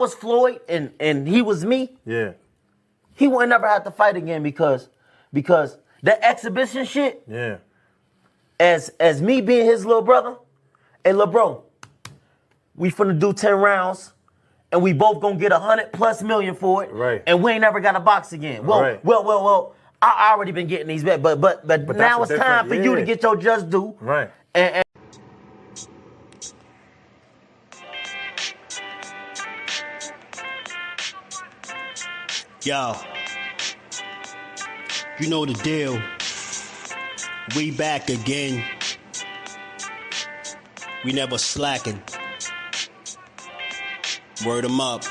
was Floyd and he was me, Yeah. he would never have to fight again because that exhibition shit, Yeah. as me being his little brother, hey, little bro, we finna do 10 rounds and we both gonna get 100+ million for it. Right. And we ain't never got to box again. Well, Right. well, I already been getting these back, but now it's time for you to get your just due. Right. And Yo, you know the deal. We back again. We never slacking. Word 'em up.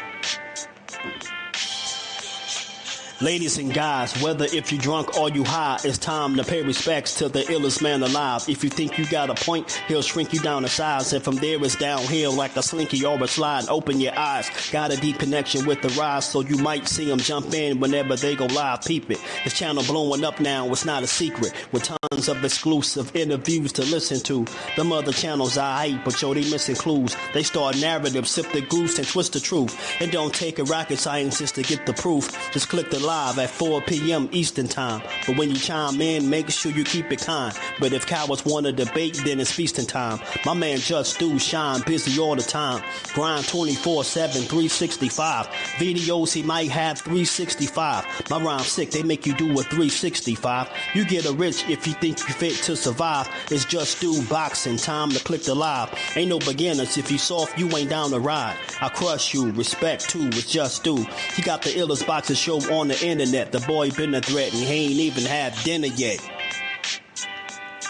Ladies and guys, whether if you drunk or you high, it's time to pay respects to the illest man alive. If you think you got a point, he'll shrink you down to size. And from there it's downhill like a slinky or a slide. Open your eyes. Got a deep connection with the rise, so you might see them jump in whenever they go live. Peep it. This channel blowing up now, it's not a secret. With tons of exclusive interviews to listen to. Them other channels I hate, but yo, they missing clues. They start narratives, sip the goose and twist the truth. It don't take a rocket scientist to get the proof. Just click the live at 4 p.m. Eastern time. But when you chime in, make sure you keep it kind. But if cowards want to debate, then it's feasting time. My man JUSDUE shine busy all the time. Grind 24/7, 365. Videos he might have 365. My rhyme sick, they make you do a 365. You get a rich if you think you fit to survive. It's JUSDUeboxing, time to click the live. Ain't no beginners, if you soft, you ain't down to ride. I crush you, respect too, it's JUSDUE. He got the illest boxing show on the internet. The boy been a threat and he ain't even had dinner yet.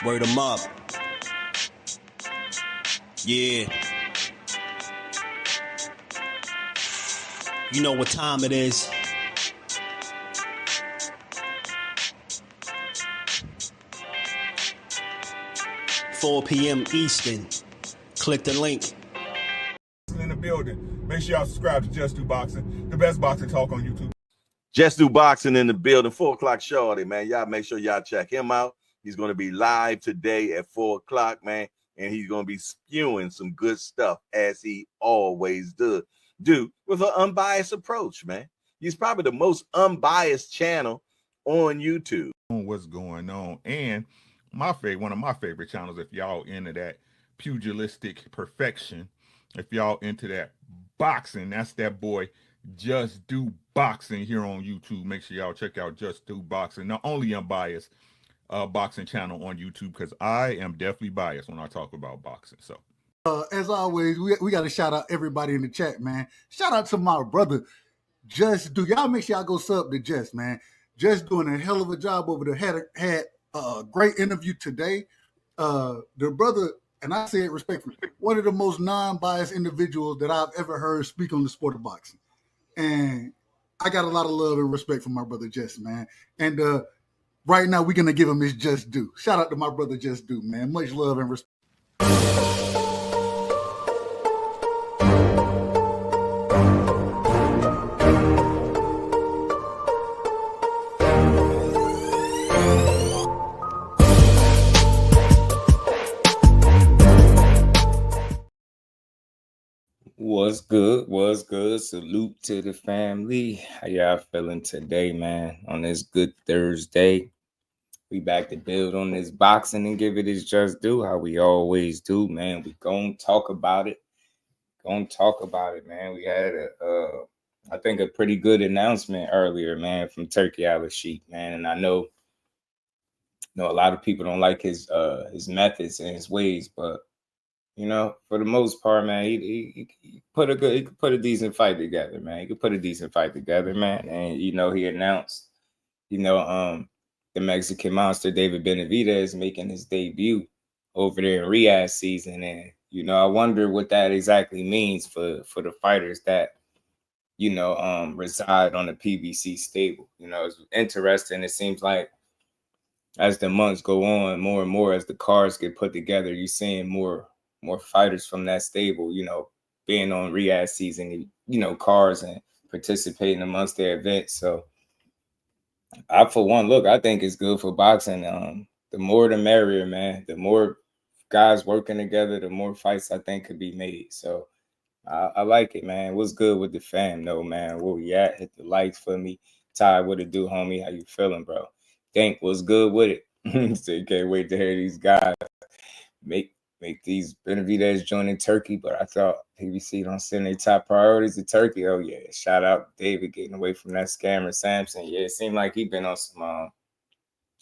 Word 'em up. Yeah. You know what time it is. $4 p.m. Eastern. Click the link. In the building. Make sure y'all subscribe to Just Do Boxing, the best boxing talk on YouTube. Just Do Boxing in the building, 4 o'clock Yarde, man. Y'all make sure y'all check him out. He's going to be live today at 4 o'clock, man. And he's going to be spewing some good stuff as he always do with an unbiased approach, man. He's probably the most unbiased channel on YouTube. What's going on? And one of my favorite channels, if y'all into that pugilistic perfection, if y'all into that boxing, that's that boy Just Do Boxing here on YouTube. Make sure y'all check out Just Do Boxing, the only unbiased boxing channel on YouTube, because I am definitely biased when I talk about boxing. So as always, we got to shout out everybody in the chat, man. Shout out to my brother Just Do. Y'all make sure y'all go sub to Just, man. Just doing a hell of a job over there. Had a great interview today. The brother, and I say it respectfully, one of the most non-biased individuals that I've ever heard speak on the sport of boxing. And I got a lot of love and respect for my brother Just, man. And right now, we're going to give him his Just Due. Shout out to my brother Just Do, man. Much love and respect. What's good? What's good? Salute to the family. How y'all feeling today, man? On this good Thursday, we back to build on this boxing and give it its just due, how we always do, man. We gonna talk about it. Man. We had I think a pretty good announcement earlier, man, from Turkey Al-Sheikh, man. And I know a lot of people don't like his methods and his ways, but you know, for the most part, man, he could put a decent fight together, man. He could put a decent fight together, man. And you know, he announced, the Mexican monster David Benavidez making his debut over there in RIYADH season. And I wonder what that exactly means for the fighters that reside on the PBC stable. It's interesting. It seems like as the months go on, more and more as the cards get put together, you're seeing more fighters from that stable, being on RIYADH season, cards and participating amongst their events. So I think it's good for boxing. The more the merrier, man. The more guys working together, the more fights I think could be made. So I like it, man. What's good with the fam, though, man? Where we at? Hit the likes for me. Ty, what it do, homie? How you feeling, bro? Think what's good with it? So can't wait to hear these guys make these Benavidez joining Turkey, but I thought PBC don't send their top priorities to Turkey. Oh yeah, shout out David getting away from that scammer Samson. Yeah, it seemed like he been on some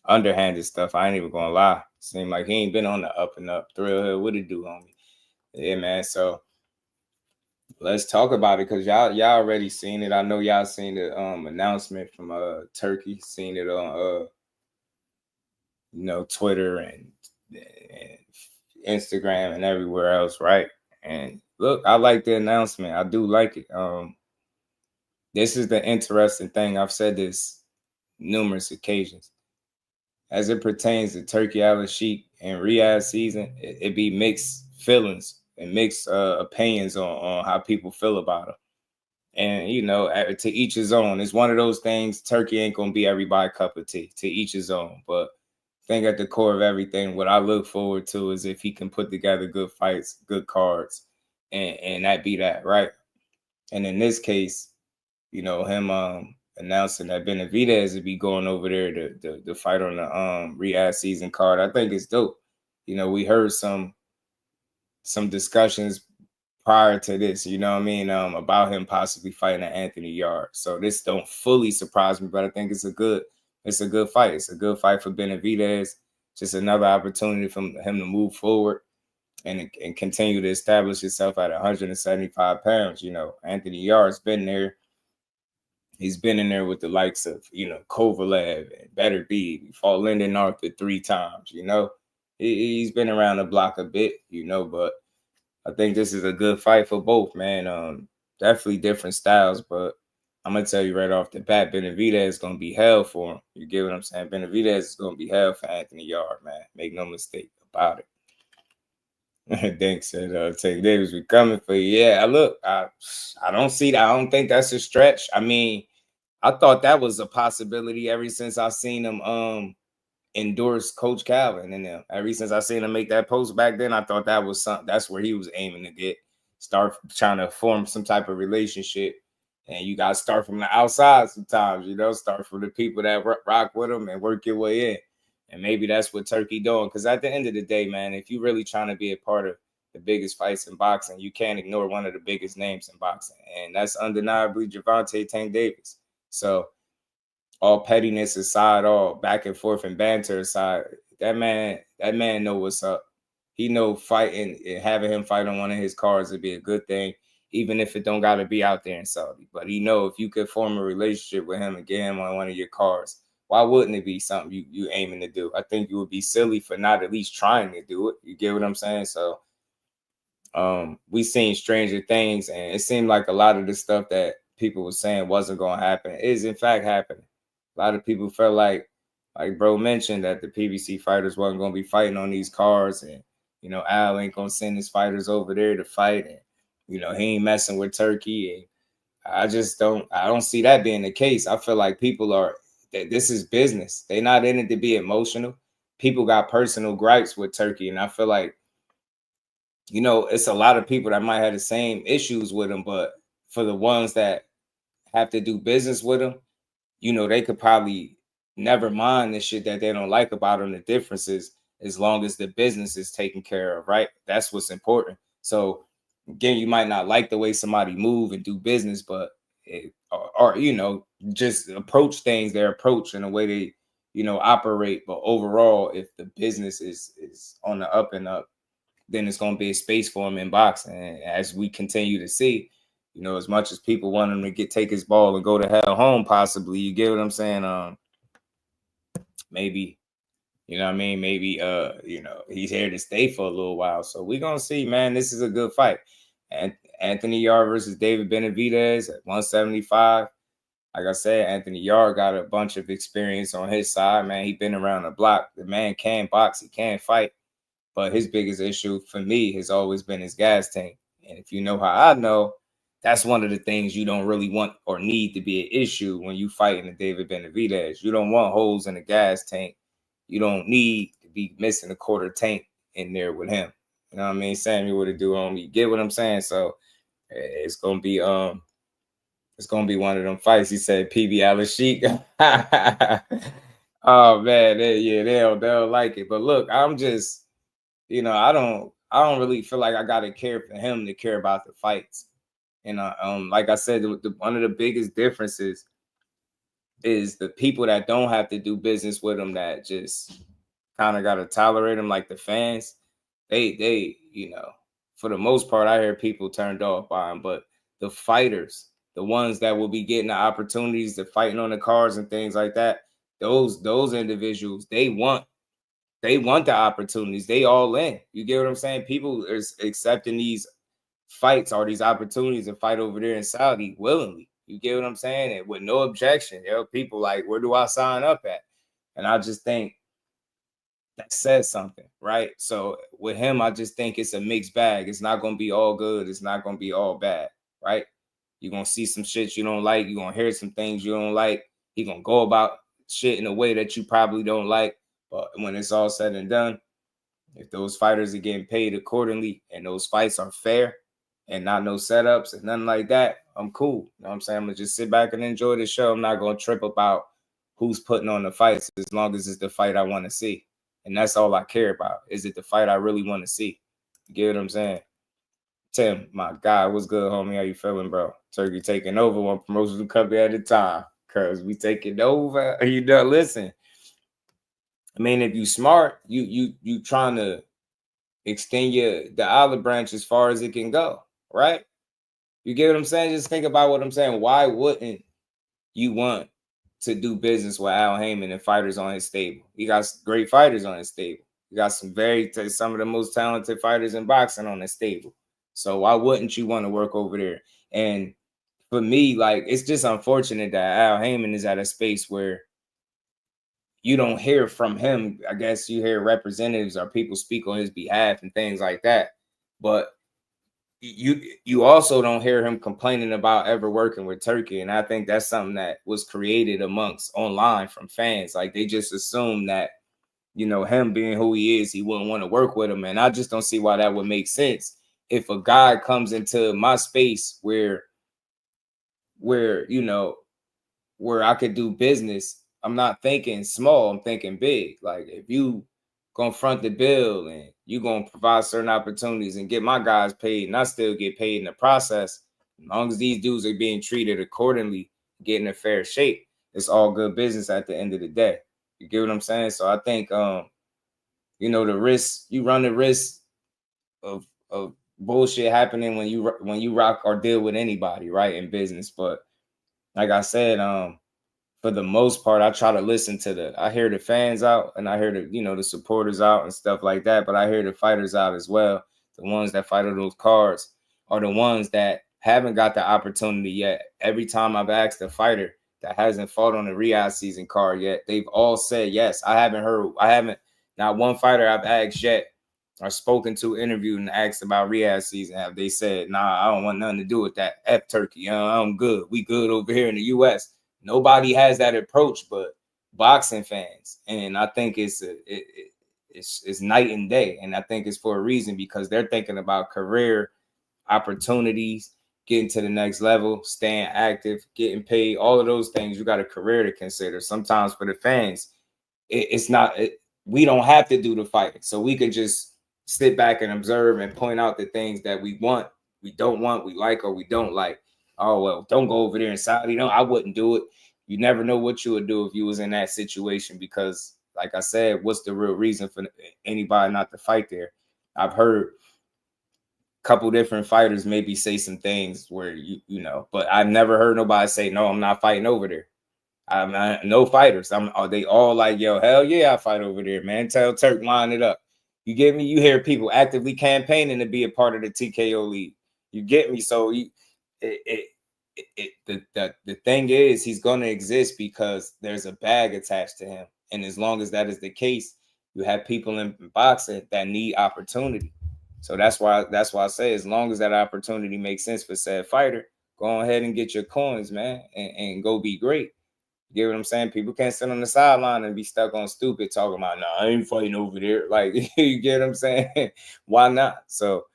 underhanded stuff. I ain't even gonna lie. Seemed like he ain't been on the up and up. Thrill Hill, what it do, homie? Yeah, man. So let's talk about it, because y'all already seen it. I know y'all seen the announcement from Turkey, seen it on Twitter and Instagram and everywhere else, right? And look, I like the announcement. I do like it. This is the interesting thing. I've said this numerous occasions. As it pertains to Turkey Al-Sheikh and RIYADH season, it be mixed feelings and mixed opinions on how people feel about them. And, to each his own. It's one of those things, Turkey ain't going to be everybody's cup of tea, to each his own. But I think at the core of everything, what I look forward to is if he can put together good fights, good cards, and that be that, right? And in this case, him announcing that Benavidez would be going over there to fight on the RIYADH season card, I think it's dope. We heard some discussions prior to this, about him possibly fighting Anthony Yarde. So this don't fully surprise me, but I think it's a good fight. It's a good fight for Benavidez. Just another opportunity for him to move forward and continue to establish himself at 175 pounds. Anthony Yarde's been there. He's been in there with the likes of, Kovalev and Better B. He fought Lyndon Arthur 3 times, He's been around the block a bit, but I think this is a good fight for both, man. Definitely different styles, but I'm going to tell you right off the bat, Benavidez is going to be hell for him. You get what I'm saying? Benavidez is going to be hell for Anthony Yarde, man. Make no mistake about it. Thanks, said Tate Davis, we coming for you. Yeah, look, I don't see that. I don't think that's a stretch. I mean, I thought that was a possibility ever since I seen him endorse Coach Calvin, and ever since I seen him make that post back then, I thought that was something. That's where he was aiming to start trying to form some type of relationship. And you got to start from the outside sometimes, start from the people that rock with him and work your way in. And maybe that's what Turkey doing. Because at the end of the day, man, if you really trying to be a part of the biggest fights in boxing, you can't ignore one of the biggest names in boxing. And that's undeniably Gervonta Tank Davis. So all pettiness aside, all back and forth and banter aside, that man know what's up. He know fighting and having him fight on one of his cards would be a good thing, even if it don't got to be out there in Saudi. But he know if you could form a relationship with him and get him on one of your cards, why wouldn't it be something you aiming to do? I think you would be silly for not at least trying to do it. You get what I'm saying? So we seen stranger things, and it seemed like a lot of the stuff that people were saying wasn't going to happen is in fact happening. A lot of people felt like bro mentioned, that the PBC fighters wasn't going to be fighting on these cards, and Al ain't going to send his fighters over there to fight, and he ain't messing with Turkey. And I don't see that being the case. I feel like this is business. They're not in it to be emotional. People got personal gripes with Turkey, and I feel like it's a lot of people that might have the same issues with him, but for the ones that have to do business with him, they could probably never mind the shit that they don't like about him, the differences, as long as the business is taken care of, right? That's what's important. So again, you might not like the way somebody move and do business, but just approach things, their approach and the way they, operate. But overall, if the business is on the up and up, then it's going to be a space for him in boxing. And as we continue to see, as much as people want him to take his ball and go to hell home, possibly, you get what I'm saying? Maybe, maybe, he's here to stay for a little while. So we're going to see, man. This is a good fight. And Anthony Yarde versus David Benavidez at 175. Like I said, Anthony Yarde got a bunch of experience on his side, man. He's been around the block. The man can box. He can fight. But his biggest issue for me has always been his gas tank. And if you know how I know, that's one of the things you don't really want or need to be an issue when you fighting a David Benavidez. You don't want holes in the gas tank. You don't need to be missing a quarter tank in there with him. You know what I mean? Samuel would do on me. Get what I'm saying? So it's gonna be one of them fights. He said PB Al-Sheik. Oh man, they'll like it. But look, I'm just, I don't really feel like I gotta care for him to care about the fights. And like I said, one of the biggest differences is the people that don't have to do business with him, that just kind of gotta tolerate him, like the fans. They for the most part, I hear people turned off by him, but the fighters, the ones that will be getting the opportunities to fighting on the cards and things like that, those individuals, they want the opportunities. They all in. You get what I'm saying? People are accepting these fights or these opportunities to fight over there in Saudi willingly. You get what I'm saying? And with no objection. People like, where do I sign up at? And I just think that says something, right? So with him, I just think it's a mixed bag. It's not going to be all good. It's not going to be all bad, right? You're going to see some shit you don't like. You're going to hear some things you don't like. He's going to go about shit in a way that you probably don't like. But when it's all said and done, if those fighters are getting paid accordingly and those fights are fair and not no setups and nothing like that, I'm cool. You know what I'm saying? I'm going to just sit back and enjoy the show. I'm not going to trip about who's putting on the fights, as long as it's the fight I want to see. And that's all I care about. Is it the fight I really want to see? You get what I'm saying? Tim, my God, what's good, homie? How you feeling, bro? Turkey taking over one promotional company at a time. Cause we taking over. Listen. I mean, if you smart, you trying to extend the olive branch as far as it can go, right? You get what I'm saying? Just think about what I'm saying. Why wouldn't you want to do business with Al Heyman and fighters on his stable? He got great fighters on his stable. He got some of the most talented fighters in boxing on his stable. So why wouldn't you want to work over there? And for me, like, it's just unfortunate that Al Heyman is at a space where you don't hear from him. I guess you hear representatives or people speak on his behalf and things like that. But you also don't hear him complaining about ever working with Turkey. And I think that's something that was created amongst online from fans. Like, they just assume that, him being who he is, he wouldn't want to work with him. And I just don't see why that would make sense. If a guy comes into my space where I could do business, I'm not thinking small, I'm thinking big. Like, if you gonna front the bill and you gonna provide certain opportunities and get my guys paid and I still get paid in the process, as long as these dudes are being treated accordingly, getting a fair shape, it's all good business at the end of the day. You get what I'm saying? So I think the risk, you run the risk of bullshit happening when you rock or deal with anybody, right, in business. But like I said, for the most part, I try to listen to I hear the fans out and I hear the supporters out and stuff like that, but I hear the fighters out as well. The ones that fight on those cards are the ones that haven't got the opportunity yet. Every time I've asked a fighter that hasn't fought on the RIYADH season card yet, they've all said yes. Not one fighter I've asked yet or spoken to, interviewed, and asked about RIYADH season have they said, nah, I don't want nothing to do with that. F Turkey, I'm good. We good over here in the U.S. Nobody has that approach but boxing fans. And I think it's night and day. And I think it's for a reason, because they're thinking about career opportunities, getting to the next level, staying active, getting paid, all of those things. You got a career to consider. Sometimes for the fans, we don't have to do the fighting. So we can just sit back and observe and point out the things that we want, we don't want, we like, or we don't like. Oh, well, don't go over there in Saudi. No, I wouldn't do it. You never know what you would do if you was in that situation, because, like I said, what's the real reason for anybody not to fight there? I've heard a couple different fighters maybe say some things where, but I've never heard nobody say, no, I'm not fighting over there. No fighters. Are they all like, yo, hell yeah, I fight over there, man. Tell Turk, line it up. You get me? You hear people actively campaigning to be a part of the TKO league. You get me? So the thing is, he's going to exist because there's a bag attached to him. And as long as that is the case, you have people in boxing that need opportunity. So that's why I say, as long as that opportunity makes sense for said fighter, go ahead and get your coins, man, and go be great. You get what I'm saying? People can't sit on the sideline and be stuck on stupid talking about, I ain't fighting over there. Like, you get what I'm saying? Why not? So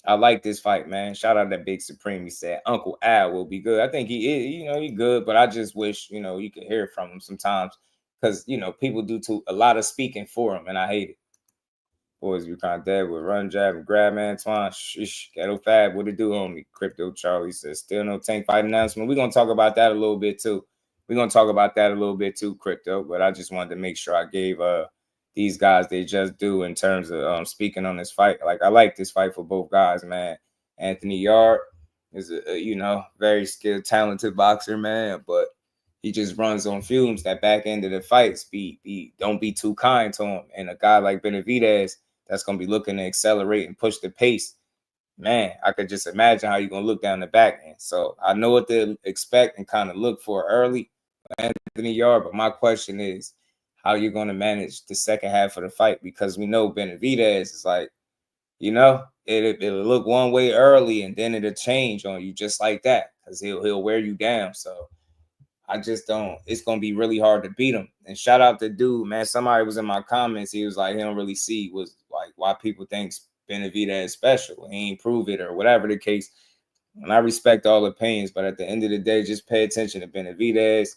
I like this fight, man. Shout out to Big Supreme. He said Uncle Al will be good. I think he is, he good, but I just wish, you could hear from him sometimes because, people do a lot of speaking for him, and I hate it. Boys, we kind of dead with run, jab, and grab, Antoine. Shh, Ghetto Fab, what it do, homie? Crypto Charlie says, still no tank fight announcement. We're going to talk about that a little bit, too. Crypto. But I just wanted to make sure I gave these guys they just do in terms of speaking on this fight. Like, I like this fight for both guys, man. Anthony Yarde is a very skilled, talented boxer, man, but he just runs on fumes. That back end of the fights don't be too kind to him. And a guy like Benavidez that's going to be looking to accelerate and push the pace, man, I could just imagine how you're going to look down the back end. So I know what to expect and kind of look for early, Anthony Yarde, but my question is how you're going to manage the second half of the fight, because we know Benavidez is like, it'll look one way early and then it'll change on you just like that because he'll wear you down. So I just don't. It's gonna be really hard to beat him. And shout out to dude, man. Somebody was in my comments. He was like, he don't really see why people think Benavidez is special. He ain't prove it or whatever the case. And I respect all opinions, but at the end of the day, just pay attention to Benavidez.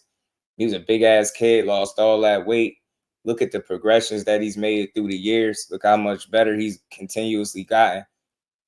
He was a big ass kid, lost all that weight. Look at the progressions that he's made through the years. Look how much better he's continuously gotten.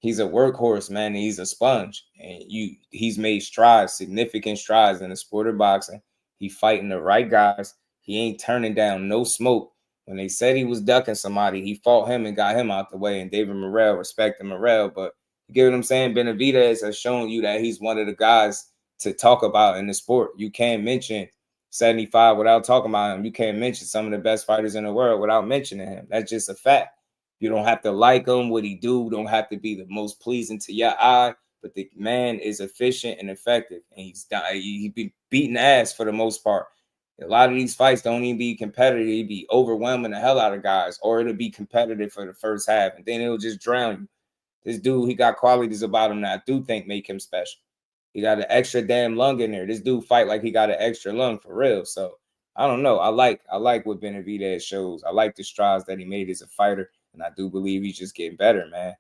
He's a workhorse, man, and he's a sponge. And he's made significant strides in the sport of boxing. He fighting the right guys. He ain't turning down no smoke. When they said he was ducking somebody, he fought him and got him out the way. And David Morrell, respected Morrell. But you get what I'm saying? Benavidez has shown you that he's one of the guys to talk about in the sport. You can't mention 75 without talking about him. You can't mention some of the best fighters in the world without mentioning him. That's just a fact. You don't have to like him, what he do. Don't have to be the most pleasing to your eye. But the man is efficient and effective. And he be beating ass for the most part. A lot of these fights don't even be competitive. He be overwhelming the hell out of guys. Or it'll be competitive for the first half. And then it'll just drown you. This dude, he got qualities about him that I do think make him special. He got an extra damn lung in there. This dude fight like he got an extra lung for real. So, I don't know. I like what Benavidez shows. I like the strides that he made as a fighter. And I do believe he's just getting better, man.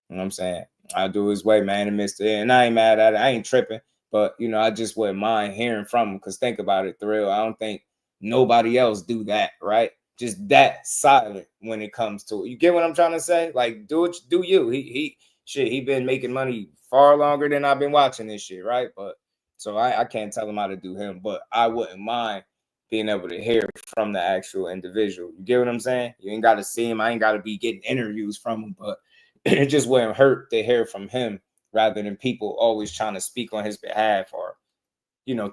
You know what I'm saying? I'll do his way, man, and missed it. And I ain't mad at it. I ain't tripping. But, I just wouldn't mind hearing from him. Because think about it, Thrill. I don't think nobody else do that, right? Just that silent when it comes to it. You get what I'm trying to say? Like, do you. He been making money far longer than I've been watching this shit, right? But so I can't tell him how to do him. But I wouldn't mind being able to hear from the actual individual. You get what I'm saying? You ain't got to see him. I ain't got to be getting interviews from him, but it just wouldn't hurt to hear from him rather than people always trying to speak on his behalf or,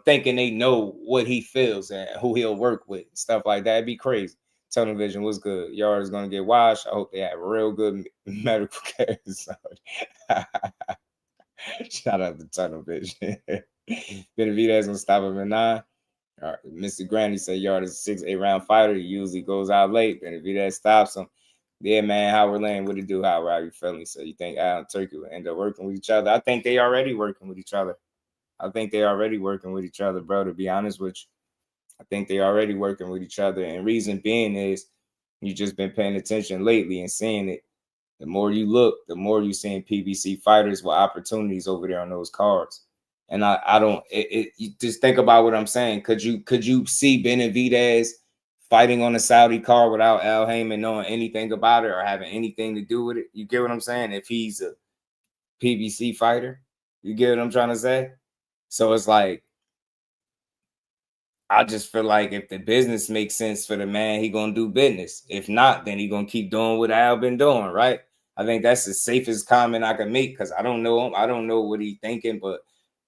thinking they know what he feels and who he'll work with, stuff like that. It'd be crazy. Tunnel Vision was good. Yarde is going to get washed. I hope they have real good medical care. Shout out to Tunnel Vision. Benavidez going to stop him at 9. All right, Mr. Granny said Yarde is a 6-8 round fighter. He usually goes out late, and if that stops him, yeah, man. Howard Lane, what it do? Howard, how you feeling? So you think Al and Turkey will end up working with each other? I think they already working with each other. Bro. To be honest with you, I think they already working with each other, and reason being is you just been paying attention lately and seeing it. The more you look, the more you seeing PBC fighters with opportunities over there on those cards. And I don't you just think about what I'm saying. Could you see Benavidez fighting on a Saudi card without Al Heyman knowing anything about it or having anything to do with it? You get what I'm saying? If he's a PBC fighter, you get what I'm trying to say? So it's like, I just feel like if the business makes sense for the man, he gonna do business. If not, then he gonna keep doing what Al been doing, right? I think that's the safest comment I can make because I don't know him. I don't know what he's thinking, but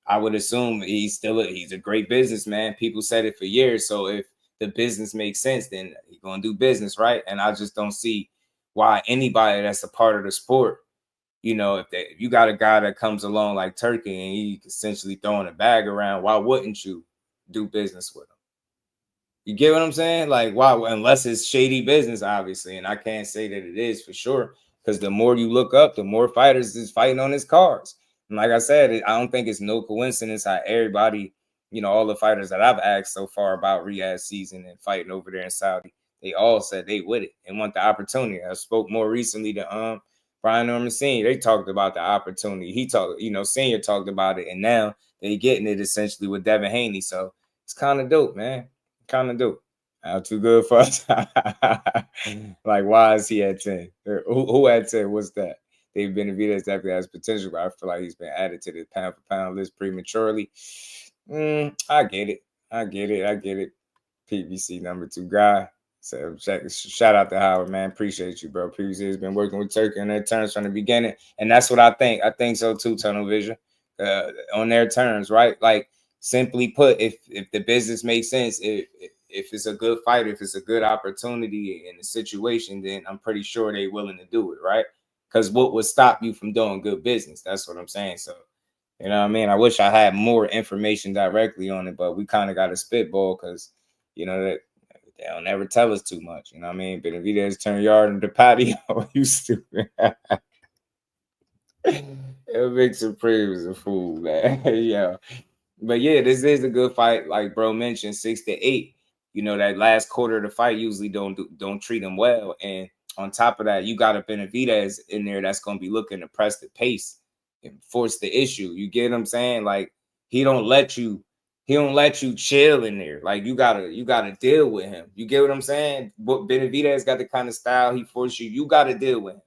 I would assume he's a great businessman. People said it for years. So if the business makes sense, then he's going to do business, right? And I just don't see why anybody that's a part of the sport, if you got a guy that comes along like Turkey and he's essentially throwing a bag around, why wouldn't you do business with him? You get what I'm saying? Like, why? Unless it's shady business, obviously. And I can't say that it is for sure because the more you look up, the more fighters is fighting on his cards. And like I said, I don't think it's no coincidence how everybody, all the fighters that I've asked so far about RIYADH season and fighting over there in Saudi, they all said they with it and want the opportunity. I spoke more recently to Brian Norman Sr., they talked about the opportunity. He talked, you know, Senior talked about it, and now they getting it essentially with Devin Haney. So it's kind of dope, man. Kind of dope. Not too good for us. Like, why is he at 10? Who at 10? What's that? David Benavidez definitely has potential, but I feel like he's been added to the pound for pound list prematurely. I get it. I get it. PBC number 2 guy. So shout out to Howard, man. Appreciate you, bro. PBC has been working with Turkey on their terms from the beginning. And that's what I think. I think so too, Tunnel Vision. On their terms, right? Like, simply put, if the business makes sense, if it's a good fight, if it's a good opportunity in the situation, then I'm pretty sure they're willing to do it, right? Because what would stop you from doing good business? That's what I'm saying. So, you know what I mean? I wish I had more information directly on it, but we kind of got to spitball because, you know, that they don't ever tell us too much. You know what I mean? Benavidez turned Yarde into patio. You stupid. Big Supreme is a fool, man. Yeah. But yeah, this is a good fight. Like bro mentioned, 6-8. You know, that last quarter of the fight usually don't treat him well. And on top of that, you got a Benavidez in there that's gonna be looking to press the pace and force the issue. You get what I'm saying? Like he don't let you chill in there. Like you gotta deal with him. You get what I'm saying? But Benavidez got the kind of style he forces you. You gotta deal with him.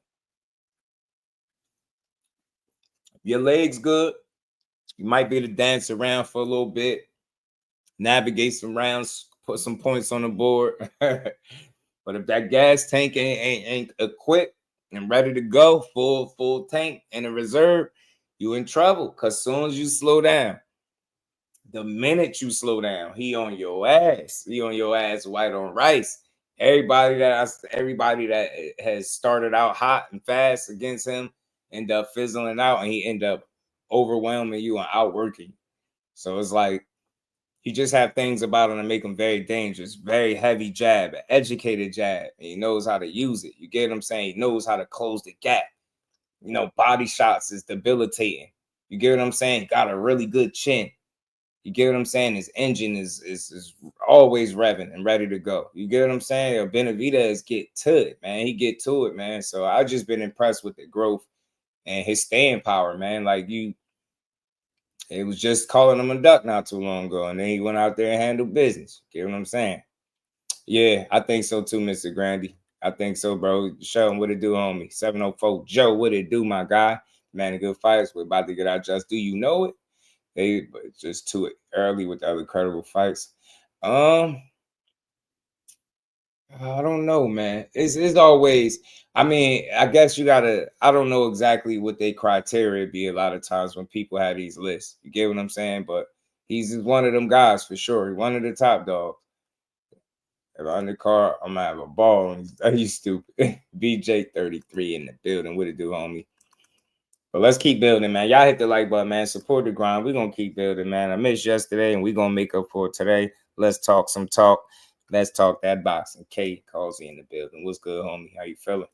Your legs good. You might be able to dance around for a little bit, navigate some rounds, put some points on the board. But if that gas tank ain't equipped and ready to go, full tank and a reserve, you in trouble. Cause soon as you slow down, the minute you slow down, he on your ass. He on your ass white on rice. Everybody that has started out hot and fast against him end up fizzling out, and he end up overwhelming you and outworking. So it's like he just have things about him that make him very dangerous. Very heavy jab, an educated jab. And he knows how to use it. You get what I'm saying? He knows how to close the gap. You know, body shots is debilitating. You get what I'm saying? Got a really good chin. You get what I'm saying? His engine is always revving and ready to go. You get what I'm saying? Benavidez get to it, man. He get to it, man. So I just been impressed with the growth and his staying power, man. Like it was just calling him a duck not too long ago, and then he went out there and handled business. Get what I'm saying? Yeah, I think so too, Mr. Grandy. I think so, bro. Show him what it do, homie. 704 Joe, what it do, my guy? Man, of good fights. We're about to get our just do. You know it? They just too early with the other credible fights. I don't know, man. It's always, I mean, I guess you gotta, I don't know exactly what their criteria be a lot of times when people have these lists. You get what I'm saying? But he's one of them guys for sure. He's one of the top dogs. If I'm in the car, I'm gonna have a ball. He's stupid. BJ33 in the building. What it do, homie? But let's keep building, man. Y'all hit the like button, man. Support the grind. We're going to keep building, man. I missed yesterday, and we're going to make up for it today. Let's talk some talk. Let's talk that boxing. K calls in the building. What's good, homie? How you feeling?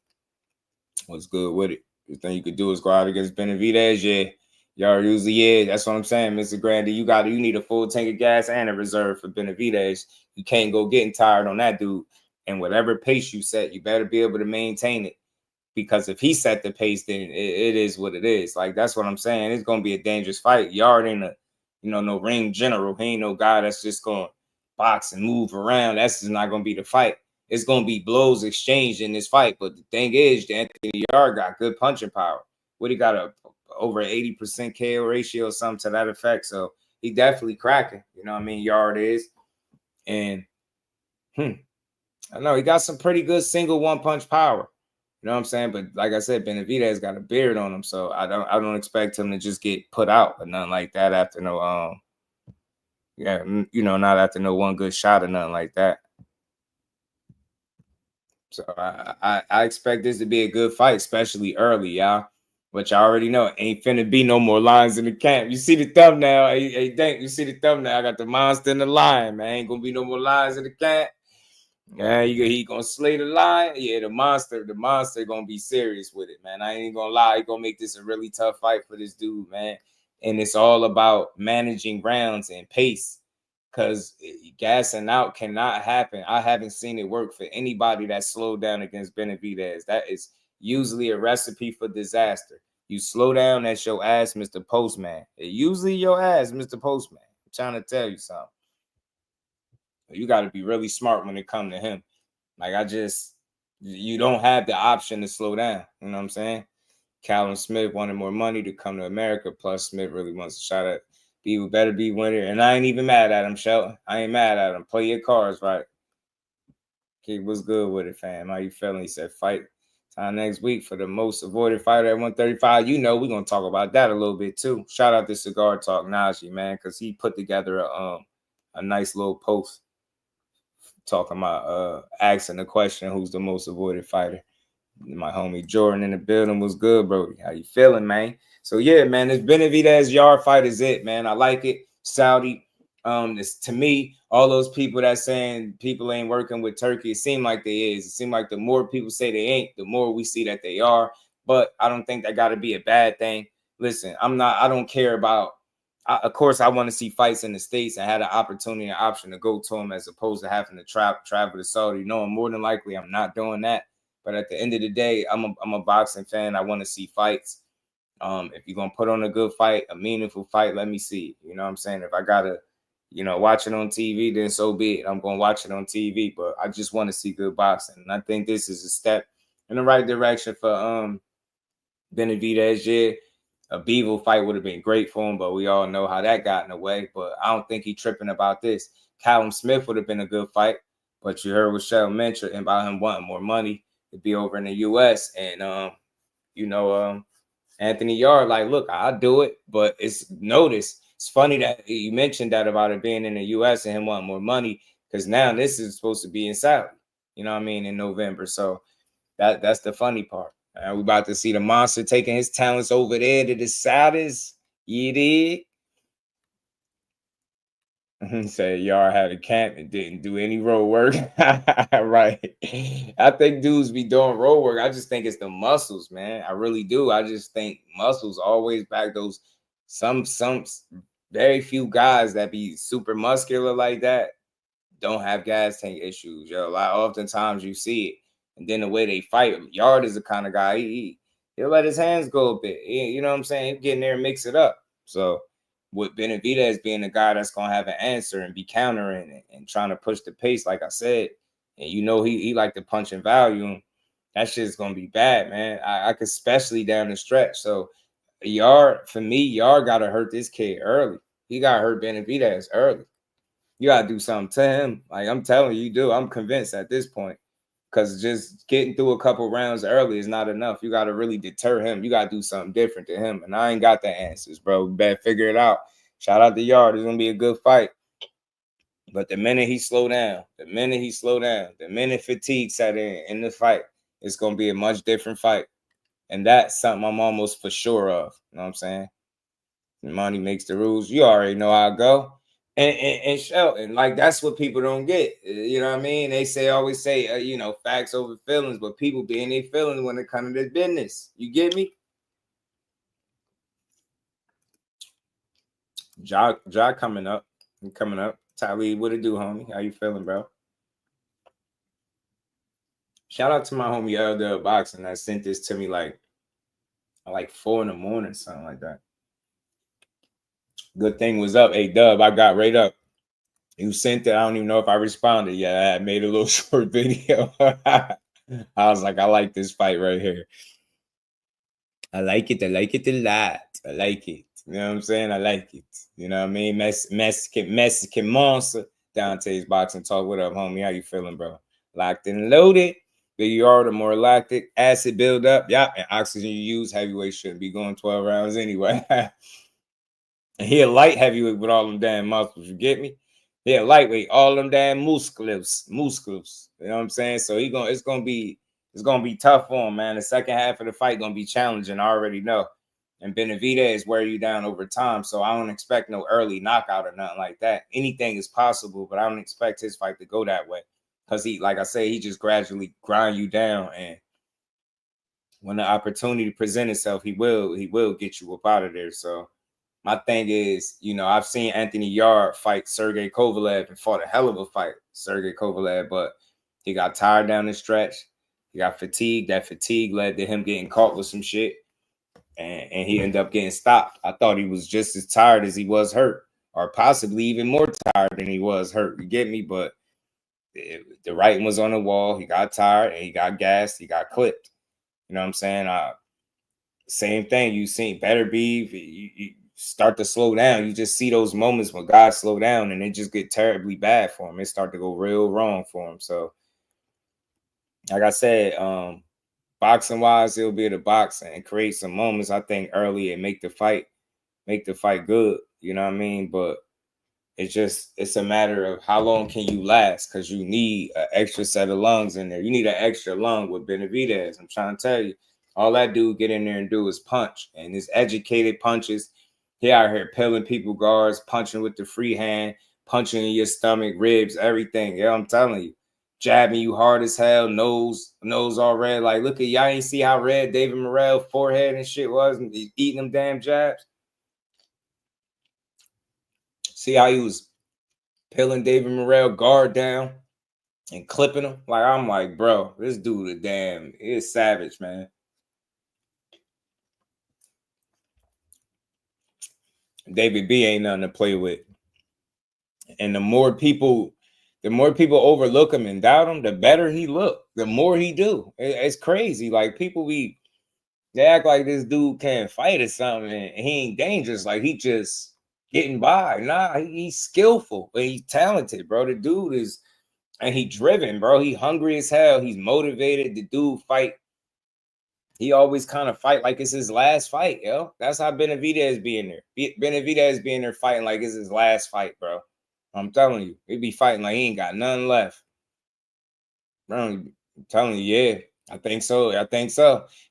What's good with it? The thing you could do is go out against Benavidez. Yeah. Y'all usually, yeah. That's what I'm saying, Mr. Grandy. You need a full tank of gas and a reserve for Benavidez. You can't go getting tired on that dude. And whatever pace you set, you better be able to maintain it. Because if he set the pace, then it is what it is. Like, that's what I'm saying. It's going to be a dangerous fight. Yarde ain't no ring general. He ain't no guy that's just going to box and move around. That's just not going to be the fight. It's going to be blows exchanged in this fight. But the thing is, Anthony Yarde got good punching power. What he got over 80% KO ratio or something to that effect. So he definitely cracking. You know what I mean? Yarde is. And I know he got some pretty good single one punch power. You know what I'm saying? But like I said, Benavidez got a beard on him, so I don't expect him to just get put out or nothing like that after not after no one good shot or nothing like that. So I expect this to be a good fight, especially early, y'all. But y'all already know ain't finna be no more lions in the camp. You see the thumbnail? Hey, Dank, you see the thumbnail? I got the monster and the lion, man. Ain't gonna be no more lions in the camp. Yeah, he gonna slay the lion. Yeah, the monster gonna be serious with it, man. I ain't gonna lie, he gonna make this a really tough fight for this dude, man. And it's all about managing rounds and pace, because gassing out cannot happen. I haven't seen it work for anybody that slowed down against Benavidez. That is usually a recipe for disaster. You slow down, that's your ass, Mr. Postman. It usually your ass, Mr. Postman. I'm trying to tell you something. You got to be really smart when it comes to him. Like, you don't have the option to slow down. You know what I'm saying? Calvin Smith wanted more money to come to America. Plus, Smith really wants a shot at Beaver. Better be winner. And I ain't even mad at him, Shelton. I ain't mad at him. Play your cards right. Kid, what's good with it, fam? How you feeling? He said, fight time next week for the most avoided fighter at 135. You know, we're going to talk about that a little bit, too. Shout out to Cigar Talk Najee, man, because he put together a nice little post talking about asking the question, who's the most avoided fighter? My homie Jordan in the building was good, bro. How you feeling, man? So yeah, man, this Benavidez Yarde fight is it, man. I like it. Saudi. It's, to me, all those people that saying people ain't working with Turkey, it seemed like they is. It seemed like the more people say they ain't, the more we see that they are. But I don't think that got to be a bad thing. Listen, I don't care about. Of course, I want to see fights in the States and had an opportunity and option to go to them as opposed to having to travel to Saudi. Knowing more than likely I'm not doing that. But at the end of the day, I'm a boxing fan. I want to see fights. If you're going to put on a good fight, a meaningful fight, let me see. You know what I'm saying? If I got to, watch it on TV, then so be it. I'm going to watch it on TV. But I just want to see good boxing. And I think this is a step in the right direction for Benavidez. Yeah, a Beaver fight would have been great for him, but we all know how that got in the way. But I don't think he's tripping about this. Callum Smith would have been a good fight. But you heard what Sheldon mentioned about him wanting more money to be over in the U.S. And, Anthony Yarde, like, look, I'll do it. But it's funny that you mentioned that about it being in the U.S. and him wanting more money, because now this is supposed to be in Saudi, in November. So that's the funny part. We about to see the monster taking his talents over there to the Saudis. You dig? Say Yarde had a camp and didn't do any road work. Right. I think dudes be doing road work. I just think it's the muscles, man. I really do. I just think muscles always back those some very few guys that be super muscular like that don't have gas tank issues. Oftentimes you see it. And then the way they fight, Yarde is the kind of guy, he'll let his hands go a bit. You know what I'm saying? He'll get in there and mix it up. So with Benavidez being the guy that's going to have an answer and be countering and trying to push the pace, like I said, and he like to punch and value, that shit's going to be bad, man. I could, especially down the stretch. So Yarde got to hurt this kid early. He got to hurt Benavidez early. You got to do something to him. Like, I'm telling you, do. I'm convinced at this point. Because just getting through a couple rounds early is not enough. You got to really deter him. You got to do something different to him. And I ain't got the answers, bro. We better figure it out. Shout out to Yarde. It's going to be a good fight. But the minute he slow down, the minute fatigue set in the fight, it's going to be a much different fight. And that's something I'm almost for sure of. You know what I'm saying? Money makes the rules. You already know how I go. And Shelton, like, that's what people don't get. You know what I mean? They always say, facts over feelings, but people be in their feelings when it comes to this business. You get me? Ja coming up. Talib, what it do, homie? How you feeling, bro? Shout out to my homie JUSDUeboxing that sent this to me like 4 a.m, something like that. Good thing was up. Hey, Dub, I got right up. You sent it. I don't even know if I responded yet. I made a little short video. I was like, I like this fight right here. I like it a lot. I like it. You know what I'm saying? I like it. You know what I mean? Mexican monster. Dante's Boxing Talk. What up, homie? How you feeling, bro? Locked and loaded. The Yarde, more lactic acid build up. Yeah, and oxygen you use. Heavyweight shouldn't be going 12 rounds anyway. And he a light heavyweight with all them damn muscles. You get me? He a lightweight, all them damn muscles. You know what I'm saying? So it's gonna be tough for him, man. The second half of the fight gonna be challenging. I already know. And Benavidez wear you down over time, so I don't expect no early knockout or nothing like that. Anything is possible, but I don't expect his fight to go that way, because he, like I say, he just gradually grind you down, and when the opportunity presents itself, he will get you up out of there. So my thing is, I've seen Anthony Yarde fight Sergey Kovalev and fought a hell of a fight, Sergey Kovalev, but he got tired down the stretch. He got fatigued. That fatigue led to him getting caught with some shit. And he ended up getting stopped. I thought he was just as tired as he was hurt, or possibly even more tired than he was hurt. You get me? But the writing was on the wall. He got tired and he got gassed. He got clipped. You know what I'm saying? Same thing. You seen Better Be. You start to slow down. You just see those moments when guys slow down and it just get terribly bad for him. It start to go real wrong for him. So, like I said, boxing wise, he'll be able to box and create some moments, I think, early and make the fight good. You know what I mean? But it's a matter of how long can you last, because you need an extra set of lungs in there. You need an extra lung with Benavidez. I'm trying to tell you, all that dude get in there and do is punch, and his educated punches. He out here peeling people guards, punching with the free hand, punching in your stomach, ribs, everything. Yeah, I'm telling you, jabbing you hard as hell, nose all red. Like, look at y'all, ain't see how red David Morrell's forehead and shit was, and he's eating them damn jabs. See how he was peeling David Morrell guard down and clipping him? Like, I'm like, bro, this dude is savage, man. David B ain't nothing to play with. And the more people overlook him and doubt him, the better he look, the more he do. It's crazy. Like, they act like this dude can't fight or something and he ain't dangerous. Like, he just getting by. Nah, he's skillful and he's talented, bro. The dude is, and he driven, bro. He hungry as hell. He's motivated. The dude fight. He always kind of fight like it's his last fight, yo. That's how Benavidez be in there. Benavidez be in there fighting like it's his last fight, bro. I'm telling you, he be fighting like he ain't got nothing left. Bro, I'm telling you, yeah. I think so.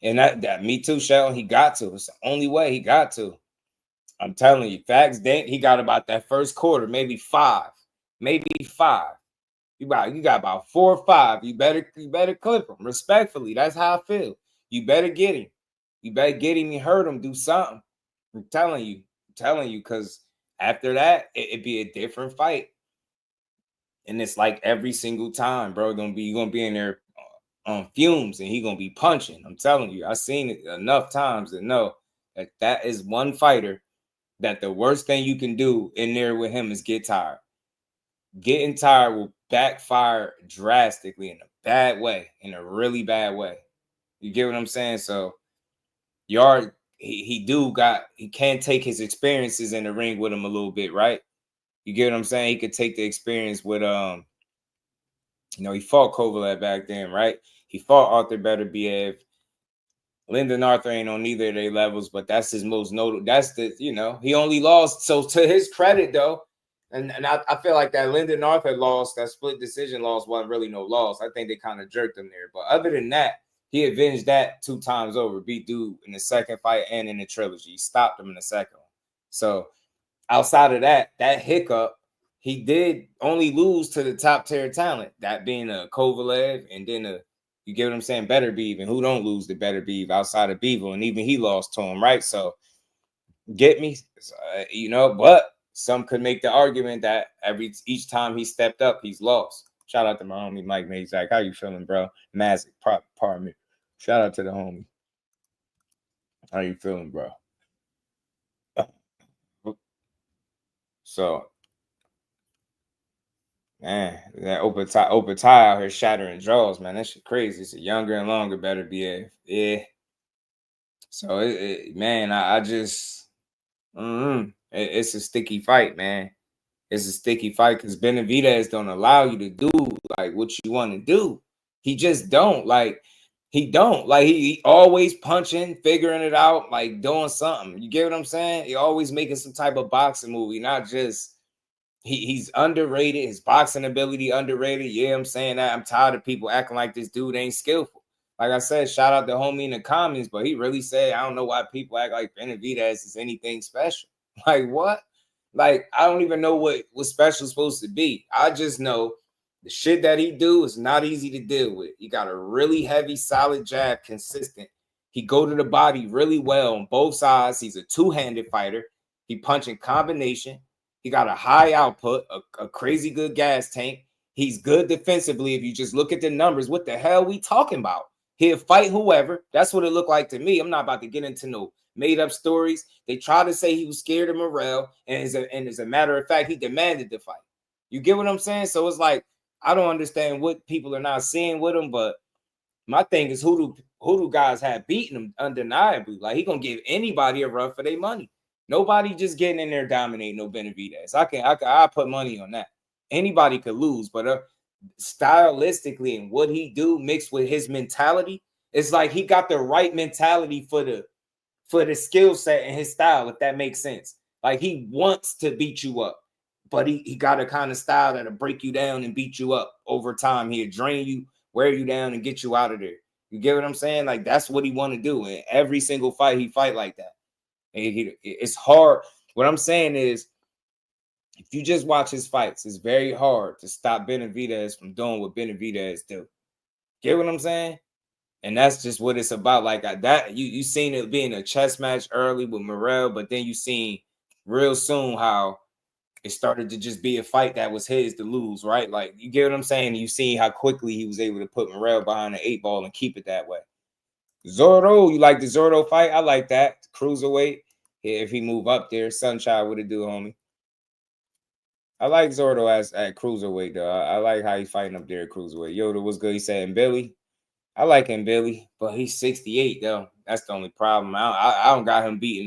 And that me too, Sheldon. He got to. It's the only way he got to. I'm telling you, facts. He got about that first quarter, maybe five. You got about 4 or 5. You better clip him respectfully. That's how I feel. You better get him. You hurt him, do something. I'm telling you, because after that, it'd be a different fight. And it's like every single time, bro, you're gonna be in there on fumes and he gonna be punching. I'm telling you, I've seen it enough times to know that is one fighter that the worst thing you can do in there with him is get tired. Getting tired will backfire drastically in a bad way, in a really bad way. You get what I'm saying? So Yarde, he can take his experiences in the ring with him a little bit, right? You get what I'm saying? He could take the experience with he fought Kovalev back then, right? He fought Arthur Beterbiev. Lyndon Arthur ain't on neither of their levels, but that's his most notable. That's he only lost. So to his credit, though, and I feel like that Lyndon Arthur loss, that split decision loss, wasn't really no loss. I think they kind of jerked him there. But other than that, he avenged that 2 times over. Beat dude in the second fight and in the trilogy. He stopped him in the second one. So outside of that hiccup, he did only lose to the top tier talent, that being a Kovalev, and then you get what I'm saying, Beterbiev, and who don't lose to Beterbiev outside of Bevo, and even he lost to him, right? So get me, but some could make the argument that each time he stepped up, he's lost. Shout out to my homie Mike Mazak. How you feeling, bro? Mazik, pardon me. Shout out to the homie. How you feeling, bro? So, man, that open tie out here shattering jaws, man. That shit crazy. It's a younger and longer Beterbiev. Yeah. So, man, I just, it's a sticky fight, man. It's a sticky fight because Benavidez don't allow you to do like what you want to do. He just don't. He always punching, figuring it out, like doing something. You get what I'm saying? He always making some type of boxing movie, not just he's underrated. His boxing ability underrated. Yeah, I'm saying that. I'm tired of people acting like this dude ain't skillful. Like I said, shout out to homie in the comments, but he really said, I don't know why people act like Benavidez is anything special. Like what? Like, I don't even know what special is supposed to be. I just know the shit that he do is not easy to deal with. He got a really heavy, solid jab, consistent. He go to the body really well on both sides. He's a two-handed fighter. He punch in combination. He got a high output, a crazy good gas tank. He's good defensively. If you just look at the numbers, what the hell we talking about? He'll fight whoever. That's what it looked like to me. I'm not about to get into no made up stories. They try to say he was scared of Morrell, and as a matter of fact, he demanded the fight. You get what I'm saying? So it's like, I don't understand what people are not seeing with him, but my thing is who do guys have beaten him undeniably? Like, he gonna give anybody a run for their money. Nobody just getting in there dominating no Benavidez. I put money on that. Anybody could lose, but stylistically and what he do mixed with his mentality, it's like he got the right mentality for the skill set and his style, if that makes sense. Like, he wants to beat you up, but he got a kind of style that'll break you down and beat you up over time. He'll drain you, wear you down, and get you out of there. You get what I'm saying? Like, that's what he want to do. And every single fight, he fight like that. And it's hard. What I'm saying is, if you just watch his fights, it's very hard to stop Benavidez from doing what Benavidez do. Get what I'm saying? And that's just what it's about. Like that, you seen it being a chess match early with Morrell, but then you seen real soon how it started to just be a fight that was his to lose, right? Like, you get what I'm saying? You seen how quickly he was able to put Morrell behind the 8 ball and keep it that way. Zordo, you like the Zordo fight? I like that. Cruiserweight. Yeah, if he move up there, Sunshine would it do, homie? I like Zordo at cruiserweight though. I like how he's fighting up there at cruiserweight. Yoda, what's good? He saying Billy. I like him, Billy, but he's 68 though. That's the only problem. I don't got him beating.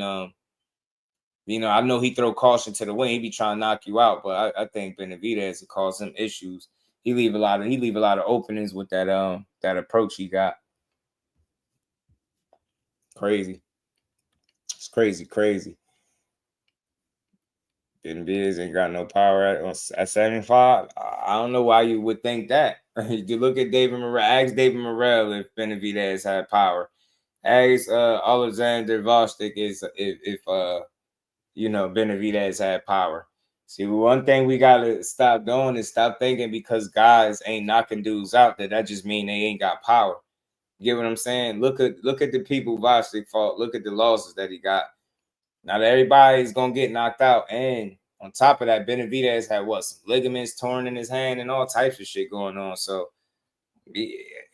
You know, I know he throw caution to the wind. He be trying to knock you out, but I think Benavidez will cause him issues. He leave a lot of openings with that that approach he got. Crazy. It's crazy. Benavidez ain't got no power at 75. I don't know why you would think that. You look at David Morrell. Ask David Morrell if Benavidez had power. Ask Alexander Vostok if you know, Benavidez had power. See, one thing we gotta stop doing is stop thinking because guys ain't knocking dudes out that just mean they ain't got power. You get what I'm saying? Look at the people Vostok fought. Look at the losses that he got. Not everybody's gonna get knocked out, and on top of that, Benavidez had some ligaments torn in his hand and all types of shit going on. So,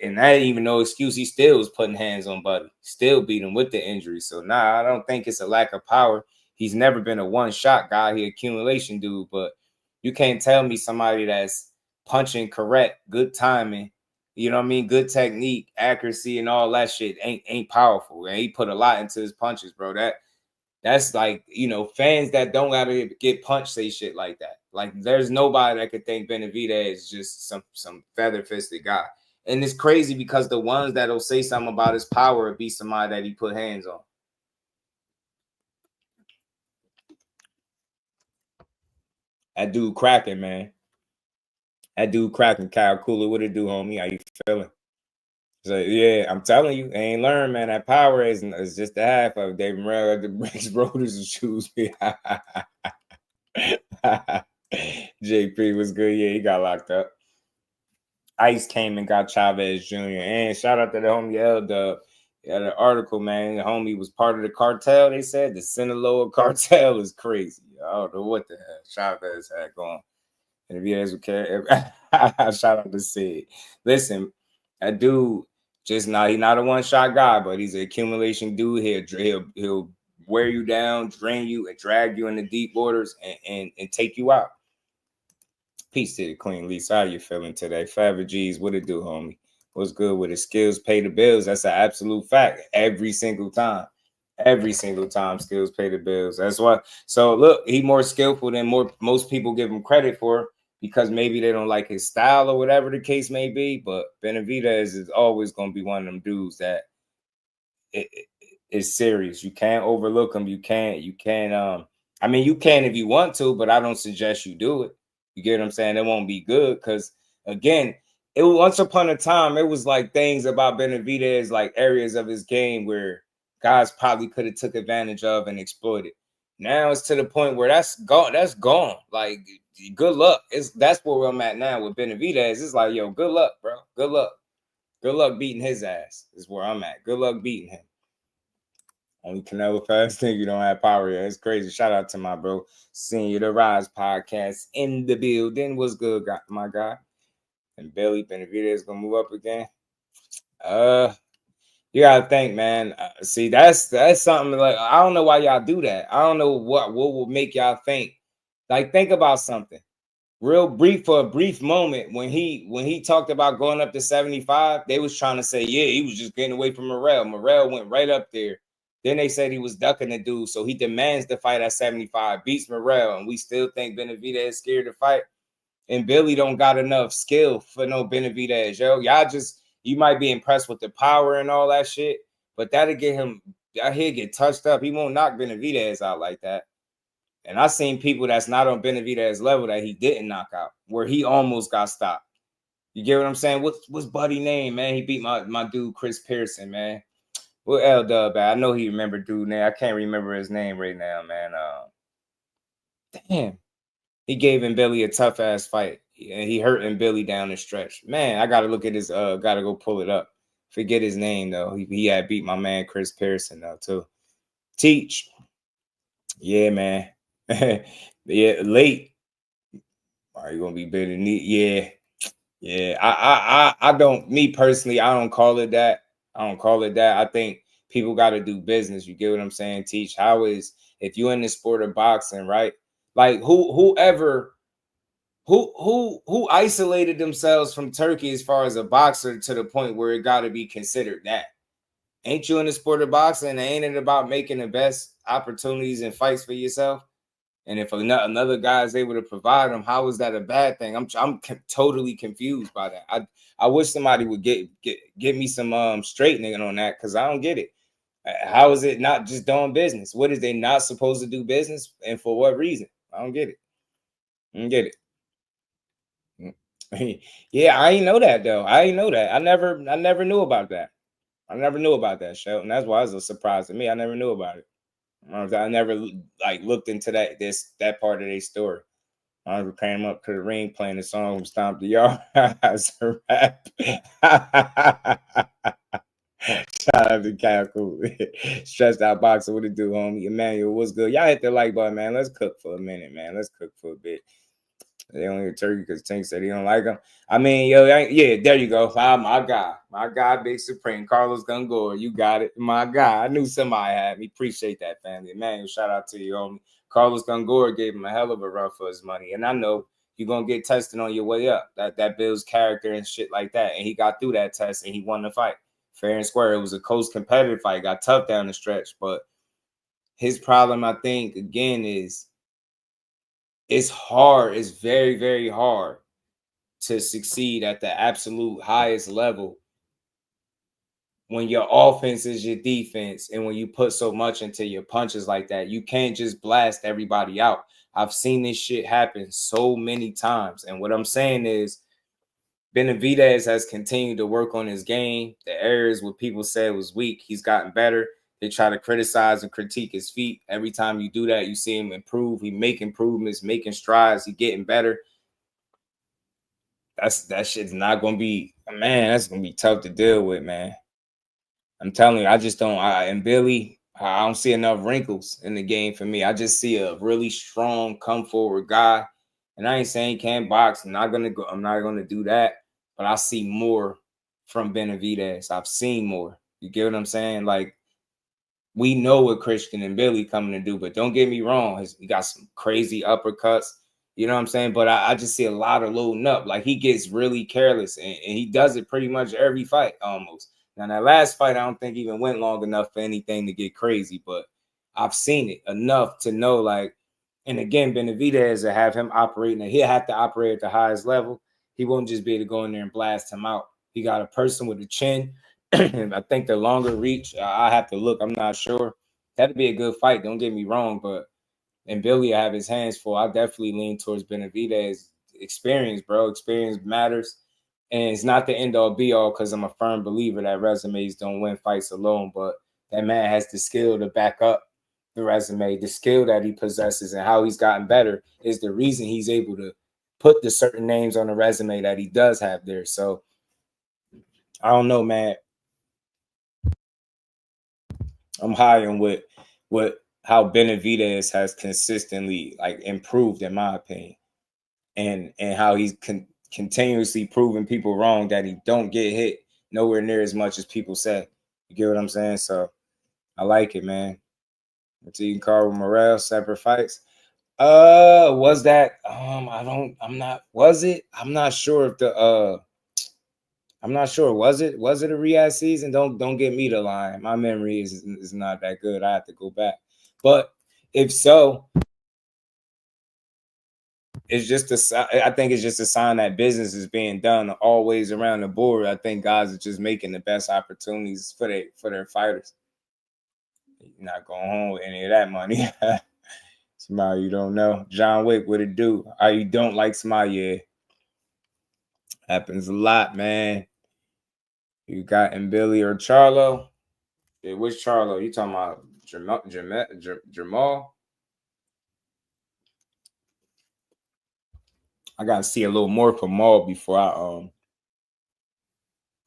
and that ain't even no excuse. He still was putting hands on Buddy, still beat him with the injury. So, I don't think it's a lack of power. He's never been a one-shot guy. He accumulation dude, but you can't tell me somebody that's punching correct, good timing, you know what I mean, good technique, accuracy, and all that shit ain't powerful. And he put a lot into his punches, bro. That's like, you know, fans that don't gotta get punched say shit like that. Like, there's nobody that could think Benavidez is just some feather-fisted guy. And it's crazy because the ones that'll say something about his power would be somebody that he put hands on. That dude cracking, man. That dude cracking. Kyle Cooler, what it do, homie? How you feeling? So, yeah, I'm telling you, they ain't learned, man. That power is just the half of it. David Morrell the bricks, broders, and shoes. JP was good. Yeah, he got locked up. Ice came and got Chavez Jr. And shout out to the homie L-Dub. Yeah, the article, man. The homie was part of the cartel. They said the Sinaloa cartel is crazy. I don't know what the hell Chavez had going. And if you guys would care, shout out to Sid. Listen, that dude he's not a one-shot guy, but he's an accumulation dude. He'll wear you down, drain you, and drag you into deep waters and take you out. Peace to the Queen Lisa. How you feeling today? Favorite G's, what it do, homie? What's good with his skills? Pay the bills. That's an absolute fact. Every single time, skills pay the bills. That's why. So look, he more skillful than most people give him credit for, because maybe they don't like his style or whatever the case may be. But Benavidez is always going to be one of them dudes that is serious. You can't overlook him. You can't. I mean, you can if you want to, but I don't suggest you do it. You get what I'm saying? It won't be good because, again, it was once upon a time, it was like things about Benavidez, like areas of his game where guys probably could have took advantage of and exploited. Now it's to the point where that's gone. Like, good luck. That's where I'm at now with Benavidez. It's like, yo, good luck, bro. Good luck beating his ass is where I'm at. Good luck beating him. Only Canelo fast think you don't have power yet. It's crazy. Shout out to my bro. Senior the Rise podcast in the building. What's good, my guy? And Billy Benavidez gonna move up again. You gotta think, man. See, that's something like I don't know why y'all do that. I don't know what will make y'all think. Like, think about something real brief for a brief moment. When he talked about going up to 75, they was trying to say, yeah, he was just getting away from Morrell. Morrell went right up there. Then they said he was ducking the dude, so he demands to fight at 75, beats Morrell, and we still think Benavidez is scared to fight. And Billy don't got enough skill for no Benavidez, yo. Y'all just, you might be impressed with the power and all that shit, but that'll get him, he'll get touched up. He won't knock Benavidez out like that. And I seen people that's not on Benavidez level that he didn't knock out, where he almost got stopped. You get what I'm saying? What's Buddy name, man? He beat my dude Chris Pearson, man. What L Dub at? I know he remember dude name. I can't remember his name right now, man. Damn. He gave him Billy a tough ass fight. And he hurting Billy down the stretch. Man, I gotta look at his gotta go pull it up. Forget his name though. He had beat my man Chris Pearson though, too. Teach. Yeah, man. Yeah, late. Are you gonna be better than yeah. Yeah. I don't, me personally, I don't call it that. I don't call it that. I think people gotta do business. You get what I'm saying? Teach. How is, if you're in the sport of boxing, right? Like whoever who isolated themselves from Turkey as far as a boxer to the point where it got to be considered that? Ain't you in the sport of boxing? Ain't it about making the best opportunities and fights for yourself? And if another guy is able to provide them, how is that a bad thing? I'm totally confused by that. I wish somebody would get me some straightening on that, because I don't get it. How is it not just doing business? What is they not supposed to do business, and for what reason? I don't get it. I don't get it. Yeah, I ain't know that though. I ain't know that. I never knew about that. I never knew about that, Shelton. That's why it's a surprise to me. I never knew about it. I never like looked into that part of their story. I never came up to the ring playing the song from Stomp the Yard as a rap. Shout out to Cackle. Stressed out boxer. What it do, homie? Emmanuel, what's good? Y'all hit the like button, man. Let's cook for a minute, man. Let's cook for a bit. They don't eat turkey because Tank said he don't like them. I mean, yo, yeah, there you go. My guy, Big Supreme, Carlos Gungor. You got it, my guy. I knew somebody had me. Appreciate that, family. Emmanuel, shout out to you, homie. Carlos Gungor gave him a hell of a run for his money, and I know you're gonna get tested on your way up. That builds character and shit like that. And he got through that test and he won the fight fair and square. It was a close competitive fight. Got tough down the stretch, but his problem, I think, again, is it's hard. It's very, very hard to succeed at the absolute highest level when your offense is your defense, and when you put so much into your punches like that. You can't just blast everybody out. I've seen this shit happen so many times. And what I'm saying is Benavidez has continued to work on his game. The areas where people said was weak, he's gotten better. They try to criticize and critique his feet. Every time you do that, you see him improve. He make improvements, making strides. He getting better. That shit's not gonna be, man. That's gonna be tough to deal with, man. I'm telling you, I just don't. And Billy, I don't see enough wrinkles in the game for me. I just see a really strong, come forward guy. And I ain't saying he can't box. I'm not gonna do that. But I see more from Benavidez. I've seen more. You get what I'm saying? Like, we know what Christian and Billy coming to do, but don't get me wrong. He got some crazy uppercuts. You know what I'm saying? But I just see a lot of loading up. Like, he gets really careless, and he does it pretty much every fight almost. Now, that last fight, I don't think even went long enough for anything to get crazy, but I've seen it enough to know, like, and again, Benavidez will have him operating, and he'll have to operate at the highest level. He won't just be able to go in there and blast him out. He got a person with a chin. I think the longer reach, I have to look. I'm not sure. That'd be a good fight. Don't get me wrong, but and Billy will have his hands full. I definitely lean towards Benavidez. Experience, bro. Experience matters. And it's not the end all be all, because I'm a firm believer that resumes don't win fights alone, but that man has the skill to back up the resume. The skill that he possesses and how he's gotten better is the reason he's able to put the certain names on the resume that he does have there. So I don't know, man. I'm high on how Benavidez has consistently like improved, in my opinion, and how he's continuously proving people wrong that he don't get hit nowhere near as much as people say. You get what I'm saying? So I like it, man. Team Carl Morrell, separate fights. Was that I'm not sure if the I'm not sure. Was it a RIYADH season? Don't get me to lie. My memory is not that good. I have to go back. But if so, it's just I think it's just a sign that business is being done always around the board. I think guys are just making the best opportunities for their fighters. You're not going home with any of that money. Smile, you don't know. John Wick, what it do? How you don't like Smile? Yeah. Happens a lot, man. You got in Billy or Charlo. Yeah, which Charlo? You talking about Jamal? I gotta see a little more from Maul before I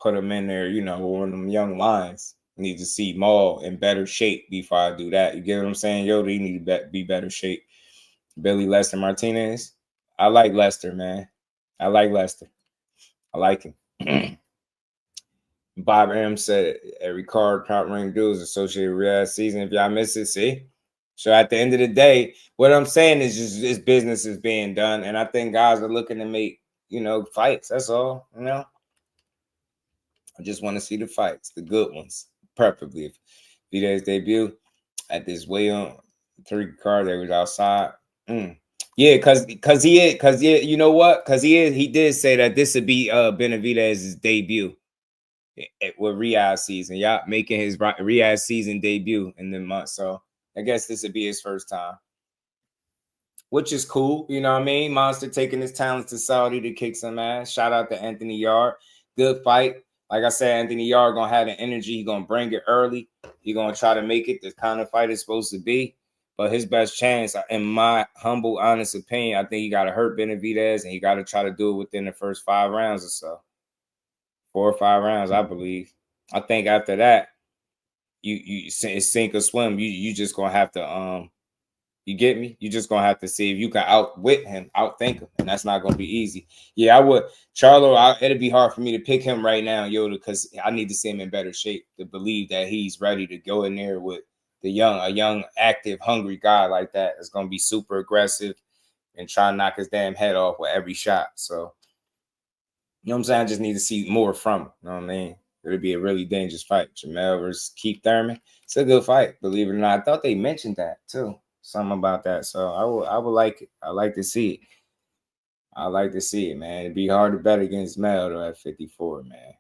put him in there, you know, one of them young lions. I need to see Maul in better shape before I do that. You get what I'm saying? Yo, they need to be better shape. Billy Lester Martinez. I like Lester, man. I like Lester. I like him. Bob M said every card top ring dues associated with RIYADH season. If y'all miss it, see. So at the end of the day, what I'm saying is just this business is being done, and I think guys are looking to make, you know, fights. That's all. You know, I just want to see the fights, the good ones, preferably. If Videz debut at this way on 3 card that was outside. Yeah, cause you know what? Cause he did say that this would be Benavidez's debut with RIYADH season. Yeah, making his RIYADH season debut in the month. So I guess this would be his first time, which is cool. You know what I mean? Monster taking his talents to Saudi to kick some ass. Shout out to Anthony Yarde. Good fight. Like I said, Anthony Yarde gonna have the energy. He gonna bring it early. He gonna try to make it the kind of fight it's supposed to be. But his best chance, in my humble, honest opinion, I think he got to hurt Benavidez, and he got to try to do it within the first 5 rounds or so. 4 or 5 rounds, I believe. I think after that, you sink or swim. You just gonna have to you get me? You just gonna have to see if you can outwit him, outthink him, and that's not gonna be easy. Yeah, I would. Charlo, it'd be hard for me to pick him right now, Yoda, because I need to see him in better shape to believe that he's ready to go in there with a young, active, hungry guy like that. It's gonna be super aggressive and try to knock his damn head off with every shot. So, you know what I'm saying? I just need to see more from him. You know what I mean? It'll be a really dangerous fight. Jamel versus Keith Thurman. It's a good fight, believe it or not. I thought they mentioned that too. Something about that. So I would like it. I like to see it. I like to see it, man. It'd be hard to bet against Mel though at 54, man.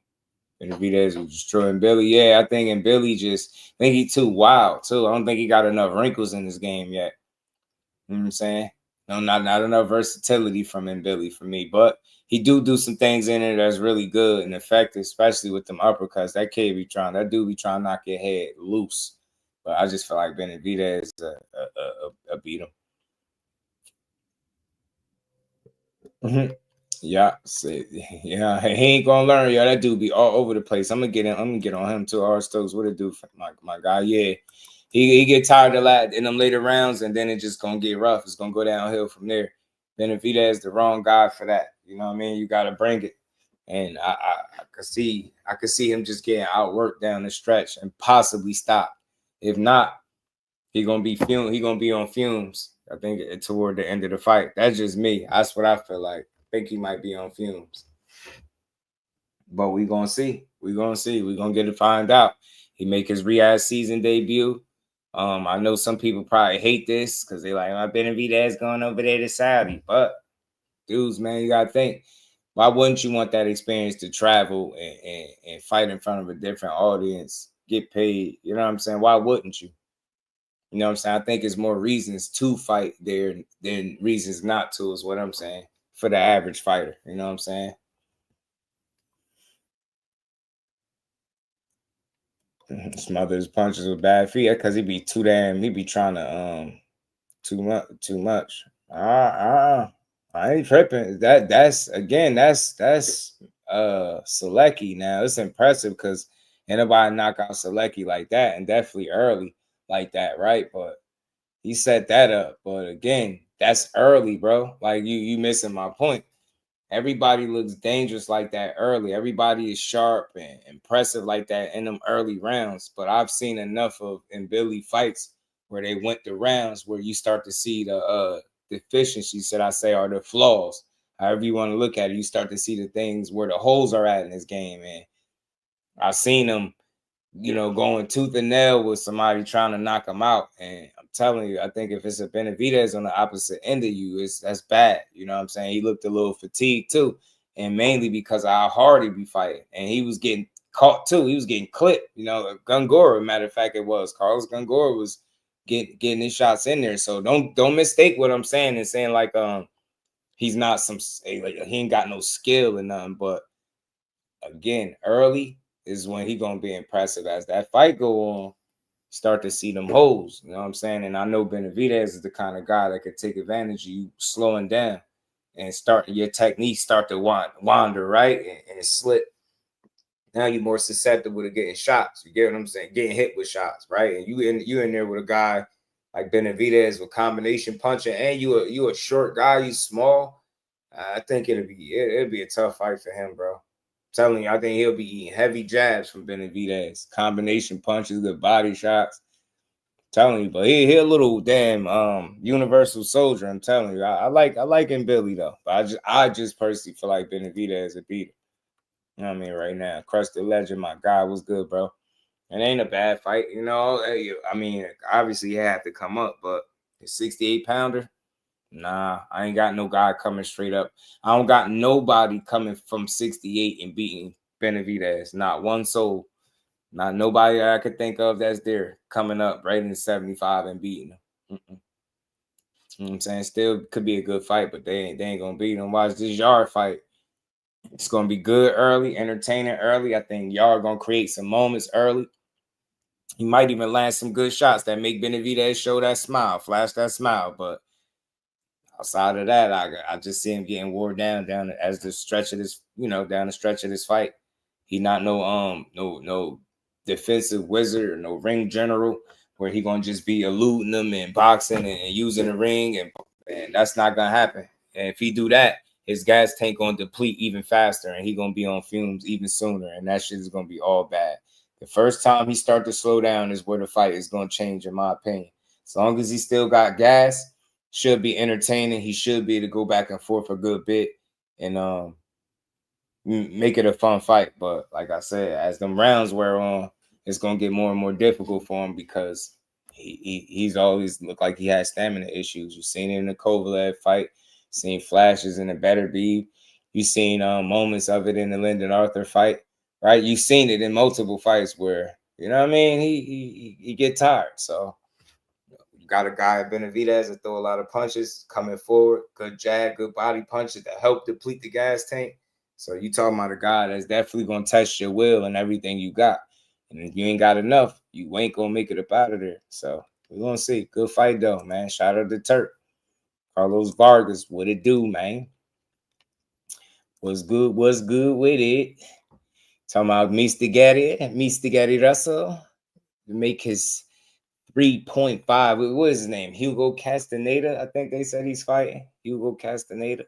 Benavidez was destroying Billy. Yeah, I think Billy I think he too wild too. I don't think he got enough wrinkles in his game yet. You know what I'm saying? No, not enough versatility from Billy for me. But he do some things in it that's really good and effective, especially with them uppercuts. That dude be trying to knock your head loose. But I just feel like Benavidez beat him. Yeah, yeah, he ain't gonna learn. Yeah, that dude be all over the place. I'm gonna get on him too. R. Stokes, what it do, my guy? Yeah, he get tired in them later rounds, and then it just gonna get rough. It's gonna go downhill from there. Benavidez is the wrong guy for that. You know what I mean? You gotta bring it, and I could see him just getting outworked down the stretch and possibly stop. If not, he gonna be on fumes. I think toward the end of the fight. That's just me. That's what I feel like. I think he might be on fumes. But we gonna see. We gonna get to find out. He make his RIYADH season debut. I know some people probably hate this because they like, my Benavidez going over there to Saudi. But dudes, man, you gotta think. Why wouldn't you want that experience to travel and fight in front of a different audience, get paid? You know what I'm saying? Why wouldn't you? You know what I'm saying? I think it's more reasons to fight there than reasons not to, is what I'm saying, for the average fighter. You know what I'm saying? Smother his punches with bad feet because he be trying to too much. I ain't tripping. That's Selecki now. It's impressive because anybody knock out Selecki like that, and definitely early like that, right? But he set that up. But again, that's early, bro. Like you missing my point. everybody looks dangerous like that early. Everybody is sharp and impressive like that in them early rounds. But I've seen enough of in Billy fights where they went the rounds where you start to see the deficiencies, should I say, or the flaws. However you want to look at it, you start to see the things where the holes are at in this game. And I've seen them, you know, going tooth and nail with somebody trying to knock him out. And I'm telling you, I think if it's a Benavidez on the opposite end of you, that's bad. You know what I'm saying? He looked a little fatigued too. And mainly because of how hard he be fighting. And he was getting caught too. He was getting clipped. You know, Gongora, matter of fact, it was. Carlos Gongora was getting his shots in there. So don't mistake what I'm saying and saying like he's not like he ain't got no skill and nothing. But again, early is when he gonna be impressive. As that fight go on, start to see them holes. You know what I'm saying? And I know Benavidez is the kind of guy that could take advantage of you slowing down and start your technique start to wander, right? And slip. Now you're more susceptible to getting shots. You get what I'm saying? Getting hit with shots, right? And you in there with a guy like Benavidez with combination punching, and you a short guy, you small. I think it'll be a tough fight for him, bro. Telling you, I think he'll be eating heavy jabs from Benavidez, combination punches, good body shots. Telling you, but he a little damn universal soldier. I'm telling you, I like him Billy though, but I just personally feel like Benavidez a beater. You know what I mean? Right now, Crush the Legend, my guy, was good, bro. It ain't a bad fight, you know. I mean, obviously he had to come up, but the 68-pounder. Nah, I ain't got no guy coming straight up. I don't got nobody coming from 68 and beating Benavidez. Not one soul. Not nobody that I could think of that's there coming up right in 75 and beating him. You know what I'm saying? Still could be a good fight, but they ain't gonna beat him. Watch this Yarde fight. It's gonna be good early, entertaining early. I think Yarde gonna create some moments early. He might even land some good shots that make Benavidez show that smile, flash that smile, but outside of that, I just see him getting wore down as the stretch of this, you know, down the stretch of this fight. He not no defensive wizard or no ring general where he gonna just be eluding them and boxing and using the ring, and that's not gonna happen. And if he do that, his gas tank gonna deplete even faster, and he gonna be on fumes even sooner, and that shit is gonna be all bad. The first time he start to slow down is where the fight is gonna change, in my opinion. As long as he still got gas, should be entertaining. He should be able to go back and forth a good bit and make it a fun fight. But like I said, as them rounds wear on, it's gonna get more and more difficult for him because he's always looked like he has stamina issues. You've seen it in the Kovalev fight, seen flashes in the Better Beef. You've seen moments of it in the Lyndon Arthur fight, right? You've seen it in multiple fights where, you know what I mean, he get tired. So you got a guy at Benavidez that throw a lot of punches coming forward, good jab, good body punches that help deplete the gas tank. So you talking about a guy that's definitely gonna test your will and everything you got. And if you ain't got enough, you ain't gonna make it up out of there. So we're gonna see. Good fight though, man. Shout out to Turk. Carlos Vargas, what it do, man? What's good with it? Talking about Mr. Gary Russell to make his 3.5. What is his name? Hugo Castaneda. I think they said he's fighting. Hugo Castaneda.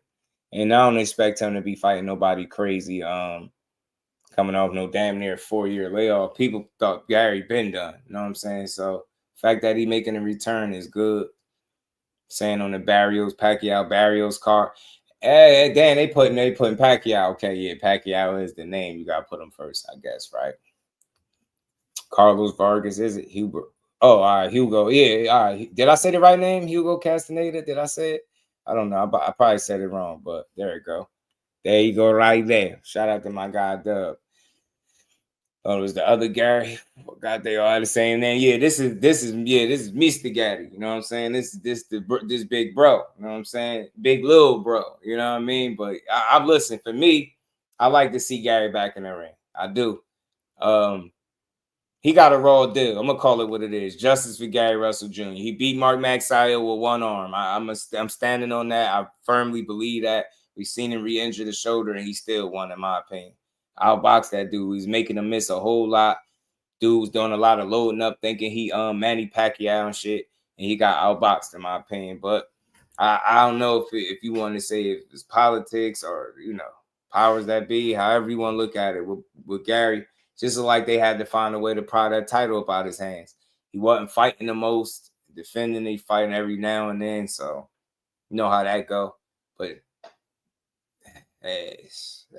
And I don't expect him to be fighting nobody crazy. Coming off no damn near 4-year layoff. People thought Gary been done. You know what I'm saying? So the fact that he making a return is good. Saying on the Pacquiao Barrios card. Hey, damn, they putting Pacquiao. Okay, yeah, Pacquiao is the name. You gotta put him first, I guess, right? Carlos Vargas, is it? Hugo. Oh, all right, Hugo. Yeah, all right. Did I say the right name? Hugo Castaneda? Did I say it? I don't know. I probably said it wrong, but there you go. There you go, right there. Shout out to my guy Dub. Oh, it was the other Gary. God, they all the same name. Yeah, this is Mr. Gary. You know what I'm saying? This big bro. You know what I'm saying? Big little bro. You know what I mean? But I'm listening. For me, I like to see Gary back in the ring. I do. He got a raw deal. I'm gonna call it what it is. Justice for Gary Russell Jr. He beat Mark Magsayo with one arm. I'm standing on that. I firmly believe that. We've seen him re-injure the shoulder, and he still won, in my opinion. Outbox that dude. He's making him miss a whole lot. Dude was doing a lot of loading up, thinking he Manny Pacquiao and shit, and he got outboxed, in my opinion. But I don't know if you want to say if it's politics or, you know, powers that be, however you want to look at it. With Gary, just like they had to find a way to pry that title up out his hands. He wasn't fighting the most, defending, he fighting every now and then. So you know how that go. But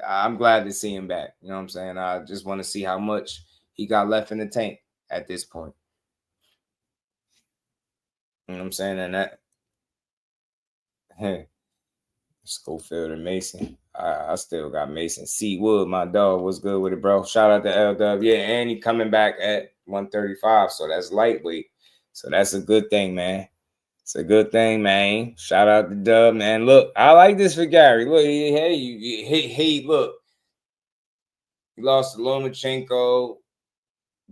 I'm glad to see him back. You know what I'm saying? I just want to see how much he got left in the tank at this point. You know what I'm saying? And that, Schofield and Mason. I still got Mason. C Wood, my dog. What's good with it, bro? Shout out to LW. Yeah, and he coming back at 135. So that's lightweight. So that's a good thing, man. It's a good thing, man. Shout out to Dub, man. Look, I like this for Gary. Look, hey, look. He lost to Lomachenko.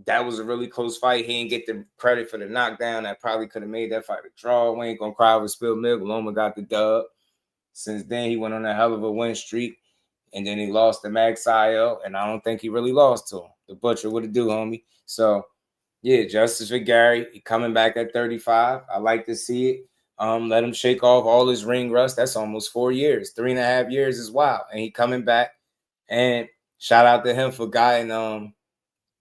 That was a really close fight. He didn't get the credit for the knockdown. That probably could have made that fight a draw. We ain't gonna cry over spilled milk. Loma got the dub. Since then, he went on a hell of a win streak. And then he lost to Max Io, and I don't think he really lost to him. The Butcher, what it do, homie? So, yeah, justice for Gary. He coming back at 35. I like to see it. Let him shake off all his ring rust. That's almost 4 years. 3.5 years is wild. And he coming back. And shout out to him for guiding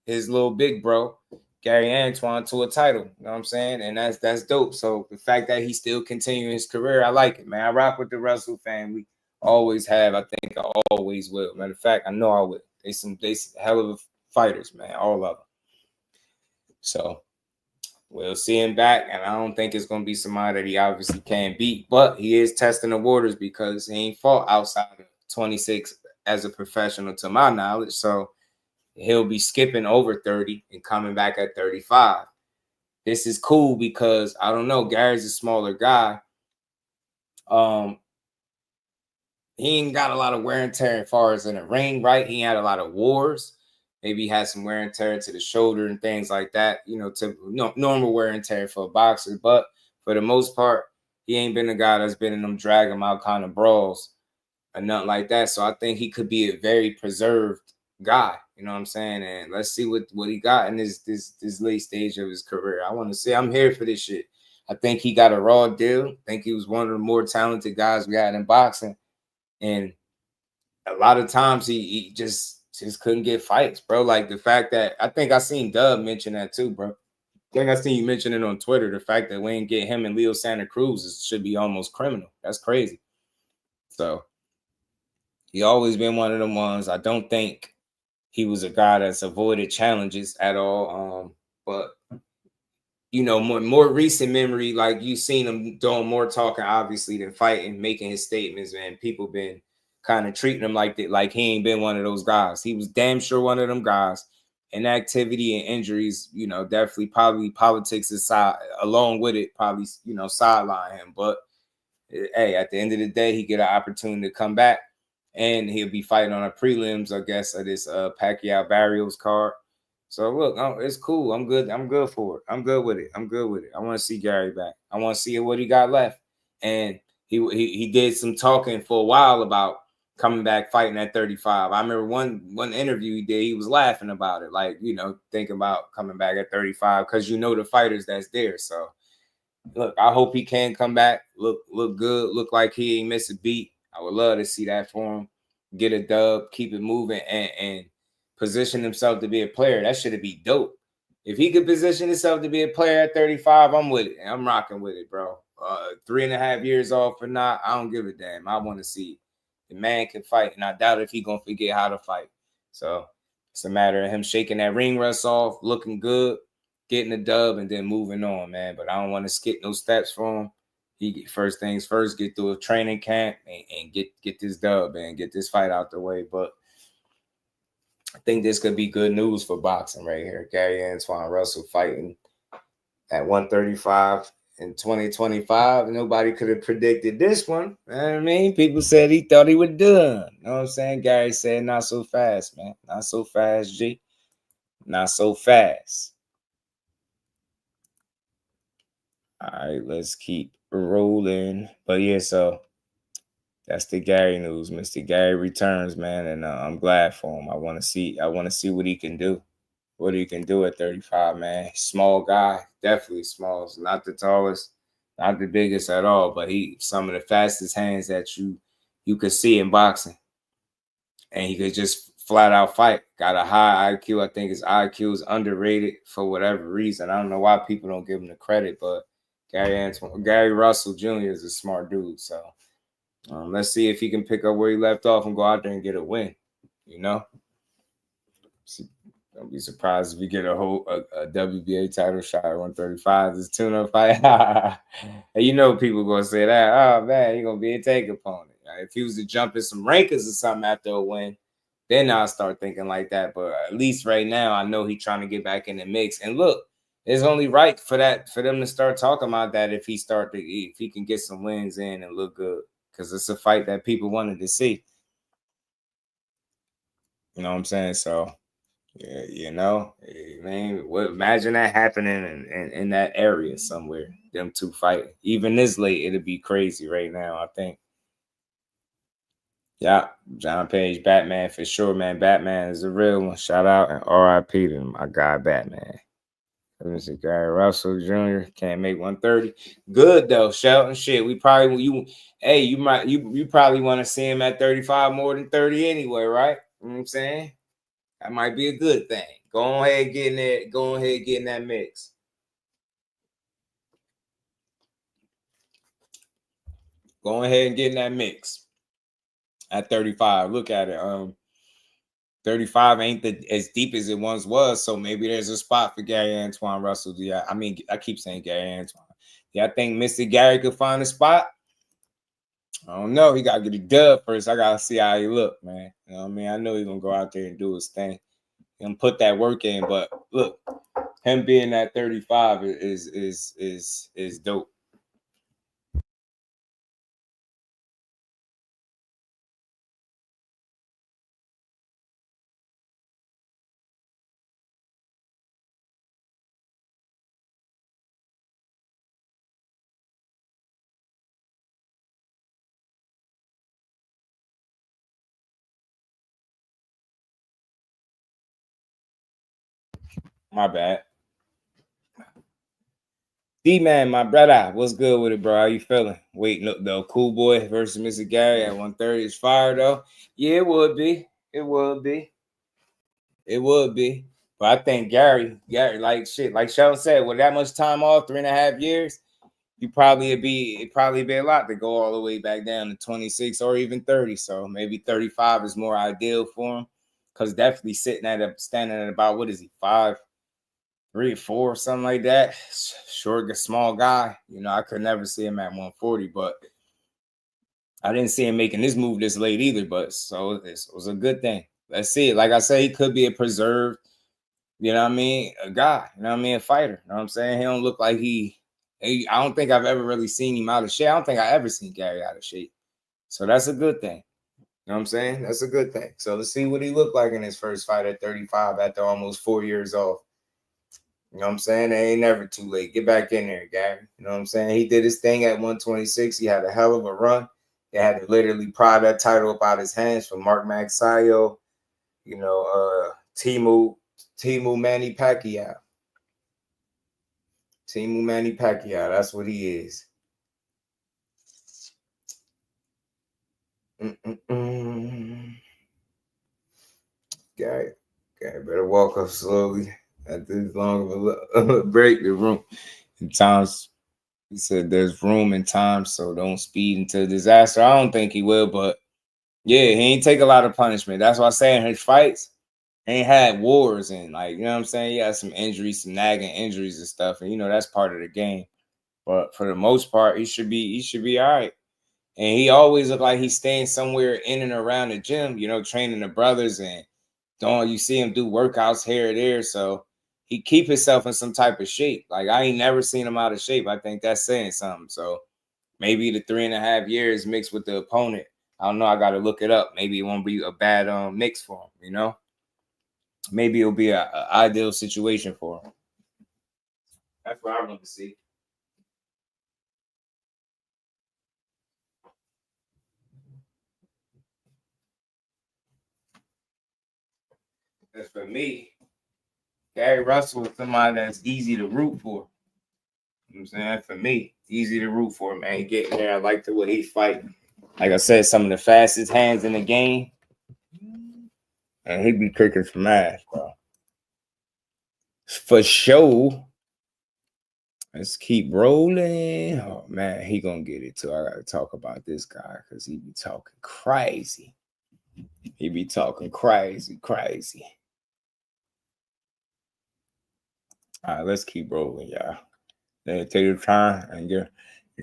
his little big bro, Gary Antoine, to a title. You know what I'm saying? And that's dope. So the fact that he's still continuing his career, I like it, man. I rock with the Russell family. Always have. I think I always will. Matter of fact, I know I will. They some hell of fighters, man. All of them. So we'll see him back, and I don't think it's gonna be somebody that he obviously can't beat, but he is testing the waters because he ain't fought outside of 26 as a professional, to my knowledge. So he'll be skipping over 30 and coming back at 35. This is cool because I don't know. Gary's a smaller guy. He ain't got a lot of wear and tear as far as in the ring, right? He had a lot of wars. Maybe he had some wear and tear to the shoulder and things like that, you know, to normal wear and tear for a boxer. But for the most part, he ain't been a guy that's been in them drag him out kind of brawls or nothing like that. So I think he could be a very preserved guy. You know what I'm saying? And let's see what he got in this late stage of his career. I want to see. I'm here for this shit. I think he got a raw deal. I think he was one of the more talented guys we had in boxing. And a lot of times he just couldn't get fights, bro. Like the fact that I think I seen Dub mention that too, bro. I think I seen you mention it on Twitter. The fact that we ain't get him and Leo Santa Cruz should be almost criminal. That's crazy. So he always been one of them ones. I don't think he was a guy that's avoided challenges at all. But you know, more recent memory, like you seen him doing more talking, obviously, than fighting, making his statements, man. People been kind of treating him like that, like he ain't been one of those guys. He was damn sure one of them guys. Inactivity and injuries, you know, definitely probably politics aside, along with it, probably, you know, sideline him. But hey, at the end of the day, he get an opportunity to come back, and he'll be fighting on a prelims, I guess, of this Pacquiao Barrios card. So look, it's cool. I'm good. I'm good for it. I'm good with it. I'm good with it. I want to see Gary back. I want to see what he got left. And he did some talking for a while about coming back fighting at 35. I remember one interview he did. He was laughing about it, like, you know, thinking about coming back at 35 because you know the fighters that's there. So look, I hope he can come back. Look good. Look like he ain't miss a beat. I would love to see that for him. Get a dub. Keep it moving and position himself to be a player. That should be dope. If he could position himself to be a player at 35, I'm with it. I'm rocking with it, bro. 3.5 years off or not, I don't give a damn. I want to see it. The man can fight, and I doubt if he gonna forget how to fight. So it's a matter of him shaking that ring rust off, looking good, getting the dub, and then moving on, man. But I don't want to skip no steps for him. He first things first, get through a training camp and get this dub and get this fight out the way. But I think this could be good news for boxing right here. Gary Antoine Russell fighting at 135 in 2025. Nobody could have predicted this one. You know what I mean? People said he thought he was done. You know what I'm saying? Gary said, not so fast, man. Not so fast, G. Not so fast. All right, let's keep rolling. But yeah, so that's the Gary news. Mr. Gary returns, man, and I'm glad for him. I want to see what he can do. What he can do at 35, man. Small guy, definitely small. Not the tallest, Not the biggest at all, but he some of the fastest hands that you could see in boxing. And he could just flat out fight. Got a high IQ. I think his IQ is underrated for whatever reason. I don't know why people don't give him the credit, but Gary Russell Jr. is a smart dude. So let's see if he can pick up where he left off and go out there and get a win. You know, don't be surprised if you get a WBA title shot at 135. This tune-up fight. And you know people gonna say that. Oh man, he gonna be a take opponent. If he was to jump in some rankings or something after a win, then I'll start thinking like that. But at least right now, I know he's trying to get back in the mix. And look, it's only right for them to start talking about that if he can get some wins in and look good, because it's a fight that people wanted to see. You know what I'm saying? So, yeah, you know, man, imagine that happening in that area somewhere. Them two fighting, even this late, it'd be crazy right now, I think. Yeah, John Page, Batman for sure, man. Batman is a real one. Shout out and RIP to my guy, Batman. Mr. Gary Russell Jr. can't make 130. Good though, Shelton. Shit, we probably you probably want to see him at 35 more than 30 anyway, right? You know what I'm saying? That might be a good thing. Go ahead, get in there. Go ahead, get in that mix. Go ahead and get in that mix. At 35, look at it. 35 ain't as deep as it once was, so maybe there's a spot for Gary Antoine Russell. Yeah, I mean, I keep saying Gary Antoine. Yeah, I think Mr. Gary could find a spot. I don't know. He got to get a dub first. I got to see how he look, man. You know what I mean? I know he's going to go out there and do his thing and put that work in, but look, him being at 35 is dope. My bad. D-Man, my brother, what's good with it, bro? How you feeling? Wait, look, though, Cool Boy versus Mr. Gary at 130 is fire, though. Yeah, it would be. It would be. It would be. But I think Gary, like shit, like Sheldon said, with that much time off, 3.5 years, it'd probably be a lot to go all the way back down to 26 or even 30. So maybe 35 is more ideal for him. Because definitely standing at about, what is he, 5'3" or 4, something like that. Short, small guy. You know, I could never see him at 140, but I didn't see him making this move this late either. But so it was a good thing. Let's see. Like I say, he could be a preserved, you know what I mean, a guy, you know what I mean, a fighter. You know what I'm saying? He don't look like I don't think I've ever really seen him out of shape. I don't think I ever seen Gary out of shape. So that's a good thing. You know what I'm saying? That's a good thing. So let's see what he looked like in his first fight at 35 after almost 4 years off. You know what I'm saying? It ain't never too late. Get back in there, Gary. You know what I'm saying? He did his thing at 126. He had a hell of a run. They had to literally pry that title up out his hands from Mark Magsayo, you know, Timu Manny Pacquiao. Timu Manny Pacquiao. That's what he is. Gary better walk up slowly. At this long of a break, the room. In times, he said there's room and time, so don't speed into disaster. I don't think he will, but yeah, he ain't take a lot of punishment. That's why I say in his fights, he ain't had wars and, like, you know what I'm saying? He had some injuries, some nagging injuries and stuff, and you know that's part of the game. But for the most part, he should be all right. And he always look like he's staying somewhere in and around the gym, you know, training the brothers, and you see him do workouts here or there. So he keep himself in some type of shape. Like, I ain't never seen him out of shape. I think that's saying something. So maybe the 3.5 years mixed with the opponent, I don't know. I got to look it up. Maybe it won't be a bad mix for him, you know? Maybe it'll be an ideal situation for him. That's what I want to see. As for me, Gary Russell is somebody that's easy to root for. You know what I'm saying? For me, easy to root for, man. He getting there. I like the way he fight. Like I said, some of the fastest hands in the game. And he be kicking some ass, bro. For sure. Let's keep rolling. Oh man, he gonna get it too. I gotta talk about this guy because he be talking crazy. He be talking crazy. All right, let's keep rolling, y'all. Then take your time and get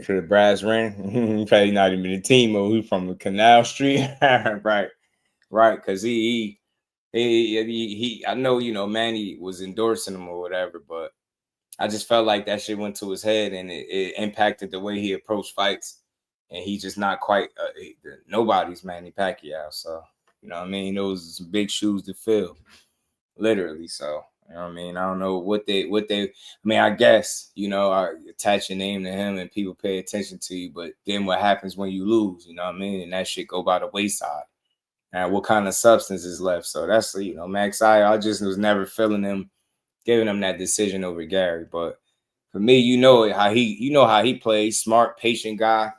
to the brass ring. He's probably not even a team, he's from the Canal Street. right. Because he I know, you know, Manny was endorsing him or whatever, but I just felt like that shit went to his head and it impacted the way he approached fights. And he's just not quite nobody's Manny Pacquiao. So, you know what I mean? Those are some big shoes to fill, literally. So, you know what I mean? I don't know what they, I mean, I guess, you know, I attach your name to him and people pay attention to you. But then what happens when you lose, you know what I mean? And that shit go by the wayside. And what kind of substance is left? So that's, you know, Max I just was never feeling him, giving him that decision over Gary. But for me, you know how he plays, smart, patient guy,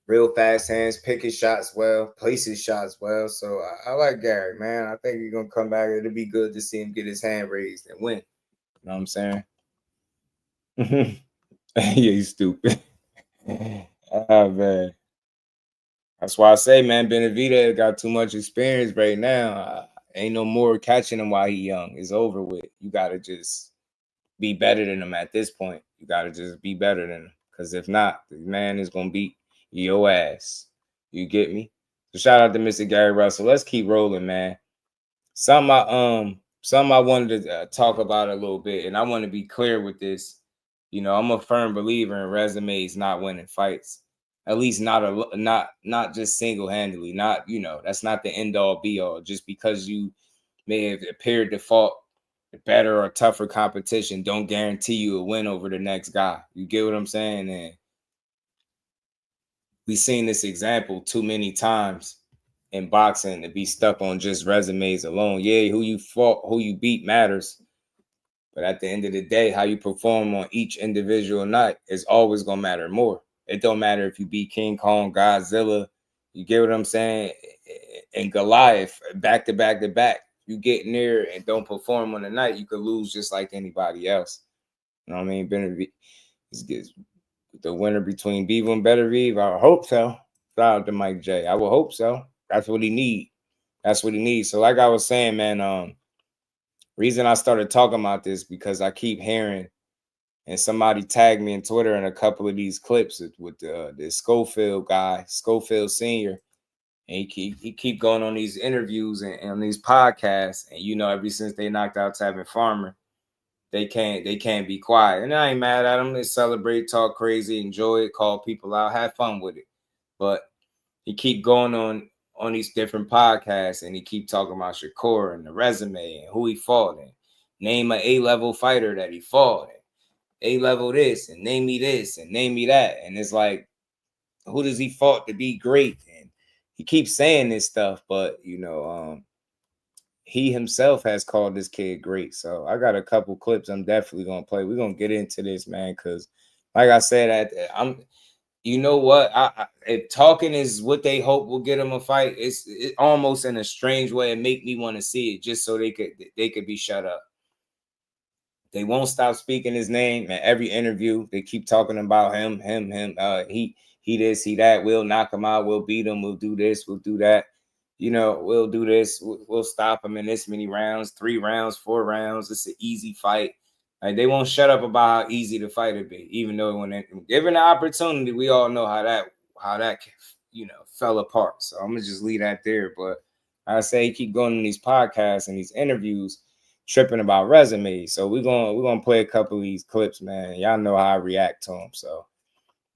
real fast hands, pick his shots well, place his shots well. So I like Gary, man. I think he's gonna come back. It'll be good to see him get his hand raised and win. You know what I'm saying? Yeah, he's stupid. Oh man. That's why I say, man, Benavidez got too much experience right now. Ain't no more catching him while he young. It's over with. You got to just be better than him at this point. You got to just be better than him. Because if not, the man is going to beat your ass. You get me? So shout out to Mr. Gary Russell. Let's keep rolling, man. Something I wanted to talk about a little bit, and I want to be clear with this. You know, I'm a firm believer in resumes not winning fights. At least not just single-handedly. Not, you know, that's not the end-all be-all. Just because you may have appeared to fought better or tougher competition don't guarantee you a win over the next guy. You get what I'm saying? And we've seen this example too many times in boxing to be stuck on just resumes alone. Yeah, who you fought, who you beat matters. But at the end of the day, how you perform on each individual night is always going to matter more. It don't matter if you beat King Kong, Godzilla, you get what I'm saying, and Goliath back to back to back. You get near and don't perform on the night, you could lose just like anybody else. You know what I mean? Benavidez, the winner between Beaver and Benavidez, I hope so. Shout out to Mike J. I will hope so. That's what he need. That's what he needs. So like I was saying, man, reason I started talking about this because I keep hearing, and somebody tagged me in Twitter in a couple of these clips with the Schofield guy, Schofield Senior, and he keep going on these interviews and on these podcasts, and you know, ever since they knocked out Tavin Farmer, they can't be quiet. And I ain't mad at them. They celebrate, talk crazy, enjoy it, call people out, have fun with it. But he keep going on these different podcasts, and he keep talking about Shakur and the resume and who he fought and name an A-level fighter that he fought. A-level this and name me this and name me that. And it's like, who does he fought to be great? And he keeps saying this stuff, but you know, he himself has called this kid great. So I got a couple clips I'm definitely gonna play. We're gonna get into this, man, because like I said, you know what? If talking is what they hope will get him a fight, it's almost in a strange way. It make me want to see it just so they could be shut up. They won't stop speaking his name in every interview. They keep talking about him. He this, he that. We'll knock him out. We'll beat him. We'll do this. We'll do that. You know, we'll do this. We'll stop him in this many rounds, 3 rounds, 4 rounds. It's an easy fight. Like, they won't shut up about how easy the fight would be, even though when given the opportunity, we all know how that you know fell apart. So I'm gonna just leave that there. But I say keep going on these podcasts and these interviews, tripping about resumes. So we're gonna play a couple of these clips, man. Y'all know how I react to them. So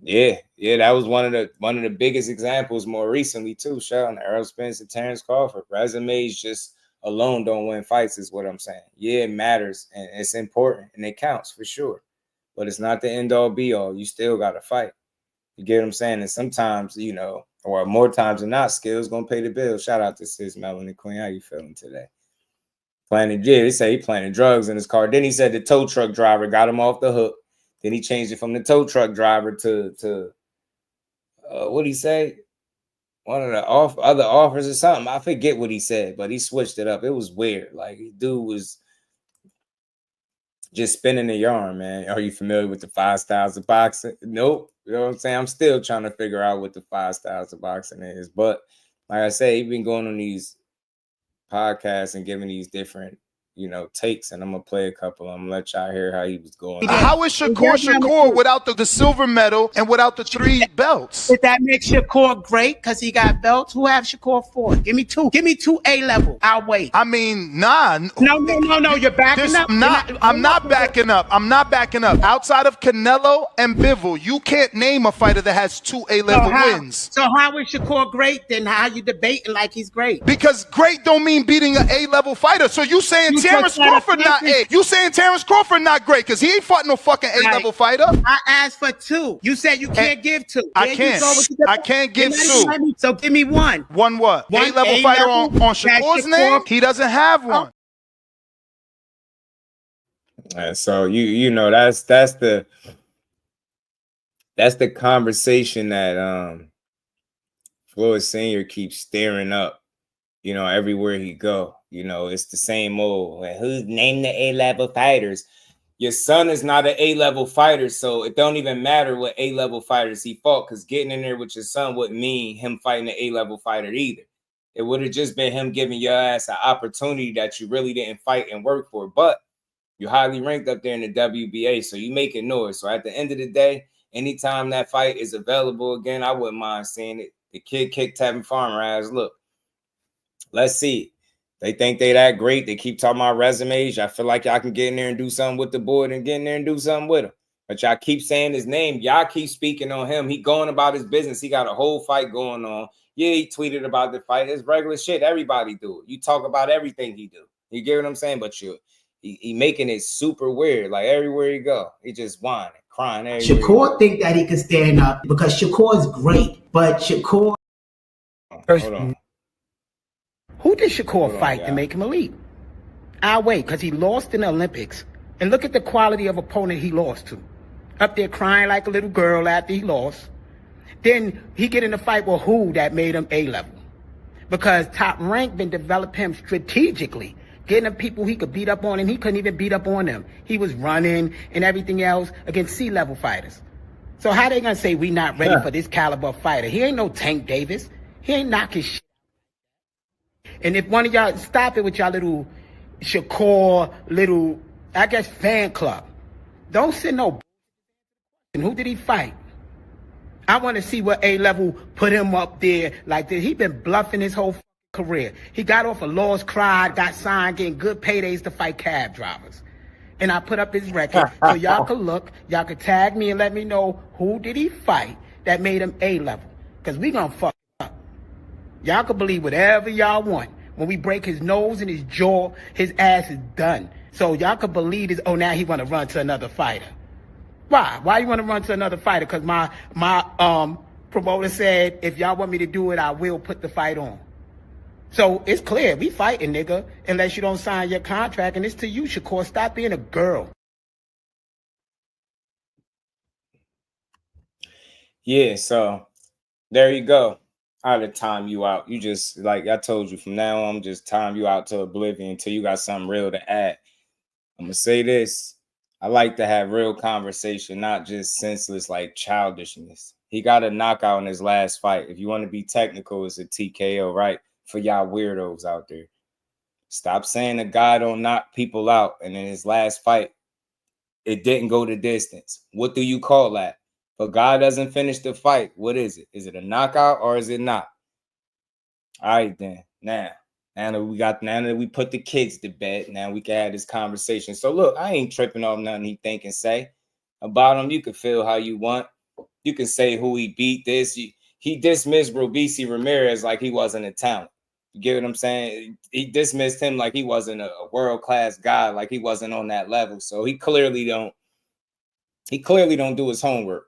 yeah, that was one of the biggest examples more recently too. Shawn, Errol Spence, and Terrence Crawford. Resumes just alone don't win fights, is what I'm saying. Yeah, it matters and it's important and it counts for sure, but it's not the end all be all. You still got to fight. You get what I'm saying? And sometimes, you know, or more times than not, skills gonna pay the bill. Shout out to Sis Melanie Queen. How you feeling today? They say he planted drugs in his car. Then he said the tow truck driver got him off the hook. Then he changed it from the tow truck driver to what he say? One of the other offers or something. I forget what he said, but he switched it up. It was weird. Like, dude was just spinning the yarn, man. Are you familiar with the 5 styles of boxing? Nope. You know what I'm saying? I'm still trying to figure out what the 5 styles of boxing is. But like I say, he's been going on these podcasts and giving these different, takes, and I'm gonna play a couple. I'm gonna let y'all hear how he was going. How is Shakur without the silver medal and without the 3 belts? Did that make Shakur great because he got belts? Who have Shakur for? Give me 2. Give me 2 A-level. I'll wait. I mean, nah. No. You're backing up. I'm not backing up. I'm not backing up. Outside of Canelo and Bivol, you can't name a fighter that has 2 A-level wins. So how is Shakur great? Then how you debating like he's great? Because great don't mean beating an A-level fighter. So you saying Terrence Crawford not A? You saying Terrence Crawford not great because he ain't fought no fucking A-level fighter? I asked for 2. You said you can't give 2. I can't give 2. So give me 1. One what? A-level fighter on Shakur's name? He doesn't have one. So that's the conversation that Floyd Sr. keeps stirring up, everywhere he go. It's the same old, who's named the A-level fighters? Your son is not an A-level fighter, so it don't even matter what A-level fighters he fought, because getting in there with your son wouldn't mean him fighting an A-level fighter either. It would have just been him giving your ass an opportunity that you really didn't fight and work for. But you're highly ranked up there in the WBA, so you making noise. So at the end of the day, anytime that fight is available again, I wouldn't mind seeing it. The kid kicked Tevin Farmer ass. Look, let's see it. They think they that great. They keep talking about resumes. I feel like y'all can get in there and do something with the board and get in there and do something with him. But y'all keep saying his name. Y'all keep speaking on him. He going about his business. He got a whole fight going on. Yeah, he tweeted about the fight. It's regular shit. Everybody do it. You talk about everything he do. You get what I'm saying? But he making it super weird. Like everywhere you go, he just whining, crying. Shakur think that he can stand up because Shakur is great. But Shakur... Hold on. Who did Shakur fight to make him elite? I'll wait, because he lost in the Olympics. And look at the quality of opponent he lost to. Up there crying like a little girl after he lost. Then he get in a fight with who that made him A-level. Because Top Rank been developing him strategically. Getting him people he could beat up on, and he couldn't even beat up on them. He was running and everything else against C-level fighters. So how they gonna say we not ready for this caliber fighter? He ain't no Tank Davis. He ain't knocking shit. And if one of y'all stop it with y'all little Shakur, fan club. Don't send no. And who did he fight? I want to see what A-level put him up there like this. He been bluffing his whole career. He got off a lost crowd, got signed, getting good paydays to fight cab drivers. And I put up his record so y'all could look, y'all could tag me and let me know who did he fight that made him A-level. Because we gonna fuck up. Y'all can believe whatever y'all want. When we break his nose and his jaw, his ass is done. So y'all can believe this. Oh, now he want to run to another fighter. Why? Why you want to run to another fighter? Because my promoter said, if y'all want me to do it, I will put the fight on. So it's clear. We fighting, nigga, unless you don't sign your contract. And it's to you, Shakur. Stop being a girl. Yeah, so there you go. I had to time you out. You just, like I told you, from now on, I'm just time you out to oblivion until you got something real to add. I'm going to say this. I like to have real conversation, not just senseless, like childishness. He got a knockout in his last fight. If you want to be technical, it's a TKO, right? For y'all weirdos out there. Stop saying a guy don't knock people out. And in his last fight, it didn't go the distance. What do you call that? If a guy doesn't finish the fight, what is it? Is it a knockout or is it not? All right, then. Now that we put the kids to bed, now we can have this conversation. So look, I ain't tripping off nothing he think and say about him. You can feel how you want. You can say who he beat this. He dismissed Robeisy Ramirez like he wasn't a talent. You get what I'm saying? He dismissed him like he wasn't a world-class guy, like he wasn't on that level. So he clearly don't do his homework.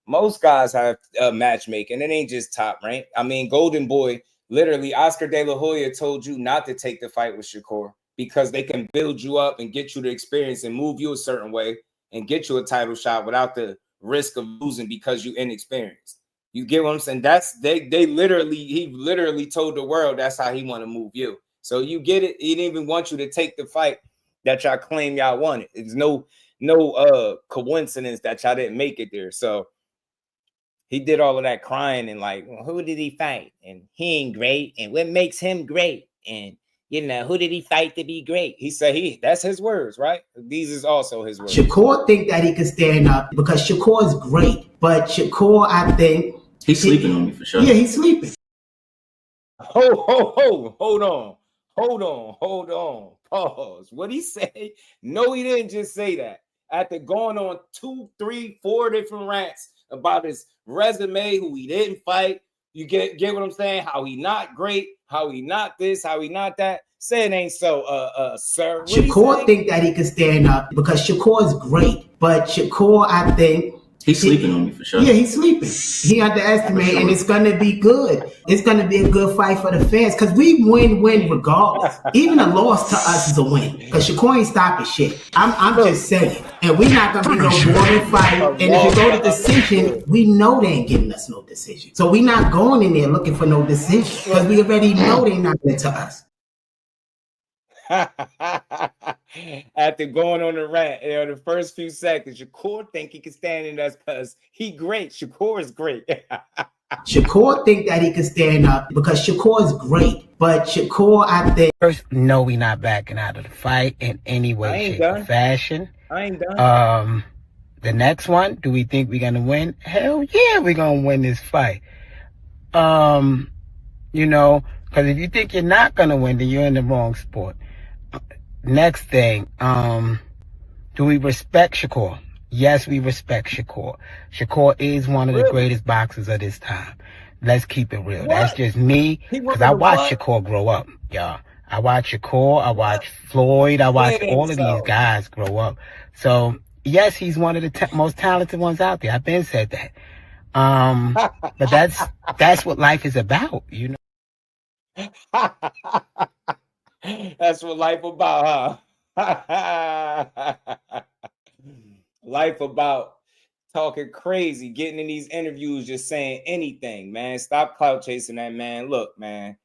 Most guys have matchmaking. It ain't just Top Rank. I mean, Golden Boy, literally, Oscar De La Hoya told you not to take the fight with Shakur because they can build you up and get you the experience and move you a certain way and get you a title shot without the risk of losing because you inexperienced. You get what I'm saying? That's he literally told the world that's how he want to move you. So you get it. He didn't even want you to take the fight that y'all claim y'all wanted. It's no coincidence that y'all didn't make it there. So he did all of that crying and like, well, who did he fight? And he ain't great. And what makes him great? And you know, who did he fight to be great? He said that's his words, right? These is also his words. Shakur think that he can stand up because Shakur is great. But Shakur, I think he's sleeping on me for sure. Yeah, he's sleeping. Hold on. Pause. What he say? No, he didn't just say that. After going on 2, 3, 4 different rants about his resume, who he didn't fight, you get what I'm saying? How he not great, how he not this, how he not that. Say it ain't so, sir. Shakur think that he can stand up because Shakur is great. But Shakur, I think he's sleeping on me for sure. Yeah, he's sleeping. He underestimated, and it's going to be good. It's going to be a good fight for the fans because we win regardless. Even a loss to us is a win because Shakur ain't stopping shit. I'm just saying. And we're not going to be no boring fight. And if it go to decision, we know they ain't giving us no decision. So we're not going in there looking for no decision because we already know they're not going to us. After going on the rant, the first few seconds, Shakur think he can stand in us because he great. Shakur is great. Shakur think that he can stand up because Shakur is great. But Shakur, I think first, no, we not backing out of the fight in any way, shape, or fashion. I ain't done. The next one, do we think we're gonna win? Hell yeah, we're gonna win this fight. You know, because if you think you're not gonna win, then you're in the wrong sport. Next thing, do we respect Shakur? Yes, we respect Shakur. Shakur is one of the greatest boxers of this time. Let's keep it real. What? That's just me, because I watched Shakur grow up, y'all. I watched Shakur, I watched Floyd, I watched all of these guys grow up. So, yes, he's one of the most talented ones out there. I've been said that. But that's what life is about, you know? That's what life about, huh? Life about talking crazy, getting in these interviews, just saying anything, man. Stop clout chasing that, man. Look, man,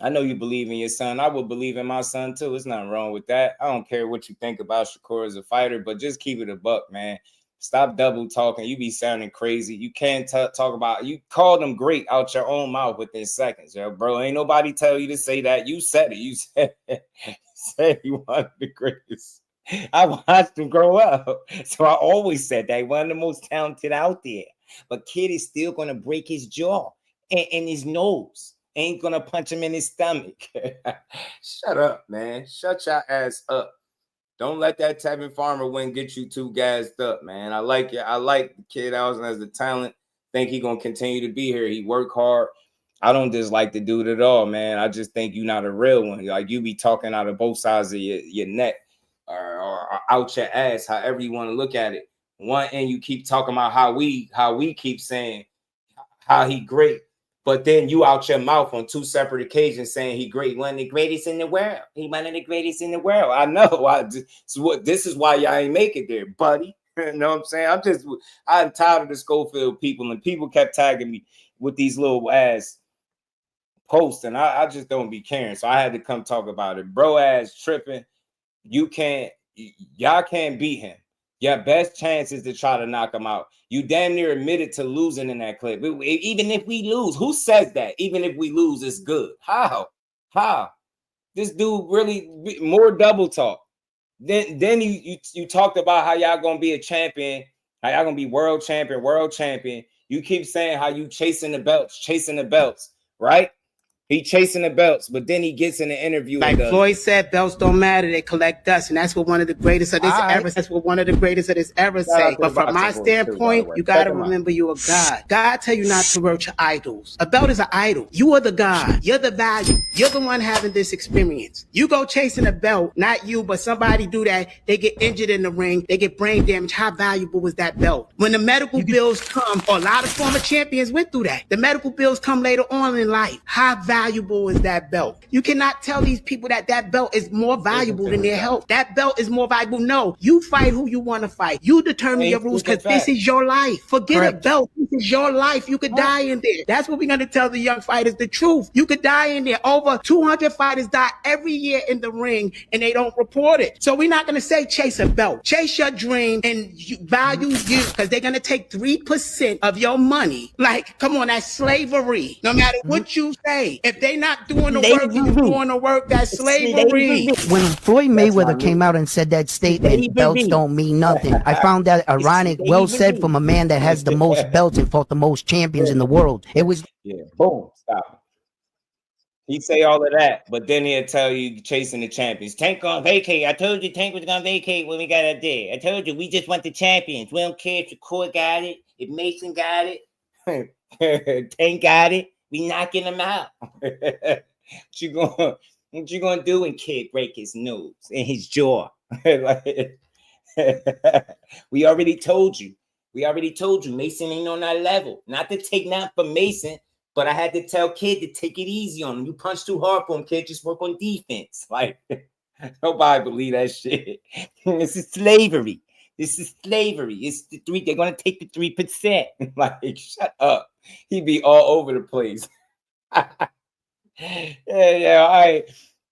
I know you believe in your son. I would believe in my son, too. There's nothing wrong with that. I don't care what you think about Shakur as a fighter, but just keep it a buck, man. Stop double talking. You be sounding crazy. You can't talk about, you called them great out your own mouth within seconds, yo, bro. Ain't nobody tell you to say that. You said it. You said you wanted the greatest. I watched him grow up. So I always said that. One of the most talented out there. But kid is still going to break his jaw and his nose. Ain't going to punch him in his stomach. Shut up, man. Shut your ass up. Don't let that Tevin Farmer win get you too gassed up, man. I like it. I like the kid Allison as the talent. Think he gonna continue to be here. He work hard. I don't dislike the dude at all, man. I just think you're not a real one. Like you be talking out of both sides of your neck or out your ass, however you want to look at it. One end you keep talking about how we keep saying how he great. But then you out your mouth on 2 separate occasions saying he great, one of the greatest in the world. He one of the greatest in the world. I know. This is why y'all ain't make it there, buddy. You know what I'm saying? I'm tired of the Schofield people, and people kept tagging me with these little ass posts, and I just don't be caring. So I had to come talk about it. Bro ass tripping. Y'all can't beat him. Your best chance is to try to knock him out. You damn near admitted to losing in that clip. Even if we lose, who says that? Even if we lose, it's good. How? This dude really more double talk. Then you talked about how y'all gonna be a champion, how y'all gonna be world champion. You keep saying how you chasing the belts, right? He chasing the belts, but then he gets in the interview. Like Floyd said, belts don't matter, they collect dust. And that's what one of the greatest of this ever. That's what one of the greatest of this ever say. But from my standpoint, you gotta remember you're a God. God tell you not to worship your idols. A belt is an idol. You are the God. You're the value. You're the one having this experience. You go chasing a belt, not you, but somebody do that. They get injured in the ring. They get brain damage. How valuable was that belt? When the medical bills come, a lot of former champions went through that. The medical bills come later on in life. How valuable valuable is that belt? You cannot tell these people that that belt is more valuable than their health. That belt is more valuable. No, you fight who you want to fight. You determine your rules because this is your life. Forget a belt. This is your life. You could die in there. That's what we're going to tell the young fighters, the truth. You could die in there. Over 200 fighters die every year in the ring and they don't report it. So we're not going to say chase a belt. Chase your dream and value you because they're going to take 3% of your money. Like, come on, that's slavery. No matter what you say, if they not doing the work, you doing the work, that's slavery. When Floyd Mayweather came out and said that statement, belts don't mean nothing, I found that ironic, well said from a man that has the most belts and fought the most champions in the world. It was boom, stop. He say all of that, but then he'll tell you chasing the champions. Tank on vacate. I told you Tank was gonna vacate when we got up there. I told you we just want the champions. We don't care if the court got it, if Mason got it, Tank got it. We knocking them out. What you gonna do when Kid break his nose and his jaw? Like, we already told you. We already told you Mason ain't on that level. Not to take nothing from Mason, but I had to tell Kid to take it easy on him. You punch too hard for him, Kid. Just work on defense. Like, nobody believe that shit. This is slavery. This is slavery. It's the 3. They're gonna take the 3%. Like, shut up. He be all over the place. I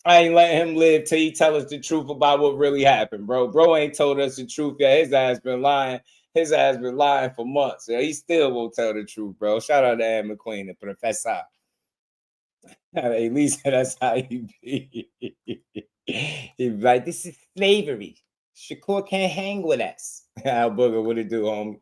ain't letting him live till he tell us the truth about what really happened, bro. Bro ain't told us the truth yet. His ass been lying. His ass been lying for months. Yeah, he still won't tell the truth, bro. Shout out to Ann McQueen, the professor. At least that's how he be. He be like, this is slavery. Shakur can't hang with us. Al Booger, what it do, homie?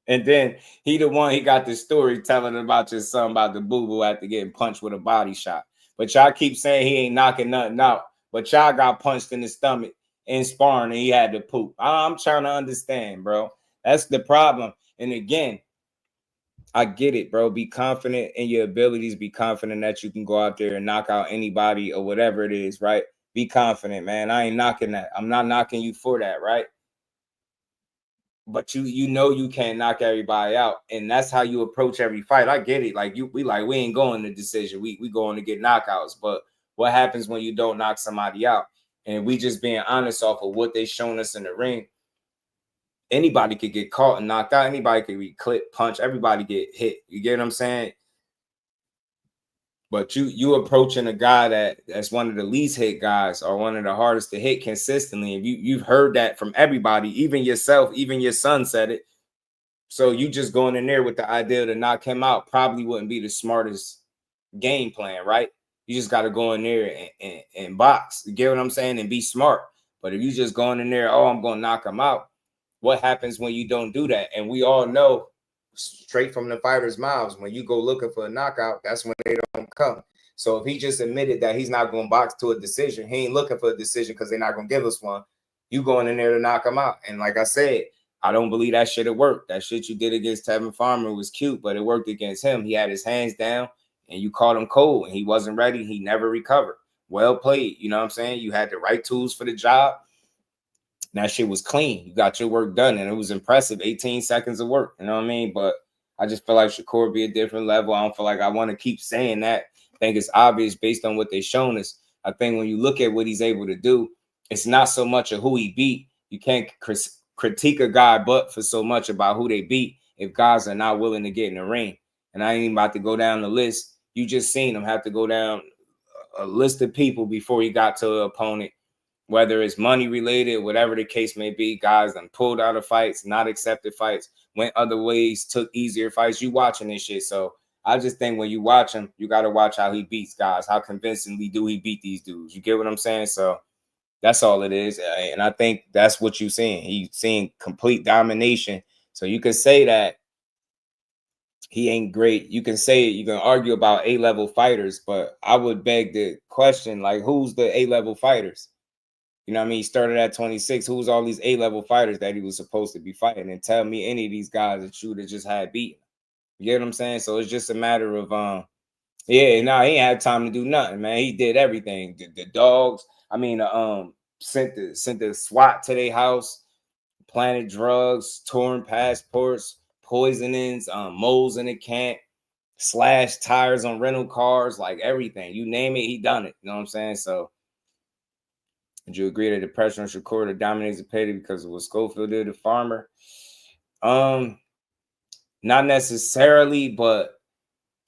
And then he got the story telling about your son about the boo-boo after getting punched with a body shot. But y'all keep saying he ain't knocking nothing out. But y'all got punched in the stomach in sparring and he had to poop. I'm trying to understand, bro. That's the problem. And again, I get it, bro. Be confident in your abilities. Be confident that you can go out there and knock out anybody or whatever it is, right? Be confident, man. I ain't knocking that. I'm not knocking you for that, right? But you know you can't knock everybody out. And that's how you approach every fight. I get it. Like we ain't going to decision. We going to get knockouts. But what happens when you don't knock somebody out? And we just being honest off of what they shown us in the ring. Anybody could get caught and knocked out. Anybody could be clipped, punched. Everybody get hit. You get what I'm saying? But you approaching a guy that's one of the least hit guys or one of the hardest to hit consistently. And you've heard that from everybody, even yourself, even your son said it. So you just going in there with the idea to knock him out probably wouldn't be the smartest game plan, right? You just got to go in there and box. You get what I'm saying? And be smart. But if you just going in there, oh, I'm going to knock him out. What happens when you don't do that? And we all know straight from the fighters' mouths, when you go looking for a knockout, that's when they don't come. So if he just admitted that he's not going to box to a decision, he ain't looking for a decision because they're not going to give us one. You going in there to knock him out. And like I said, I don't believe that shit worked. That shit you did against Tevin Farmer was cute, but it worked against him. He had his hands down and you caught him cold and he wasn't ready. He never recovered. Well played. You know what I'm saying? You had the right tools for the job. That shit was clean. You got your work done, and it was impressive. 18 seconds of work. You know what I mean? But I just feel like Shakur be a different level. I don't feel like I want to keep saying that. I think it's obvious based on what they've shown us. I think when you look at what he's able to do, it's not so much of who he beat. You can't critique a guy but for so much about who they beat if guys are not willing to get in the ring. And I ain't even about to go down the list. You just seen him have to go down a list of people before he got to an opponent. Whether it's money related, whatever the case may be, guys done pulled out of fights, not accepted fights, went other ways, took easier fights. You watching this shit. So I just think when you watch him, you got to watch how he beats guys. How convincingly do he beat these dudes? You get what I'm saying? So that's all it is. And I think that's what you're seeing. He's seeing complete domination. So you can say that he ain't great. You can say it. You can argue about A-level fighters, but I would beg the question, like, who's the A-level fighters? You know what I mean? He started at 26. Who's all these A-level fighters that he was supposed to be fighting? And tell me any of these guys that you would have just had beaten. You get what I'm saying? So it's just a matter of, he ain't had time to do nothing, man. He did everything. The dogs, sent the SWAT to their house, planted drugs, torn passports, poisonings, moles in the camp, slashed tires on rental cars, like everything. You name it, he done it. You know what I'm saying? So would you agree that the pressure on Shakur to dominate Zepeda because of what Schofield did to Farmer? Not necessarily, but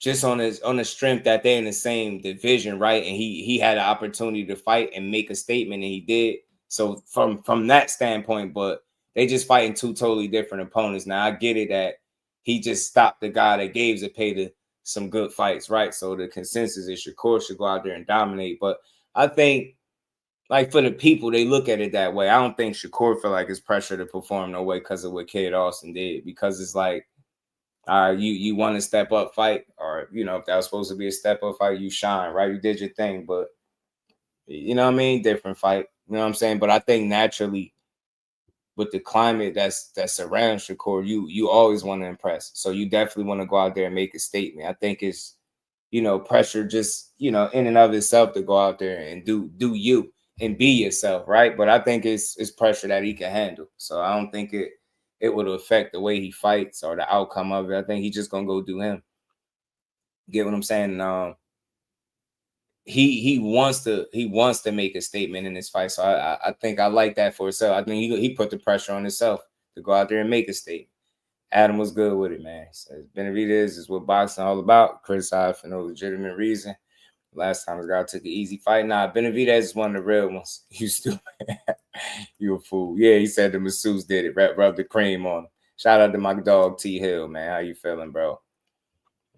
just on the strength that they're in the same division, right? And he had an opportunity to fight and make a statement, and he did. So from that standpoint, but they just fighting two totally different opponents. Now I get it that he just stopped the guy that gave Zepeda some good fights, right? So the consensus is Shakur should go out there and dominate. But I think, like, for the people, they look at it that way. I don't think Shakur feel like it's pressure to perform no way because of what Kid Austin did. Because it's like, you want to step up fight, or, you know, if that was supposed to be a step up fight, you shine, right? You did your thing, but, you know what I mean? Different fight, you know what I'm saying? But I think naturally, with the climate that surrounds Shakur, you always want to impress. So you definitely want to go out there and make a statement. I think it's, you know, pressure just, you know, in and of itself to go out there and do you and be yourself, right? But I think it's pressure that he can handle. So I don't think it would affect the way he fights or the outcome of it. I think he's just gonna go do him. Get what I'm saying? He wants to make a statement in this fight. So I think I like that for himself. I think he put the pressure on himself to go out there and make a statement. Adam was good with it, man. He says Benavidez is what boxing all about. Criticized for no legitimate reason. Last time this guy took an easy fight. Nah, Benavidez is one of the real ones. You stupid. You a fool. Yeah, he said the masseuse did it. Rub the cream on him. Shout out to my dog T Hill, man. How you feeling, bro?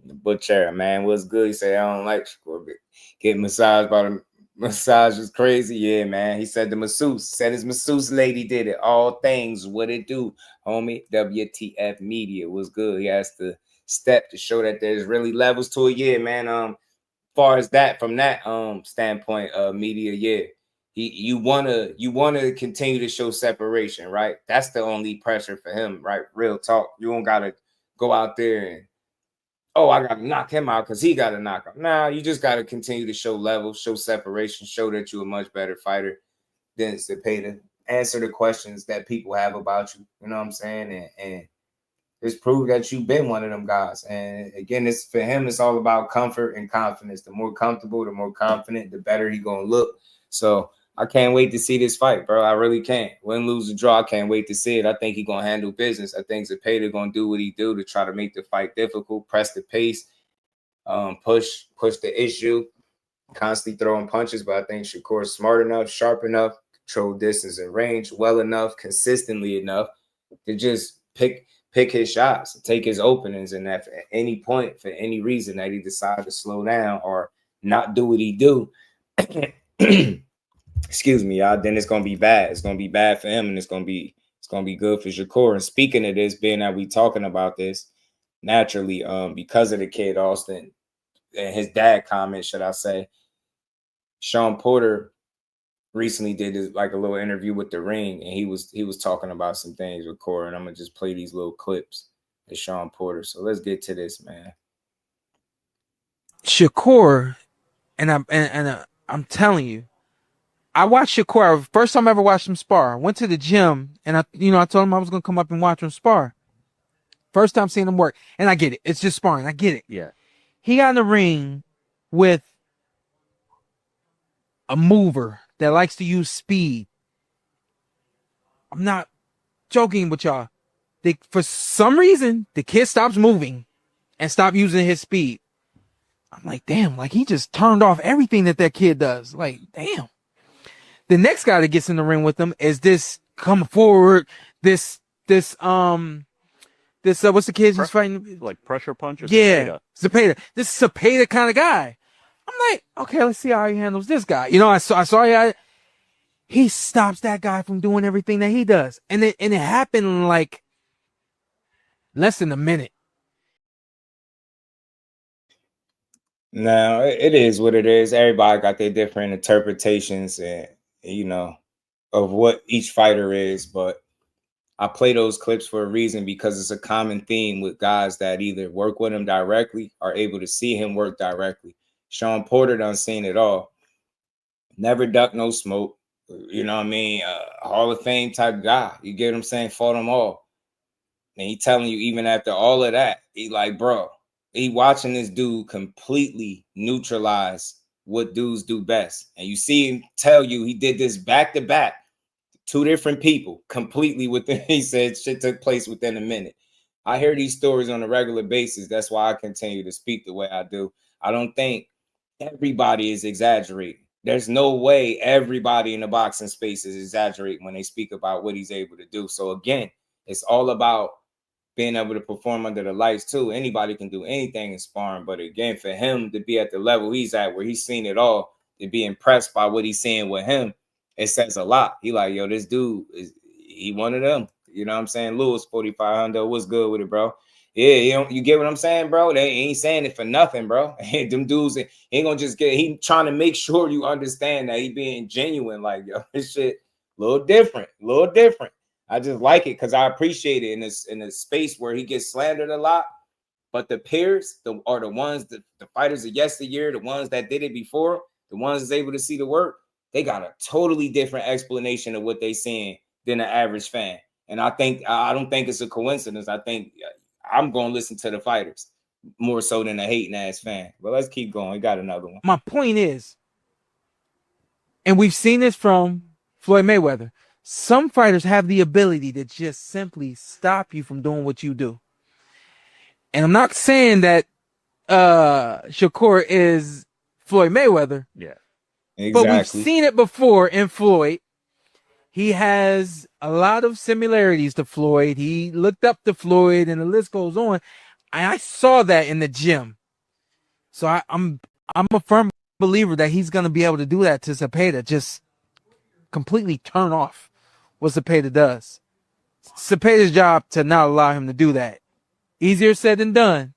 The butcher, man, what's good? He said I don't like Shakur, but getting massaged by the massage is crazy. Yeah, man. He said the masseuse. Said his masseuse lady did it. All things, what it do, homie? WTF Media was good. He has to step to show that there's really levels to it. Yeah, man. Far as that, from that standpoint, media, yeah, you wanna continue to show separation, right? That's the only pressure for him, right? Real talk. You don't gotta go out there and, oh, I gotta knock him out because he gotta knock him. Nah, you just gotta continue to show levels, show separation, show that you're a much better fighter than Zepeda. Answer the questions that people have about you. You know what I'm saying? And it's proved that you've been one of them guys. And again, it's for him, it's all about comfort and confidence. The more comfortable, the more confident, the better he gonna look. So I can't wait to see this fight, bro. I really can't. Win, lose, or draw, I can't wait to see it. I think he's gonna handle business. I think Zepeda gonna do what he do to try to make the fight difficult, press the pace, push the issue, constantly throwing punches. But I think Shakur's smart enough, sharp enough, control distance and range well enough, consistently enough to just pick his shots, take his openings, and that at any point, for any reason that he decides to slow down or not do what he do, excuse me, y'all, then it's gonna be bad. It's gonna be bad for him, and it's gonna be good for Shakur. And speaking of this, being that we talking about this, naturally, because of the Kid Austin and his dad comment, should I say, Shawn Porter recently did like a little interview with The Ring, and he was talking about some things with Corey, and I'm gonna just play these little clips of Shawn Porter. So let's get to this, man. Shakur, and I'm telling you, I watched Shakur first time I ever watched him spar. I went to the gym, and I told him I was gonna come up and watch him spar. First time seeing him work, and I get it. It's just sparring. I get it. Yeah. He got in the ring with a mover that likes to use speed. I'm not joking with y'all. For some reason, the kid stops moving and stopped using his speed. I'm like, damn, like he just turned off everything that kid does. Like, damn. The next guy that gets in the ring with him is this come forward, this what's the kid he's fighting? Like pressure punches? Yeah, Zepeda. This is Zepeda kind of guy. I'm like, okay, let's see how he handles this guy. You know, I saw he stops that guy from doing everything that he does. And it happened in like less than a minute. Now, it is what it is. Everybody got their different interpretations and, you know, of what each fighter is. But I play those clips for a reason, because it's a common theme with guys that either work with him directly or able to see him work directly. Shawn Porter done seen it all. Never duck no smoke. You know what I mean? Hall of Fame type guy. You get what I'm saying? Fought them all. And he telling you, even after all of that, he like, bro, he watching this dude completely neutralize what dudes do best. And you see him tell you he did this back to back, 2 different people completely within, he said shit took place within a minute. I hear these stories on a regular basis. That's why I continue to speak the way I do. I don't think everybody is exaggerating. There's no way everybody in the boxing space is exaggerating when they speak about what he's able to do. So again, it's all about being able to perform under the lights too. Anybody can do anything in sparring, but again, for him to be at the level he's at, where he's seen it all, to be impressed by what he's seeing with him, it says a lot. He like, yo, this dude he one of them. You know what I'm saying? Lewis 4500, what's good with it, bro? Yeah, you get what I'm saying, bro? They ain't saying it for nothing, bro. Them dudes ain't gonna just get. He trying to make sure you understand that he being genuine. Like, yo, this shit a little different. I just like it because I appreciate it in a space where he gets slandered a lot. But the peers are the ones, the fighters of yesteryear, the ones that did it before, the ones that's able to see the work, they got a totally different explanation of what they seeing than the average fan. And I don't think it's a coincidence. I think I'm going to listen to the fighters more so than a hating ass fan. But let's keep going. We got another one. My point is, and we've seen this from Floyd Mayweather, some fighters have the ability to just simply stop you from doing what you do. And I'm not saying that Shakur is Floyd Mayweather. Yeah. Exactly. But we've seen it before in Floyd. He has a lot of similarities to Floyd. He looked up to Floyd, and the list goes on. I saw that in the gym. So I'm a firm believer that he's going to be able to do that to Zepeda. Just completely turn off what Zepeda does. Zepeda's job to not allow him to do that. Easier said than done.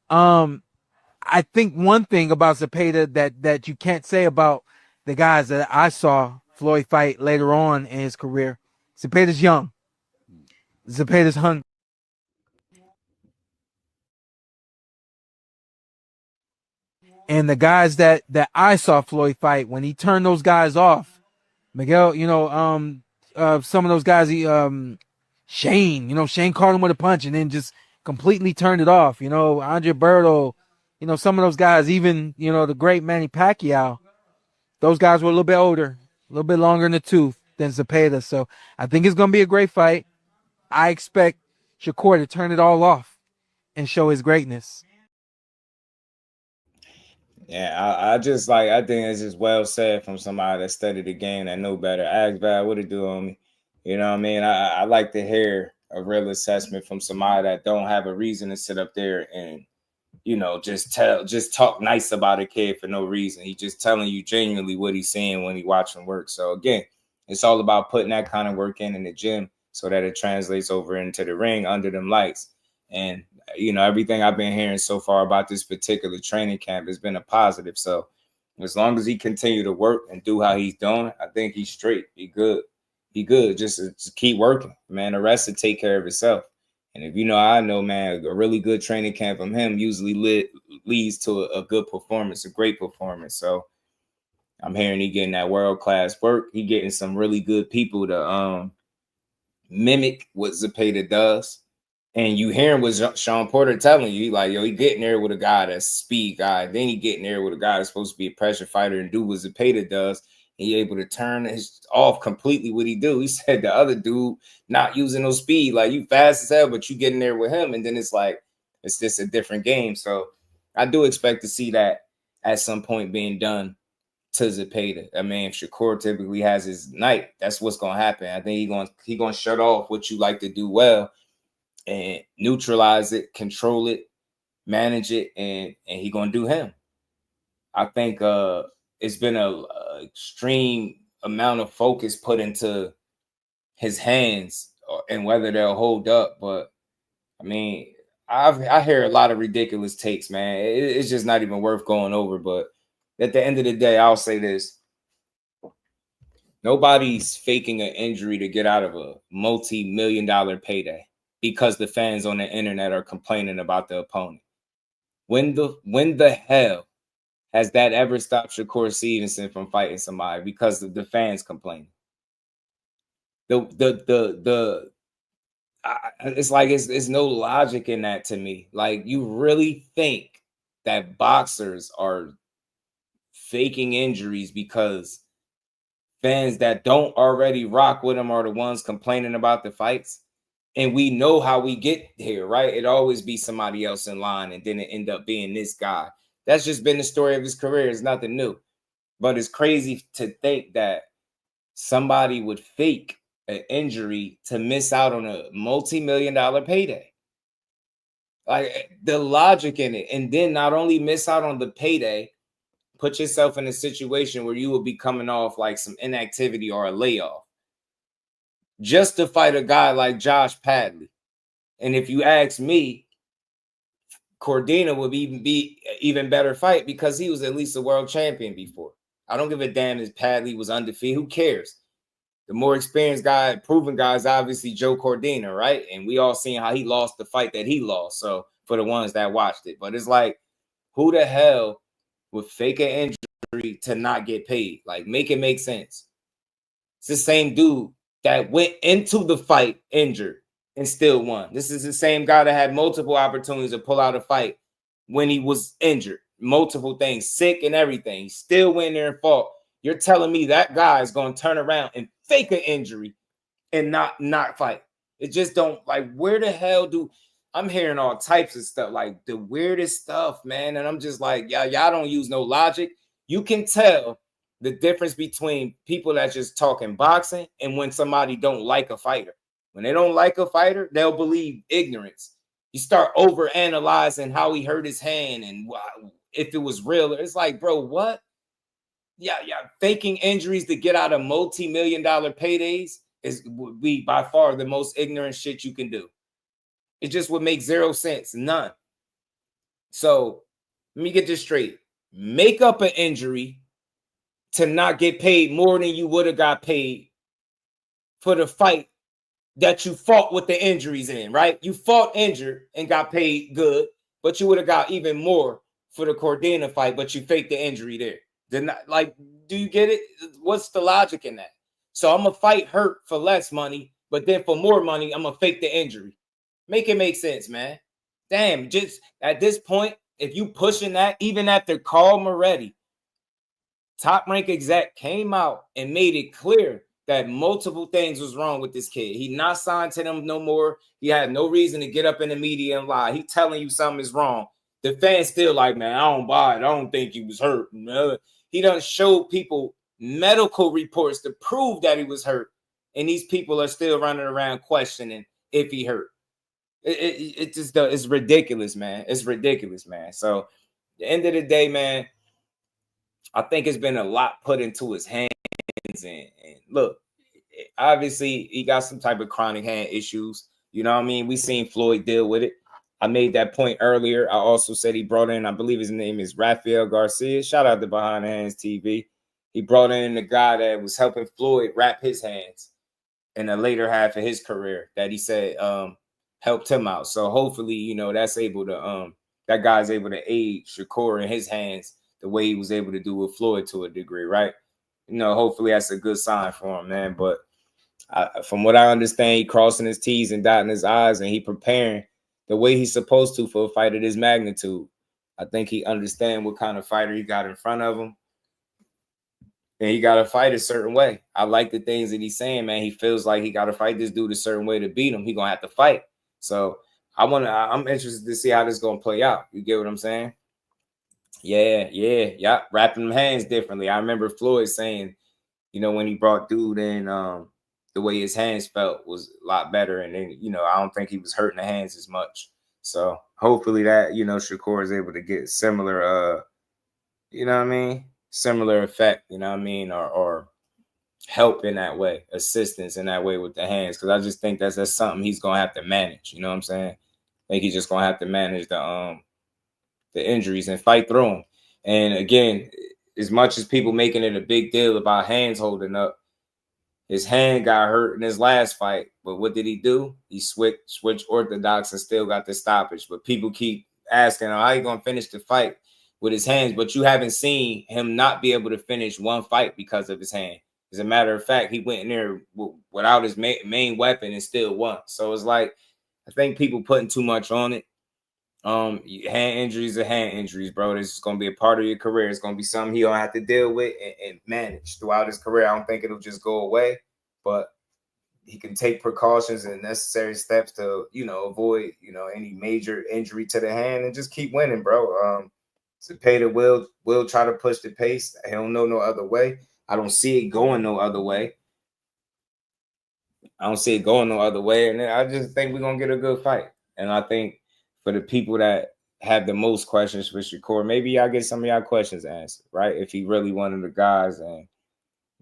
I think one thing about Zepeda that you can't say about the guys that I saw Floyd fight later on in his career, Zepeda's young. Zepeda's hungry. And the guys that I saw Floyd fight, when he turned those guys off, Miguel, some of those guys, Shane caught him with a punch and then just completely turned it off. Andre Berto, some of those guys, even, the great Manny Pacquiao, those guys were a little bit older, a little bit longer in the tooth than Zepeda. So I think it's going to be a great fight. I expect Shakur to turn it all off and show his greatness. Yeah, I think it's just well said from somebody that studied the game, that know better. Ask Val, what it do on me? You know what I mean? I like to hear a real assessment from somebody that don't have a reason to sit up there and, just talk nice about a kid for no reason. He just telling you genuinely what he's seeing when he watching work. So again, it's all about putting that kind of work in the gym so that it translates over into the ring under them lights. And everything I've been hearing so far about this particular training camp has been a positive. So as long as he continue to work and do how he's doing, I think he's straight. He good. Just keep working, man. The rest will take care of itself. And if I know, man, a really good training camp from him usually leads to a good performance, a great performance. So I'm hearing he getting that world-class work. He getting some really good people to mimic what Zepeda does. And you hearing what Shawn Porter telling you, like, yo, he getting there with a guy that's a speed guy. Then he getting there with a guy that's supposed to be a pressure fighter and do what Zepeda does. And he able to turn his off completely what he do. He said the other dude not using no speed. Like, you fast as hell, but you getting there with him. And then it's like, it's just a different game. So I do expect to see that at some point being done to Zepeda. I mean, if Shakur typically has his night, that's what's going to happen. I think he gonna shut off what you like to do well and neutralize it, control it, manage it, and he gonna do him. I think it's been a extreme amount of focus put into his hands and whether they'll hold up. But I mean, I hear a lot of ridiculous takes, man. It's just not even worth going over. But at the end of the day, I'll say this: nobody's faking an injury to get out of a multi-million-dollar payday because the fans on the internet are complaining about the opponent. When the hell has that ever stopped Shakur Stevenson from fighting somebody because of the fans complaining? I it's like it's no logic in that to me. Like, you really think that boxers are faking injuries because fans that don't already rock with them are the ones complaining about the fights? And we know how we get here, right? It always be somebody else in line, and then it end up being this guy. That's just been the story of his career. It's nothing new. But it's crazy to think that somebody would fake an injury to miss out on a multi-million-dollar payday. Like, the logic in it. And then not only miss out on the payday, put yourself in a situation where you will be coming off like some inactivity or a layoff just to fight a guy like Josh Padley. And if you ask me, Cordina would be even better fight because he was at least a world champion before. I don't give a damn if Padley was undefeated. Who cares? The more experienced guy, proven guy is obviously Joe Cordina, right? And we all seen how he lost the fight that he lost. So for the ones that watched it, but it's like, who the hell would fake an injury to not get paid? Like, make it make sense. It's the same dude that went into the fight injured and still won. This is the same guy that had multiple opportunities to pull out a fight when he was injured. Multiple things, sick and everything. He still went there and fought. You're telling me that guy is going to turn around and fake an injury and not fight? It just don't, like, where the hell do I'm hearing all types of stuff, like the weirdest stuff, man. And I'm just like, y'all don't use no logic. You can tell the difference between people that just talking boxing and when somebody don't like a fighter. When they don't like a fighter, they'll believe ignorance. You start over analyzing how he hurt his hand and if it was real. It's like, bro, what? Yeah, faking injuries to get out of multi-million-dollar paydays would be by far the most ignorant shit you can do. It just would make zero sense, none. So let me get this straight. Make up an injury to not get paid more than you would have got paid for the fight that you fought with the injuries in, right? You fought injured and got paid good, but you would have got even more for the Cordina fight, but you faked the injury there. Then, like, do you get it? What's the logic in that? So I'm gonna fight hurt for less money, but then for more money, I'm gonna fake the injury. Make it make sense, man. Damn, just at this point, if you pushing that, even after Carl Moretti, Top Rank exec, came out and made it clear that multiple things was wrong with this kid. He not signed to them no more. He had no reason to get up in the media and lie. He telling you something is wrong. The fans still like, man, I don't buy it. I don't think he was hurt. He done showed people medical reports to prove that he was hurt. And these people are still running around questioning if he hurt. It just, it's ridiculous, man. It's ridiculous, man. So at the end of the day, man, I think it's been a lot put into his hands. And look, obviously he got some type of chronic hand issues. You know what I mean? We seen Floyd deal with it. I made that point earlier. I also said he brought in, I believe his name is Rafael Garcia. Shout out to Behind the Hands TV. He brought in the guy that was helping Floyd wrap his hands in the later half of his career that he said helped him out. So hopefully, you know, that's able to that guy's able to aid Shakur in his hands the way he was able to do with Floyd to a degree, right? You know, hopefully that's a good sign for him, man. But from what I understand, he crossing his T's and dotting his I's, and he preparing the way he's supposed to for a fight of this magnitude. I think he understands what kind of fighter he got in front of him. And he got to fight a certain way. I like the things that he's saying, man. He feels like he got to fight this dude a certain way to beat him. He going to have to fight. So I'm interested to see how this is going to play out. You get what I'm saying? Yeah. Wrapping them hands differently. I remember Floyd saying, you know, when he brought dude in, the way his hands felt was a lot better. And then, you know, I don't think he was hurting the hands as much. So hopefully that, you know, Shakur is able to get similar, you know what I mean? Similar effect, you know what I mean? Or help in that way, assistance in that way with the hands. Cause I just think that's something he's going to have to manage. You know what I'm saying? I think he's just going to have to manage the injuries and fight through them. And again, as much as people making it a big deal about hands holding up, his hand got hurt in his last fight. But what did he do? He switched orthodox and still got the stoppage. But people keep asking, how you going to finish the fight with his hands? But you haven't seen him not be able to finish one fight because of his hand. As a matter of fact, he went in there without his main weapon and still won. So it's like, I think people putting too much on it. Hand injuries are hand injuries, bro. This is gonna be a part of your career. It's gonna be something he'll have to deal with and manage throughout his career. I don't think it'll just go away, but he can take precautions and necessary steps to, avoid, any major injury to the hand and just keep winning, bro. Zepeda will try to push the pace. He don't know no other way. I don't see it going no other way. And I just think we're gonna get a good fight. And I think for the people that have the most questions for Shakur, maybe y'all get some of y'all questions answered, right? If he really one of the guys, and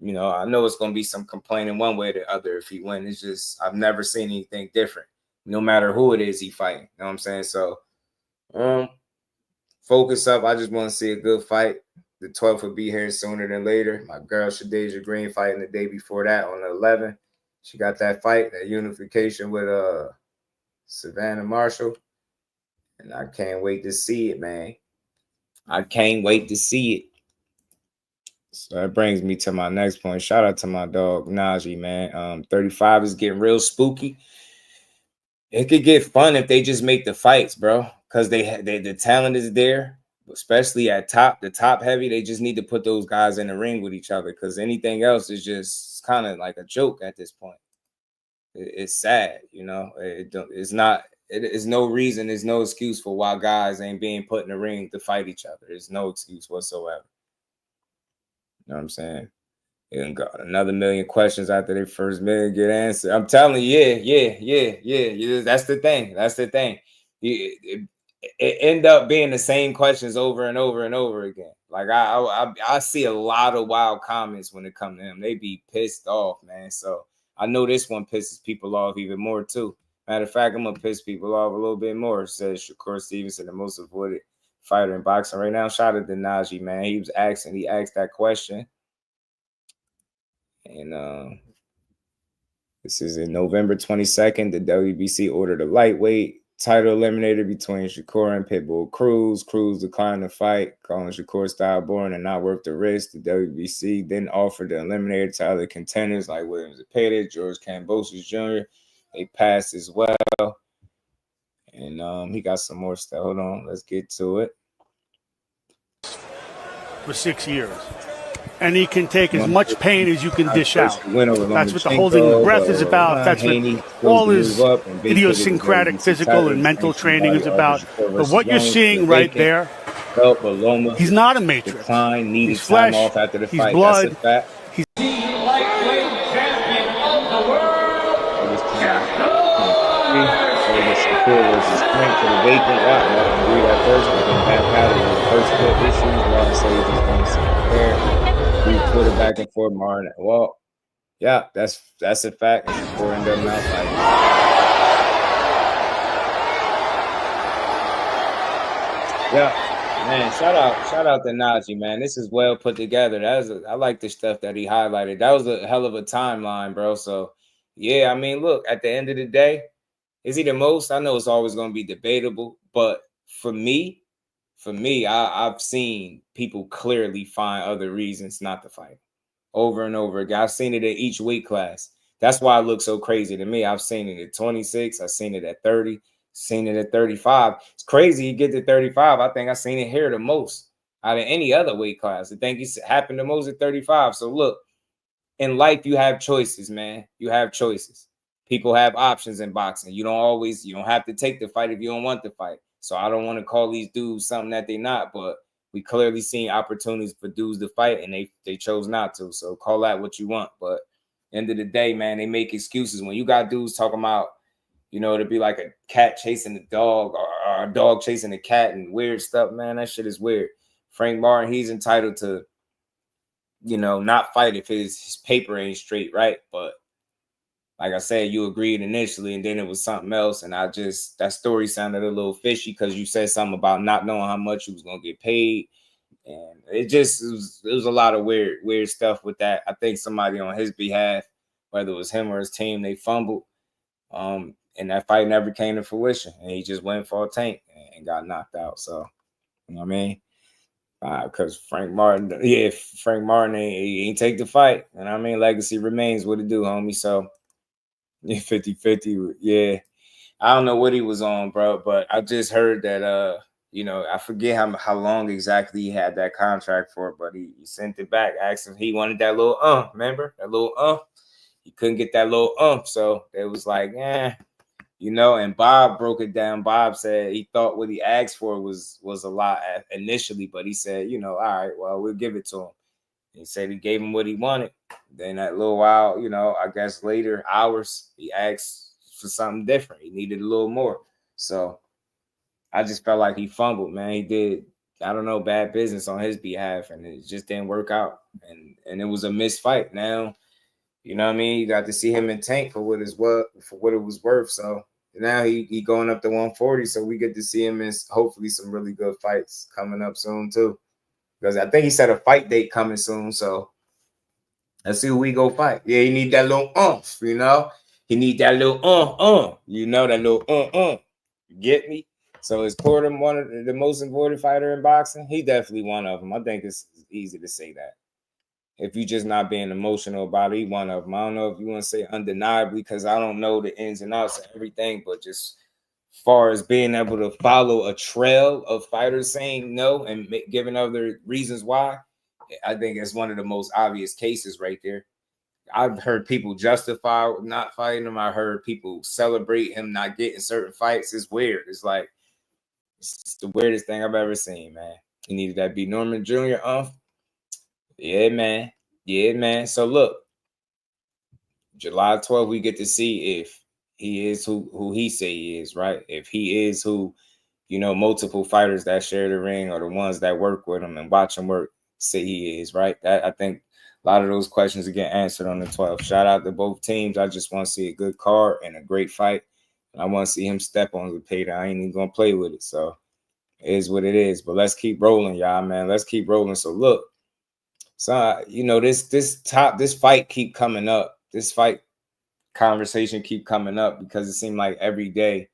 I know it's gonna be some complaining one way or the other if he wins. It's just I've never seen anything different, no matter who it is he fighting. You know what I'm saying? So focus up. I just want to see a good fight. The 12th will be here sooner than later. My girl Shadeja Green fighting the day before that on the 11th. She got that fight, that unification with Savannah Marshall. And I can't wait to see it, man. I can't wait to see it. So that brings me to my next point. Shout out to my dog, Najee, man. 35 is getting real spooky. It could get fun if they just make the fights, bro. Because the talent is there, especially at the top heavy. They just need to put those guys in the ring with each other, because anything else is just kind of like a joke at this point. It's sad, it's not. It is no reason. There's no excuse for why guys ain't being put in the ring to fight each other. There's no excuse whatsoever. You know what I'm saying? And got another million questions after their first million get answered. I'm telling you, yeah. That's the thing. It end up being the same questions over and over and over again. Like I see a lot of wild comments when it comes to him. They be pissed off, man. So I know this one pisses people off even more too. Matter of fact, I'm gonna piss people off a little bit more. Says Shakur Stevenson, the most avoided fighter in boxing right now. Shout out to Najee, man. He asked that question. And this is in November 22nd. The WBC ordered a lightweight title eliminator between Shakur and Pitbull Cruz. Cruz declined the fight, calling Shakur's style boring and not worth the risk. The WBC then offered the eliminator to other contenders like William Zepeda, George Kambosos Jr. They passed as well. And he got some more stuff. Hold on, let's get to it. For 6 years. And he can take as much pain as you can dish out. That's what the holding the breath is about. That's what all his idiosyncratic physical and mental training is about. But what you're seeing right there, he's not a matrix. He's flesh, he's blood. He's Strength to the vacant lot. I agree that first, but then back out of the first foot issues. Martin says he's going to sit there. We put it back and forth, Martin. Well, yeah, that's a fact. Shakur ended up not fighting. Yeah, man. Shout out to Najee, man. This is well put together. I like the stuff that he highlighted. That was a hell of a timeline, bro. So yeah, I mean, look, at the end of the day, is he the most? I know it's always going to be debatable, but for me, I've seen people clearly find other reasons not to fight over and over again. I've seen it at each weight class. That's why it looks so crazy to me. I've seen it at 26. I've seen it at 30. Seen it at 35. It's crazy you get to 35. I think I've seen it here the most out of any other weight class. I think it's happened the most at 35. So look, in life, you have choices, man. You have choices. People have options in boxing. You don't have to take the fight if you don't want to fight. So I don't want to call these dudes something that they're not, but we clearly seen opportunities for dudes to fight and they chose not to. So call that what you want. But end of the day, man, they make excuses. When you got dudes talking about, it'd be like a cat chasing a dog or a dog chasing a cat and weird stuff, man, that shit is weird. Frank Martin, he's entitled to, not fight if his paper ain't straight, right? But like I said, you agreed initially, and then it was something else. And that story sounded a little fishy because you said something about not knowing how much you was going to get paid. And it was a lot of weird stuff with that. I think somebody on his behalf, whether it was him or his team, they fumbled. And that fight never came to fruition. And he just went for a tank and got knocked out. So, you know what I mean? Because Frank Martin ain't take the fight. And I mean, legacy remains what it do, homie. So, 50-50, yeah. I don't know what he was on, bro, but I just heard that, you know, I forget how long exactly he had that contract for, but he sent it back, asked if he wanted that little remember? That little He couldn't get that little so it was like, you know, and Bob broke it down. Bob said he thought what he asked for was a lot initially, but he said, you know, all right, well, we'll give it to him. He said he gave him what he wanted. Then that little while, you know, I guess later hours, he asked for something different. He needed a little more. So I just felt like he fumbled, man. He did, I don't know, bad business on his behalf, and it just didn't work out. And it was a missed fight. Now, you know what I mean? You got to see him in Tank for what it was worth. So now he going up to 140. So we get to see him in hopefully some really good fights coming up soon too. Because I think he said a fight date coming soon. So let's see who we go fight. Yeah, he need that little you know? He need that little you know, that little You get me? So is Corden one of the most important fighter in boxing? He definitely one of them. I think it's easy to say that. If you're just not being emotional about it, he one of them. I don't know if you want to say undeniably, because I don't know the ins and outs of everything, but just as far as being able to follow a trail of fighters saying no and giving other reasons why, I think it's one of the most obvious cases right there. I've heard people justify not fighting him. I heard people celebrate him not getting certain fights. It's weird. It's like, it's the weirdest thing I've ever seen, man. He needed that B. Norman Jr. Yeah, man. Yeah, man. So look, July 12th, we get to see if he is who he say he is, right? If he is who, you know, multiple fighters that share the ring or the ones that work with him and watch him work say he is, right? That I think a lot of those questions get answered on the 12th. Shout out to both teams. I just want to see a good card and a great fight. And I want to see him step on the payday. I ain't even going to play with it. So it is what it is. But let's keep rolling, y'all, man. Let's keep rolling. So look, so, you know, this fight keep coming up. This fight conversation keep coming up because it seemed like every day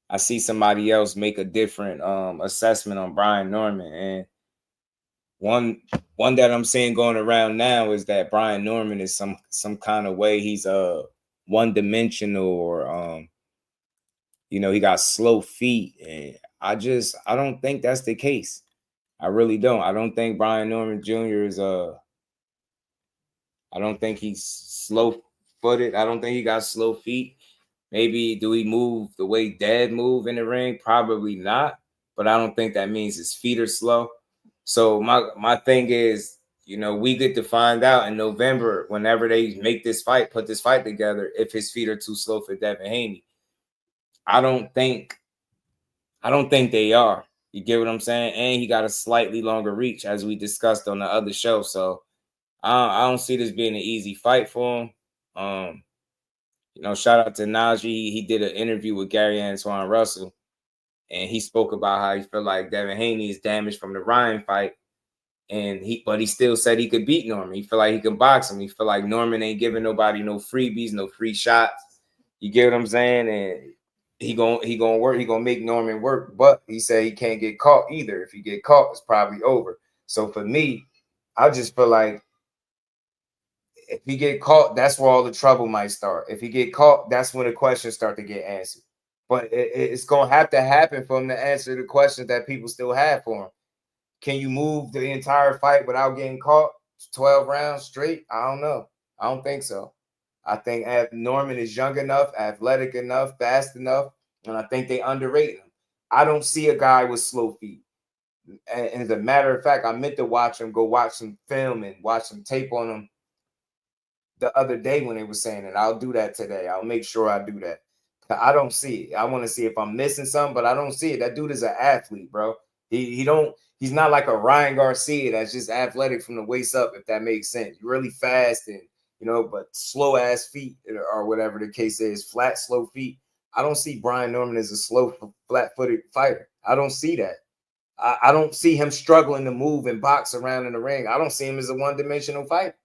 I see somebody else make a different assessment on Brian Norman. And one that I'm seeing going around now is that Brian Norman is some kind of way he's one-dimensional, or you know, he got slow feet. And I don't think that's the case. I really don't. I don't think Brian Norman Jr. is I don't think he's slow-footed. I don't think he got slow feet. Maybe do he move the way Dad move in the ring? Probably not. But I don't think that means his feet are slow. So my thing is, you know, we get to find out in November, whenever they make this fight, put this fight together, if his feet are too slow for Devin Haney. I don't think they are. You get what I'm saying? And he got a slightly longer reach, as we discussed on the other show. So I don't see this being an easy fight for him. You know, shout out to Najee. He did an interview with Gary Antoine Russell, and he spoke about how he felt like Devin Haney is damaged from the Ryan fight, but he still said he could beat Norman. He feel like he can box him. He feel like Norman ain't giving nobody no freebies, no free shots. You get what I'm saying? And he gonna work. He gonna make Norman work, but he said he can't get caught either. If he get caught, it's probably over. So for me, I just feel like if he get caught, that's where all the trouble might start. If he get caught, that's when the questions start to get answered. But it's gonna have to happen for him to answer the questions that people still have for him. Can you move the entire fight without getting caught 12 rounds straight? I don't know. I don't think so. I think Norman is young enough, athletic enough, fast enough, and I think they underrate him. I don't see a guy with slow feet. And as a matter of fact, I meant to watch him, go watch some film and watch some tape on him the other day when they were saying it. I'll do that today. I'll make sure I do that. I don't see it. I want to see if I'm missing something, but I don't see it. That dude is an athlete, bro. He's not like a Ryan Garcia that's just athletic from the waist up, if that makes sense. Really fast and, you know, but slow ass feet or whatever the case is, flat, slow feet. I don't see Brian Norman as a slow, flat-footed fighter. I don't see that. I don't see him struggling to move and box around in the ring. I don't see him as a one-dimensional fighter.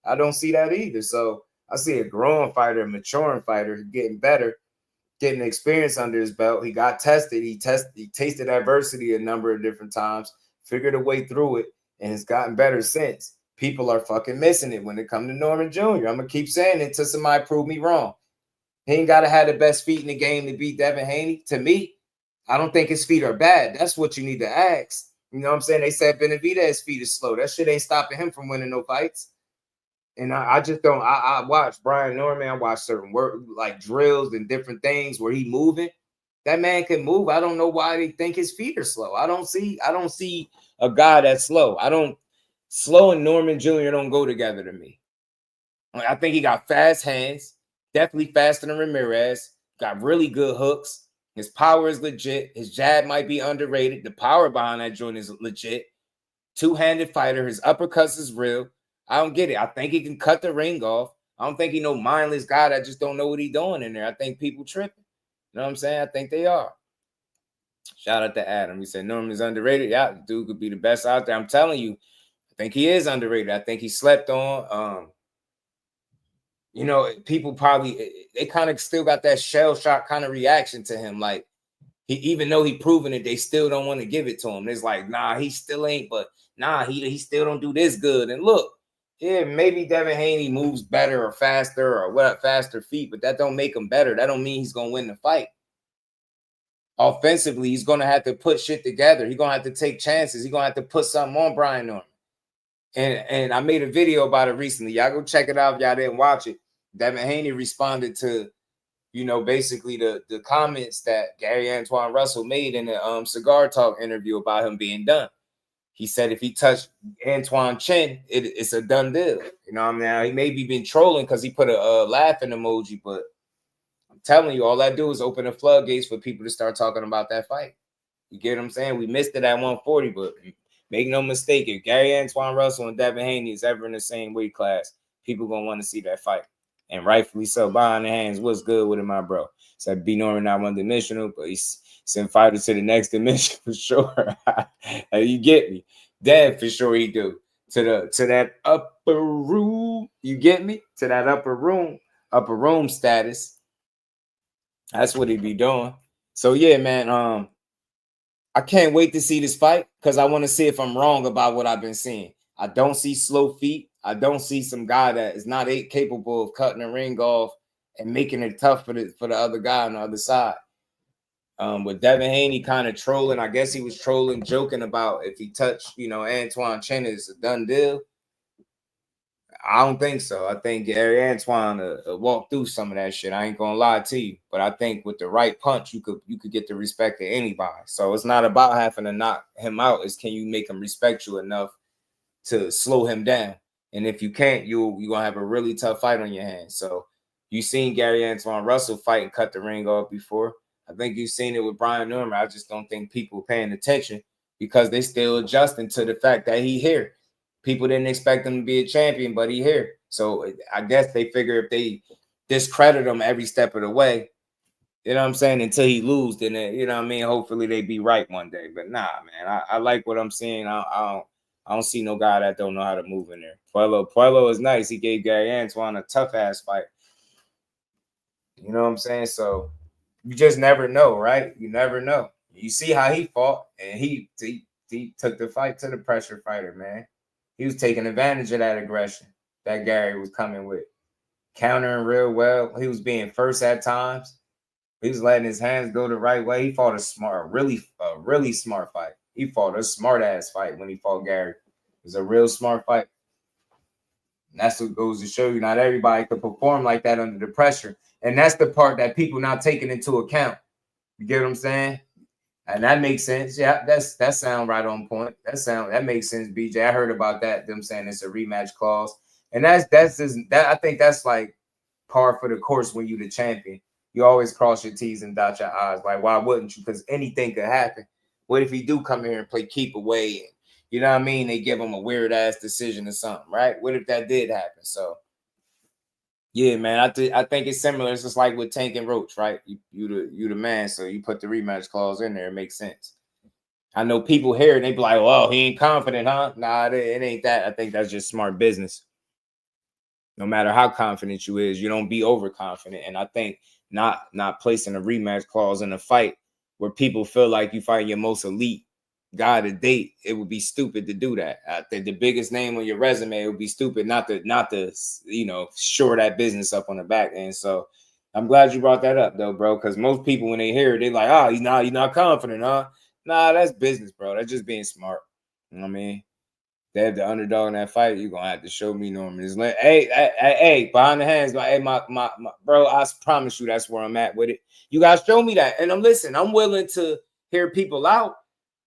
I don't see that either. So I see a growing fighter, a maturing fighter, getting better, getting experience under his belt. He got tested. He tasted adversity a number of different times. figured a way through it, and has gotten better since. People are fucking missing it when it comes to Norman Jr. I'm going to keep saying it until somebody prove me wrong. He ain't got to have the best feet in the game to beat Devin Haney. To me, I don't think his feet are bad. That's what you need to ask. You know what I'm saying? They said Benavidez' feet is slow. That shit ain't stopping him from winning no fights. And I just don't. I watch Brian Norman. I watch certain work like drills and different things where he moving. That man can move. I don't know why they think his feet are slow. I don't see a guy that's slow. Slow and Norman Jr. don't go together to me. I think he got fast hands, definitely faster than Ramirez. Got really good hooks. His power is legit. His jab might be underrated. The power behind that joint is legit. Two-handed fighter. His uppercuts is real. I don't get it. I think he can cut the ring off. I don't think he no mindless guy that just don't know what he's doing in there. I think people tripping. You know what I'm saying? I think they are. Shout out to Adam. He said Norman's underrated. Yeah, the dude could be the best out there. I'm telling you, I think he is underrated. I think he slept on. You know, people probably, they kind of still got that shell shock kind of reaction to him. Like, even though he proven it, they still don't want to give it to him. It's like, nah, he still ain't, but nah, he still don't do this good. And look, yeah, maybe Devin Haney moves better or faster or what, faster feet, but that don't make him better. That don't mean he's going to win the fight. Offensively, he's going to have to put shit together. He's going to have to take chances. He's going to have to put something on Brian Norman. And I made a video about it recently. Y'all go check it out if y'all didn't watch it. Devin Haney responded to, you know, basically the comments that Gary Antoine Russell made in the Cigar Talk interview about him being done. He said if he touched Antoine Chin, it's a done deal. You know what I mean? Now, he maybe been trolling because he put a laughing emoji, but I'm telling you, all I do is open the floodgates for people to start talking about that fight. You get what I'm saying? We missed it at 140, but make no mistake, if Gary Antoine Russell and Devin Haney is ever in the same weight class, people going to want to see that fight. And rightfully so. Behind the hands, what's good with it, my bro? Said B Norman not one-dimensional, but he's sent fighters to the next dimension for sure. You get me? That for sure he do. To that upper room. You get me? To that upper room status. That's what he be doing. So yeah, man. I can't wait to see this fight because I want to see if I'm wrong about what I've been seeing. I don't see slow feet. I don't see some guy that is not capable of cutting the ring off and making it tough for the other guy on the other side. With Devin Haney kind of trolling, I guess he was trolling, joking about if he touched, you know, Antoine Chen is a done deal. I don't think so. I think Gary Antoine walked through some of that shit. I ain't gonna lie to you, but I think with the right punch, you could get the respect of anybody. So it's not about having to knock him out. It's can you make him respect you enough to slow him down? And if you can't, you're gonna have a really tough fight on your hands. So you've seen Gary Antoine Russell fight and cut the ring off before. I think you've seen it with Brian Norman. I just don't think people are paying attention because they still adjusting to the fact that he here. People didn't expect him to be a champion, but he here. So I guess they figure if they discredit him every step of the way, you know what I'm saying, until he lose, then you know what I mean. Hopefully they be right one day. But nah, man, I like what I'm seeing. I don't see no guy that don't know how to move in there. Puello is nice. He gave Gary Antoine a tough ass fight. You know what I'm saying? So you just never know, right? You never know. You see how he fought, and he took the fight to the pressure fighter, man. He was taking advantage of that aggression that Gary was coming with, countering real well. He was being first at times. He was letting his hands go the right way. He fought a really smart fight. He fought a smart ass fight when he fought Gary. It was a real smart fight. And that's what goes to show you not everybody could perform like that under the pressure. And that's the part that people not taking into account. You get what I'm saying? And that makes sense. Yeah, that sound right on point. That makes sense, BJ. I heard about that. Them saying it's a rematch clause. And that's just that. I think that's like par for the course when you the champion. You always cross your T's and dot your I's. Like, why wouldn't you? Because anything could happen. What if he do come here and play keep away? And, you know what I mean? They give him a weird ass decision or something, right? What if that did happen? So, yeah, man, I think it's similar. It's just like with Tank and Roach, right? You the man, so you put the rematch clause in there. It makes sense. I know people here and they be like, "Well, he ain't confident, huh?" Nah, it ain't that. I think that's just smart business. No matter how confident you is, you don't be overconfident. And I think not placing a rematch clause in a fight where people feel like you fight your most elite guy to date, it would be stupid to do that. I think the biggest name on your resume, it would be stupid not to shore that business up on the back end. So I'm glad you brought that up though, bro, because most people when they hear it, they're like, oh, he's not confident, huh? Nah, that's business, bro. That's just being smart. You know what I mean? They have the underdog in that fight. You're gonna have to show me, Norman. It's like, hey, behind the hands, like, hey, my bro, I promise you that's where I'm at with it. You guys show me that. And I'm willing to hear people out,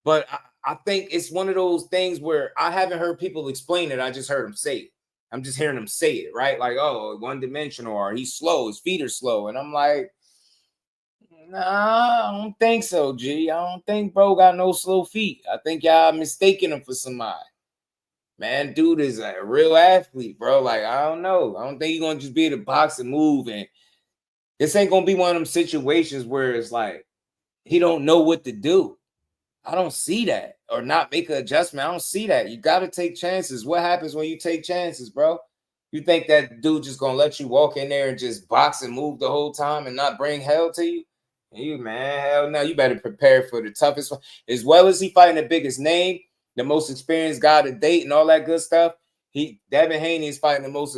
but I think it's one of those things where I haven't heard people explain it. I just heard them say it. I'm just hearing them say it, right? Like, oh, one-dimensional, or he's slow, his feet are slow. And I'm like, nah, I don't think so, G. I don't think bro got no slow feet. I think y'all mistaking him for somebody. Man, dude is a real athlete, bro. Like, I don't know. I don't think he's gonna just be able to box and move. And this ain't gonna be one of them situations where it's like he don't know what to do. I don't see that. Or not make an adjustment. I don't see that. You gotta take chances. What happens when you take chances, bro? You think that dude just gonna let you walk in there and just box and move the whole time and not bring hell to you? Man, hell no. You better prepare for the toughest one. As well as he fighting the biggest name, the most experienced guy to date and all that good stuff, Devin Haney is fighting the most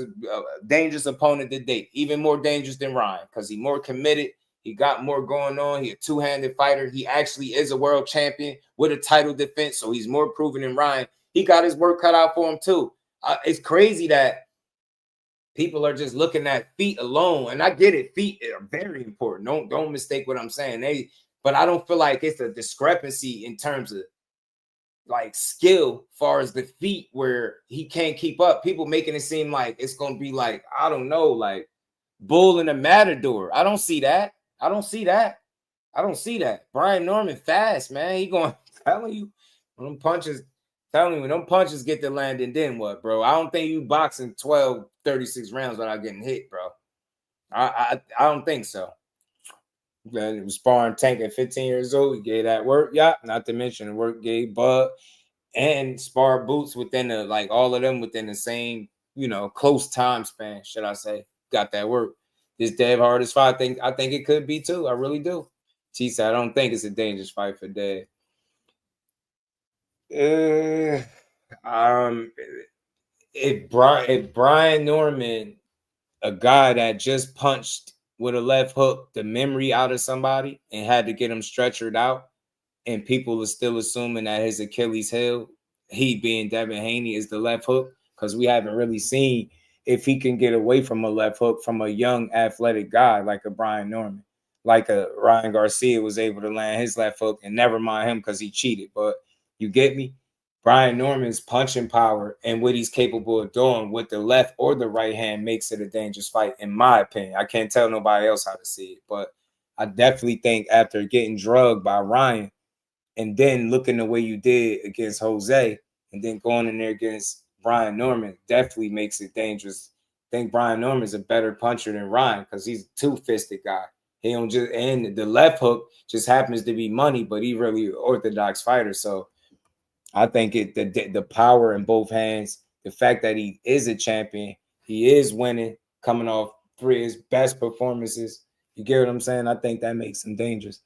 dangerous opponent to date, even more dangerous than Ryan because he's more committed. He got more going on. He's a two-handed fighter. He actually is a world champion with a title defense, so he's more proven than Ryan. He got his work cut out for him too. It's crazy that people are just looking at feet alone, and I get it. Feet are very important. Don't mistake what I'm saying. But I don't feel like it's a discrepancy in terms of like skill far as the feet where he can't keep up. People making it seem like it's gonna be like, I don't know, like Bull in a Matador. I don't see that. I don't see that. Brian Norman fast, man. He going telling you when them punches get to landing, then what, bro? I don't think you boxing 12, 36 rounds without getting hit, bro. I don't think so. It was sparring Tank at 15 years old. He gave that work, yeah. Not to mention the work gave Bud and spar Boots within all of them within the same, close time span, should I say. Got that work. This Dev hardest fight, I think it could be too. I really do. T said, I don't think it's a dangerous fight for Dev. If Brian Norman, a guy that just punched with a left hook the memory out of somebody and had to get him stretchered out, and people are still assuming that his Achilles heel, he being Devin Haney, is the left hook, because we haven't really seen if he can get away from a left hook from a young athletic guy like a Brian Norman, like a Ryan Garcia was able to land his left hook, and never mind him because he cheated. But you get me? Brian Norman's punching power and what he's capable of doing with the left or the right hand makes it a dangerous fight, in my opinion. I can't tell nobody else how to see it, but I definitely think after getting drugged by Ryan and then looking the way you did against Jose and then going in there against Brian Norman definitely makes it dangerous. I think Brian Norman's a better puncher than Ryan because he's a two-fisted guy. He don't just, and the left hook just happens to be money, but he's really an orthodox fighter. So I think the power in both hands, the fact that he is a champion, he is winning, coming off 3 of his best performances. You get what I'm saying? I think that makes him dangerous.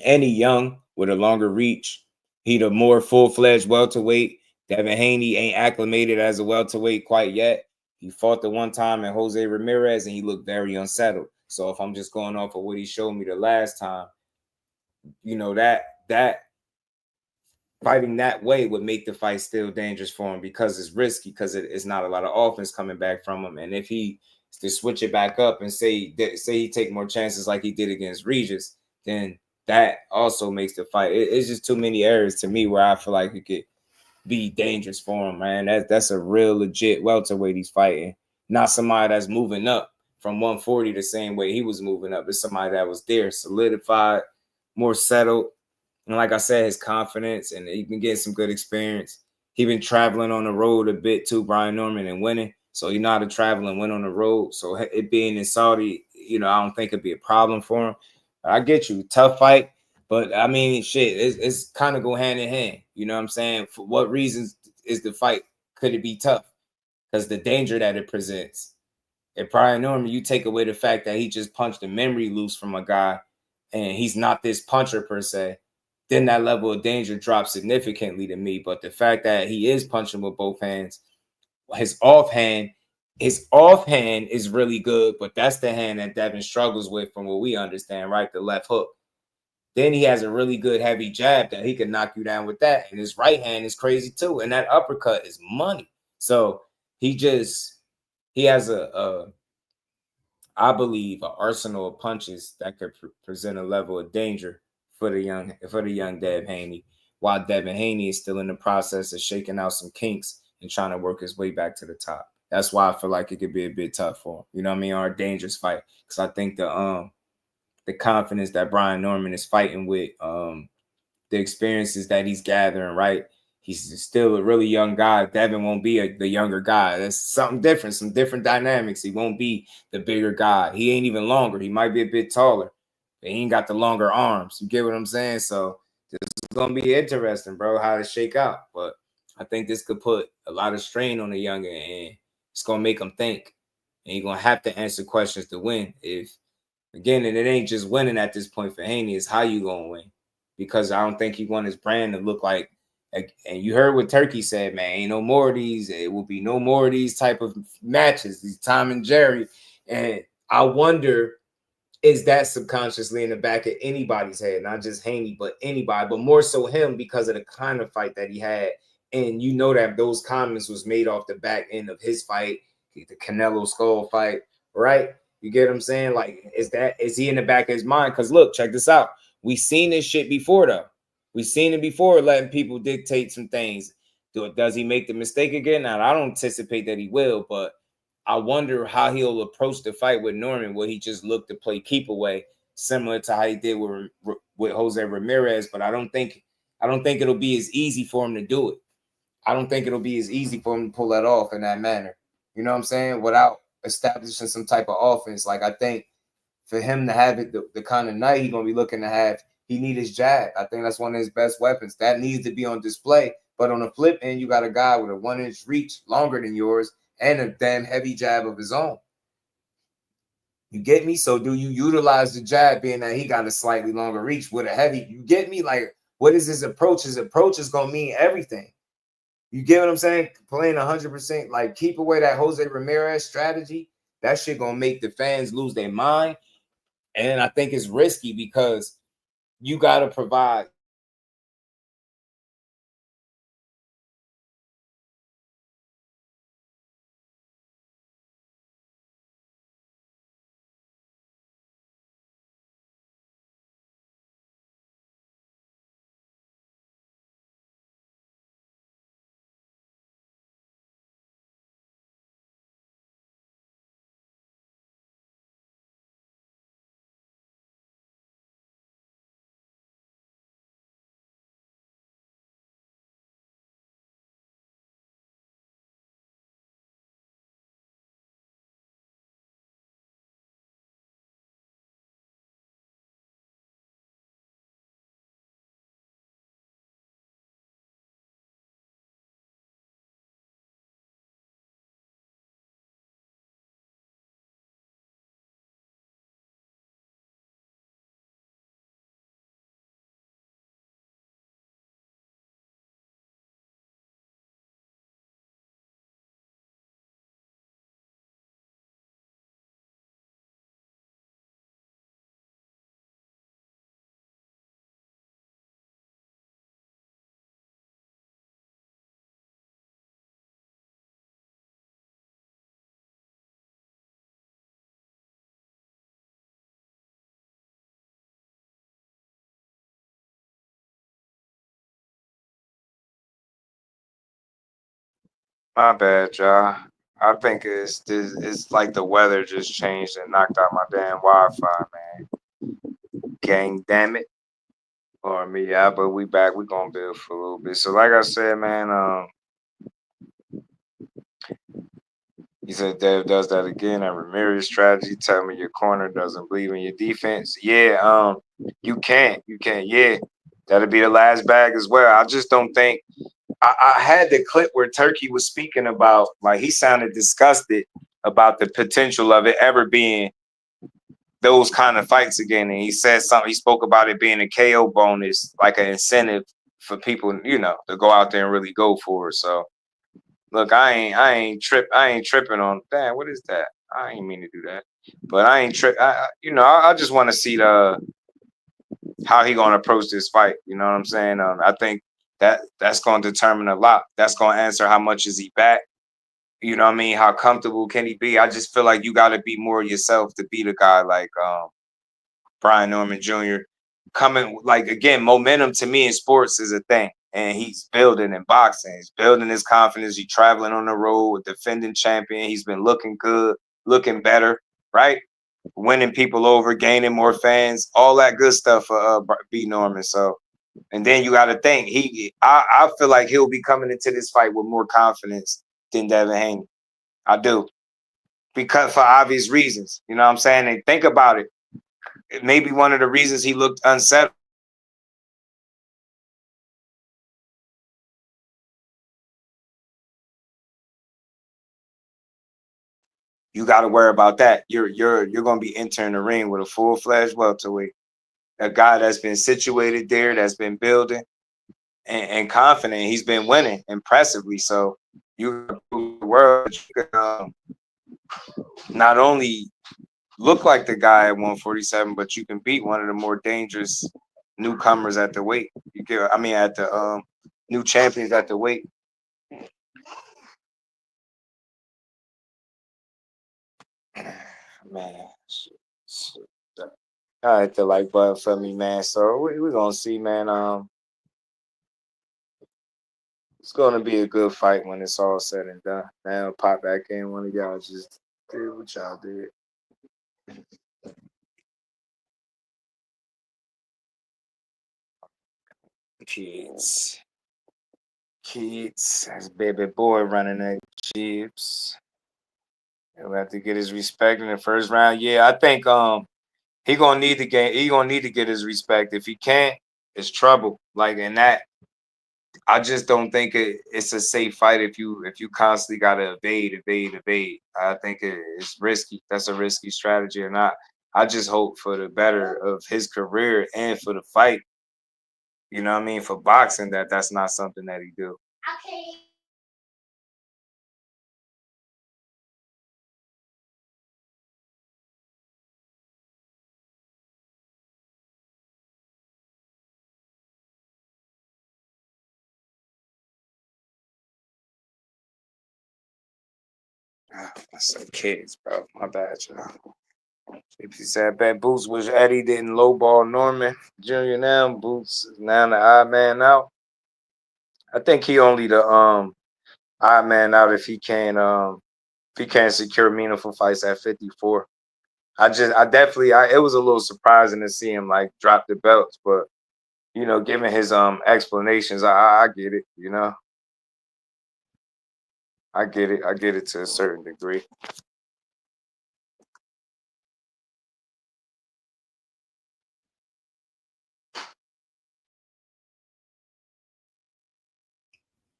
And he young with a longer reach. He the more full-fledged welterweight. Devin Haney ain't acclimated as a welterweight quite yet. He fought the one time at Jose Ramirez and he looked very unsettled. So if I'm just going off of what he showed me the last time, that fighting that way would make the fight still dangerous for him because it's risky, because it's not a lot of offense coming back from him. And if he to switch it back up and say he take more chances like he did against Regis, then that also makes the fight. It's just too many areas to me where I feel like it could be dangerous for him, man. That's a real legit welterweight he's fighting, not somebody that's moving up from 140 the same way he was moving up. It's somebody that was there, solidified, more settled. And like I said, his confidence, and he been getting some good experience. He been traveling on the road a bit too, Brian Norman, and winning. So he know how to travel and win on the road. So it being in Saudi, I don't think it'd be a problem for him. I get you, tough fight. But I mean, shit, it's kind of go hand in hand. You know what I'm saying? For what reasons is the fight? Could it be tough? Because the danger that it presents. If Brian Norman, you take away the fact that he just punched the memory loose from a guy and he's not this puncher per se, then that level of danger drops significantly to me. But the fact that he is punching with both hands, his offhand is really good, but that's the hand that Devin struggles with from what we understand, right? The left hook. Then he has a really good heavy jab that he can knock you down with that. And his right hand is crazy too. And that uppercut is money. So he has I believe, an arsenal of punches that could present a level of danger for the young Dev Haney, while Devin Haney is still in the process of shaking out some kinks and trying to work his way back to the top. That's why I feel like it could be a bit tough for him. You know what I mean? Or a dangerous fight. Because I think the confidence that Brian Norman is fighting with, the experiences that he's gathering, right? He's still a really young guy. Devin won't be the younger guy. That's something different, some different dynamics. He won't be the bigger guy. He ain't even longer. He might be a bit taller, but he ain't got the longer arms. You get what I'm saying? So this is going to be interesting, bro, how to shake out. But I think this could put a lot of strain on the younger, and it's going to make him think. And you're going to have to answer questions to win. Again, and it ain't just winning at this point for Haney, it's how you going to win. Because I don't think he want his brand to look like, and you heard what Turkey said, man, ain't no more of these. It will be no more of these type of matches, these Tom and Jerry. And I wonder, is that subconsciously in the back of anybody's head, not just Haney, but anybody, but more so him because of the kind of fight that he had. And you know that those comments was made off the back end of his fight, the Canelo Skull fight, right? You get what I'm saying? Like, is he in the back of his mind? Because look, check this out. We seen this shit before, though. We seen it before, letting people dictate some things. Does he make the mistake again? Now, I don't anticipate that he will, but I wonder how he'll approach the fight with Norman. Will he just look to play keep away, similar to how he did with Jose Ramirez? But I don't think it'll be as easy for him to do it. I don't think it'll be as easy for him to pull that off in that manner. You know what I'm saying? Without establishing some type of offense. Like, I think for him to have it the kind of night he's going to be looking to have, he need his jab. I think that's one of his best weapons. That needs to be on display. But on the flip end, you got a guy with a 1-inch reach longer than yours and a damn heavy jab of his own. You get me? So do you utilize the jab, being that he got a slightly longer reach with a heavy? You get me? Like, what is his approach? His approach is going to mean everything. You get what I'm saying? Playing 100%, like, keep away that Jose Ramirez strategy. That shit going to make the fans lose their mind. And I think it's risky because you got to provide. My bad, y'all. I think it's like the weather just changed and knocked out my damn Wi-Fi, man. Gang, damn it. Or me, yeah, but we back. We gonna build for a little bit. So, like I said, man, he said Dave does that again. And Ramirez strategy, tell me your corner doesn't believe in your defense. Yeah, you can't. Yeah, that'll be the last bag as well. I just don't think. I had the clip where Turkey was speaking about, like, he sounded disgusted about the potential of it ever being those kind of fights again. And he said something. He spoke about it being a KO bonus, like an incentive for people, you know, to go out there and really go for it. So look, I ain't tripping on that. What is that? I ain't mean to do that, but I ain't I just want to see how he gonna approach this fight. You know what I'm saying? I think that's gonna determine a lot. That's gonna answer how much is he back. You know what I mean? How comfortable can he be? I just feel like you got to be more yourself to beat a guy like Brian Norman Jr. Coming, like, again, momentum to me in sports is a thing. And he's building in boxing. He's building his confidence. He's traveling on the road with defending champion. He's been looking good, looking better, right? Winning people over, gaining more fans, all that good stuff for B. Norman. So, and then you got to think, I feel like he'll be coming into this fight with more confidence than Devin Haney. I do. Because for obvious reasons. You know what I'm saying? And think about it. It may be one of the reasons he looked unsettled. You got to worry about that. You're going to be entering the ring with a full-fledged welterweight. A guy that's been situated there, that's been building and confident. He's been winning impressively. So you prove the world you can not only look like the guy at 147, but you can beat one of the more dangerous newcomers at the weight. At the new champions at the weight. Man, I hit the like button for me, man. So we're gonna see, man. It's gonna be a good fight when it's all said and done. Now pop back in. One of y'all just did what y'all did. Kids, that's baby boy running that chips. He'll have to get his respect in the first round. Yeah, I think he gonna need to get his respect. If he can't, it's trouble. Like in that, I just don't think it's a safe fight if you constantly gotta evade. I think it's risky. That's a risky strategy, and I just hope for the better of his career and for the fight. You know what I mean? For boxing, that's not something that he do. Okay. That's some kids, bro. My bad, y'all. If you said bet Boots was Eddie didn't lowball Norman Jr. Now Boots is now the odd man out. I think he only the odd man out if he can't secure meaningful fights at 54. It was a little surprising to see him like drop the belts, but you know, given his explanations, I get it, you know. I get it to a certain degree.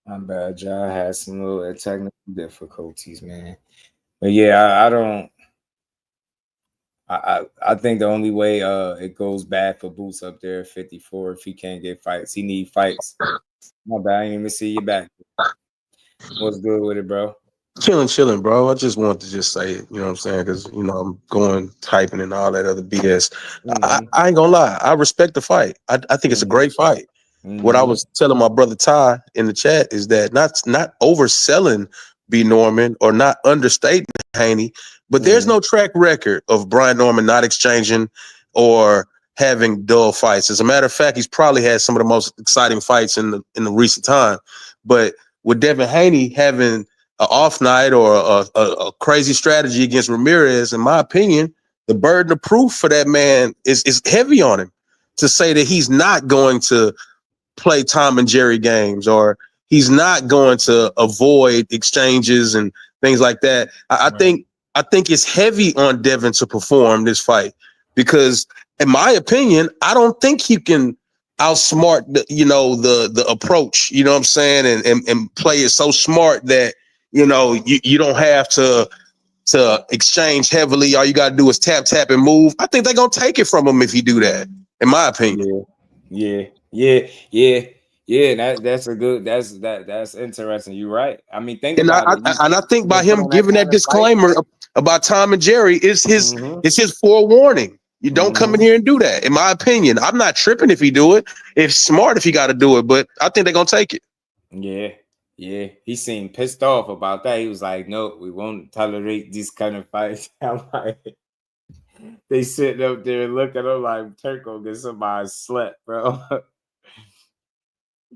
My bad, y'all. I had some little technical difficulties, man. But yeah, I think the only way it goes bad for Boots up there at 54 if he can't get fights. He need fights. My bad, I didn't even see you back. What's good with it, bro? Chilling, bro. I just wanted to just say it, you know what I'm saying? Because, you know, I'm going typing and all that other BS. I ain't gonna lie. I respect the fight. I think it's a great fight. What I was telling my brother Ty in the chat is that not overselling B. Norman or not understating Haney, but there's no track record of Brian Norman not exchanging or having dull fights. As a matter of fact, he's probably had some of the most exciting fights in the recent time. But with Devin Haney having an off night or a crazy strategy against Ramirez, in my opinion, the burden of proof for that man is heavy on him to say that he's not going to play Tom and Jerry games or he's not going to avoid exchanges and things like that. I think it's heavy on Devin to perform this fight because, in my opinion, I don't think he can outsmart the approach. You know what I'm saying, and play it so smart that you don't have to to exchange heavily. All you got to do is tap, tap, and move. I think they're going to take it from him if he do that, in my opinion. Yeah. That's interesting. You're right. I mean, think about it. I think by him giving that disclaimer about Tom and Jerry is his forewarning. You don't come in here and do that. In my opinion, I'm not tripping if he do it. It's smart if he got to do it, but I think they're gonna take it. Yeah. He seemed pissed off about that. He was like, "No, we won't tolerate these kind of fights." I'm like, they sitting up there looking at him like, "Turk gonna get somebody slept, bro."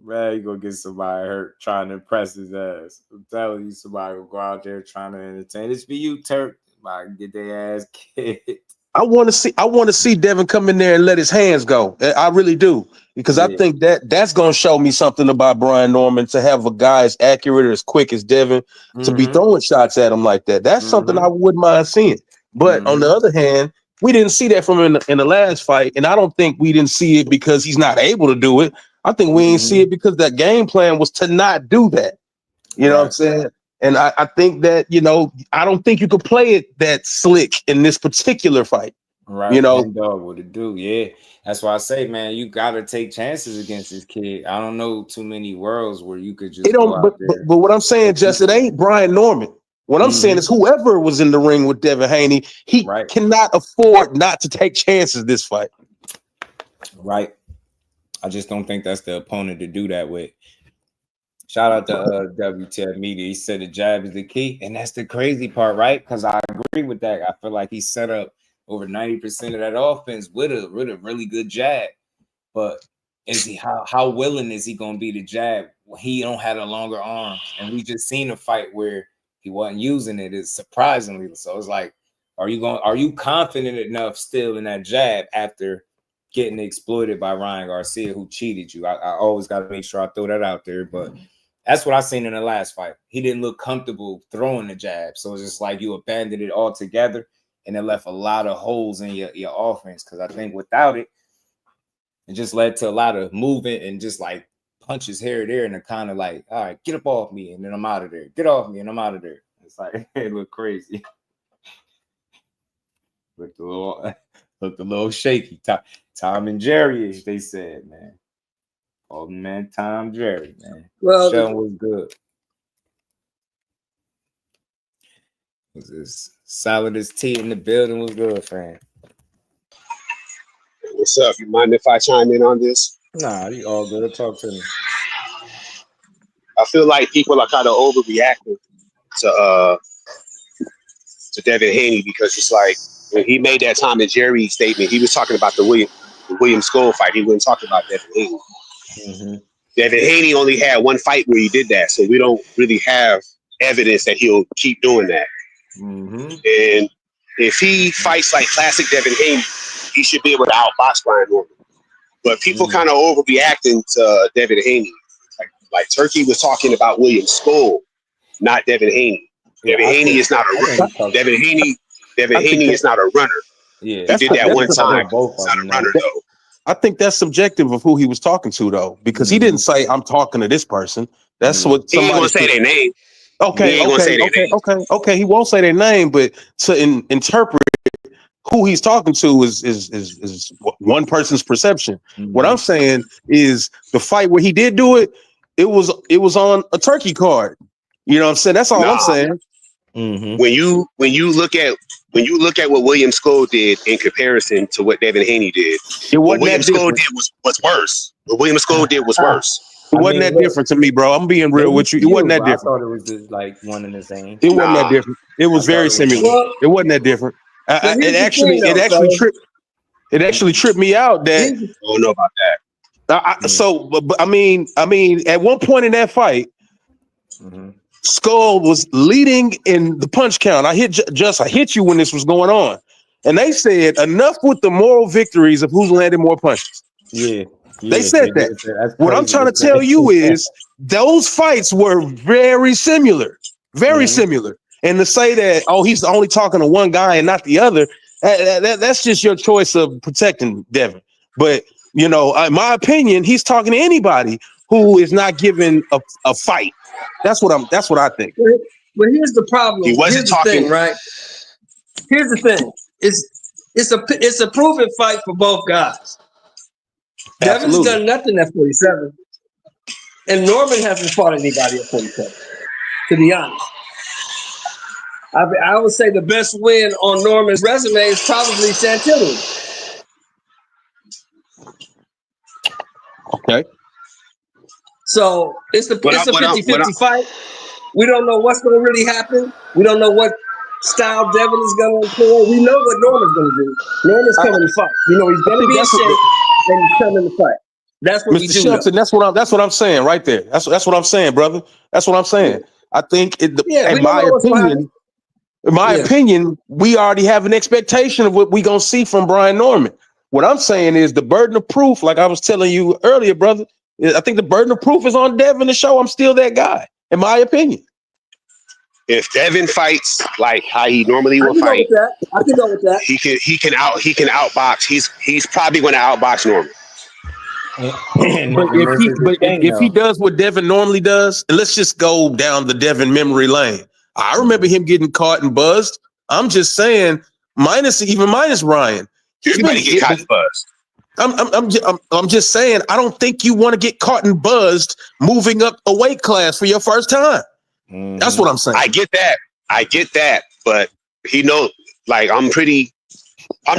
Man, you gonna get somebody hurt trying to impress his ass. I'm telling you, somebody will go out there trying to entertain. It's for you, Turk. Somebody get their ass kicked. I want to see Devin come in there and let his hands go. I really do, because I think that's gonna show me something about Brian Norman, to have a guy as accurate or as quick as Devin to be throwing shots at him like that. That's something I wouldn't mind seeing. But on the other hand, we didn't see that from him in the last fight, and I don't think we didn't see it because he's not able to do it. I think we didn't see it because that game plan was to not do that. You know what I'm saying? And I think that, I don't think you could play it that slick in this particular fight. Right. Dog, what it do? Yeah. That's why I say, man, you gotta take chances against this kid. I don't know too many worlds where you could just go out there. But what I'm saying, Just, it ain't Brian Norman. What I'm saying is whoever was in the ring with Devin Haney, he cannot afford not to take chances this fight. Right. I just don't think that's the opponent to do that with. Shout out to WTF Media. He said the jab is the key, and that's the crazy part, right? Because I agree with that. I feel like he set up over 90% of that offense with a really good jab. But is he how willing is he going to be to jab when he don't have the longer arms? And we just seen a fight where he wasn't using it. It's surprisingly so. It's like, are you confident enough still in that jab after getting exploited by Ryan Garcia, who cheated you? I always got to make sure I throw that out there, but that's what I seen in the last fight. He didn't look comfortable throwing the jab, so it's just like you abandoned it altogether, and it left a lot of holes in your offense. Because I think without it, it just led to a lot of movement and just like punches here or there, and they're kind of like, all right, get up off me, and then I'm out of there. Get off me, and I'm out of there. It's like it looked crazy. Looked a little shaky. Tom and Jerry, as they said, man. Oh man, Tom Jerry, man. Well, Shawn was good. Was as solid as tea in the building. Was good, fam. What's up? You mind if I chime in on this? Nah, you all good. Talk to me. I feel like people are kind of overreacting to Devin Haney, because it's like when he made that Tom and Jerry statement, he was talking about the William Skull fight. He wasn't talking about Devin Haney. Devin Haney only had one fight where he did that, so we don't really have evidence that he'll keep doing that. And if he fights like classic Devin Haney, he should be able to outbox Brian Norman. But people kind of overreacting to Devin Haney. Like Turkey was talking about William Skull, not Devin Haney. Devin Haney is not a runner. Devin Haney is not a runner. Yeah, he did that one time. He's not a runner though. I think that's subjective of who he was talking to, though, because he didn't say I'm talking to this person. That's what he ain't gonna say their name. Okay. He won't say their name, but to interpret who he's talking to is one person's perception. What I'm saying is the fight where he did do it, it was on a turkey card. You know what I'm saying? That's all I'm saying. When you look at what William Skull did in comparison to what Devin Haney did, what William Skull did was worse. What William Skull did was worse. It wasn't that different to me, bro. I'm being real with you. It wasn't that different. I thought it was just like one and the same. It wasn't that different. It was very similar. It wasn't that different. It actually tripped me out that. I don't know about that. So, but I mean, at one point in that fight, Skull was leading in the punch count. I hit you when this was going on, and they said enough with the moral victories of who's landed more punches. They said that. What I'm trying to tell you is those fights were very similar, similar. And to say that, he's only talking to one guy and not the other, that's just your choice of protecting Devin. But in my opinion, he's talking to anybody who is not given a fight. That's what I think. But here's the problem. He wasn't here's the talking thing, right? Here's the thing. It's a proven fight for both guys. Devin's done nothing at 47, and Norman hasn't fought anybody at 47. To be honest, I would say the best win on Norman's resume is probably Chantilly. Okay. So it's a 50-50 fight. We don't know what's going to really happen. We don't know what style Devin is going to employ. We know what Norman's going to do. Norman's coming to fight. You know he's going to be in shape and he's coming to fight. That's what we do. Mr. Shelton, that's what I'm saying right there. That's what I'm saying, brother. That's what I'm saying. I think in my opinion, we already have an expectation of what we gonna see from Brian Norman. What I'm saying is the burden of proof, like I was telling you earlier, brother. I think the burden of proof is on Devin to show I'm still that guy, in my opinion. If Devin fights like how he normally will fight, I can go with that. He can outbox. He's probably going to outbox Norman. But if he does what Devin normally does, and let's just go down the Devin memory lane. I remember him getting caught and buzzed. I'm just saying, minus Ryan. Everybody get caught and buzzed. I'm just saying, I don't think you want to get caught and buzzed moving up a weight class for your first time. That's what I'm saying. I get that. But he knows, like, I'm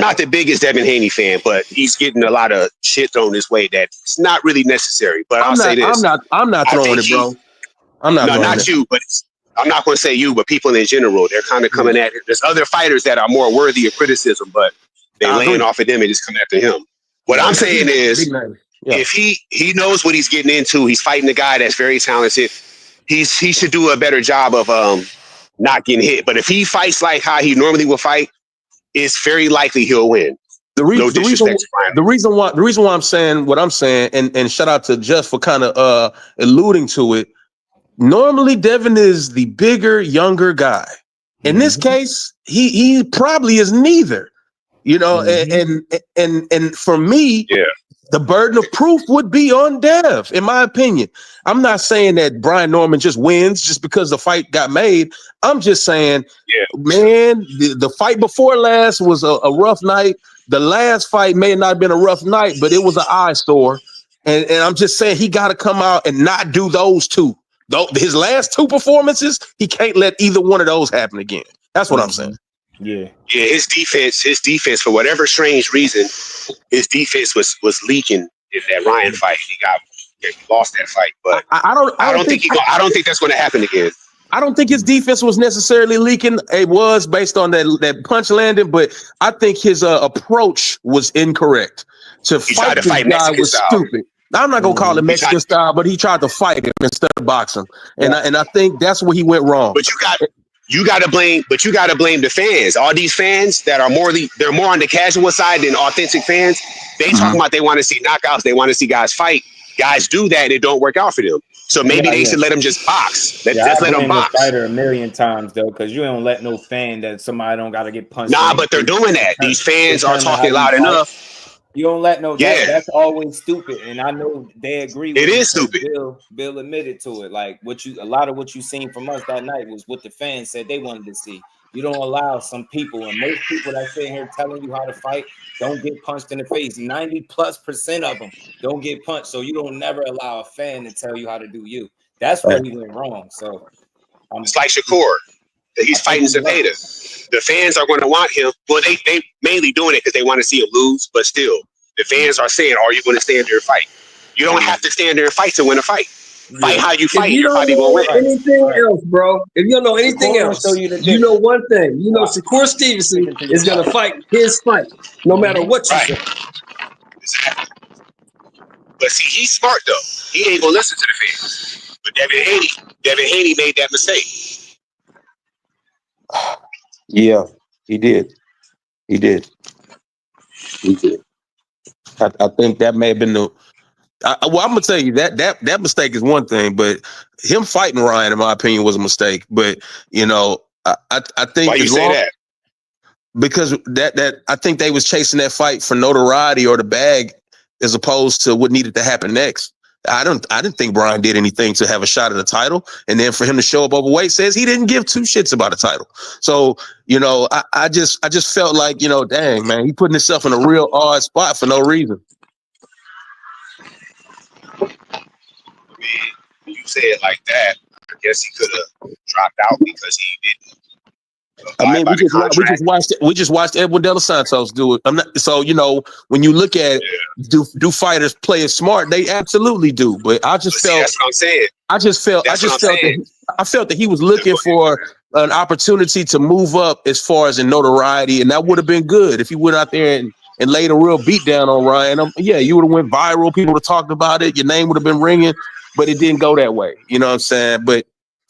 not the biggest Devin Haney fan, but he's getting a lot of shit thrown his way that's not really necessary. But I'll say this. I'm not throwing it, bro. I'm not. No, not you, but I'm not going to say you, but people in general, they're kind of coming at it. There's other fighters that are more worthy of criticism, but they're laying off of them and just coming after him. What I'm saying is, if he knows what he's getting into, he's fighting a guy that's very talented. He should do a better job of not getting hit. But if he fights like how he normally would fight, it's very likely he'll win. The reason why I'm saying what I'm saying, and shout out to Just for kind of alluding to it. Normally, Devin is the bigger, younger guy. In this case, he probably is neither. You know, and for me, the burden of proof would be on Dev, in my opinion. I'm not saying that Brian Norman just wins just because the fight got made. I'm just saying, man, the fight before last was a rough night. The last fight may not have been a rough night, but it was an eyesore. And I'm just saying he got to come out and not do those two. His last two performances, he can't let either one of those happen again. That's what I'm saying. Yeah, his defense, for whatever strange reason, his defense was leaking in that Ryan fight. He lost that fight, but I don't think that's going to happen again. I don't think his defense was necessarily leaking. It was based on that punch landing, but I think his approach was incorrect. To fight this guy was stupid. I'm not gonna call it Mexican style, but he tried to fight him instead of boxing, and I think that's where he went wrong. But you got to blame the fans. All these fans that are they're more on the casual side than authentic fans. They talking about they want to see knockouts. They want to see guys fight. Guys do that, and it don't work out for them. So maybe they should let them just box. Just let them box. Fighter a million times though, because you don't let no fan that somebody don't got to get punched. Nah, but they're doing that. These fans are talking loud enough. You don't let no. That's always stupid, and I know they agree. With it is stupid. Bill admitted to it. Like a lot of what you seen from us that night was what the fans said they wanted to see. You don't allow some people, and most people that sit here telling you how to fight don't get punched in the face. 90+% of them don't get punched, so you don't never allow a fan to tell you how to do you. That's where he went wrong. So it's like Shakur. He's fighting Zepeda. The fans are going to want him. Well, they mainly doing it because they want to see him lose, but still, the fans are saying, "Are you going to stand there and fight?" You don't have to stand there and fight to win a fight. Fight how you fight. You're probably going to win. Anything else, bro? If you don't know anything else, you know one thing. You know Shakur Stevenson is going to fight his fight, no matter what you say. Exactly. But see, he's smart though. He ain't going to listen to the fans. But Devin Haney made that mistake. Yeah, he did. I think that may have been I'm gonna tell you that mistake is one thing, but him fighting Ryan, in my opinion, was a mistake. But you know, I think why you say that? Because that I think they was chasing that fight for notoriety or the bag, as opposed to what needed to happen next. I didn't think Brian did anything to have a shot at the title. And then for him to show up overweight says he didn't give two shits about a title. So, you know, I just felt like, you know, dang, man, he putting himself in a real odd spot for no reason. I mean, when you say it like that, I guess he could have dropped out because he didn't. I mean, we just watched Edwin De Los Santos do it. So, you know, when you look at do fighters play it smart, they absolutely do. But I just felt that's what I'm saying. I felt that he was looking for an opportunity to move up as far as in notoriety, and that would have been good if he went out there and laid a real beat down on Ryan. Yeah, you would have went viral. People would have talked about it. Your name would have been ringing, but it didn't go that way. You know what I'm saying?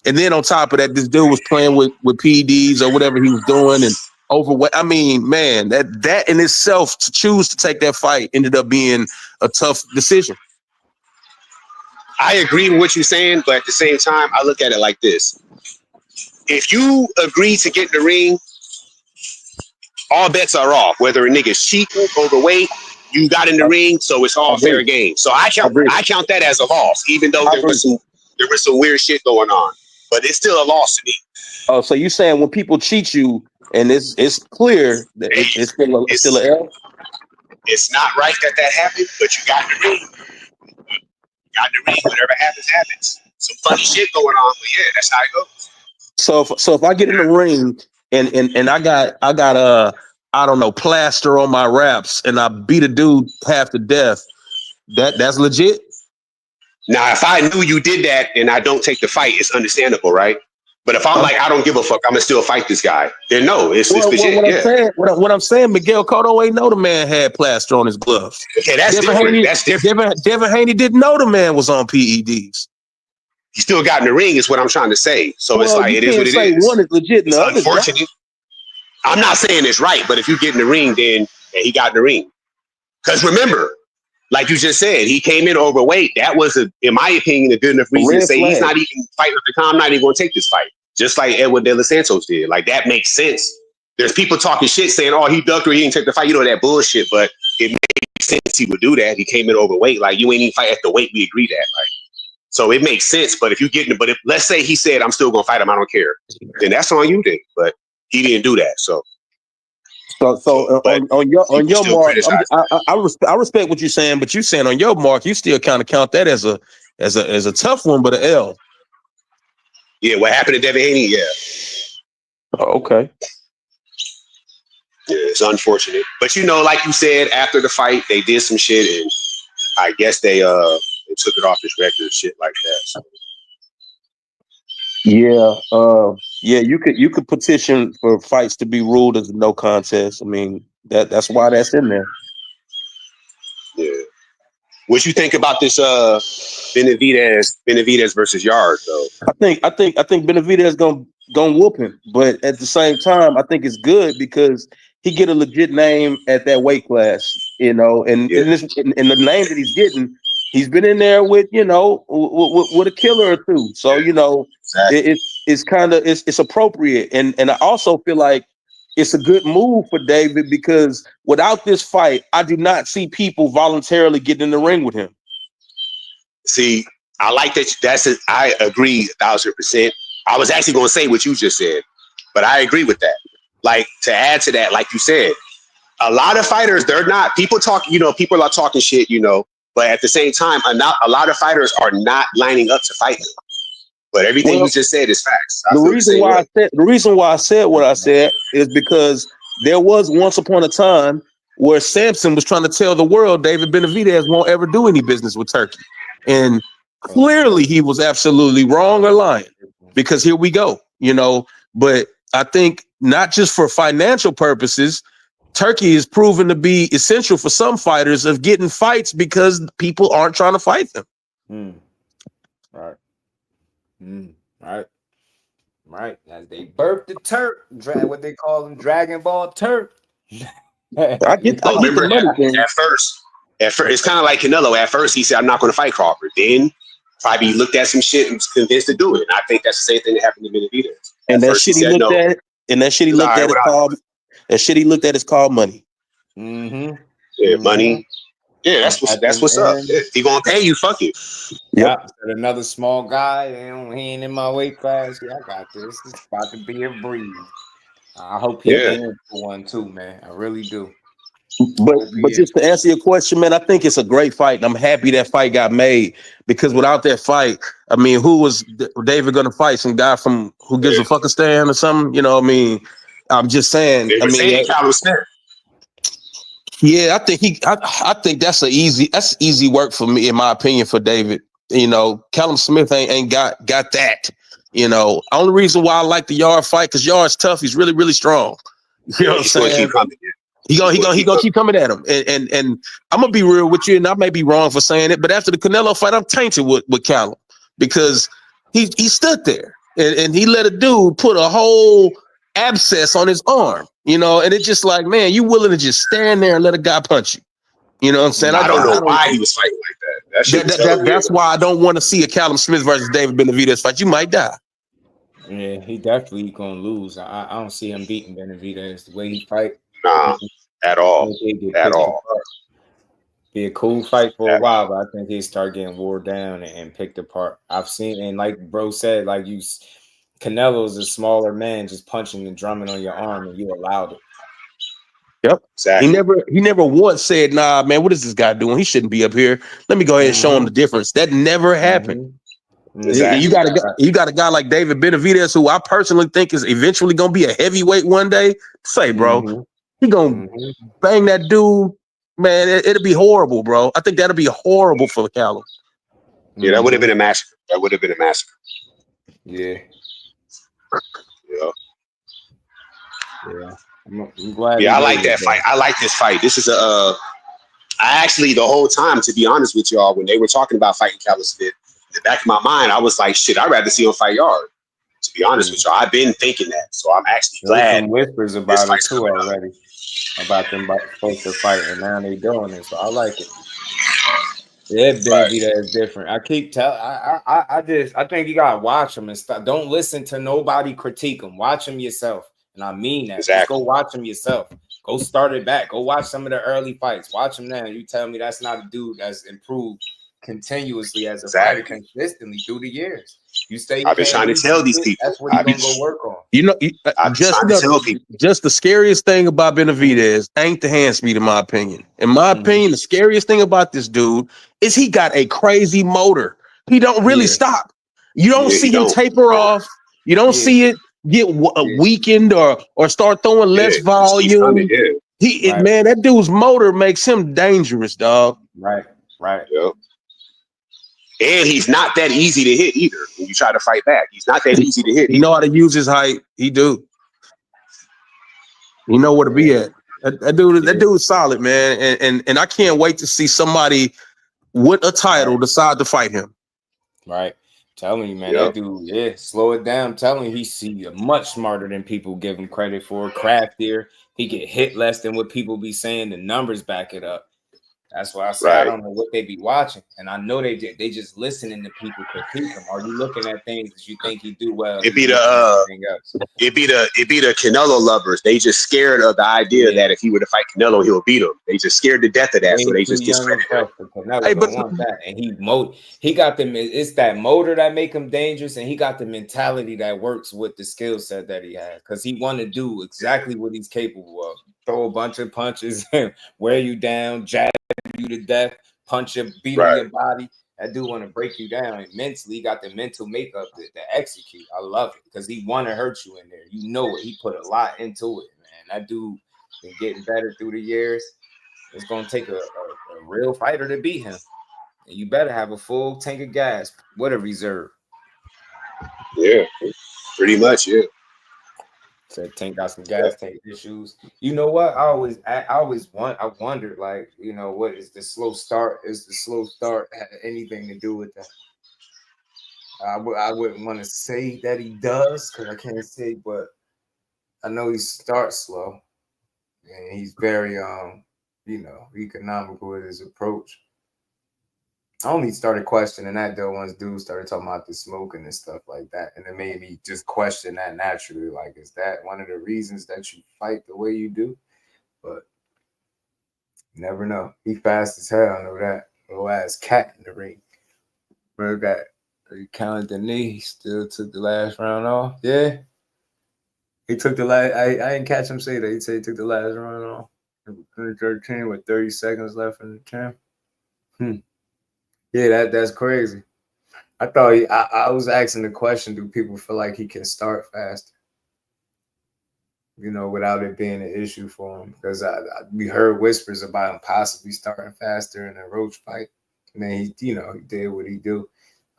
And then on top of that, this dude was playing with PEDs or whatever he was doing and overweight. I mean, man, that in itself, to choose to take that fight ended up being a tough decision. I agree with what you're saying, but at the same time, I look at it like this. If you agree to get in the ring, all bets are off. Whether a nigga's cheating, overweight, you got in the ring, so it's all fair game. So I count that as a loss, even though there was some weird shit going on. But it's still a loss to me. Oh, so you saying when people cheat you and it's clear that it's still an L? It's not right that happened, but you got in the ring. Whatever happens. Some funny shit going on, but yeah, that's how it goes. So if I get in the ring and I got I don't know, plaster on my wraps and I beat a dude half to death, that's legit? Now, if I knew you did that and I don't take the fight, it's understandable, right? But if I'm like, I don't give a fuck, I'm gonna still fight this guy, then no, it's legit. What I'm saying, Miguel Cotto ain't know the man had plaster on his gloves. Okay, that's different. Devin Haney didn't know the man was on PEDs. He still got in the ring, is what I'm trying to say. So it's like, it is what it is. One is legit, it's unfortunate. I'm not saying it's right, but if you get in the ring, then he got in the ring. Because remember, like you just said, he came in overweight. That was, in my opinion, a good enough reason to say he's not even fighting at the time. I'm not even going to take this fight. Just like Edwin De Los Santos did. Like, that makes sense. There's people talking shit saying, oh, he ducked or he didn't take the fight. You know, that bullshit. But it makes sense he would do that. He came in overweight. Like, you ain't even fight at the weight we agreed at. Like, so it makes sense. But if you get in, but if let's say he said, I'm still going to fight him, I don't care. Then that's on you then. But he didn't do that. So on your mark, I respect what you're saying, but you saying on your mark, you still kind of count that as a tough one, but an L. Yeah, what happened to Devin Haney? Yeah. Oh, okay. Yeah, it's unfortunate, but you know, like you said, after the fight, they did some shit, and I guess they took it off his record, shit like that. So. Yeah, you could petition for fights to be ruled as a no contest. I mean, that's why that's in there. Yeah. What you think about this Benavidez versus Yarde though? I think Benavidez gonna whoop him, but at the same time, I think it's good because he get a legit name at that weight class, you know, and the name that he's getting, he's been in there with, you know, with a killer or two. So, you know, it's appropriate. And I also feel like it's a good move for David because without this fight, I do not see people voluntarily getting in the ring with him. See, I like that. I agree 1,000%. I was actually going to say what you just said, but I agree with that. Like, to add to that, like you said, a lot of fighters, people are talking shit, you know, but at the same time, a lot of fighters are not lining up to fight him. But everything you just said is facts. The reason why I said what I said is because there was once upon a time where Samson was trying to tell the world David Benavidez won't ever do any business with Turkey. And clearly he was absolutely wrong or lying, because here we go, you know. But I think not just for financial purposes, Turkey is proven to be essential for some fighters of getting fights because people aren't trying to fight them. Right. Right. As they birthed the Turk, what they call them, Dragon Ball Turk. I remember at first, it's kind of like Canelo. At first, he said, "I'm not going to fight Crawford." Then, probably looked at some shit and was convinced to do it. And I think that's the same thing that happened to Benavidez. And that shit he looked at, is called money. Mm-hmm. Yeah, money. Yeah, that's what's up. If he gonna pay you, fuck it. Yeah, another small guy, and he ain't in my weight class. Yeah, I got this. It's about to be a breeze. I hope he in for one too, man. I really do. But just to answer your question, man, I think it's a great fight. And I'm happy that fight got made, because without that fight, I mean, who was David going to fight? Some guy from Who Gives a Fuckistan or something? You know what I mean? I'm just saying. They were saying Callum Smith. Yeah, I think that's easy work for me, in my opinion, for David. You know, Callum Smith ain't got that. You know, only reason why I like the Yarde fight, because Yarde's tough. He's really, really strong. You know what I'm saying? He gonna keep coming at him. And I'm gonna be real with you, and I may be wrong for saying it, but after the Canelo fight, I'm tainted with Callum, because he stood there and he let a dude put a whole abscess on his arm, you know, and it's just like, man, you willing to just stand there and let a guy punch you? You know what I'm saying? I don't know why he was fighting like that. That's why I don't want to see a Callum Smith versus David Benavidez fight. You might die. Yeah, he definitely gonna lose. I don't see him beating Benavidez the way he fight. Nah, at all. At all. Be a cool fight for a while, but I think he'll start getting wore down and picked apart. I've seen, and like bro said, like Canelo's a smaller man just punching and drumming on your arm, and you allowed it. Yep. Exactly. He never once said, nah, man, what is this guy doing? He shouldn't be up here. Let me go ahead and show him the difference. That never happened. Exactly. You got a guy like David Benavidez, who I personally think is eventually gonna be a heavyweight one day. Say, bro, he gonna bang that dude, man. It'll be horrible, bro. I think that'll be horrible for Callum. Yeah, that would have been a massacre. Yeah. Yeah. Yeah. I'm glad. Yeah, I like that fight. I like this fight. This is I actually, the whole time, to be honest with y'all, when they were talking about fighting Callum Smith, in the back of my mind, I was like, shit, I'd rather see him fight Yarde. To be honest with y'all, I've been thinking that. So I'm actually glad. There's some whispers about it too already. About them supposed to fight, and now they doing it. So I like it. Yeah, Benavidez is different. I keep telling. I think you gotta watch him and stuff. Don't listen to nobody critique him. Watch him yourself, and I mean that. Just go watch him yourself. Go start it back. Go watch some of the early fights. Watch him now. You tell me that's not a dude that's improved continuously as a fighter consistently through the years. You stay. I've been trying to tell these people. That's what you're gonna go work on. You know, just the scariest thing about Benavidez ain't the hand speed, in my opinion. In my opinion, the scariest thing about this dude is he got a crazy motor. He don't really stop. You don't see him taper off. You don't see it get weakened or start throwing less volume. Man, that dude's motor makes him dangerous, dog. Right. Yep. And he's not that easy to hit either. When you try to fight back, he's not that easy to hit. He know how to use his height. He do. He know where to be at. That dude is solid, man. And I can't wait to see somebody with a title decide to fight him. Right. Telling you, man, that dude, slow it down. I'm telling you, he's much smarter than people give him credit for. Craftier. He get hit less than what people be saying. The numbers back it up. That's why I say I don't know what they be watching, and I know they just listening to people critique him. Are you looking at things that you think he do well? It be the Canelo lovers. They just scared of the idea that if he were to fight Canelo, he'll beat him. They just scared to death of that, so they just discredit him. Hey, but want that, and he got them. It's that motor that make him dangerous, and he got the mentality that works with the skill set that he has, because he want to do exactly what he's capable of. Throw a bunch of punches, wear you down, jab you to death, punch you, beat on your body. That dude want to break you down, and mentally he got the mental makeup to execute. I love it, because he want to hurt you in there. You know it. He put a lot into it, man. That dude been getting better through the years. It's gonna take a real fighter to beat him, and you better have a full tank of gas. What a reserve. Yeah, pretty much. Yeah. Said Tank got some gas tank issues. You know what? I wondered, like, you know, what is the slow start? Is the slow start have anything to do with that? I wouldn't want to say that he does, because I can't say, but I know he starts slow, and he's very economical with his approach. I only started questioning that though once dudes started talking about the smoking and stuff like that, and it made me just question that naturally. Like, is that one of the reasons that you fight the way you do? But You never know. He fast as hell. I know that. Little ass cat in the ring. Bro, got he counted the knee. He still took the last round off. Yeah. He took the last. I didn't catch him say that. He said he took the last round off. 13 with 30 seconds left in the 10. Yeah, that's crazy. I thought I was asking the question: do people feel like he can start faster? You know, without it being an issue for him, because we heard whispers about him possibly starting faster in a Roach fight. And then he did what he do.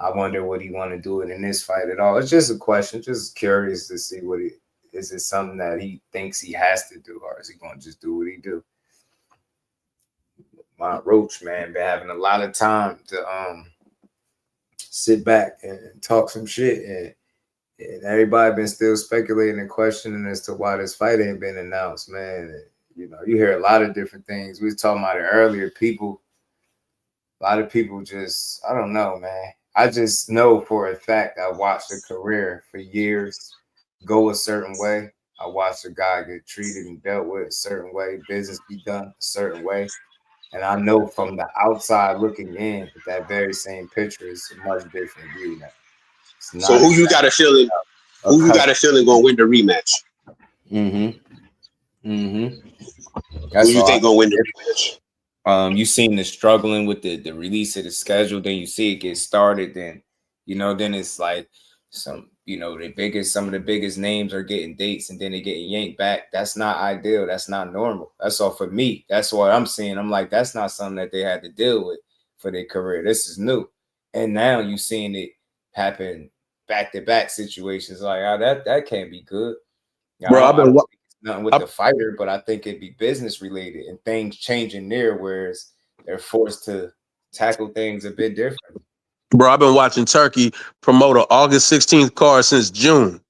I wonder what he want to do in this fight at all. It's just a question, just curious to see what he is. It something that he thinks he has to do, or is he going to just do what he do? My Roach, man, been having a lot of time to sit back and talk some shit, and everybody been still speculating and questioning as to why this fight ain't been announced, man. And, you hear a lot of different things. We was talking about it earlier. A lot of people just, I don't know, man. I just know for a fact I watched a career for years go a certain way. I watched a guy get treated and dealt with a certain way, business be done a certain way. And I know from the outside looking in that very same picture is a much different view now. So who you got a feeling? Who you got a feeling gonna win the rematch? Who you think gonna win the rematch? You seen the struggling with the release of the schedule, then you see it get started, then then it's like some some of the biggest names are getting dates and then they getting yanked back. That's not ideal. That's not normal. That's all for me. That's what I'm seeing. I'm like, that's not something that they had to deal with for their career. This is new. And now you seeing it happen back-to-back situations. Like, that can't be good. Bro, I don't think it's nothing with the fighter, but I think it'd be business related and things changing there, whereas they're forced to tackle things a bit different. Bro, I've been watching Turkey promote an August 16th card since June.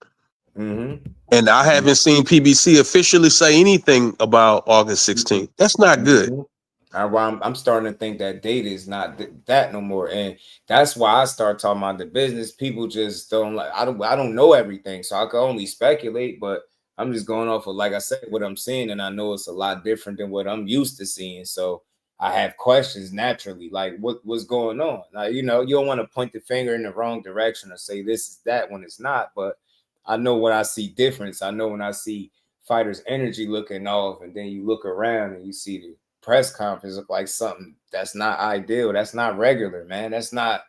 And I haven't seen PBC officially say anything about August 16th. That's not good. I'm starting to think that date is not that no more, and that's why I start talking about the business. People just don't like. I don't know everything, so I can only speculate. But I'm just going off of, like I said, what I'm seeing, and I know it's a lot different than what I'm used to seeing. So I have questions naturally, like what's going on. Now, you don't want to point the finger in the wrong direction or say this is that when it's not. But I know when I see difference. I know when I see fighters' energy looking off, and then you look around and you see the press conference look like something that's not ideal. That's not regular, man. It's not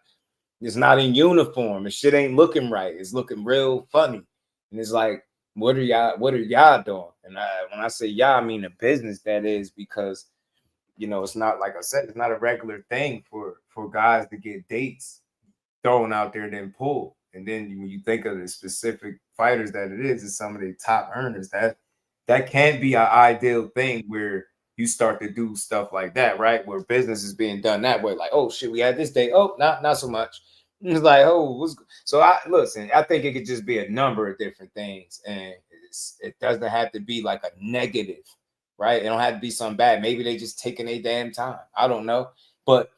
in uniform. The shit ain't looking right. It's looking real funny. And it's like, what are y'all doing? And when I say y'all, I mean the business, that is, because it's not, like I said, it's not a regular thing for guys to get dates thrown out there and then pulled. And then when you think of the specific fighters that it is, it's some of the top earners, that can't be an ideal thing where you start to do stuff like that, right? Where business is being done that way, like, oh shit, we had this day. Oh, not so much. It's like, oh, so I think it could just be a number of different things, and it doesn't have to be like a negative, right? It don't have to be something bad. Maybe they just taking a damn time. I don't know, but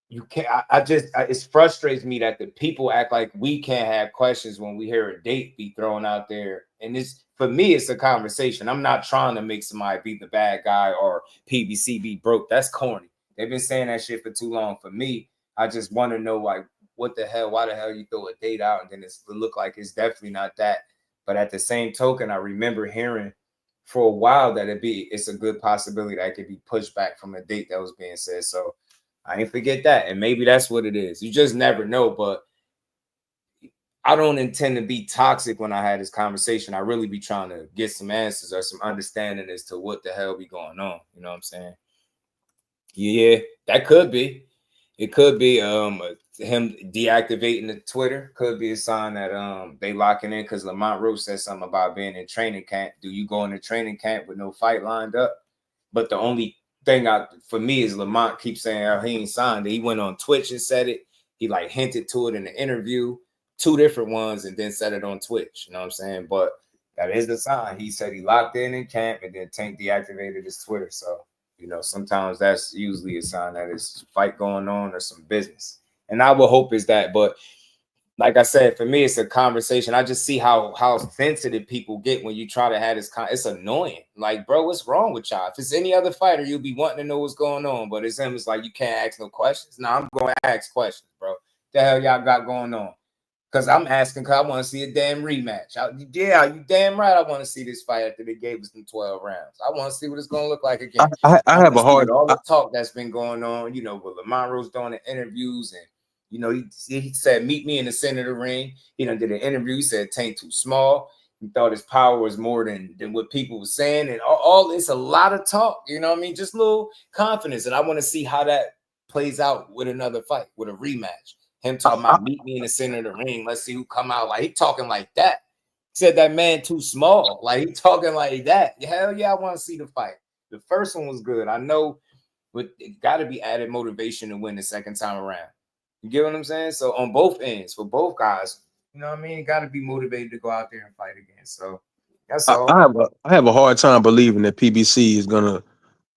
you can't. It frustrates me that the people act like we can't have questions when we hear a date be thrown out there, and for me, it's a conversation. I'm not trying to make somebody be the bad guy or PBC be broke. That's corny. They've been saying that shit for too long. For me, I just want to know, like, what the hell? Why the hell you throw a date out and then it look like it's definitely not that? But at the same token, I remember hearing for a while that it's a good possibility that it could be pushed back from a date that was being said. So I ain't forget that. And maybe that's what it is. You just never know. But I don't intend to be toxic when I had this conversation. I really be trying to get some answers or some understanding as to what the hell be going on. You know what I'm saying? Yeah, that could be. It could be him deactivating the Twitter. Could be a sign that they locking in, because Lamont Roach said something about being in training camp. Do you go into training camp with no fight lined up? But the only thing for me is Lamont keeps saying, oh, he ain't signed it. He went on Twitch and said it. He like hinted to it in the interview, 2 different ones, and then said it on Twitch. You know what I'm saying? But that is the sign. He said he locked in camp, and then Tank deactivated his Twitter. So, sometimes that's usually a sign that it's a fight going on or some business. And I would hope is that. But like I said, for me, it's a conversation. I just see how sensitive people get when you try to have this. It's annoying. Like, bro, what's wrong with y'all? If it's any other fighter, you'll be wanting to know what's going on. But it's him. It's like you can't ask no questions. Nah, I'm going to ask questions, bro. The hell y'all got going on? Because I'm asking because I want to see a damn rematch. Yeah, you damn right. I want to see this fight after they gave us them 12 rounds. I want to see what it's going to look like again. I have a hard. All the talk that's been going on, you know, with Lamaro's doing the interviews, and you know, he said, "Meet me in the center of the ring." He done did an interview. He said, "Tank too small." He thought his power was more than what people were saying, and all it's a lot of talk. You know what I mean? Just a little confidence, and I want to see how that plays out with another fight, with a rematch. Him talking about meet me in the center of the ring. Let's see who come out. Like he talking like that. He said that man too small. Like he talking like that. Hell yeah, I want to see the fight. The first one was good. I know, but it got to be added motivation to win the second time around. You get what I'm saying? So on both ends, for both guys, you know what I mean? You got to be motivated to go out there and fight again. So that's all. I have a hard time believing that PBC is gonna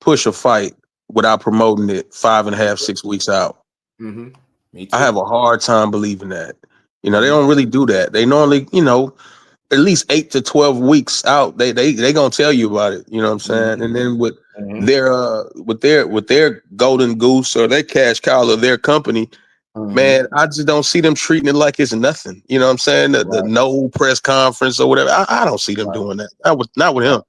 push a fight without promoting it 5.5, 6 weeks out. Mm-hmm. Me too. I have a hard time believing that. You know, they don't really do that. They normally, you know, at least 8 to 12 weeks out, they gonna tell you about it. You know what I'm saying? And then with their golden goose or their cash cow of their company, man, I just don't see them treating it like it's nothing. You know what I'm saying? The no press conference or whatever. I don't see them doing that. Not with him.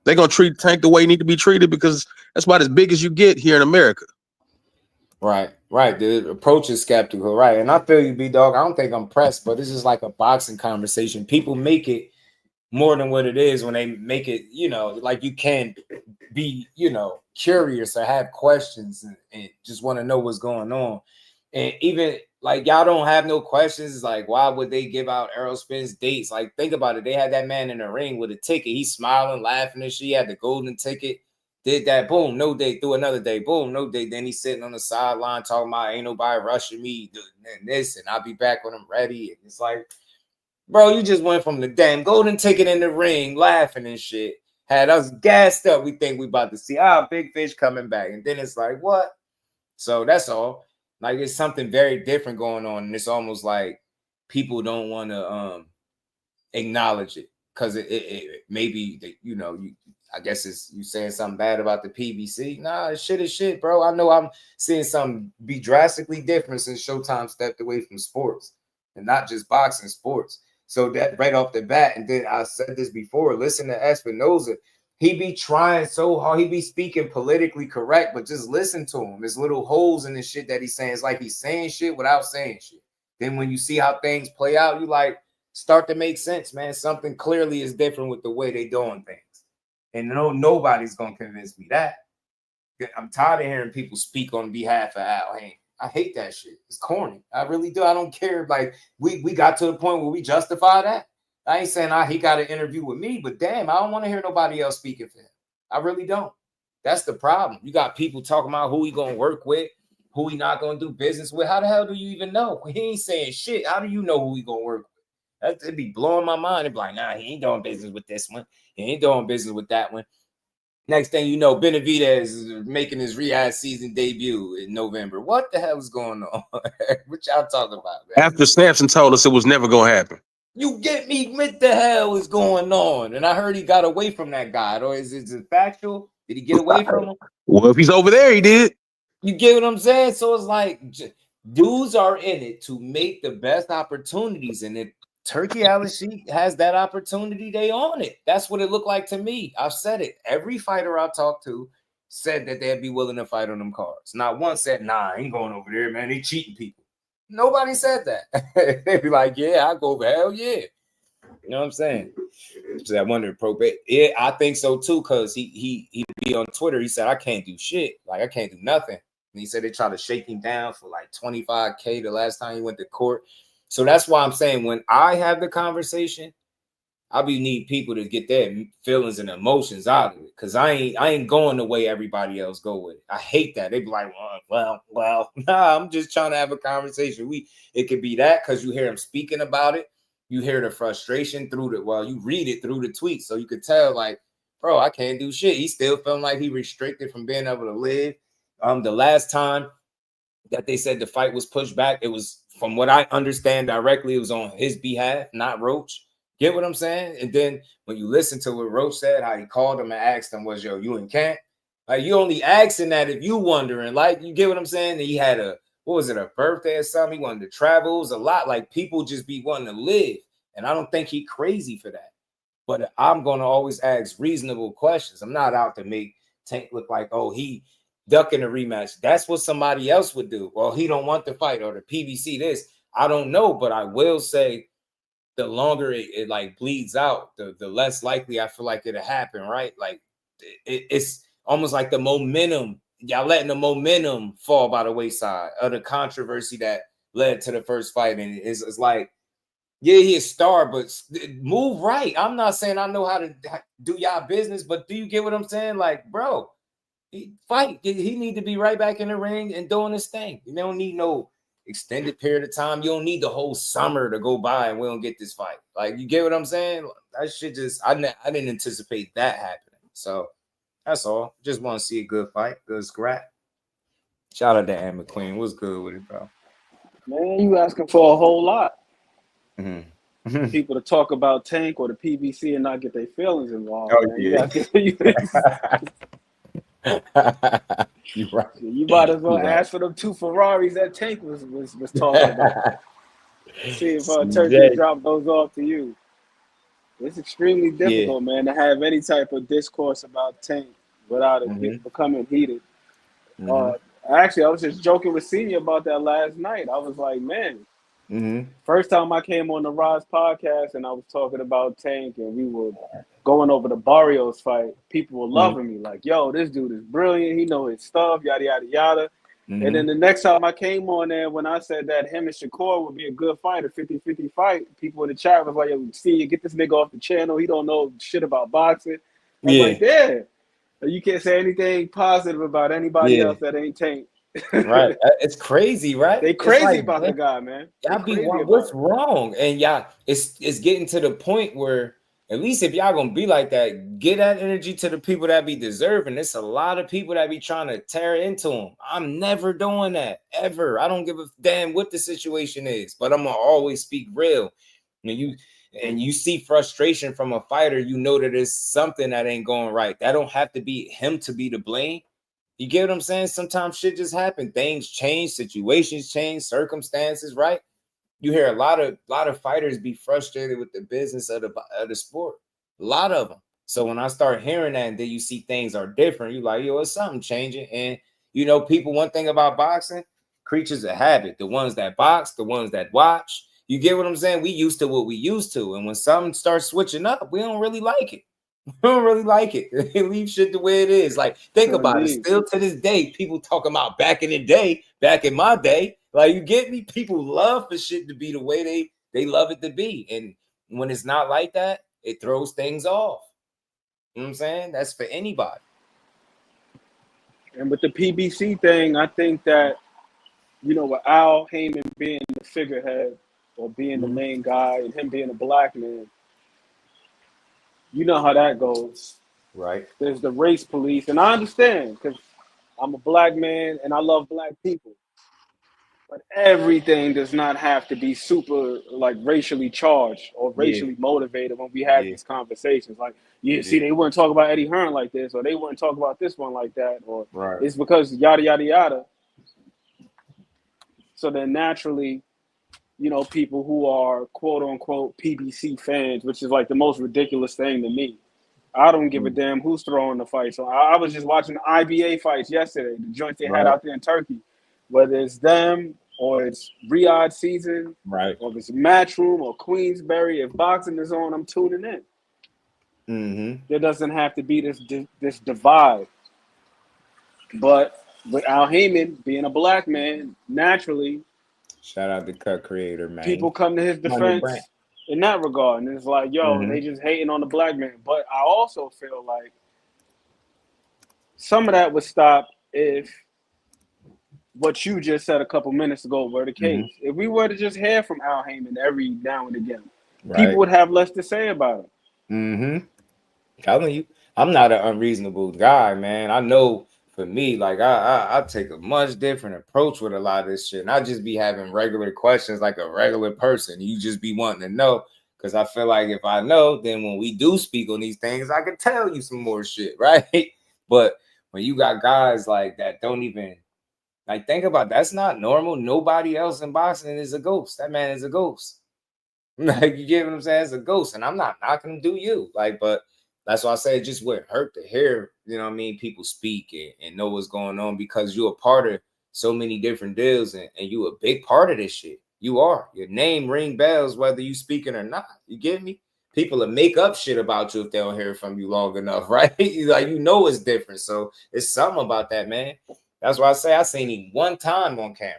They're gonna treat Tank the way he need to be treated because that's about as big as you get here in America. Right. The approach is skeptical, right? And I feel you, B-Dog. I don't think I'm pressed, but this is like a boxing conversation. People make it more than what it is when they make it, you know, like you can be, you know, curious or have questions and just want to know what's going on. And even like y'all don't have no questions. It's like, why would they give out Errol Spence dates? Like, think about it. They had that man in the ring with a ticket. He's smiling, laughing, and shit. He had the golden ticket. Did that, boom, no date, through another day, boom, no date. Then he's sitting on the sideline talking about ain't nobody rushing me, and this, and I'll be back when I'm ready. And it's like, bro, you just went from the damn golden ticket in the ring, laughing and shit, had us gassed up. We think we about to see big fish coming back, and then it's like, what? So that's all. Like it's something very different going on, and it's almost like people don't want to acknowledge it because it maybe you know you. I guess it's you saying something bad about the PBC. Nah, shit is shit, bro. I know I'm seeing something be drastically different since Showtime stepped away from sports and not just boxing, sports. So that right off the bat, and then I said this before, listen to Espinoza. He be trying so hard. He be speaking politically correct, but just listen to him. There's little holes in the shit that he's saying. It's like he's saying shit without saying shit. Then when you see how things play out, you like start to make sense, man. Something clearly is different with the way they doing things. And nobody's gonna convince me that. I'm tired of hearing people speak on behalf of Al Hain. I hate that shit. It's corny. I really do. I don't care. Like we got to the point where we justify that. I ain't saying he got an interview with me, but damn, I don't want to hear nobody else speaking for him. I really don't. That's the problem. You got people talking about who he gonna work with, who he not gonna do business with. How the hell do you even know? He ain't saying shit. How do you know who he gonna work with? It'd be blowing my mind. It'd be like, nah, he ain't doing business with this one. He ain't doing business with that one. Next thing you know, Benavidez is making his RIYADH season debut in November. What the hell is going on? What y'all talking about, man? After Samson told us it was never gonna happen. You get me? What the hell is going on? And I heard he got away from that guy. Or is it factual? Did he get away from him? Well, if he's over there, he did. You get what I'm saying? So it's like dudes are in it to make the best opportunities, and if Turkey Al-Sheikh has that opportunity, they own it. That's what it looked like to me. I've said it. Every fighter I talked to said that they'd be willing to fight on them cards. Not one said, nah, I ain't going over there, man. They cheating people. Nobody said that. They'd be like, yeah, I'll go over. Hell yeah. You know what I'm saying? So I wonder, probate. Yeah, I think so too, because he be on Twitter. He said, I can't do shit. Like, I can't do nothing. And he said they tried to shake him down for like $25K the last time he went to court. So that's why I'm saying when I have the conversation, I need people to get their feelings and emotions out of it, because I ain't going the way everybody else go with it. I hate that. They be like, well, nah, I'm just trying to have a conversation. It could be that because you hear him speaking about it. You hear the frustration you read it through the tweets. So you could tell like, bro, I can't do shit. He still feeling like he restricted from being able to live. The last time that they said the fight was pushed back, it was from what I understand directly, it was on his behalf, not Roach. Get what I'm saying? And then when you listen to what Roach said, how he called him and asked him, was, yo, you in camp? Like, you only asking that if you wondering. Like, you get what I'm saying? And he had a, what was it, a birthday or something? He wanted to travel. It was a lot. Like, people just be wanting to live. And I don't think he crazy for that. But I'm going to always ask reasonable questions. I'm not out to make Tank look like, oh, he ducking a rematch. That's what somebody else would do. Well, he don't want the fight, or the PBC this. I don't know, but I will say the longer it like bleeds out, the less likely I feel like it'll happen, right? Like it's almost like the momentum, y'all letting the momentum fall by the wayside of the controversy that led to the first fight. And it's like, yeah, he a star, but move right. I'm not saying I know how to do y'all business, but do you get what I'm saying? Like, bro, he need to be right back in the ring and doing his thing. You don't need no extended period of time. You don't need the whole summer to go by and we don't get this fight. Like, you get what I'm saying? That shit just, I didn't anticipate that happening. So that's all. Just want to see a good fight, good scrap. Shout out to Ann McQueen. What's good with it, bro? Man, you asking for a whole lot. People to talk about Tank or the PBC and not get their feelings involved. Oh, man. yeah. You're right. You might as well ask for them 2 Ferraris that Tank was talking about. See if Turkey dropped those off to you. It's extremely difficult, man, to have any type of discourse about Tank without it becoming heated. Actually, I was just joking with Senior about that last night. I was like, man, first time I came on the Roz podcast and I was talking about Tank and we were going over the Barrios fight, people were loving me. Like, yo, this dude is brilliant. He know his stuff, yada, yada, yada. And then the next time I came on there, when I said that him and Shakur would be a good fight, a 50-50 fight, people in the chat was like, yo, see, get this nigga off the channel. He don't know shit about boxing. I was like, yeah. You can't say anything positive about anybody else that ain't Tank. Right. It's crazy, right? They crazy about the guy, man. Y'all be what's wrong? And y'all, it's getting to the point where, at least if y'all gonna be like that, get that energy to the people that be deserving. There's a lot of people that be trying to tear into them. I'm never doing that, ever. I don't give a damn what the situation is, but I'm gonna always speak real. And you see frustration from a fighter, you know that there's something that ain't going right. That don't have to be him to be to blame. You get what I'm saying? Sometimes shit just happen. Things change, situations change, circumstances, right? You hear a lot of fighters be frustrated with the business of the sport. A lot of them. So when I start hearing that and then you see things are different, you're like, yo, it's something changing. And you know, people, one thing about boxing, creatures of habit. The ones that box, the ones that watch. You get what I'm saying? We used to what we used to. And when something starts switching up, we don't really like it. We don't really like it. Leave shit the way it is. Like, think about it. Still to this day, people talking about back in the day, back in my day. Like, you get me? People love for shit to be the way they love it to be. And when it's not like that, it throws things off. You know what I'm saying? That's for anybody. And with the PBC thing, I think that, you know, with Al Heyman being the figurehead or being the main guy and him being a black man, you know how that goes. Right. There's the race police. And I understand because I'm a black man and I love black people. But everything does not have to be super, like, racially charged or racially motivated when we have these conversations. Like, see, they wouldn't talk about Eddie Hearn like this, or they wouldn't talk about this one like that, or it's because yada, yada, yada. So then naturally, you know, people who are quote-unquote PBC fans, which is like the most ridiculous thing to me. I don't give a damn who's throwing the fight. So I was just watching the IBA fights yesterday, the joints they had out there in Turkey. Whether it's them or it's RIYADH season, or if it's Matchroom or Queensberry, if boxing is on, I'm tuning in. There doesn't have to be this divide. But with Al Heyman being a black man, naturally, shout out to Cut Creator, man. People come to his defense in that regard. And it's like, yo, they just hating on the black man. But I also feel like some of that would stop if what you just said a couple minutes ago were the case. If we were to just hear from Al Heyman every now and again, people would have less to say about it. Telling you, I'm not an unreasonable guy, man. I know for me, like I take a much different approach with a lot of this shit. And I just be having regular questions like a regular person. You just be wanting to know. Because I feel like if I know, then when we do speak on these things, I can tell you some more shit, right? But when you got guys like that don't even, like, think about it, that's not normal. Nobody else in boxing is a ghost. That man is a ghost. Like, you get what I'm saying? It's a ghost. And I'm not knocking him, do you? Like, but that's why I say it just wouldn't hurt to hear, you know what I mean, people speak and know what's going on, because you're a part of so many different deals and you a big part of this shit. You are. Your name ring bells whether you speaking or not. You get me? People will make up shit about you if they don't hear from you long enough, right? Like, you know it's different. So it's something about that, man. That's why I say I seen him one time on camera.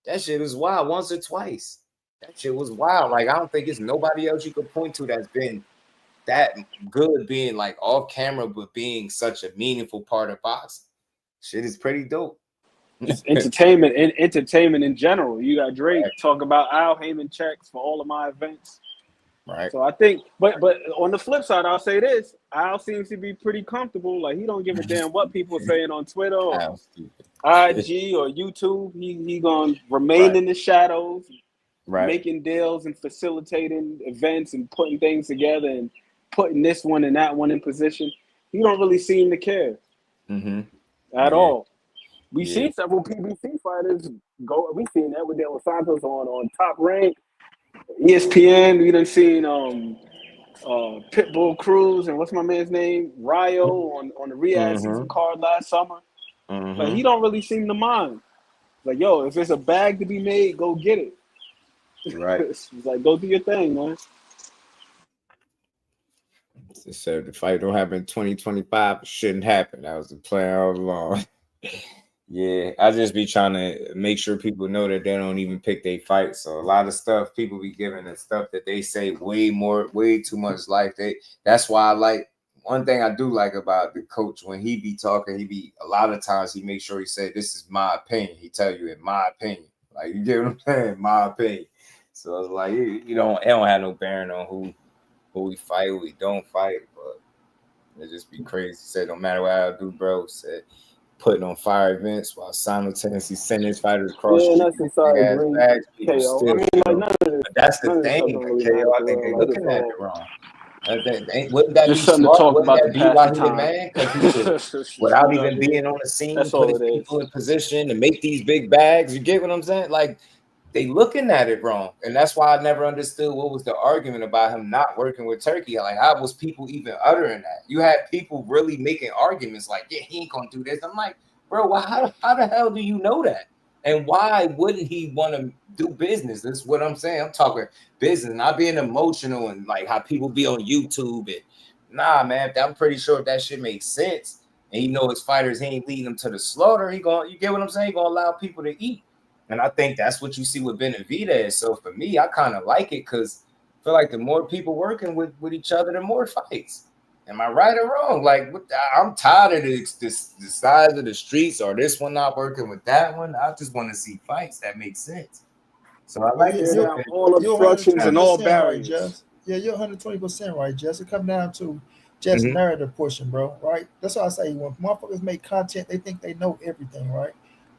That shit was wild, once or twice. That shit was wild. Like, I don't think it's nobody else you could point to that's been that good being like off camera, but being such a meaningful part of boxing. Shit is pretty dope. It's entertainment and entertainment in general. You got Drake talk about Al Heyman checks for all of my events. Right. So I think, but on the flip side, I'll say this: Al seems to be pretty comfortable. Like, he don't give a damn what people are saying on Twitter or IG or YouTube. He gonna remain in the shadows, making deals and facilitating events and putting things together and putting this one and that one in position. He don't really seem to care at all. We see several PBC fighters go. We seen that with De Los Santos on Top Rank, ESPN. We done seen Pitbull Cruz and what's my man's name, Ryo on the RIYADH season card last summer. But he don't really seem to mind. Like, yo, if there's a bag to be made, go get it. Right. It's like, go do your thing, man. So the fight don't happen in 2025. It shouldn't happen. That was the plan all along. Yeah, I just be trying to make sure people know that they don't even pick their fights. So a lot of stuff people be giving the stuff that they say way too much life. That's why I like, one thing I do like about the coach, when he be talking, a lot of times he makes sure he say, this is my opinion. He tell you, in my opinion. Like, you get what I'm saying? My opinion. So it's like, it don't have no bearing on who we fight, who we don't fight, but it just be crazy. He said, no matter what I do, bro, said putting on fire events while simultaneously sending his fighters across the street. But that's the thing, KO. I think they're looking at it wrong. Wouldn't that be smart? Wouldn't that be why he the man? Because he without even being on the scene, put his people in position to make these big bags. You get what I'm saying? Like, they looking at it wrong. And that's why I never understood what was the argument about him not working with Turkey. Like, how was people even uttering that? You had people really making arguments like, yeah, he ain't gonna do this. I'm like, bro, how the hell do you know that? And why wouldn't he want to do business? That's what I'm saying. I'm talking business, not being emotional and like how people be on YouTube. And nah, man, I'm pretty sure if that shit makes sense and he know his fighters, he ain't leading them to the slaughter, you get what I'm saying? He gonna allow people to eat. And I think that's what you see with Benavidez. So for me, I kind of like it because I feel like the more people working with each other, the more fights. Am I right or wrong? Like, I'm tired of the size of the streets, or this one not working with that one. I just want to see fights that make sense. So I like this. All obstructions and all barriers. Right, yeah, you're 120% right, Jess. It come down to just narrative pushing, bro. Right? That's why I say when motherfuckers make content, they think they know everything, right?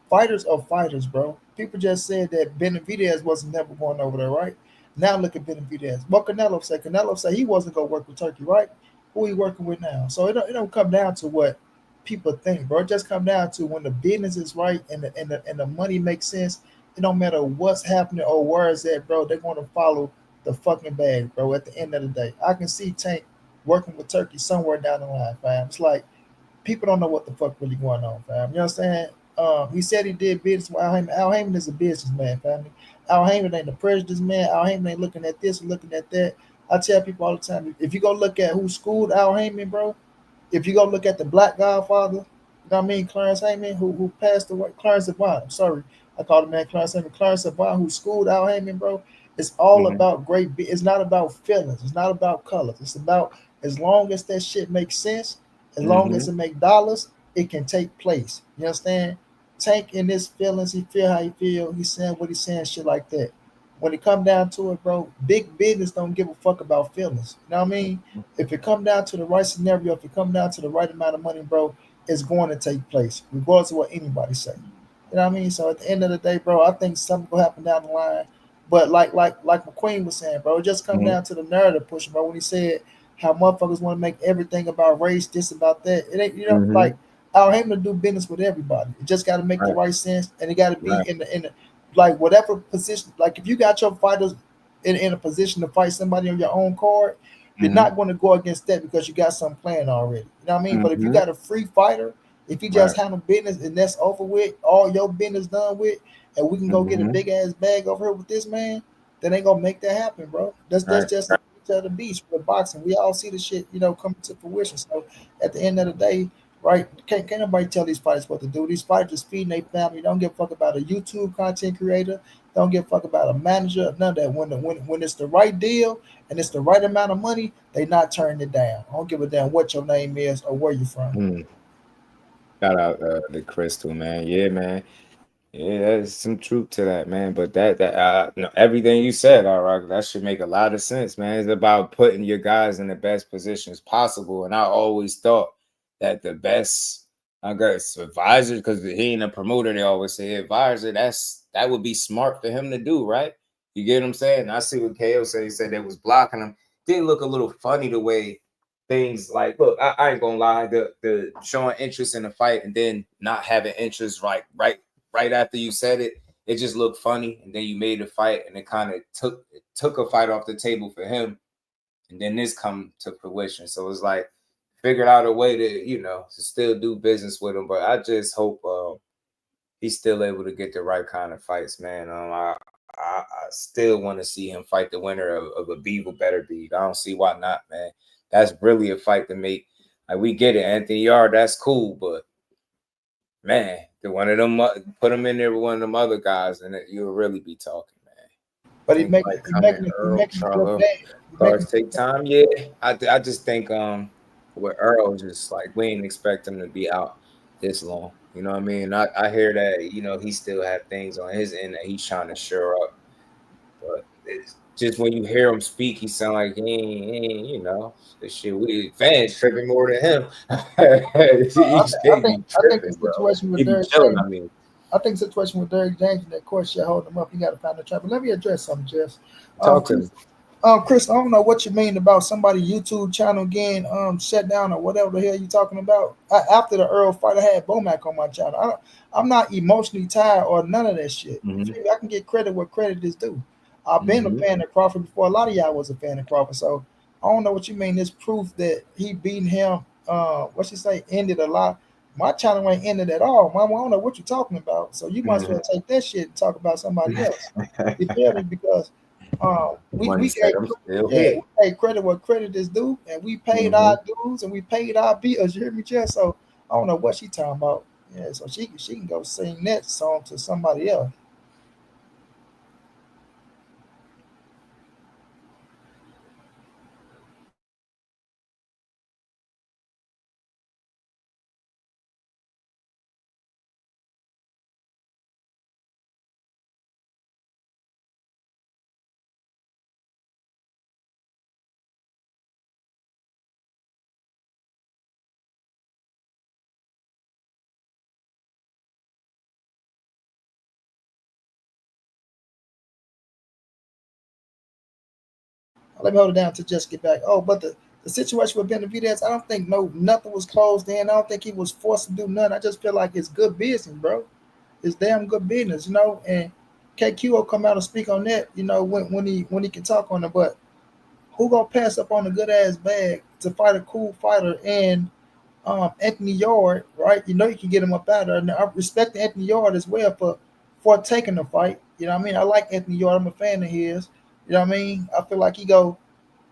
Fighters are fighters, bro. People just said that Benavidez wasn't never going over there, right? Now look at Benavidez. What Canelo said? Canelo said he wasn't going to work with Turkey, right? Who he working with now? So it don't come down to what people think, bro. It just come down to when the business is right and the money makes sense. It don't matter what's happening or where it's at, bro. They're going to follow the fucking bag, bro. At the end of the day, I can see Tank working with Turkey somewhere down the line, fam. It's like people don't know what the fuck really going on, fam. You know what I'm saying? He said he did business with Al Heyman. Al Heyman is a businessman, family. Al Heyman ain't a prejudice man. Al Heyman ain't looking at this and looking at that. I tell people all the time, if you go look at who schooled Al Heyman, bro, if you go look at the Black Godfather, you know what I mean, Clarence Heyman, who passed away, Clarence Savant, I'm sorry, I called the man Clarence Heyman, Clarence Savant, who schooled Al Heyman, bro, it's all about it's not about feelings, it's not about colors, it's about as long as that shit makes sense, as long as it make dollars, it can take place. You understand? Tank in his feelings, he feel how he feel, he's saying what he's saying, shit like that. When it come down to it, bro, big business don't give a fuck about feelings. You know what I mean? If it come down to the right scenario, if it come down to the right amount of money, bro, is going to take place, regardless of what anybody say. You know what I mean? So at the end of the day, bro, I think something will happen down the line. But like McQueen was saying, bro, it just comes down to the narrative pushing, bro. When he said how motherfuckers want to make everything about race, this about that, it ain't, you know, like I want him to do business with everybody. It just got to make the right sense, and it got to be in the like whatever position. Like if you got your fighters in a position to fight somebody on your own card, you're not going to go against that because you got some plan already. You know what I mean? But if you got a free fighter, if you just handle business and that's over with, all your business done with, and we can go get a big ass bag over here with this man, then ain't gonna make that happen, bro. That's just the nature of the beast with boxing. We all see the shit, you know, coming to fruition. So at the end of the day, right, can't nobody tell these fighters what to do. These fighters just feeding their family. Don't give a fuck about a YouTube content creator. Don't give a fuck about a manager. None of that. When it's the right deal and it's the right amount of money, they not turning it down. I don't give a damn what your name is or where you from. Shout out the Crystal, man. Yeah, man. Yeah, there's some truth to that, man. But that you know, everything you said, all right, that should make a lot of sense, man. It's about putting your guys in the best positions possible. And I always thought that the best, I guess, advisor, because he ain't a promoter, they always say advisor. That would be smart for him to do, right? You get what I'm saying? I see what KO said. He said they was blocking him. Didn't look a little funny the way things like, look, I ain't gonna lie, the showing interest in the fight and then not having interest right after you said it, it just looked funny. And then you made the fight and it kind of took a fight off the table for him. And then this come to fruition. So it's like figured out a way to, you know, to still do business with him. But I just hope he's still able to get the right kind of fights, man. I still want to see him fight the winner of a Beaver Better Beat. I don't see why not, man. That's really a fight to make. Like, we get it, Anthony Yarde, that's cool, but man, one of them put him in there with one of them other guys, and you'll really be talking, man. But he making Cards take time. Yeah, I just think with Earl, just like we ain't expect him to be out this long. You know what I mean? I hear that, you know, he still have things on his end that he's trying to shore up. But it's just when you hear him speak, he sound like he ain't, you know, this shit. We fans tripping more than him. I think the situation with Derek James. I think the situation with Derek James and that court shit holding him up. He got to find a trap. But let me address something, Jess. Talk to me. Chris, I don't know what you mean about somebody YouTube channel getting shut down or whatever the hell you talking about. After the Earl fight, I had Bomac on my channel. I'm not emotionally tied or none of that shit. I can get credit where credit is due. I've been a fan of Crawford before. A lot of y'all was a fan of Crawford, so I don't know what you mean. It's proof that he beating him. What you say ended a lot. My channel ain't ended at all. Mama, I don't know what you're talking about. So you might as well take that shit and talk about somebody else. You feel me? Because we gave credit where credit is due, and we paid our dues and we paid our bills. You hear me, Jess? So I don't know what she talking about. Yeah, so she can go sing that song to somebody else. Let me hold it down to just get back. Oh, but the situation with Benavidez, I don't think nothing was closed in. I don't think he was forced to do nothing. I just feel like it's good business, bro. It's damn good business, you know. And KQ will come out and speak on that, you know, when he can talk on it. But who gonna pass up on a good ass bag to fight a cool fighter and Anthony Yarde, right? You know you can get him up out of there. And I respect Anthony Yarde as well for taking the fight. You know what I mean? I like Anthony Yarde. I'm a fan of his. You know what I mean? I feel like he go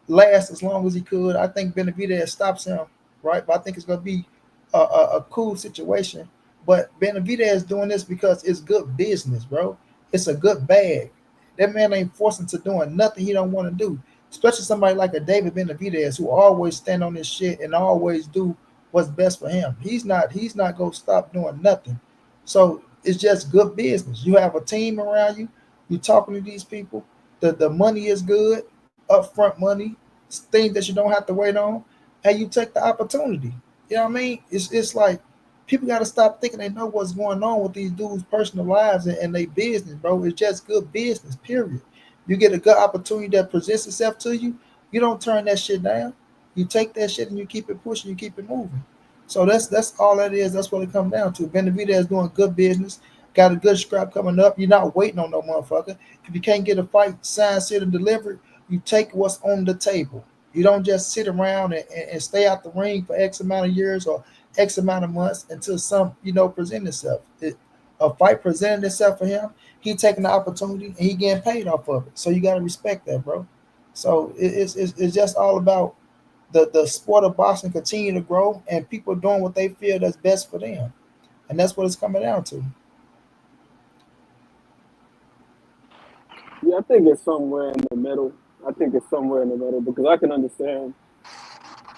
last as long as he could. I think Benavidez stops him, right? But I think it's going to be a cool situation. But Benavidez doing this because it's good business, bro. It's a good bag. That man ain't forcing to doing nothing he don't want to do. Especially somebody like a David Benavidez who always stand on this shit and always do what's best for him. He's not going to stop doing nothing. So it's just good business. You have a team around you. You're talking to these people. The money is good, upfront money, things that you don't have to wait on, and you take the opportunity. You know what I mean? It's like People got to stop thinking they know what's going on with these dudes' personal lives and their business, bro. It's just good business, period. You get a good opportunity that presents itself to you, you don't turn that shit down. You take that shit and you keep it pushing, you keep it moving. So that's all that is. That's what it comes down to. Benavidez is doing good business, got a good scrap coming up. You're not waiting on no motherfucker. If you can't get a fight signed, sealed, and delivered, you take what's on the table. You don't just sit around and stay out the ring for X amount of years or X amount of months until some, present itself. A fight presented itself for him. He taking the opportunity and he getting paid off of it. So you got to respect that, bro. So it's just all about the sport of boxing continue to grow and people doing what they feel that's best for them. And that's what it's coming down to. Yeah, I think it's somewhere in the middle. Because I can understand.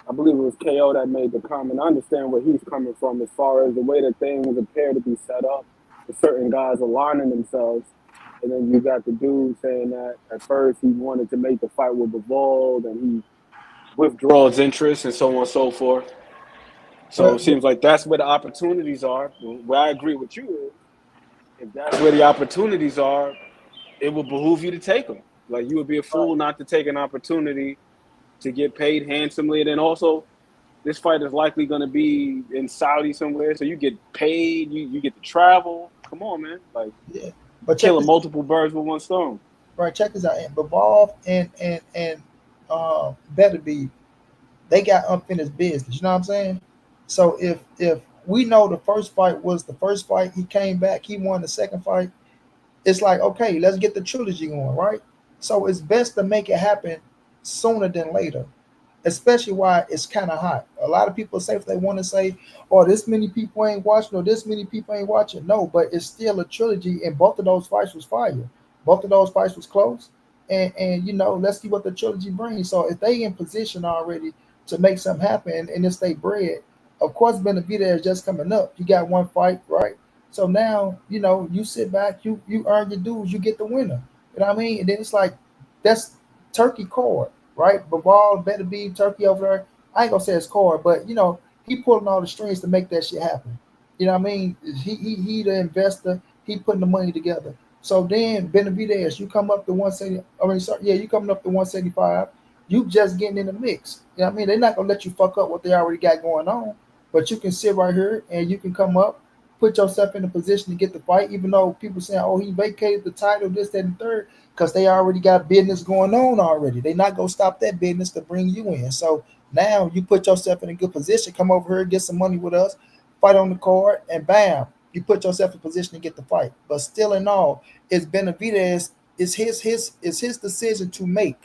I believe it was KO that made the comment. I understand where he's coming from as far as the way that things appear to be set up. With certain guys aligning themselves. And then you got the dude saying that at first he wanted to make the fight with Bivol and he withdraws interest and so on and so forth. So it seems like that's where the opportunities are. Where I agree with you is, if that's where the opportunities are, it will behoove you to take them. Like, you would be a fool not to take an opportunity to get paid handsomely. And then also, this fight is likely going to be in Saudi somewhere, so you get paid, you get to travel. Come on, man. Like, yeah, but killing multiple birds with one stone. Right, check this out. And Bivol and Benavidez, they got unfinished business. You know what I'm saying? So if we know the first fight was the first fight, he came back, he won the second fight. It's like, okay, let's get the trilogy going, right? So it's best to make it happen sooner than later, especially while it's kind of hot. A lot of people say if they want to say, oh, this many people ain't watching or this many people ain't watching. No, but it's still a trilogy, and both of those fights was fire. Both of those fights was close. And let's see what the trilogy brings. So if they in position already to make something happen and it's they bread, of course Benavidez is just coming up. You got one fight, right? So now, you sit back, you earn your dues, you get the winner. You know what I mean? And then it's like, that's turkey card, right? Bivol, Benavidez, turkey over there. I ain't gonna say it's card, but he pulling all the strings to make that shit happen. You know what I mean? He the investor, he putting the money together. So then Benavidez, you come up to 170. You coming up to 175. You just getting in the mix. You know what I mean? They're not gonna let you fuck up what they already got going on. But you can sit right here and you can come up, put yourself in a position to get the fight, even though people saying, oh, he vacated the title, this, that, and third, because they already got business going on already. They're not going to stop that business to bring you in. So now you put yourself in a good position, come over here, get some money with us, fight on the card, and bam, you put yourself in position to get the fight. But still in all, it's Benavidez, it's his decision to make.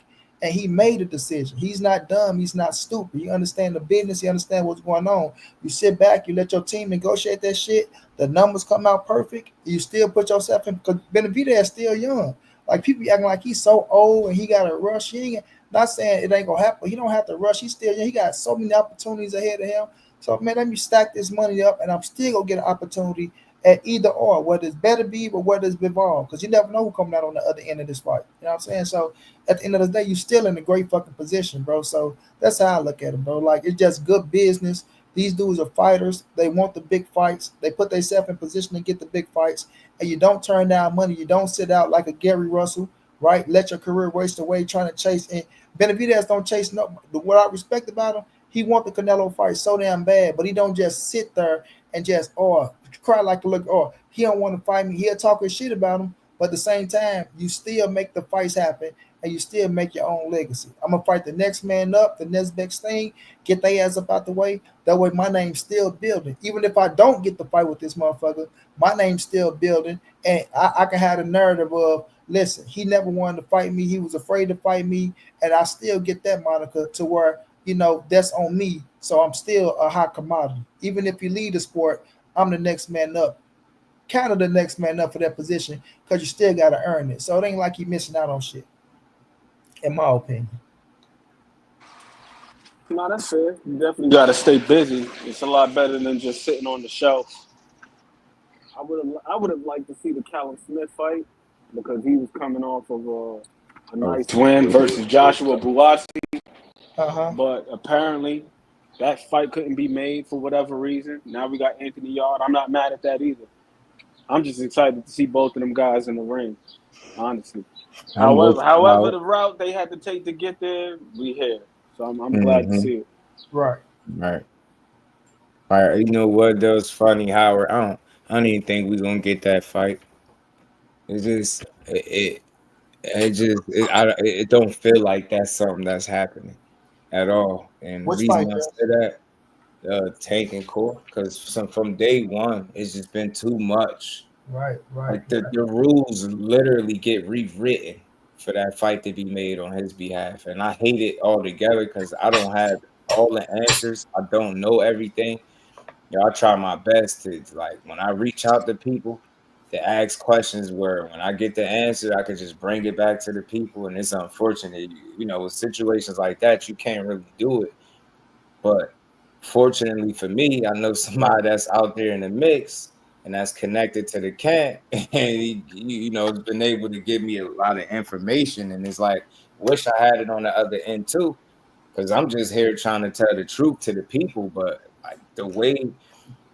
And he made a decision. He's not dumb. He's not stupid. He understands the business. He understands what's going on. You sit back. You let your team negotiate that shit. The numbers come out perfect. You still put yourself in. Because Benavidez is still young. Like, people acting like he's so old and he got to rush. He ain't, not saying it ain't going to happen. He don't have to rush. He's still young. He got so many opportunities ahead of him. So, man, let me stack this money up, and I'm still going to get an opportunity at either or, whether it's Benavidez or whether it's Bivol, because you never know who coming out on the other end of this fight. You know what I'm saying? So at the end of the day, you're still in a great fucking position, bro. So that's how I look at it, bro. Like, it's just good business. These dudes are fighters. They want the big fights. They put themselves in position to get the big fights. And you don't turn down money. You don't sit out like a Gary Russell, right? Let your career waste away trying to chase. And Benavidez don't chase no. What I respect about him, he want the Canelo fight so damn bad, but he don't just sit there and just cry like a look, he don't want to fight me. He'll talk his shit about him, but at the same time, you still make the fights happen and you still make your own legacy. I'm gonna fight the next man up, the next best thing, get their ass up out the way. That way my name's still building. Even if I don't get the fight with this motherfucker, my name's still building, and I can have the narrative of, listen, he never wanted to fight me, he was afraid to fight me, and I still get that moniker to where, that's on me. So I'm still a hot commodity. Even if you lead the sport, I'm the next man up. Kind of the next man up for that position, because you still got to earn it. So it ain't like you missing out on shit, in my opinion. No, that's fair. You definitely got to stay busy. It's a lot better than just sitting on the shelf. I would have liked to see the Callum Smith fight, because he was coming off of a nice win versus Joshua Buatsi. But apparently that fight couldn't be made for whatever reason. Now we got Anthony Yarde. I'm not mad at that either. I'm just excited to see both of them guys in the ring, honestly. However, the route they had to take to get there, we here. So I'm glad to see it. Right. Right. All right. You know what? That was funny, Howard. I don't even think we're gonna get that fight. It's just it don't feel like that's something that's happening at all. And the reason I say that, Tank and Core, because from day one, it's just been too much. Right. Like the rules literally get rewritten for that fight to be made on his behalf, and I hate it altogether because I don't have all the answers. I don't know everything. I try my best to, like, when I reach out to people, to ask questions where when I get the answer, I can just bring it back to the people. And it's unfortunate, with situations like that, you can't really do it. But fortunately for me, I know somebody that's out there in the mix and that's connected to the camp, and he has been able to give me a lot of information. And it's like, wish I had it on the other end too, because I'm just here trying to tell the truth to the people. But like the way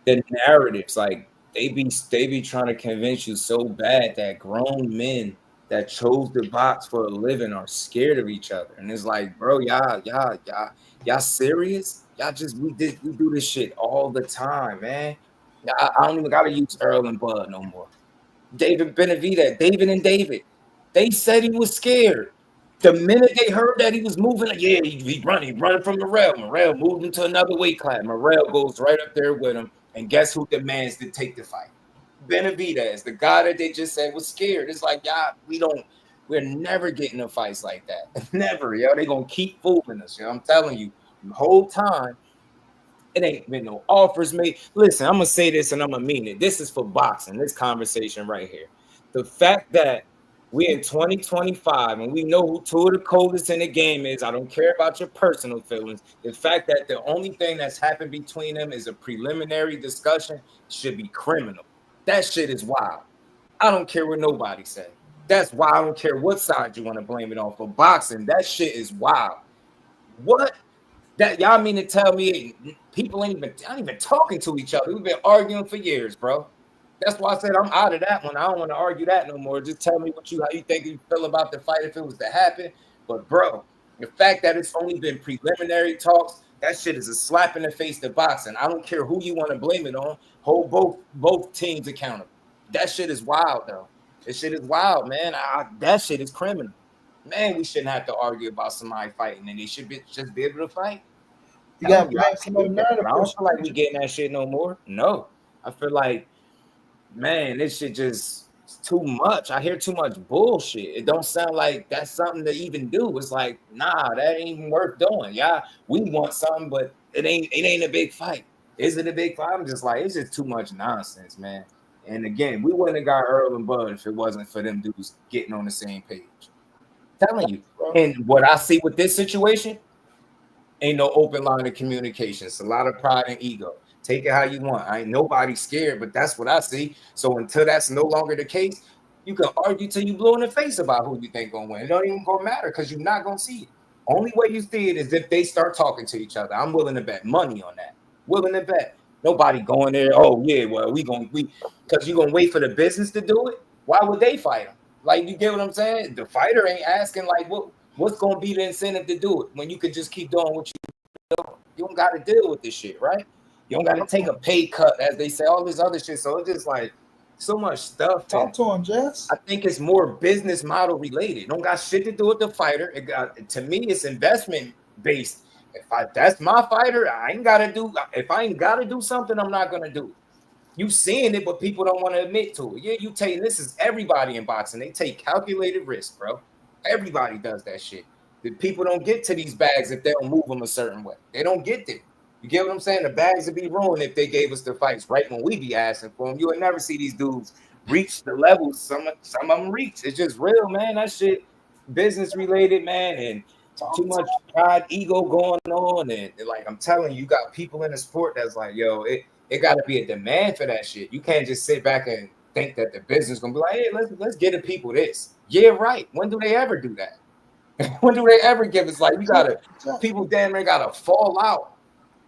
the narratives, like they be trying to convince you so bad that grown men that chose to box for a living are scared of each other. And it's like, bro, y'all serious? We do this shit all the time, man. I don't even gotta use Earl and Bud no more. Benavidez, David, they said he was scared. The minute they heard that he was moving, like, yeah, he running from Morrell. Morrell moved into another weight class. Morrell goes right up there with him. And guess who demands to take the fight? Benavidez, the guy that they just said was scared. It's like, we're never getting in fights like that. Never, yo. They gonna keep fooling us, yo. I'm telling you, the whole time, it ain't been no offers made. Listen, I'm gonna say this and I'm gonna mean it. This is for boxing, this conversation right here. The fact that we're in 2025 and we know who two of the coldest in the game is. I don't care about your personal feelings. The fact that the only thing that's happened between them is a preliminary discussion should be criminal. That shit is wild. I don't care what nobody say. That's why I don't care what side you want to blame it on. For boxing, that shit is wild. What? That y'all mean to tell me people ain't even talking to each other? We've been arguing for years, bro. That's why I said I'm out of that one. I don't want to argue that no more. Just tell me how you think you feel about the fight if it was to happen. But bro, the fact that it's only been preliminary talks, that shit is a slap in the face to boxing. I don't care who you want to blame it on. Hold both teams accountable. That shit is wild though. This shit is wild, man. That shit is criminal. Man, we shouldn't have to argue about somebody fighting, and they should just be able to fight. You got some of the narrative. I don't feel like we getting that shit no more. No, I feel like, man, this shit just too much. I hear too much bullshit. It don't sound like that's something to even do. It's like, nah, that ain't even worth doing. Yeah, we want something, but it ain't a big fight. Is it a big fight? I'm just like, it's just too much nonsense, man. And again, we wouldn't have got Earl and Bud if it wasn't for them dudes getting on the same page. I'm telling you. And what I see with this situation, ain't no open line of communication. It's a lot of pride and ego. Take it how you want. I ain't nobody scared, but that's what I see. So until that's no longer the case, you can argue till you blow in the face about who you think gonna win. It don't even gonna matter because you're not gonna see it. Only way you see it is if they start talking to each other. I'm willing to bet money on that. Willing to bet. Nobody going there. Oh yeah, well because you're gonna wait for the business to do it. Why would they fight them? Like, you get what I'm saying? The fighter ain't asking like what's gonna be the incentive to do it when you could just keep doing what you do. You don't got to deal with this shit, right? You don't got to take a pay cut, as they say, all this other shit. So it's just like so much stuff. Talk to him, Jess. I think it's more business model related. It don't got shit to do with the fighter. To me, it's investment based. That's my fighter, I ain't got to do. If I ain't got to do something, I'm not gonna do it. You seeing it, but people don't want to admit to it. Yeah, you take this is everybody in boxing. They take calculated risks, bro. Everybody does that shit. The people don't get to these bags if they don't move them a certain way. They don't get there. You get what I'm saying? The bags would be ruined if they gave us the fights right when we be asking for them. You would never see these dudes reach the levels some of them reach. It's just real, man. That shit business related, man, and too much pride, ego going on. And like I'm telling you, you got people in the sport that's like, yo, it got to be a demand for that shit. You can't just sit back and think that the business gonna be like, hey, let's get the people this. Yeah, right. When do they ever do that? When do they ever give us like, you gotta people damn near gotta fall out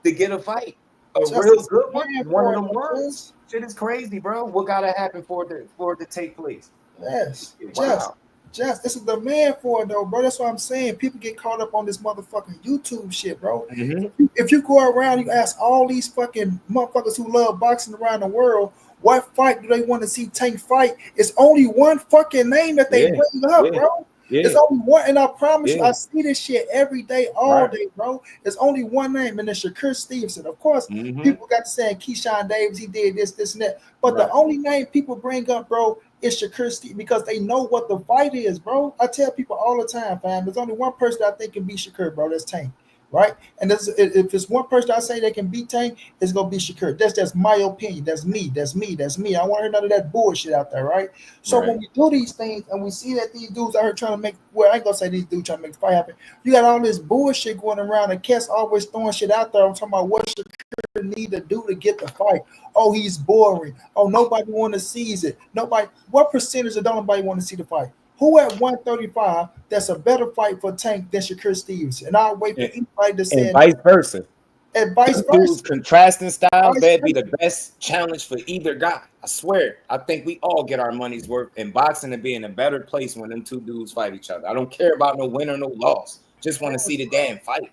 to get a fight. A Just real a good one, man one of for them it, ones. Shit is crazy, bro. What gotta happen for it to take place? Yes, Wow. Just this is the man for it though, bro. That's what I'm saying. People get caught up on this motherfucking YouTube shit, bro. If you go around, you ask all these fucking motherfuckers who love boxing around the world, what fight do they want to see Tank fight? It's only one fucking name that they bring up, bro. It's only one, and I promise you, I see this shit every day, all day, bro. It's only one name, and it's Shakur Stevenson. Of course, people got to saying Keyshawn Davis, he did this, and that. But the only name people bring up, bro, is Shakur Stevenson because they know what the fight is, bro. I tell people all the time, fam, there's only one person that I think can beat Shakur, bro. That's Tank. Right, and if it's one person I say they can beat Tank, it's gonna be Shakur. That's my opinion. That's me. I don't want to hear none of that bullshit out there, right? So when we do these things and we see that these dudes out here trying to make, well, I ain't gonna say these dudes trying to make the fight happen. You got all this bullshit going around, and Kess always throwing shit out there. I'm talking about what Shakur need to do to get the fight. Oh, he's boring. Oh, nobody want to see it. Nobody. What percentage of nobody want to see the fight? Who at 135 that's a better fight for Tank than Shakur Stevenson? And I'll wait for anybody to say and vice versa. And vice versa. Contrasting styles, Vice that'd be the best challenge for either guy. I swear. I think we all get our money's worth in boxing and be in a better place when them two dudes fight each other. I don't care about no win or no loss. Just want to see the damn fight.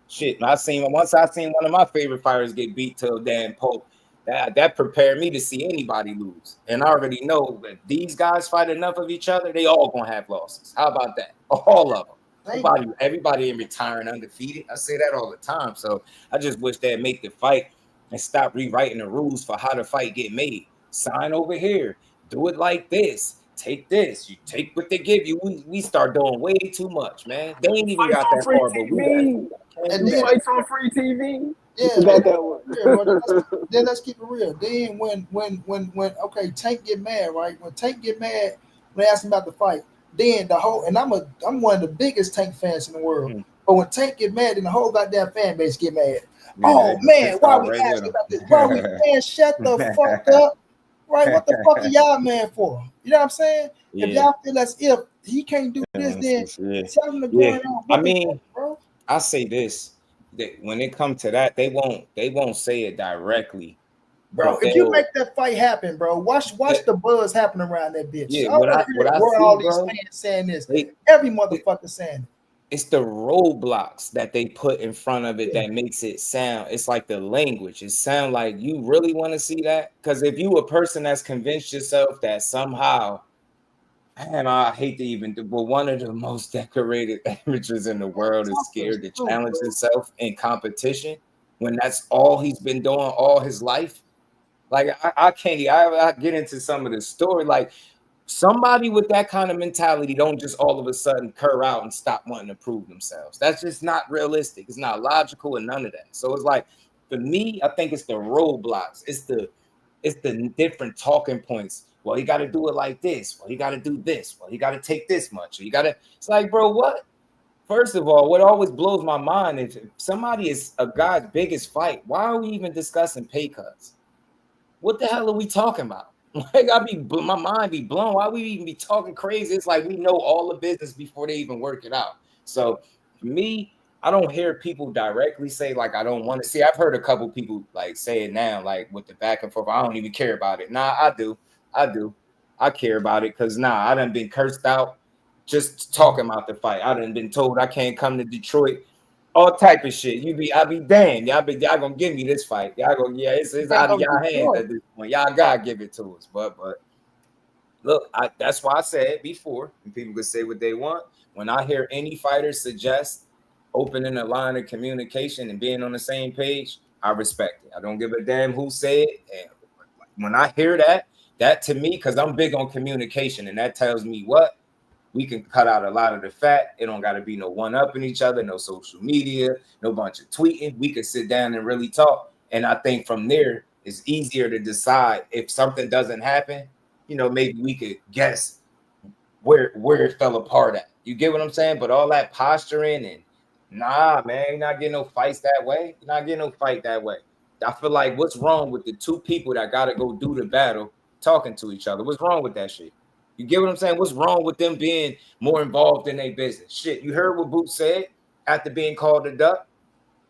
Shit. Once I seen one of my favorite fighters get beat to a damn pulp. That prepared me to see anybody lose. And I already know that these guys fight enough of each other, they all gonna have losses. How about that? All of them. Everybody ain't retiring undefeated. I say that all the time. So I just wish they'd make the fight and stop rewriting the rules for how the fight get made. Sign over here. Do it like this. Take this. You take what they give you. We start doing way too much, man. They ain't even got that far, but we got. And then fights on free TV. Yeah, that one. Then let's keep it real. Then when okay, Tank get mad, right? When Tank get mad, when they ask him about the fight, then the whole, and I'm one of the biggest Tank fans in the world. But when Tank get mad, then the whole goddamn fan base get mad. Oh man, why we asking about this? Why we man shut the fuck up? Right? What the fuck are y'all man for? You know what I'm saying? If y'all feel as if he can't do this, then tell him to go around. I mean, bro, I say this. That when it comes to that, they won't say it directly, bro. If you make that fight happen, bro, watch the buzz happen around that bitch. Yeah, what I see, all these fans saying this, every motherfucker saying it. It's the roadblocks that they put in front of it that makes it sound. It's like the language. It sounds like you really want to see that, because if you a person that's convinced yourself that somehow. And I hate to even do, but one of the most decorated amateurs in the world is scared to challenge himself in competition when that's all he's been doing all his life. Like I can't. I get into some of the story. Like somebody with that kind of mentality don't just all of a sudden curl out and stop wanting to prove themselves. That's just not realistic. It's not logical and none of that. So it's like for me, I think it's the roadblocks. It's the different talking points. Well, you got to do it like this. Well, you got to do this. Well, you got to take this much. You got to. It's like, bro, what? First of all, what always blows my mind is if somebody is a guy's biggest fight, why are we even discussing pay cuts? What the hell are we talking about? Like, my mind be blown. Why we even be talking crazy? It's like we know all the business before they even work it out. So for me, I don't hear people directly say like I don't want to see. I've heard a couple people like say it now, like with the back and forth. I don't even care about it. Nah, I do. I care about it because I done been cursed out just talking about the fight. I done been told I can't come to Detroit. All type of shit. I be damned. Y'all gonna give me this fight. Y'all gonna, it's out of y'all hands at this point. Y'all gotta give it to us. But look, that's why I said before, and people can say what they want. When I hear any fighter suggest opening a line of communication and being on the same page, I respect it. I don't give a damn who said it. And when I hear that to me, because I'm big on communication, and that tells me what? We can cut out a lot of the fat. It don't got to be no one-upping each other, no social media, no bunch of tweeting. We can sit down and really talk. And I think from there, it's easier to decide if something doesn't happen, maybe we could guess where it fell apart at. You get what I'm saying? But all that posturing and nah, man, you're not getting no fights that way. You're not getting no fight that way. I feel like what's wrong with the two people that got to go do the battle talking to each other? What's wrong with that shit? You get what I'm saying? What's wrong with them being more involved in their business? Shit, you heard what Boots said after being called a duck?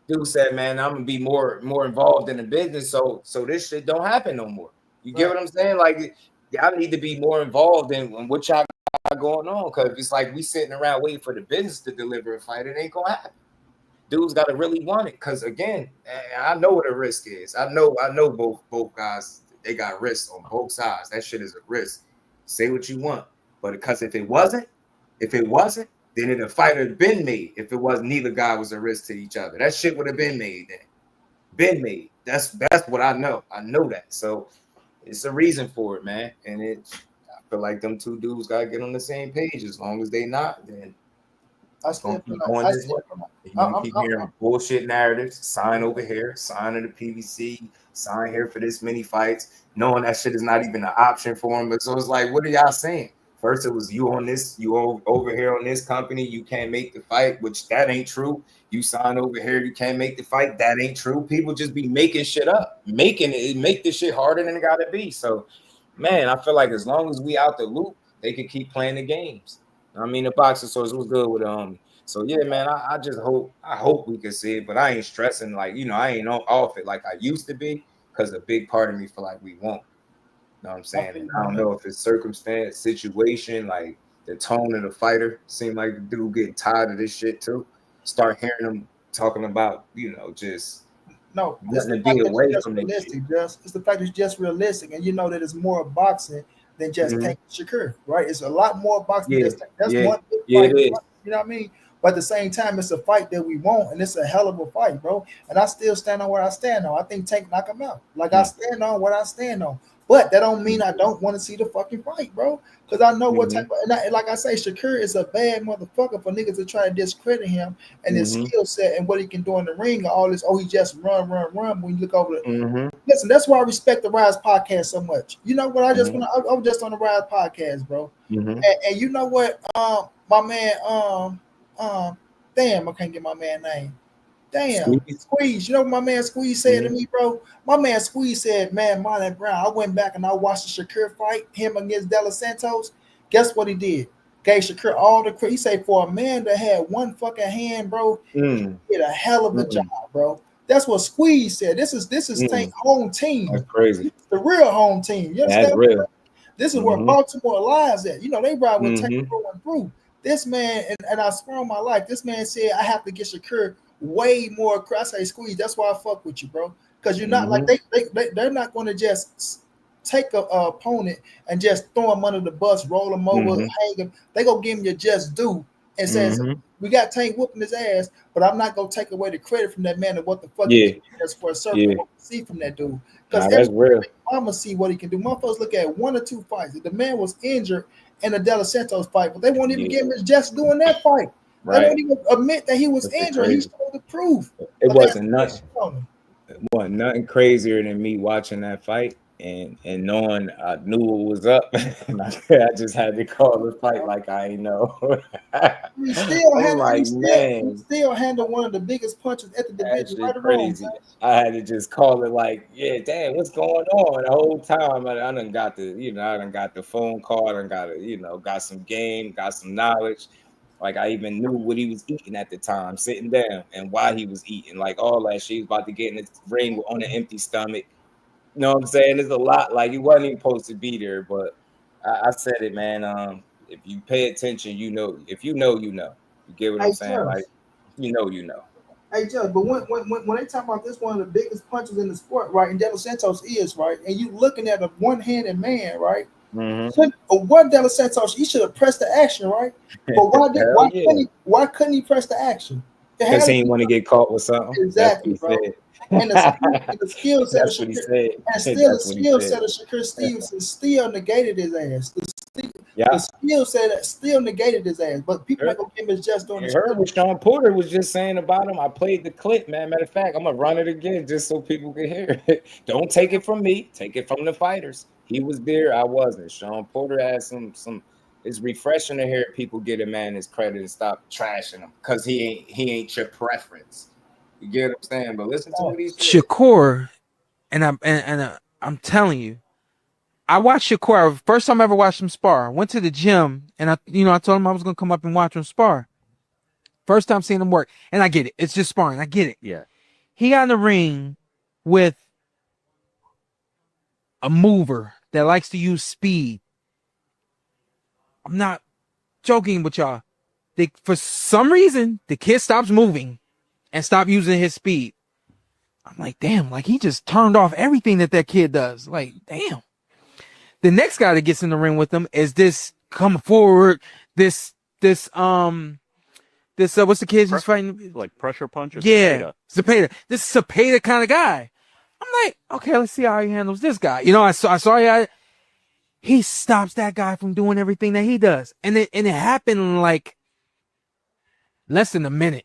Dude said, man, I'm gonna be more involved in the business, so this shit don't happen no more. You get what I'm saying? Like, y'all need to be more involved in what y'all got going on, because it's like we sitting around waiting for the business to deliver a fight. It ain't gonna happen. Dudes gotta really want it, because again, I know what a risk is. I know both guys, they got risks on both sides. That shit is a risk. Say what you want, but because if it wasn't, then the fight would have been made. If it was, neither guy was a risk to each other. That shit would have been made then. Been made. That's what I know. I know that. So it's a reason for it, man. And I feel like them two dudes gotta get on the same page. As long as they not, then it's gonna keep going this way. You're gonna keep hearing bullshit narratives. Sign over here, sign to the PBC, sign here for this many fights, knowing that shit is not even an option for them. But so it's like, what are y'all saying? First, it was you on this, you over here on this company, you can't make the fight, which that ain't true. You sign over here, you can't make the fight, that ain't true. People just be making shit up, make this shit harder than it gotta be. So, man, I feel like as long as we out the loop, they can keep playing the games. I mean, the boxing source was good with So yeah, man, I just hope we can see it, but I ain't stressing, like, you know, I ain't off it like I used to be, because a big part of me feel like we won't. You know what I'm saying? And I don't know if it's circumstance, situation, like the tone of the fighter. Seem like the dude getting tired of this shit too. Start hearing him talking about, you know, just nothing to be away from this shit. It's the fact it's just realistic, and you know that it's more boxing than just taking Shakur, right? It's a lot more boxing. That's one big fight. You know what I mean? But at the same time, it's a fight that we want, and it's a hell of a fight, bro. And I still stand on where I stand on. I think Tank knock him out. Like, I stand on what I stand on. But that don't mean I don't want to see the fucking fight, bro. Because I know what type of, and like I say, Shakur is a bad motherfucker for niggas to try to discredit him and his skill set and what he can do in the ring and all this. Oh, he just run. When you look over the listen, that's why I respect the Rise podcast so much. You know what? I was just on the Rise podcast, bro. And you know what? My man, damn, I can't get my man name. Damn, Squeeze. You know what my man Squeeze said to me, bro? My man Squeeze said, man, Marlon Brown, I went back and I watched the Shakur fight, him against De Los Santos. Guess what he did? Gave Shakur all the credit. He said, for a man that had one fucking hand, bro, he did a hell of a job, bro. That's what Squeeze said. This is Tank's home team. That's crazy. The real home team. You understand? That's real. This is where Baltimore lies at. You know, they ride with Tank through and through. This man, and I swear on my life, this man said, I have to get Shakur way more. I say, Squeeze, that's why I fuck with you, bro. Because you're not like they're not going to just take a opponent and just throw him under the bus, roll him over, hang him. They gonna give him your just due and says we got Tank whooping his ass, but I'm not gonna take away the credit from that man and what the fuck he does for a certain see from that dude. Because that's real. I'm gonna see what he can do. Motherfuckers look at 1 or 2 fights. If the man was injured in the De Los Santos fight, but they won't even give him his just doing that fight. They don't even admit that he was injured. He showed the proof. It wasn't nothing. It wasn't nothing crazier than me watching that fight and knowing I knew what was up. And I just had to call the fight like I ain't know. He still handled one of the biggest punches at the division. Right Crazy. I had to just call it like, yeah, damn, what's going on? The whole time I done got the phone call, I done got some game, got some knowledge. Like, I even knew what he was eating at the time, sitting down, and why he was eating. Like, all that shit. He was about to get in the ring on an empty stomach. You know what I'm saying? There's a lot. Like, he wasn't even supposed to be there, but I said it, man. If you pay attention, you know. If you know, you know. You get what I'm saying? Like, you know. Hey, Judge, but when they talk about this, one of the biggest punches in the sport, right, and De Los Santos is, right, and you looking at a one-handed man, right, one De Los Santos, he should have pressed the action, right? But why couldn't he press the action? Because he didn't want to get caught with something. Exactly, bro. And the skill set of Shakur, and still the skill set of Shakur Stevenson still negated his ass. The skill set still negated his ass, but people ain't gonna give him his just doing. You heard what Shawn Porter was just saying about him. I played the clip, man. Matter of fact, I'm gonna run it again just so people can hear it. Don't take it from me. Take it from the fighters. He was there. I wasn't. Shawn Porter had some. It's refreshing to hear people give a man his credit and stop trashing him because he ain't your preference. You get what I'm saying? But listen to what he's Shakur, and I'm telling you, I watched Shakur first time I ever watched him spar. I went to the gym and I told him I was gonna come up and watch him spar. First time seeing him work, and I get it. It's just sparring. I get it. Yeah. he got in the ring with a mover that likes to use speed. I'm not joking with y'all. For some reason, the kid stops moving and stopped using his speed. I'm like, damn, like he just turned off everything that kid does. Like, damn. The next guy that gets in the ring with him is this come forward, this what's the kid he's fighting? Like pressure puncher? Yeah, Zepeda. This Zepeda kind of guy. I'm like, okay, let's see how he handles this guy. You know, I saw he stops that guy from doing everything that he does. And it happened in like less than a minute.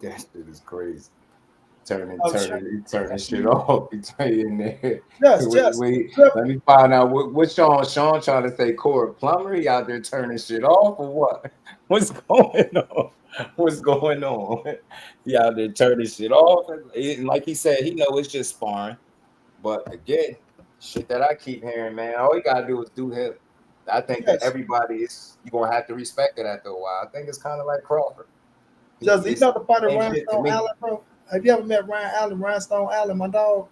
That shit is crazy. Turning shit off. In there. Yes. Let me find out what Shawn trying to say. Corey Plummer, he out there turning shit off or what? What's going on? What's going on? He out there turning shit off. And like he said, he know it's just sparring. But again, shit that I keep hearing, man, all you gotta do is do him. I think that everybody you're gonna have to respect it after a while. I think it's kind of like Crawford. Just you know the fighter Rhinestone Allen, bro? Have you ever met Ryan Allen, Rhinestone Allen, my dog?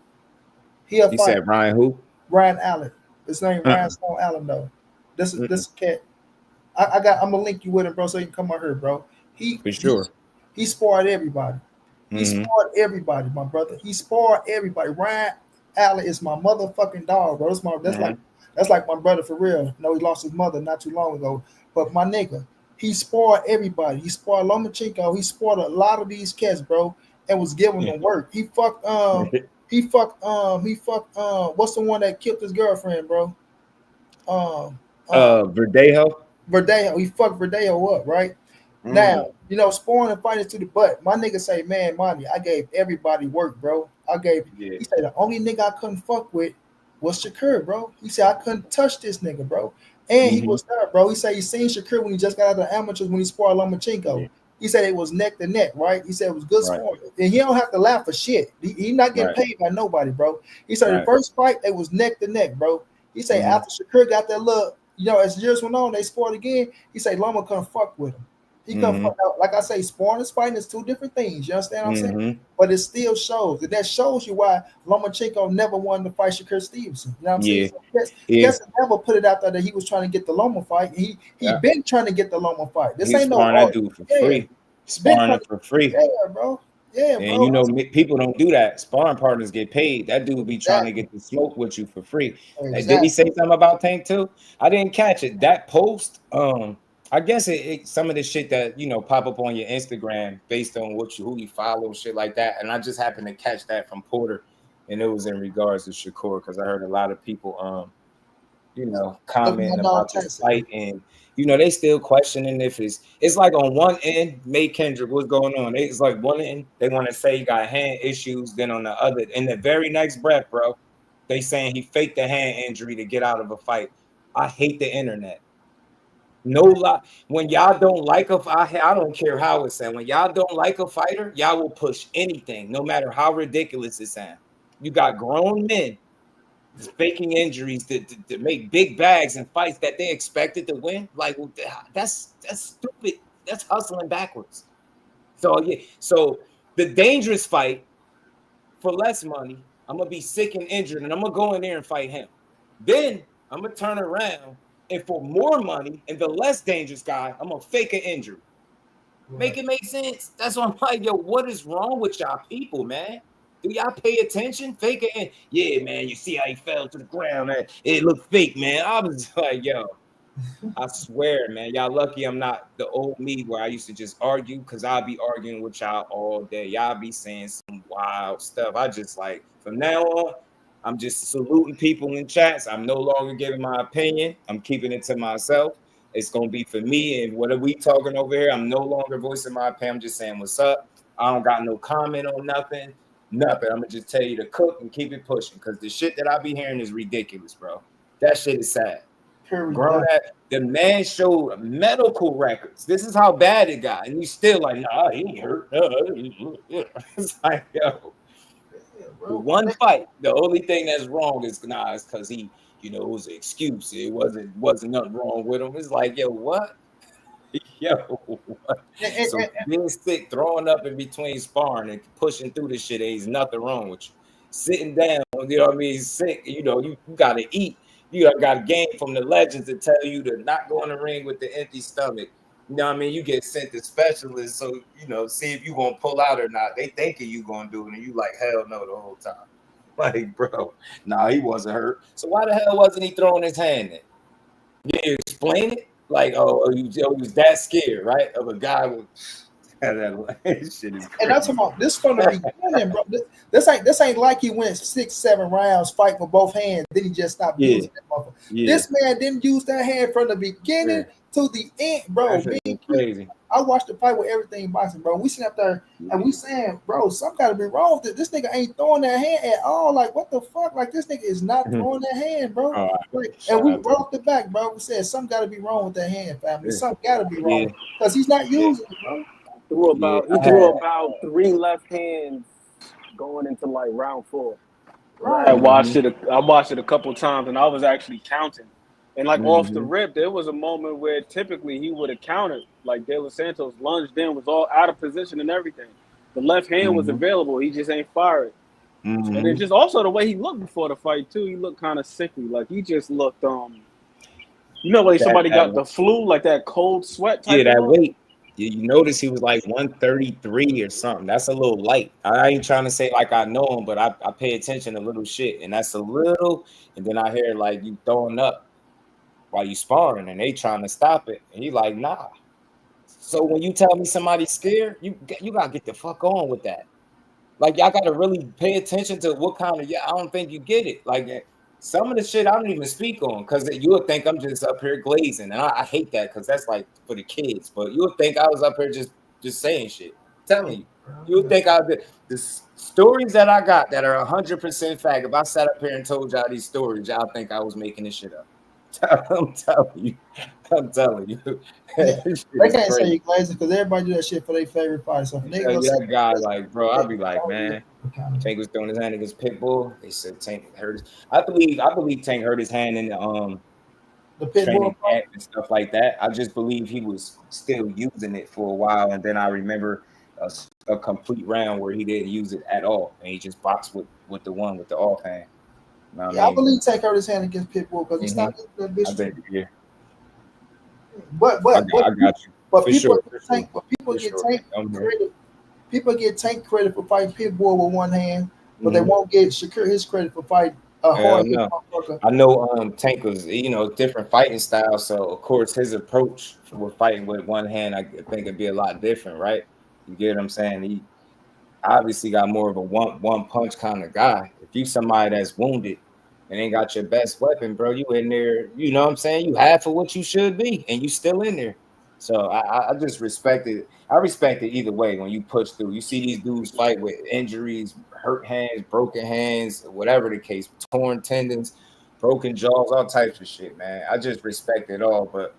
He said Ryan who? Ryan Allen. His name Rhinestone Allen, though. This cat. I'm gonna link you with him, bro, so you can come out here, bro. For sure. He sparred everybody. He sparred everybody, my brother. He sparred everybody. Ryan Allen is my motherfucking dog, bro. That's like my brother for real. You know, he lost his mother not too long ago. But my nigga, he sparred everybody. He sparred Lomachenko. He sparred a lot of these cats, bro, and was giving them work. He fucked what's the one that killed his girlfriend, bro? Verdejo. He fucked Verdejo up, right? Now, you know, sparring and fighting to the butt. My nigga say, man, Monty, I gave everybody work, bro. He said the only nigga I couldn't fuck with was Shakur, bro. He said I couldn't touch this nigga, bro. And he was there, bro. He said he seen Shakur when he just got out of the amateurs when he sparred Lomachenko. He said it was neck to neck, right? He said it was good sparring. And he don't have to laugh for shit. He not getting paid by nobody, bro. He said the first fight, it was neck to neck, bro. He said after Shakur got that look, you know, as years went on, they sparred again. He said Loma couldn't fuck with him. He couldn't fuck out. Like I say, sparring and fighting is two different things. You understand what I'm saying? But it still shows. And that shows you why Lomachenko never wanted to fight Shakur Stevenson. You know what I'm saying? So Guess never put it out there that he was trying to get the Loma fight. He been trying to get the Loma fight. This ain't no that dude for free. Sparring him for free. Yeah, bro. Yeah, and you know, people don't do that. Sparring partners get paid. That dude be trying to get the smoke with you for free. Did he say something about Tank too? I didn't catch it. That post, I guess some of the shit that, you know, pop up on your Instagram based on who you follow, shit like that. And I just happened to catch that from Porter, and it was in regards to Shakur, because I heard a lot of people, you know, commenting about this fight, and you know, they still questioning if it's like on one end, May Kendrick, what's going on? It's like one end, they want to say he got hand issues, then on the other, in the very next breath, bro, they saying he faked the hand injury to get out of a fight. I hate the internet. No lie. When y'all don't like I don't care how it's said. When y'all don't like a fighter, y'all will push anything, no matter how ridiculous it sounds. You got grown men faking injuries to make big bags in fights that they expected to win. Like, that's stupid. That's hustling backwards. So yeah. So the dangerous fight for less money, I'm gonna be sick and injured, and I'm gonna go in there and fight him. Then I'm gonna turn around, and for more money and the less dangerous guy, I'm gonna fake an injury. Make it make sense. That's why I'm like, yo, what is wrong with y'all people, man? Do y'all pay attention? Fake it. Yeah, man, you see how he fell to the ground, man. It looked fake, man. I was like, yo, I swear, man, y'all lucky I'm not the old me where I used to just argue, because I'll be arguing with y'all all day. Y'all be saying some wild stuff. I just like, from now on, I'm just saluting people in chats. I'm no longer giving my opinion. I'm keeping it to myself. It's going to be for me. And what are we talking over here? I'm no longer voicing my opinion. I'm just saying what's up. I don't got no comment on nothing. I'm going to just tell you to cook and keep it pushing, because the shit that I be hearing is ridiculous, bro. That shit is sad. The man showed medical records. This is how bad it got. And he's still like, nah, he ain't hurt. It's like, yo. One fight, the only thing that's wrong is because he, you know, it was an excuse. It wasn't nothing wrong with him. It's like, yo, what? Yo, so being sick, throwing up in between sparring and pushing through this shit, ain't nothing wrong with you. Sitting down, you know what I mean, sick, you know, you gotta eat. You got a game from the legends to tell you to not go in the ring with the empty stomach. You know what I mean? You get sent to specialists, so you know, see if you gonna pull out or not. They thinking you gonna do it, and you like, hell no, the whole time. Like, bro, nah, he wasn't hurt. So why the hell wasn't he throwing his hand in? You explain it? Like, oh, he was that scared, right? Of a guy with this shit is crazy. And I'm talking about this from the beginning, bro. This ain't like he went 6-7 rounds fight with both hands, then he just stopped using that motherfucker. This man didn't use that hand from the beginning to the end, bro. Crazy. I watched the fight with everything boxing, bro. We sitting up there and we saying, bro, something gotta be wrong with it. This nigga ain't throwing that hand at all. Like, what the fuck? Like, this nigga is not throwing that hand, bro. Like, and we broke the back, bro. We said something gotta be wrong with that hand, family. Something gotta be wrong because he's not using it, bro. He threw about 3 left hands going into like round 4. Right. I watched it a couple times, and I was actually counting. And like off the rip, there was a moment where typically he would have countered. Like De Los Santos lunged in, was all out of position and everything. The left hand was available. He just ain't fired. And then just also the way he looked before the fight too. He looked kind of sickly. Like he just looked you know, like somebody got the flu, like that cold sweat type. That weight. You notice he was like 133 or something. That's a little light. I ain't trying to say like I know him, but I pay attention to little shit. And that's a little, and then I hear like you throwing up while you sparring and they trying to stop it. And he like, nah. So when you tell me somebody's scared, you gotta get the fuck on with that. Like y'all gotta really pay attention to what kind of, I don't think you get it. Like some of the shit I don't even speak on because you would think I'm just up here glazing. And I hate that because that's like for the kids. But you would think I was up here just saying shit. I'm telling you. You would think the stories that I got that are 100% fact. If I sat up here and told y'all these stories, y'all think I was making this shit up. I'm telling you. They can't say you glazing because everybody do that shit for their favorite fight. So if that guy, like, bro, I'd be like, man, Tank was throwing his hand against Pitbull. They said Tank hurt his. I believe Tank hurt his hand in the Pitbull camp and stuff like that. I just believe he was still using it for a while, and then I remember a complete round where he didn't use it at all, and he just boxed with the one with the offhand. I believe Tank hurt his hand against Pitbull because he stopped that bitch. I bet, yeah. But I got you. But people get Tank credit for fighting Pitbull with one hand, but they won't get Shakur his credit for fighting a hard hit motherfucker. I know Tank was, different fighting style, so of course his approach with fighting with one hand, I think it'd be a lot different, right? You get what I'm saying? He obviously got more of a one punch kind of guy. If you somebody that's wounded and ain't got your best weapon, bro, you in there, you know what I'm saying? You half of what you should be, and you still in there. So I just respect it. I respect it either way when you push through. You see these dudes fight with injuries, hurt hands, broken hands, whatever the case, torn tendons, broken jaws, all types of shit, man. I just respect it all, but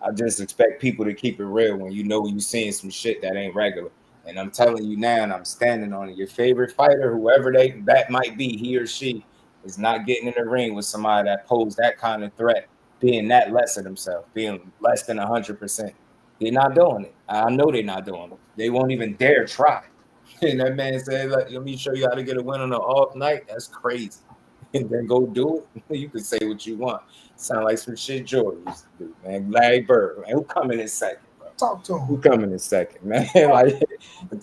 I just expect people to keep it real when you're seeing some shit that ain't regular. And I'm telling you now, and I'm standing on it, your favorite fighter, whoever that might be, he or she, is not getting in the ring with somebody that posed that kind of threat, being that less of themselves, being less than 100%. They're not doing it. I know they're not doing it. They won't even dare try. And that man said, let me show you how to get a win on an off night. That's crazy. And then go do it. You can say what you want. Sound like some shit Jordan used to do, man. Larry Bird, man. Who coming in second? Talk to him. Who coming in second, man? Like,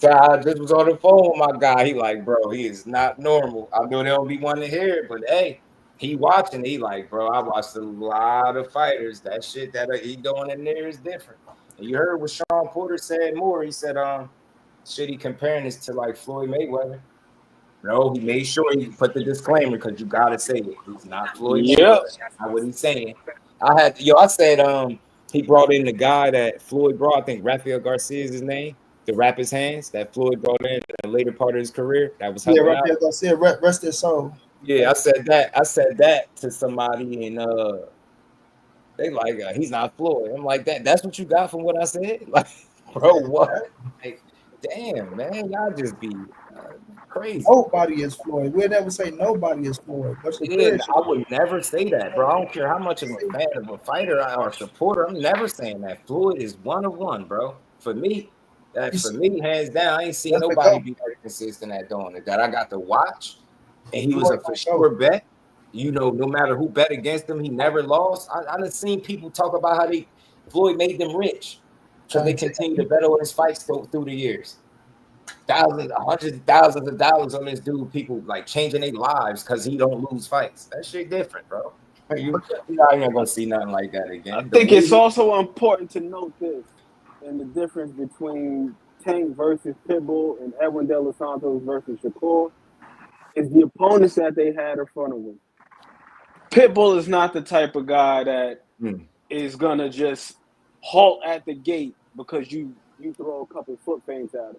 I just was on the phone with my guy. He like, bro, he is not normal. I know they don't be wanting to hear it, but hey, he watching. He like, bro, I watched a lot of fighters. That shit that he doing in there is different. And you heard what Shawn Porter said more. He said, shit, he comparing this to like Floyd Mayweather. No, he made sure he put the disclaimer because you gotta say it. He's not Floyd Mayweather. That's not what he's saying. I said, he brought in the guy that Floyd brought. I think Rafael Garcia is his name. To wrap his hands that Floyd brought in the later part of his career. That was helping Rafael Garcia, rest his soul. Yeah, I said that to somebody, and they like he's not Floyd. I'm like that's what you got from what I said. Like, bro, what? Like, damn, man, y'all just be Crazy. Nobody is Floyd. We'll never say nobody is Floyd. But Yeah, I would never say that, bro. I don't care how much of a fan of a fighter or a supporter. I'm never saying that. Floyd is one of one, bro. For me, hands down, I ain't seen nobody be that consistent at doing it. That I got to watch, and he was a for sure bet. You know, no matter who bet against him, he never lost. I done seen people talk about how Floyd made them rich because they continue to bet on his fights through the years. Hundreds of thousands of dollars on this dude. People like changing their lives because he don't lose fights. That shit different, bro. You ain't gonna see nothing like that again. I think it's also important to note this and the difference between Tank versus Pitbull and Edwin De Los Santos versus Shakur is the opponents that they had in front of him. Pitbull is not the type of guy that is gonna just halt at the gate because you throw a couple foot feints at him.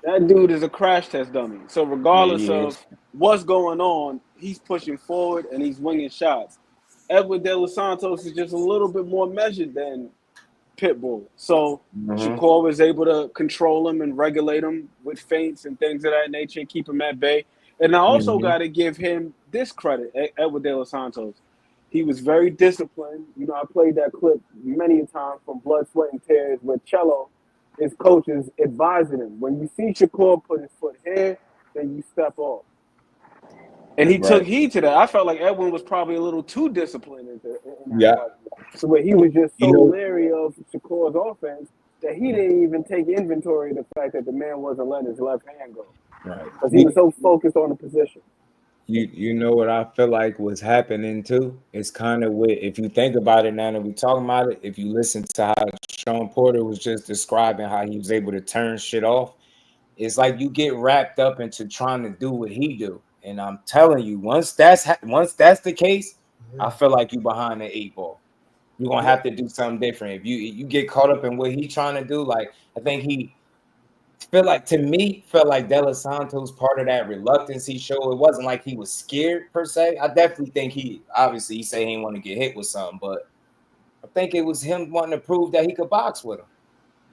That dude is a crash test dummy. So regardless of what's going on, he's pushing forward and he's winging shots. Edwin De Los Santos is just a little bit more measured than Pitbull. So Shakur was able to control him and regulate him with feints and things of that nature and keep him at bay. And I also got to give him this credit, Edwin De Los Santos. He was very disciplined. You know, I played that clip many a time from Blood, Sweat, and Tears with Cello. His coach is advising him. When you see Shakur put his foot here, then you step off. And he took heed to that. I felt like Edwin was probably a little too disciplined in that fight. So where he was just so leery of Shakur's offense that he didn't even take inventory of the fact that the man wasn't letting his left hand go. Right. Because he was so focused on the position. You know what I feel like was happening too? It's kind of with, if you think about it now that we talking about it, if you listen to how Shawn Porter was just describing how he was able to turn shit off, it's like you get wrapped up into trying to do what he do. And I'm telling you, once that's the case, I feel like you behind the 8 ball. You're gonna have to do something different. If you get caught up in what he trying to do, like I think he felt like De Los Santos part of that reluctance he showed. It wasn't like he was scared per se. I definitely think he said he didn't want to get hit with something, but I think it was him wanting to prove that he could box with him.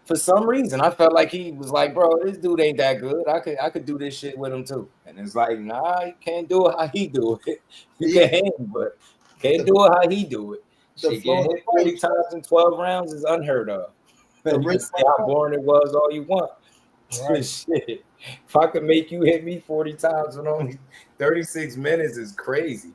For some reason, I felt like he was like, bro, this dude ain't that good. I could do this shit with him too. And it's like, nah, you can't do it how he do it. You can hang, but can't do it how he do it. Shit, getting hit 40 times in 12 rounds is unheard of. You can see how boring it was all you want. Right. Shit. If I could make you hit me 40 times in only 36 minutes is crazy.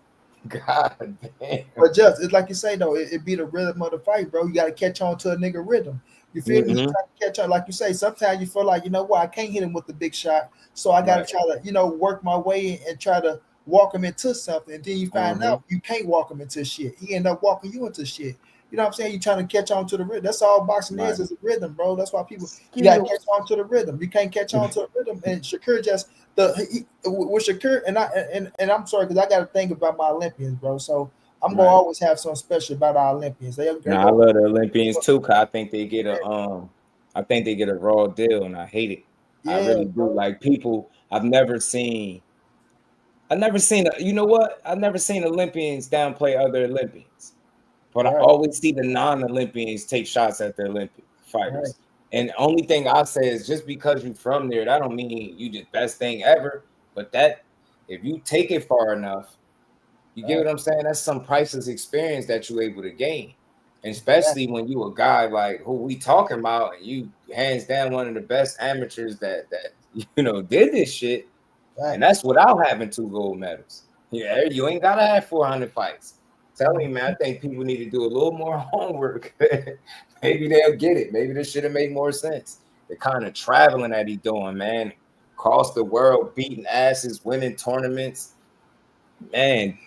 God damn. But just it's like you say though, it be the rhythm of the fight, bro. You gotta catch on to a nigga rhythm. You feel me? You try to catch on, like you say. Sometimes you feel like, you know what, I can't hit him with the big shot, so I gotta try to, you know, work my way and try to walk him into something. And then you find out you can't walk him into shit. He end up walking you into shit. You know what I'm saying? You're trying to catch on to the rhythm. That's all boxing is a rhythm, bro. That's why people, you got to catch on to the rhythm. You can't catch on to the rhythm. And Shakur just, with Shakur, and I'm sorry, because I got to think about my Olympians, bro. So I'm going to always have something special about our Olympians. I love the Olympians too, because I think they get a raw deal, and I hate it. I really do. Like people, I've never seen, you know what? I've never seen Olympians downplay other Olympians. But I always see the non-Olympians take shots at the Olympic fighters. And the only thing I say is just because you're from there, that don't mean you the best thing ever. But that, if you take it far enough, you get what I'm saying? That's some priceless experience that you're able to gain. And especially when you a guy like who we talking about, and you hands down one of the best amateurs that you know did this shit. And that's without having 2 gold medals. Yeah, you ain't gotta have 400 fights. Tell me, man, I think people need to do a little more homework. Maybe they'll get it. Maybe this should have made more sense. The kind of traveling that he's doing, man, across the world, beating asses, winning tournaments. Man,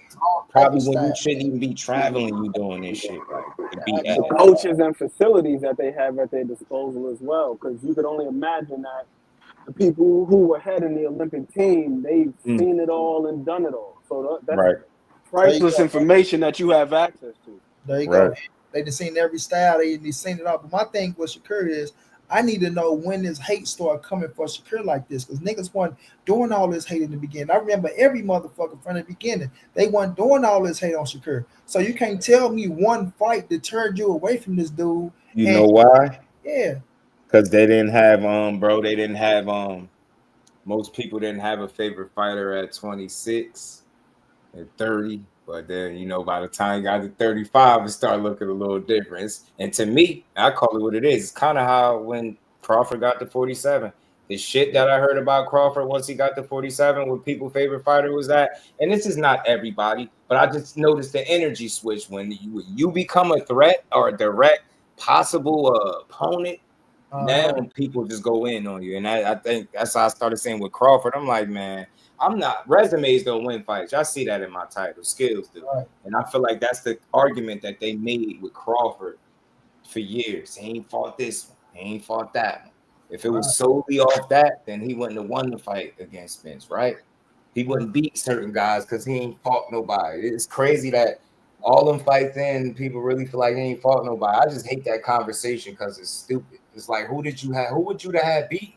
probably when you shouldn't even be traveling, you doing this shit, right? The coaches and facilities that they have at their disposal as well, because you could only imagine that the people who were heading the Olympic team, they've seen it all and done it all. So that's priceless information that you have access to. There you go. They done seen every style. They seen it all. But my thing with Shakur is, I need to know when this hate started coming for Shakur like this, because niggas weren't doing all this hate in the beginning. I remember every motherfucker from the beginning, they weren't doing all this hate on Shakur. So you can't tell me one fight that turned you away from this dude. You know why? Yeah. Because they didn't have they didn't have most people didn't have a favorite fighter at 26 and 30. But then, you know, by the time you got to 35, it started looking a little different. And to me, I call it what it is. It's kind of how when Crawford got to 47. The shit that I heard about Crawford once he got to 47, what people's favorite fighter was that. And this is not everybody, but I just noticed the energy switch when you become a threat or a direct possible opponent. Now people just go in on you. And I think that's how I started saying with Crawford. I'm like, man, I'm not. Resumes don't win fights. I see that in my title. Skills do. And I feel like that's the argument that they made with Crawford for years. He ain't fought this one. He ain't fought that one. If it was solely off that, then he wouldn't have won the fight against Spence, right? He wouldn't beat certain guys because he ain't fought nobody. It's crazy that all them fights in, people really feel like he ain't fought nobody. I just hate that conversation because it's stupid. It's like, who would you have beat?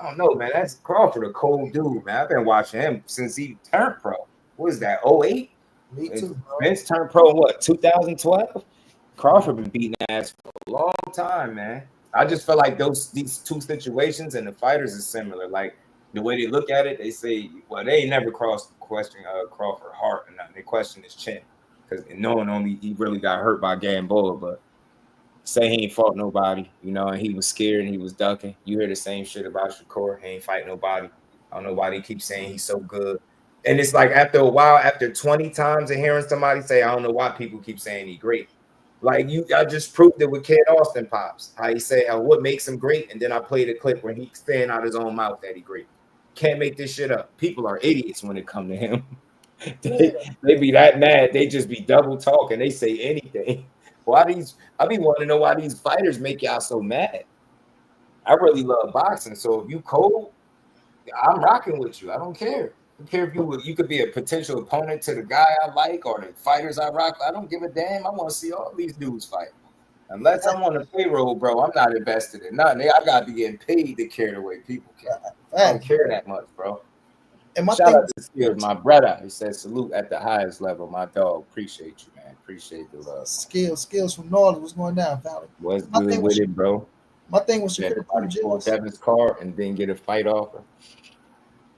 I don't know, man. That's Crawford, a cold dude, man. I've been watching him since he turned pro. What is that, 08? Me too, bro. Spence turned pro in what, 2012? Crawford been beating ass for a long time, man. I just feel like these two situations and the fighters is similar. Like the way they look at it, they say, well, they ain't never question Crawford heart or nothing. They question his chin because knowing only he really got hurt by Gamboa, but say he ain't fought nobody, you know, and he was scared and he was ducking. You hear the same shit about Shakur. He ain't fight nobody. I don't know why they keep saying he's so good. And it's like after a while, after 20 times of hearing somebody say, I don't know why people keep saying he great. Like I just proved it with Kid Austin Pops. How he say, what makes him great? And then I played a clip where he's saying out his own mouth that he great. Can't make this shit up. People are idiots when it come to him. they be that mad. They just be double talking. They say anything. I be wanting to know why these fighters make y'all so mad. I really love boxing. So if you cold, I'm rocking with you. I don't care. I don't care if you could be a potential opponent to the guy I like or the fighters I rock. I don't give a damn. I want to see all these dudes fight. Unless I'm on the payroll, bro, I'm not invested in nothing. I got to be getting paid to care the way people care. I don't care that much, bro. And shout out to Skills, my brother. He said, salute at the highest level, my dog. Appreciate you, man. Appreciate the love. Skills from Northern. What's going down, Valley? What's good with it, bro? My thing was Shakur Devin's car and then get a fight offer.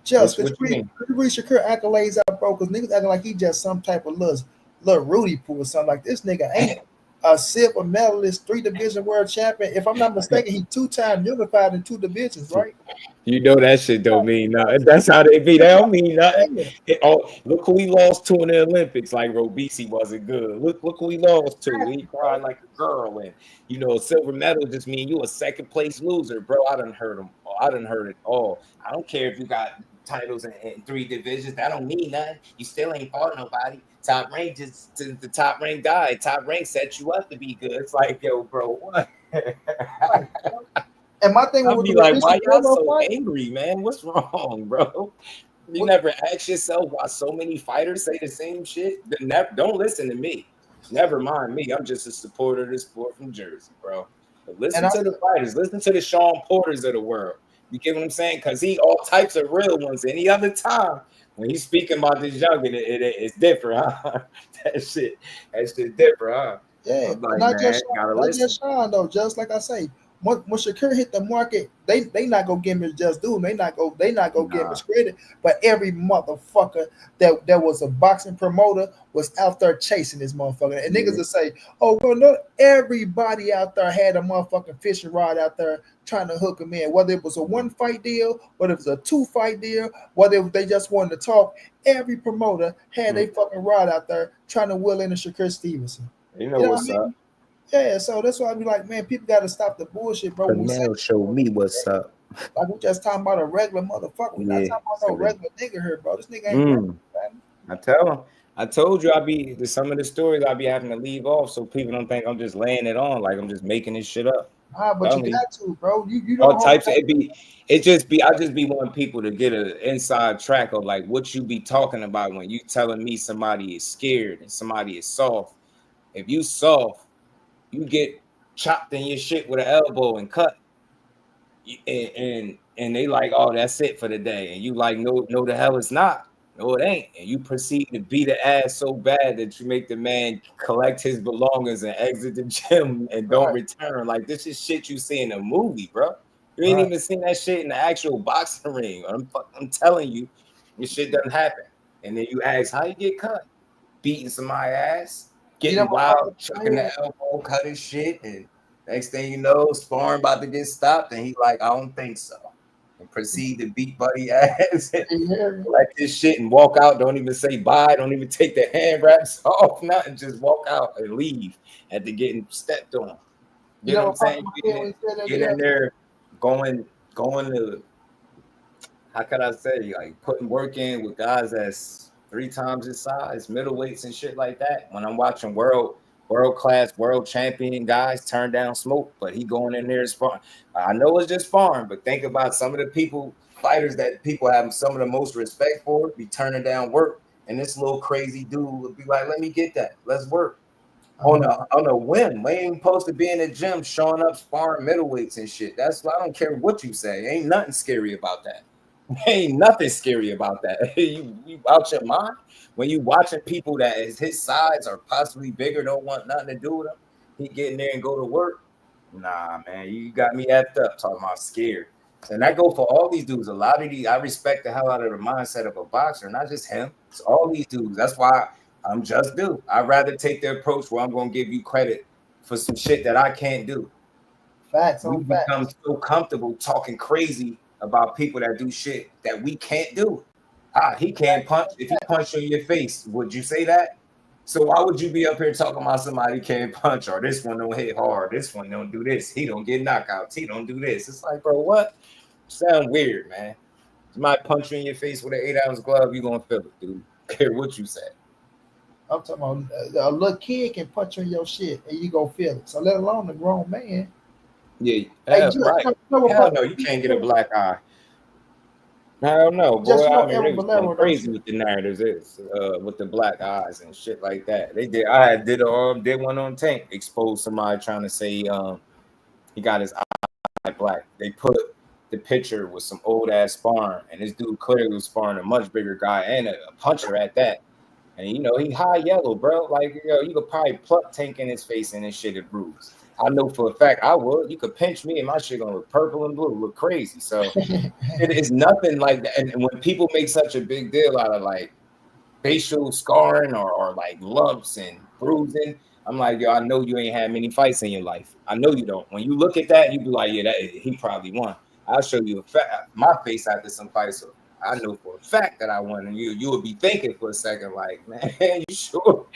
Just read Shakur accolades out, bro, because niggas acting like he just some type of little Rudy pool or something. Like this nigga ain't a silver medalist, 3-division world champion. If I'm not mistaken, he 2-time unified in 2 divisions, right? You know that shit don't mean nothing. That's how they be. They don't mean nothing. Look who he lost to in the Olympics. Like Robisi wasn't good. Look who he lost to. He cried like a girl. And you know, a silver medal just mean you a second place loser, bro. I done heard him. I done heard it all. I don't care if you got titles in 3 divisions. That don't mean nothing. You still ain't fought nobody. Top rank just since the top rank died. Top rank set you up to be good. It's like, yo, bro, what? And my thing would be like, why y'all so angry, man? What's wrong, bro? You never ask yourself why so many fighters say the same shit? Don't listen to me. Never mind me. I'm just a supporter of the sport from Jersey, bro. But listen to the fighters. Listen to the Shawn Porters of the world. You get what I'm saying? Because he all types of real ones. Any other time, when he's speaking about this youngin, it's different, huh? That shit's different, huh? Yeah, like, not just Shawn though. Just like I say, when Shakur hit the market, they not gonna give him JUSDUE. They not gonna give him credit. But every motherfucker that was a boxing promoter was out there chasing this motherfucker. And niggas will say, oh well, no, everybody out there had a motherfucking fishing rod out there trying to hook him in. Whether it was a 1-fight deal, whether it was a 2-fight deal, whether they just wanted to talk, every promoter had a fucking rod out there trying to will in a Shakur Stevenson. You know what's up. Yeah, so that's why I be like, man, people got to stop the bullshit, bro. Now show me what's up. Like we just talking about a regular motherfucker. We not talking about no regular nigga here, bro. This nigga ain't regular, man. I told you some of the stories I be having to leave off so people don't think I'm just laying it on, like I'm just making this shit up. But you got to, bro. You all types of I just be wanting people to get an inside track of like what you be talking about when you telling me somebody is scared and somebody is soft. If you soft, you get chopped in your shit with an elbow and cut. And they like, oh, that's it for the day. And you like, no, the hell it's not. No, it ain't. And you proceed to beat the ass so bad that you make the man collect his belongings and exit the gym and don't return. Like, this is shit you see in a movie, bro. You ain't even seen that shit in the actual boxing ring. I'm telling you, this shit doesn't happen. And then you ask, how you get cut? Beating somebody's ass, getting wild, chucking the elbow, cutting shit, and next thing you know, sparring about to get stopped, and he like, I don't think so. And proceed to beat buddy ass and like this shit and walk out, don't even say bye, don't even take the hand wraps off, nothing, just walk out and leave after getting stepped on. You know what I'm saying? Get in there, going to, how could I say, like putting work in with guys that's 3 times his size, middleweights and shit like that. When I'm watching world class, world champion guys turn down smoke, but he going in there sparring. I know it's just sparring, but think about some of the fighters that people have some of the most respect for, be turning down work, and this little crazy dude would be like, let me get that, let's work. On a whim. We ain't supposed to be in the gym showing up sparring middleweights and shit. That's why I don't care what you say. Ain't nothing scary about that. Ain't nothing scary about that. You out your mind when you watching people that is his size or possibly bigger, don't want nothing to do with him. He get in there and go to work. Nah, man, you got me effed up talking about scared. And that go for all these dudes. A lot of these, I respect the hell out of the mindset of a boxer, not just him. It's all these dudes. That's why I'm JUSDUE. I'd rather take the approach where I'm going to give you credit for some shit that I can't do. Facts. We become so comfortable talking crazy about people that do shit that we can't do. He can't punch. If he punched you in your face, would you say that? So why would you be up here talking about somebody can't punch, or this one don't hit hard, this one don't do this, he don't get knockouts, he don't do this? It's like, bro, what? Sound weird, man. Somebody punch you in your face with an 8-ounce glove, you gonna feel it, dude. Care what you say. I'm talking about a little kid can punch on your shit and you gonna feel it. So let alone a grown man. Yeah, right. Hell no, you can't get a black eye. Hell no, boy. I mean, they was going crazy with the narratives with the black eyes and shit like that. They did. I did one on Tank, exposed somebody trying to say he got his eye black. They put the picture with some old ass sparring, and this dude clearly was sparring a much bigger guy and a puncher at that. And you know, he high yellow, bro. Like, you know, you could probably pluck Tank in his face and his shit would bruise. I know for a fact I would. You could pinch me and my shit gonna look purple and blue, look crazy. So it is nothing like that. And when people make such a big deal out of like facial scarring or like lumps and bruising, I'm like, yo, I know you ain't had many fights in your life. I know you don't. When you look at that, you be like, yeah, he probably won. I'll show you my face after some fights. So I know for a fact that I won, and you would be thinking for a second, like, man, you sure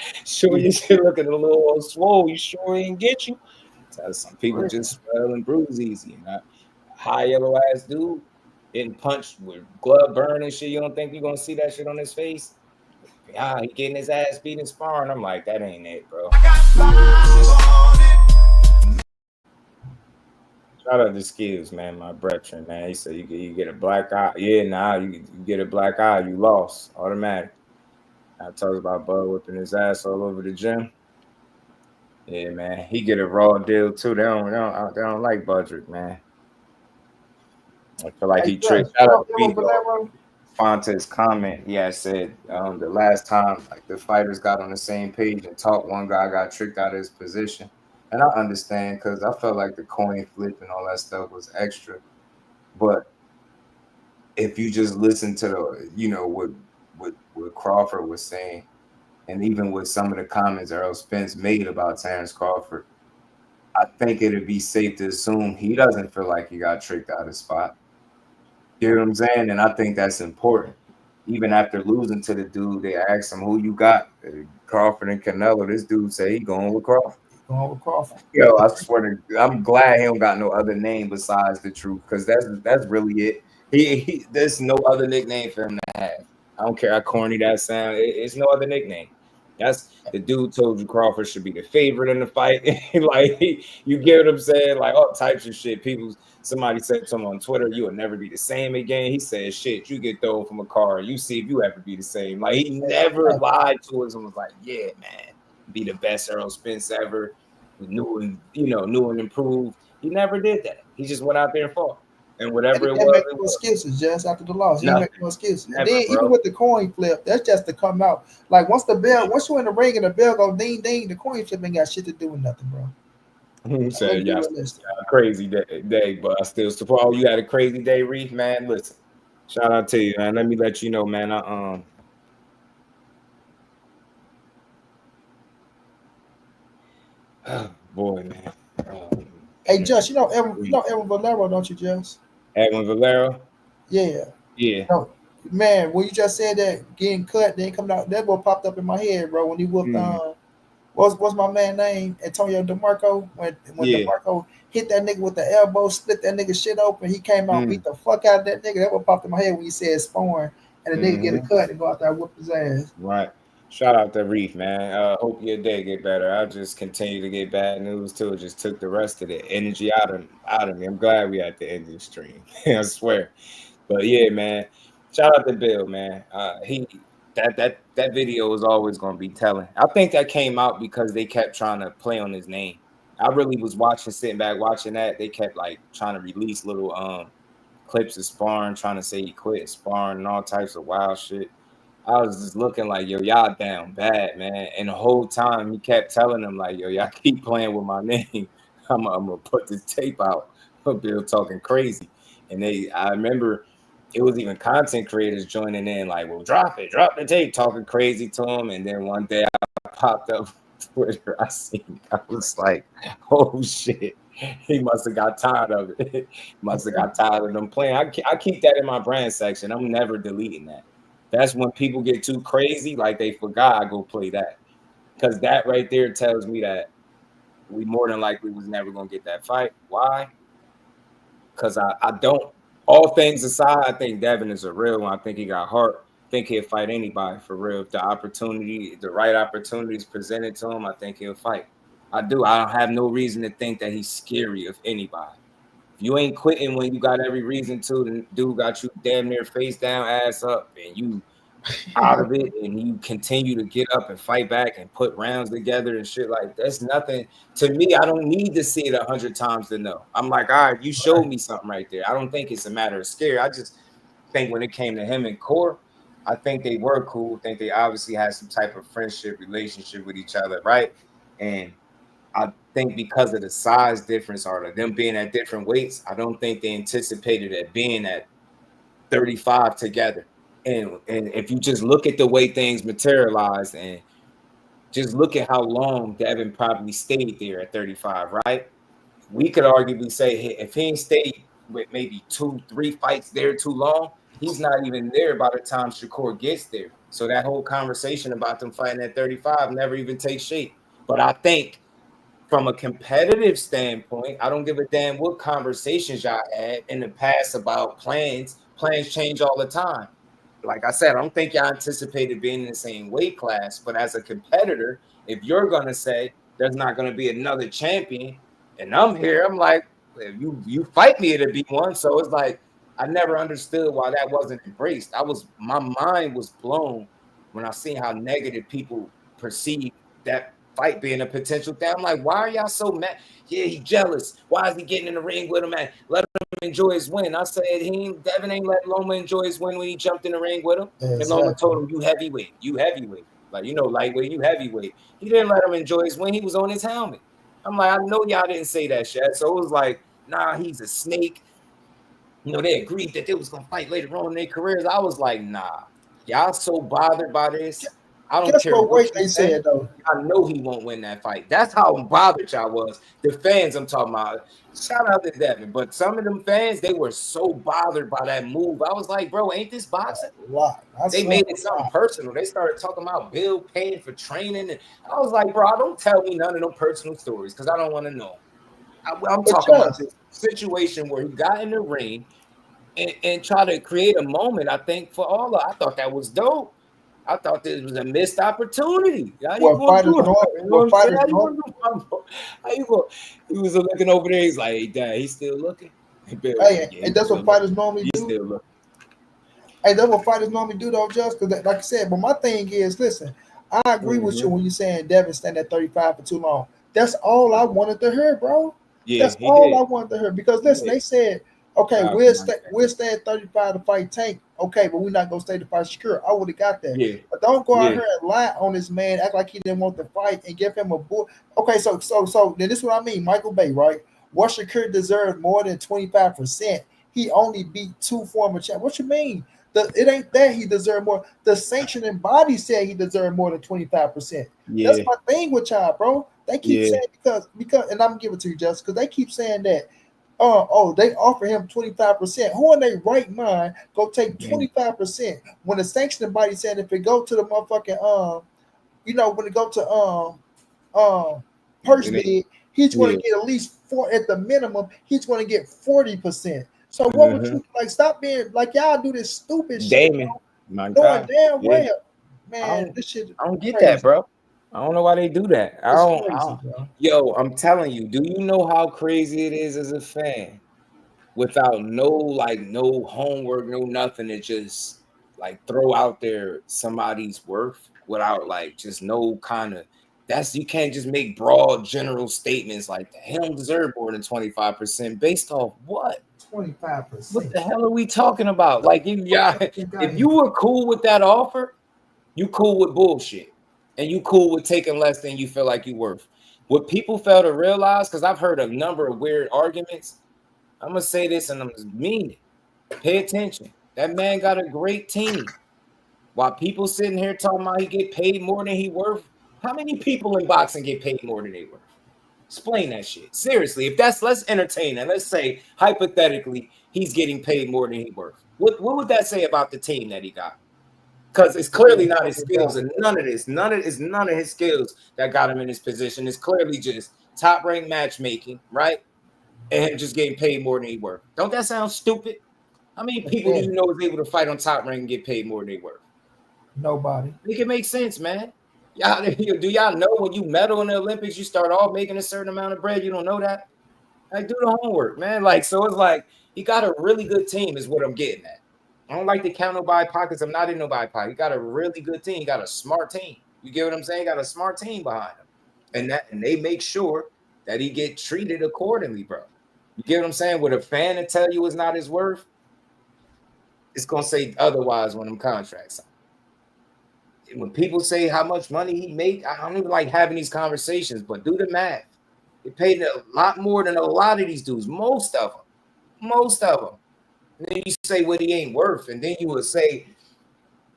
you shit looking a little swole? You sure he didn't get you? Some people just swell and bruise easy. And a high yellow ass dude getting punched with glove burn and shit. You don't think you're gonna see that shit on his face? He getting his ass beat in sparring. I'm like, that ain't it, bro. Shout out to Skills, man, my brethren, man. He said you get a black eye. Yeah, nah, you get a black eye, you lost automatic. I talked about Bud whipping his ass all over the gym. Yeah, man, he get a raw deal too. They don't like Budrick, man. I feel like he tricked. Shout out to Fonta's comment. He had said the last time like the fighters got on the same page and talked, one guy got tricked out of his position. And I understand because I felt like the coin flip and all that stuff was extra. But if you just listen to the, you know, what Crawford was saying, and even with some of the comments Errol Spence made about Terrence Crawford, I think it'd be safe to assume he doesn't feel like he got tricked out of spot. You know what I'm saying? And I think that's important. Even after losing to the dude, they asked him, who you got? Crawford and Canelo. This dude say he going with Crawford. Yo, I swear to, I'm glad he don't got no other name besides the truth, because that's really it. He there's no other nickname for him to have. I don't care how corny that sounds. It's no other nickname. That's the dude told you Crawford should be the favorite in the fight. Like, you get what I'm saying? Like, all types of shit. Somebody said to him on Twitter, you will never be the same again. He said, shit, you get thrown from a car and you see if you ever be the same. Like, he never lied to us and was like, yeah, man, be the best Errol Spence ever. New and improved. He never did that. He just went out there and fought. And whatever it was, no excuses just after the loss. He didn't make no excuses. And then even with the coin flip, that's just to come out. Like once you're in the ring and the bell go ding ding, the coin flip ain't got shit to do with nothing, bro. He said, "Yeah, a crazy day, but I still support." Oh, you had a crazy day, Reef, man. Listen, shout out to you, man. Let me let you know, man. Boy, man. Hey, Just, you know Edwin Valero, don't you, Just? Edwin Valero? Yeah. Yeah. No, man, when you just said that getting cut, then coming out, that boy popped up in my head, bro. When he whooped what's my man name? Antonio DeMarco. When DeMarco hit that nigga with the elbow, split that nigga shit open, he came out, beat the fuck out of that nigga. That what popped in my head when you said Spawn and the nigga get a cut and go out there and whoop his ass. Right. Shout out to Reef, man. Hope your day get better. I just continue to get bad news too. It just took the rest of the energy out of me. I'm glad we at the end of the stream. I swear. But yeah, man. Shout out to Bill, man. That video is always gonna be telling. I think that came out because they kept trying to play on his name. I really was sitting back watching that. They kept like trying to release little clips of sparring, trying to say he quit sparring and all types of wild shit. I was just looking like, yo, y'all down bad, man. And the whole time he kept telling them like, yo, y'all keep playing with my name. I'm gonna put this tape out. Bill talking crazy. And I remember it was even content creators joining in, like, well, drop the tape, talking crazy to him. And then one day I popped up Twitter. I was like, oh shit. He must have got tired of it. Must have got tired of them playing. I keep that in my brand section. I'm never deleting that. That's when people get too crazy, like they forgot, I go play that. Because that right there tells me that we more than likely was never going to get that fight. Why? Because I don't. All things aside, I think Devin is a real one. I think he got heart. I think he'll fight anybody for real. If the right opportunity is presented to him, I think he'll fight. I do. I don't have no reason to think that he's scary of anybody. If you ain't quitting when you got every reason to, the dude got you damn near face down, ass up, and you out of it, and you continue to get up and fight back and put rounds together and shit like that's nothing to me. I don't need to see it 100 times to know. I'm like, all right, you showed me something right there. I don't think it's a matter of scare. I just think when it came to him and Core, I think they were cool. I think they obviously had some type of friendship relationship with each other, right? And I think because of the size difference or them being at different weights, I don't think they anticipated it being at 35 together. And if you just look at the way things materialized and just look at how long Devin probably stayed there at 35, right? We could arguably say if he ain't stayed with maybe 2-3 fights there too long, he's not even there by the time Shakur gets there. So that whole conversation about them fighting at 35 never even takes shape. But I think from a competitive standpoint, I don't give a damn what conversations y'all had in the past about plans. Plans change all the time. Like I said, I don't think y'all anticipated being in the same weight class, but as a competitor, if you're going to say there's not going to be another champion and I'm here, I'm like, if you fight me, it'll be one. So it's like, I never understood why that wasn't embraced. My mind was blown when I seen how negative people perceive that fight being a potential thing. I'm like, why are y'all so mad? Yeah, he's jealous. Why is he getting in the ring with him, man? Let him enjoy his win. I said, Devin ain't let Loma enjoy his win when he jumped in the ring with him. Exactly. And Loma told him, you heavyweight. Like, lightweight, you heavyweight. He didn't let him enjoy his win. He was on his helmet. I'm like, I know y'all didn't say that shit. So it was like, nah, he's a snake. They agreed that they was going to fight later on in their careers. I was like, nah, y'all so bothered by this. I don't care what they said, though. I know he won't win that fight. That's how bothered y'all was. The fans I'm talking about. Shout out to Devin. But some of them fans, they were so bothered by that move. I was like, bro, ain't this boxing? They made it something personal. They started talking about Bill paying for training. And I was like, bro, don't tell me none of them personal stories because I don't want to know. I'm talking about this situation where he got in the ring and try to create a moment, I think, for all of. I thought that was dope. I thought this was a missed opportunity. He was looking over there. He's like, hey, Dad, he's still looking. And that's what fighters normally do. Still looking. Hey, that's what fighters normally do, though, just because, like I said. But my thing is, listen, I agree with you when you're saying Devin stand at 35 for too long. That's all I wanted to hear, bro. Yeah, that's all I wanted to hear. Because listen, they said, okay, we'll stay at 35 to fight Tank okay, but we're not gonna stay to fight Shakur. I would have got that. Yeah. But don't go out Yeah. here and lie on this man, act like he didn't want to fight and give him a bull. Okay, so then this is what I mean, Michael Bay, right? What Shakur deserved more than 25%. He only beat 2 former champions. What you mean? It ain't that he deserved more. The sanctioning body said he deserved more than 25%. Yeah. That's my thing with y'all, bro. They keep Yeah. saying because, and I'm gonna give it to you, Justin, because they keep saying that. Oh, they offer him 25%. Who in their right mind go take 25% when the sanctioning body said if it go to the motherfucking when it go to purse bid, he's going to get at least 4 at the minimum. He's going to get 40%. So what would you like? Stop being like y'all do this stupid shit, Damon, my knowing God. damn Yeah. well, man. This shit. I don't get crazy. that, bro. I don't know why they do that. I It's don't. crazy, bro. Yo, I'm telling you. Do you know how crazy it is as a fan, without no homework, no nothing, to just like throw out there somebody's worth without like just no kind of. You can't just make broad general statements like that. He don't deserve more than 25% based off what? 25%. What the hell are we talking about? Like, if you were cool with that offer, you cool with bullshit, and you cool with taking less than you feel like you worth. What people fail to realize, because I've heard a number of weird arguments. I'm gonna say this, and I'm gonna mean it. Pay attention. That man got a great team. While people sitting here talking about he get paid more than he worth. How many people in boxing get paid more than they worth? Explain that shit. Seriously, if let's entertain and let's say hypothetically he's getting paid more than he worth. What would that say about the team that he got? Because it's clearly not his skills, and none of his skills that got him in this position. It's clearly just top ranked matchmaking, right? And him just getting paid more than he worth. Don't that sound stupid? How many people do you know is able to fight on top rank and get paid more than they worth? Nobody. Make it make sense, man. Do y'all know when you medal in the Olympics, you start off making a certain amount of bread? You don't know that? Like, do the homework, man. Like, so it's like he got a really good team, is what I'm getting at. I don't like to count nobody pockets. I'm not in nobody pocket. He got a really good team. He got a smart team. You get what I'm saying? He got a smart team behind him, and they make sure that he get treated accordingly, bro. You get what I'm saying? With a fan to tell you it's not his worth, it's gonna say otherwise when them contracts. When people say how much money he make, I don't even like having these conversations, but do the math. He paid a lot more than a lot of these dudes, most of them. And then you say what he ain't worth, and then you would say,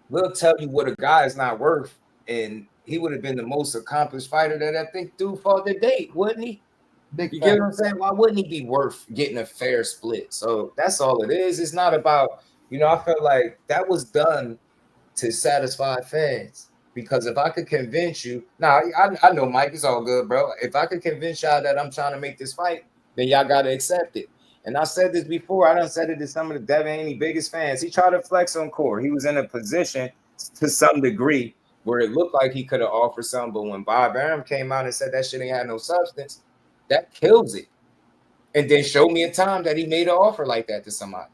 we'll tell you what a guy is not worth, and he would have been the most accomplished fighter that I think dude fought to date, wouldn't he? You get what I'm saying? Why wouldn't he be worth getting a fair split? So that's all it is. It's not about, I felt like that was done to satisfy fans. Because if I could convince you, I know, Mike, it's all good, bro. If I could convince y'all that I'm trying to make this fight, then y'all got to accept it. And I said this before. I done said it to some of the Devin Haney biggest fans. He tried to flex on Core. He was in a position to some degree where it looked like he could have offered something. But when Bob Arum came out and said that shit ain't had no substance, that kills it. And then show me a time that he made an offer like that to somebody.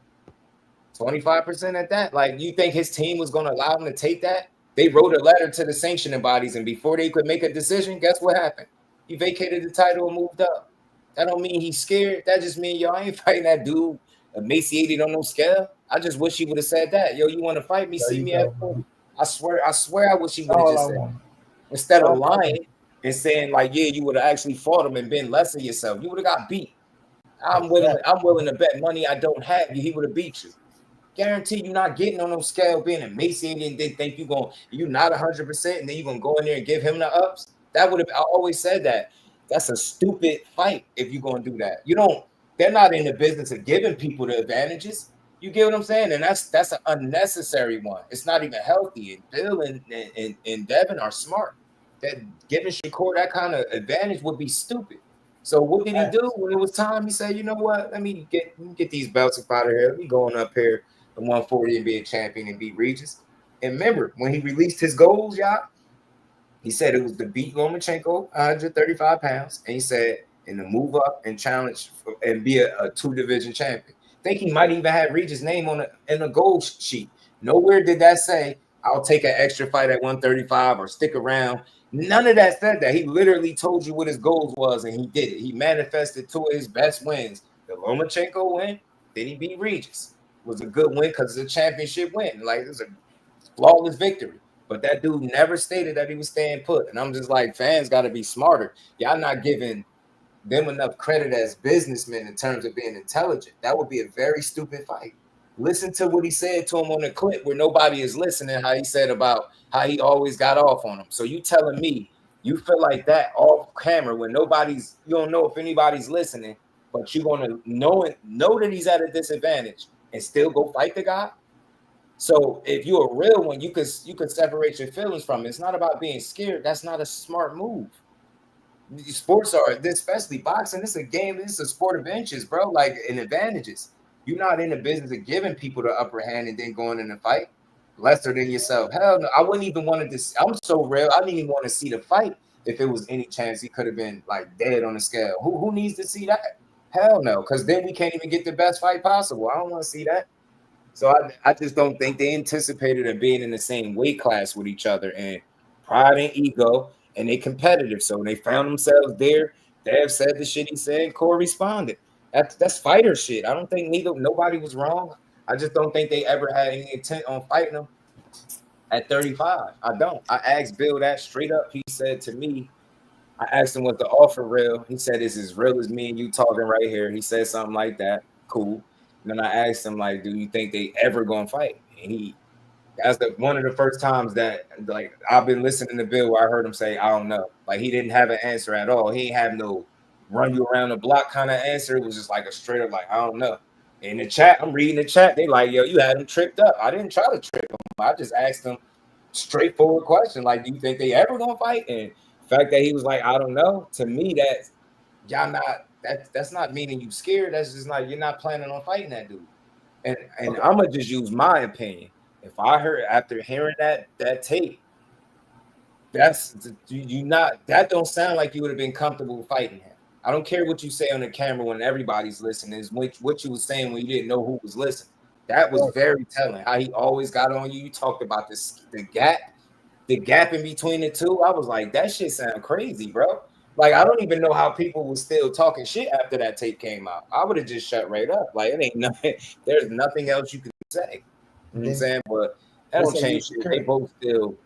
25% at that. Like, you think his team was going to allow him to take that? They wrote a letter to the sanctioning bodies, and before they could make a decision, guess what happened? He vacated the title and moved up. That don't mean he's scared. That just means, I ain't fighting that dude emaciated on no scale. I just wish he would have said that. Yo, you want to fight me? See me at 40. I swear I wish he would have just said, instead of lying and saying like, yeah, you would have actually fought him and been less of yourself. You would have got beat. I'm willing to bet money I don't have you. He would have beat you. Guarantee you're not getting on no scale being emaciated and they think you're not 100% and then you're going to go in there and give him the ups. I always said that. That's a stupid fight if you're going to do that. They're not in the business of giving people the advantages. You get what I'm saying? And that's an unnecessary one. It's not even healthy. And Bill and Devin are smart. That giving Shakur that kind of advantage would be stupid. So what did he do when it was time? He said, you know what? Let me get these belts up out of here. Let me go on up here at 140 and be a champion and beat Regis. And remember, when he released his goals, y'all, he said it was to beat Lomachenko 135 pounds. And he said, and to move up and challenge and be a 2-division champion. I think he might even have Regis' name in the goal sheet. Nowhere did that say, I'll take an extra fight at 135 or stick around. None of that said that. He literally told you what his goals was, and he did it. He manifested 2 of his best wins. The Lomachenko win, then he beat Regis. was a good win because it's a championship win. Like, it was a flawless victory. But that dude never stated that he was staying put. And I'm just like, fans got to be smarter. Y'all not giving them enough credit as businessmen in terms of being intelligent. That would be a very stupid fight. Listen to what he said to him on the clip where nobody is listening, how he said about how he always got off on him. So you telling me you feel like that off camera when nobody's, you don't know if anybody's listening, but you're going to know that he's at a disadvantage and still go fight the guy? So if you're a real one, you could separate your feelings from it. It's not about being scared. That's not a smart move. Sports are, especially boxing, it's a game, it's a sport of inches, bro, like in advantages. You're not in the business of giving people the upper hand and then going in the fight lesser than yourself. Hell no, I wouldn't even want to, I'm so real, I didn't even want to see the fight if it was any chance he could have been like dead on the scale. Who needs to see that? Hell no, because then we can't even get the best fight possible. I don't want to see that. So I just don't think they anticipated of being in the same weight class with each other, and pride and ego, and they competitive. So when they found themselves there, Dev said the shit he said, Corey responded. That's fighter shit. I don't think nobody was wrong. I just don't think they ever had any intent on fighting them at 35. I don't. I asked Bill that straight up. He said to me, I asked him, was the offer real? He said, it's as real as me and you talking right here. He said something like that. Cool. And then I asked him, like, do you think they ever gonna fight? And that's one of the first times that, like, I've been listening to Bill where I heard him say, I don't know. Like, he didn't have an answer at all. He ain't have no run you around the block kind of answer. It was just like a straight up, like, I don't know. In the chat, I'm reading the chat. They like, yo, you had him tripped up. I didn't try to trip him. I just asked him straightforward question, like, do you think they ever gonna fight? And the fact that he was like, I don't know, to me, that y'all not, that's not meaning you scared. That's just not, you're not planning on fighting that dude. And I'm gonna just use my opinion. If I heard after hearing that tape, that's you not, that don't sound like you would have been comfortable fighting him. I don't care what you say on the camera when everybody's listening. Is what you was saying when you didn't know who was listening. That was very telling. How he always got on you. You talked about the gap in between the two. I was like, that shit sound crazy, bro. Like, I don't even know how people were still talking shit after that tape came out. I would have just shut right up. Like, it ain't nothing. There's nothing else you can say. You know what I'm saying? But that don't change shit. They both still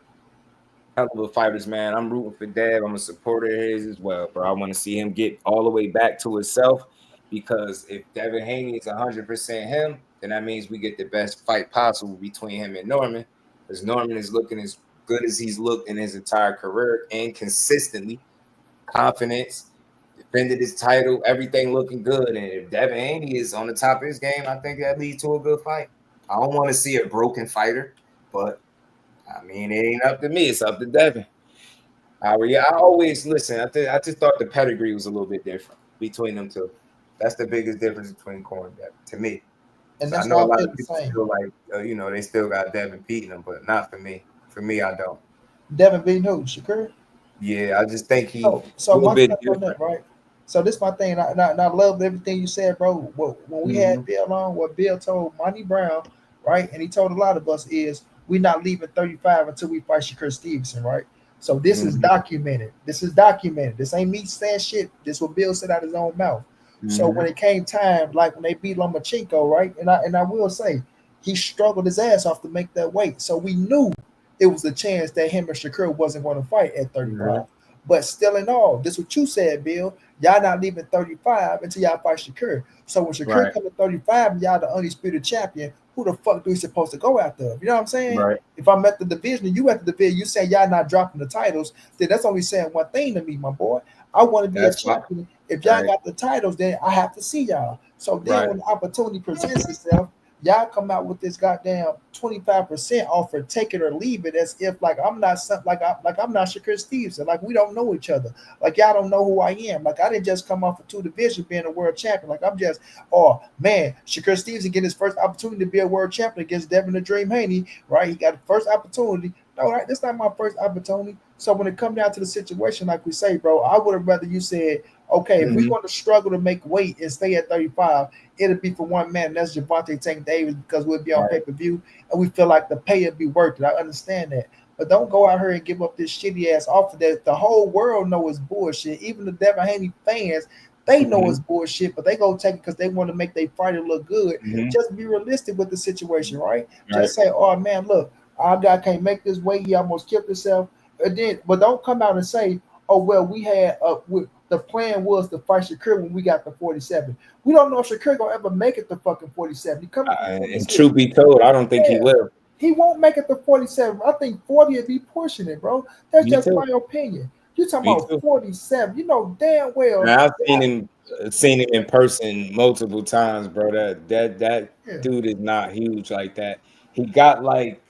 hell of a fighters, man. I'm rooting for Dev. I'm a supporter of his as well, bro. I want to see him get all the way back to himself, because if Devin Haney is 100% him, then that means we get the best fight possible between him and Norman, because Norman is looking as good as he's looked in his entire career and consistently. Confidence, defended his title, everything looking good. And if Devin Haney is on the top of his game, I think that leads to a good fight. I don't want to see a broken fighter, but I mean, it ain't up to me. It's up to Devin. I always listen. I just thought the pedigree was a little bit different between them two. That's the biggest difference between Corey and Devin, to me. And so I know a lot of people feel like, they still got Devin beating them, but not for me. For me, I don't. Devin beating who? Shakur? Yeah, I just think he so a little bit different, that, right? So this is my thing, and I love everything you said, bro. When we had Bill on, what Bill told Monty Brown, right, and he told a lot of us is we're not leaving 35 until we fight Shakur Stevenson, right? So this is documented. This is documented. This ain't me saying shit. This is what Bill said out of his own mouth. So when it came time, like when they beat Lomachenko, right, and I will say he struggled his ass off to make that weight. So we knew it was a chance that him and Shakur wasn't going to fight at 35. But still in all, this is what you said, Bill. Y'all not leaving 35 until y'all fight Shakur. So when Shakur come to 35 and y'all the undisputed champion, who the fuck do we supposed to go after? You know what I'm saying? Right. If I'm at the division and you at the division, you say y'all not dropping the titles, then that's only saying one thing to me, my boy. I want to be a champion. If y'all got the titles, then I have to see y'all. So then when the opportunity presents itself, y'all come out with this goddamn 25% offer, take it or leave it, as if like I'm not something like I'm not Shakur Stevenson. Like we don't know each other. Like y'all don't know who I am. Like I didn't just come off of 2 divisions being a world champion. Like I'm just, oh man, Shakur Stevenson getting his first opportunity to be a world champion against Devin the Dream Haney, right? He got the first opportunity. No, right, that's not my first opportunity. So when it come down to the situation, like we say, bro, I would have rather you said, okay, if we want to struggle to make weight and stay at 35, it'll be for one man, and that's Javante Tank Davis, because we'll be on pay-per-view and we feel like the pay will be worth it. I understand that. But don't go out here and give up this shitty ass offer that the whole world know is bullshit. Even the Devin Haney fans, They know it's bullshit, but they go take it because they want to make their fighter look good. Just be realistic with the situation, right? Just say, oh man, look, our guy can't make this weight. He almost killed himself. And then, but don't come out and say, oh well, we had the plan was to fight Shakur when we got the 47. We don't know if Shakur gonna ever make it to fucking 47. He coming and truth be told, I don't think he will. He won't make it to 47. I think 40 would be pushing it, bro. That's just my opinion. You talking about 47? You know damn well. Now, I've seen him in person multiple times, bro. That dude is not huge like that. He got like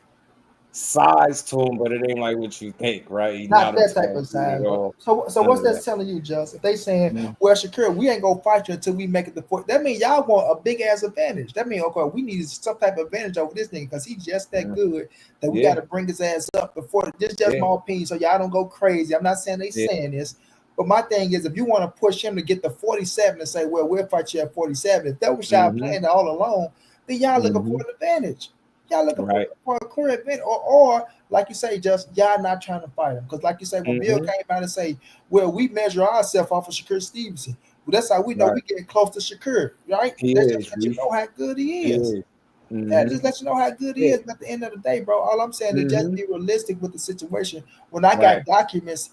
size to him, but it ain't like what you think, right? He's not that type of size. So what's that telling you, Just? If they saying, well, Shakur, we ain't gonna fight you until we make it to 40, that means y'all want a big ass advantage. That means, okay, we need some type of advantage over this nigga because he's just that good that we got to bring his ass up before. This just my opinion, so y'all don't go crazy. I'm not saying they saying this, but my thing is, if you want to push him to get to 47 and say, well, we'll fight you at 47, if that was y'all playing all along, then y'all looking for an advantage. Y'all looking for a clear advantage, or like you say, just y'all not trying to fight him. Because like you say, when Bill came out and say, well, we measure ourselves off of Shakur Stevenson. Well, that's how we know we getting close to Shakur, right? That's just let you know how good he is. That just let you know how good he is. At the end of the day, bro, all I'm saying is just be realistic with the situation. When I got documents,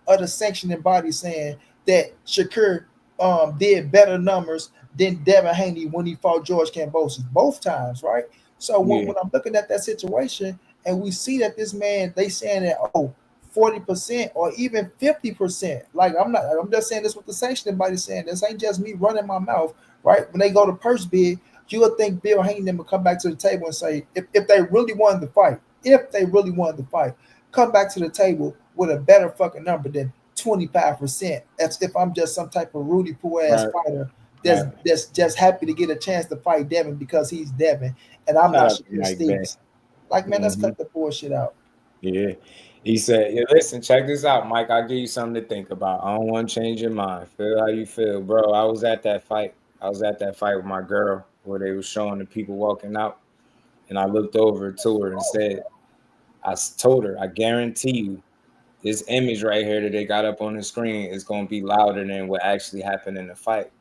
of the sanctioning body saying that Shakur did better numbers than Devin Haney when he fought George Kambosos both times, right? So when I'm looking at that situation and we see that this man, they saying that 40% or even 50%. Like I'm just saying this with the sanctioning body saying this ain't just me running my mouth, right? When they go to purse bid, you would think Bill Haney them would come back to the table and say, if they really wanted to fight, come back to the table with a better fucking number than 25%. That's if I'm just some type of Rudy Poo ass fighter that's just happy to get a chance to fight Devin because he's Devin and I'm not Shakur Stevenson. Like, man, let's cut the bullshit out. Yeah. He said, listen, check this out, Mike. I'll give you something to think about. I don't want to change your mind. Feel how you feel, bro. I was at that fight with my girl where they were showing the people walking out. And I looked over to her and said, I told her, I guarantee you, this image right here that they got up on the screen is going to be louder than what actually happened in the fight.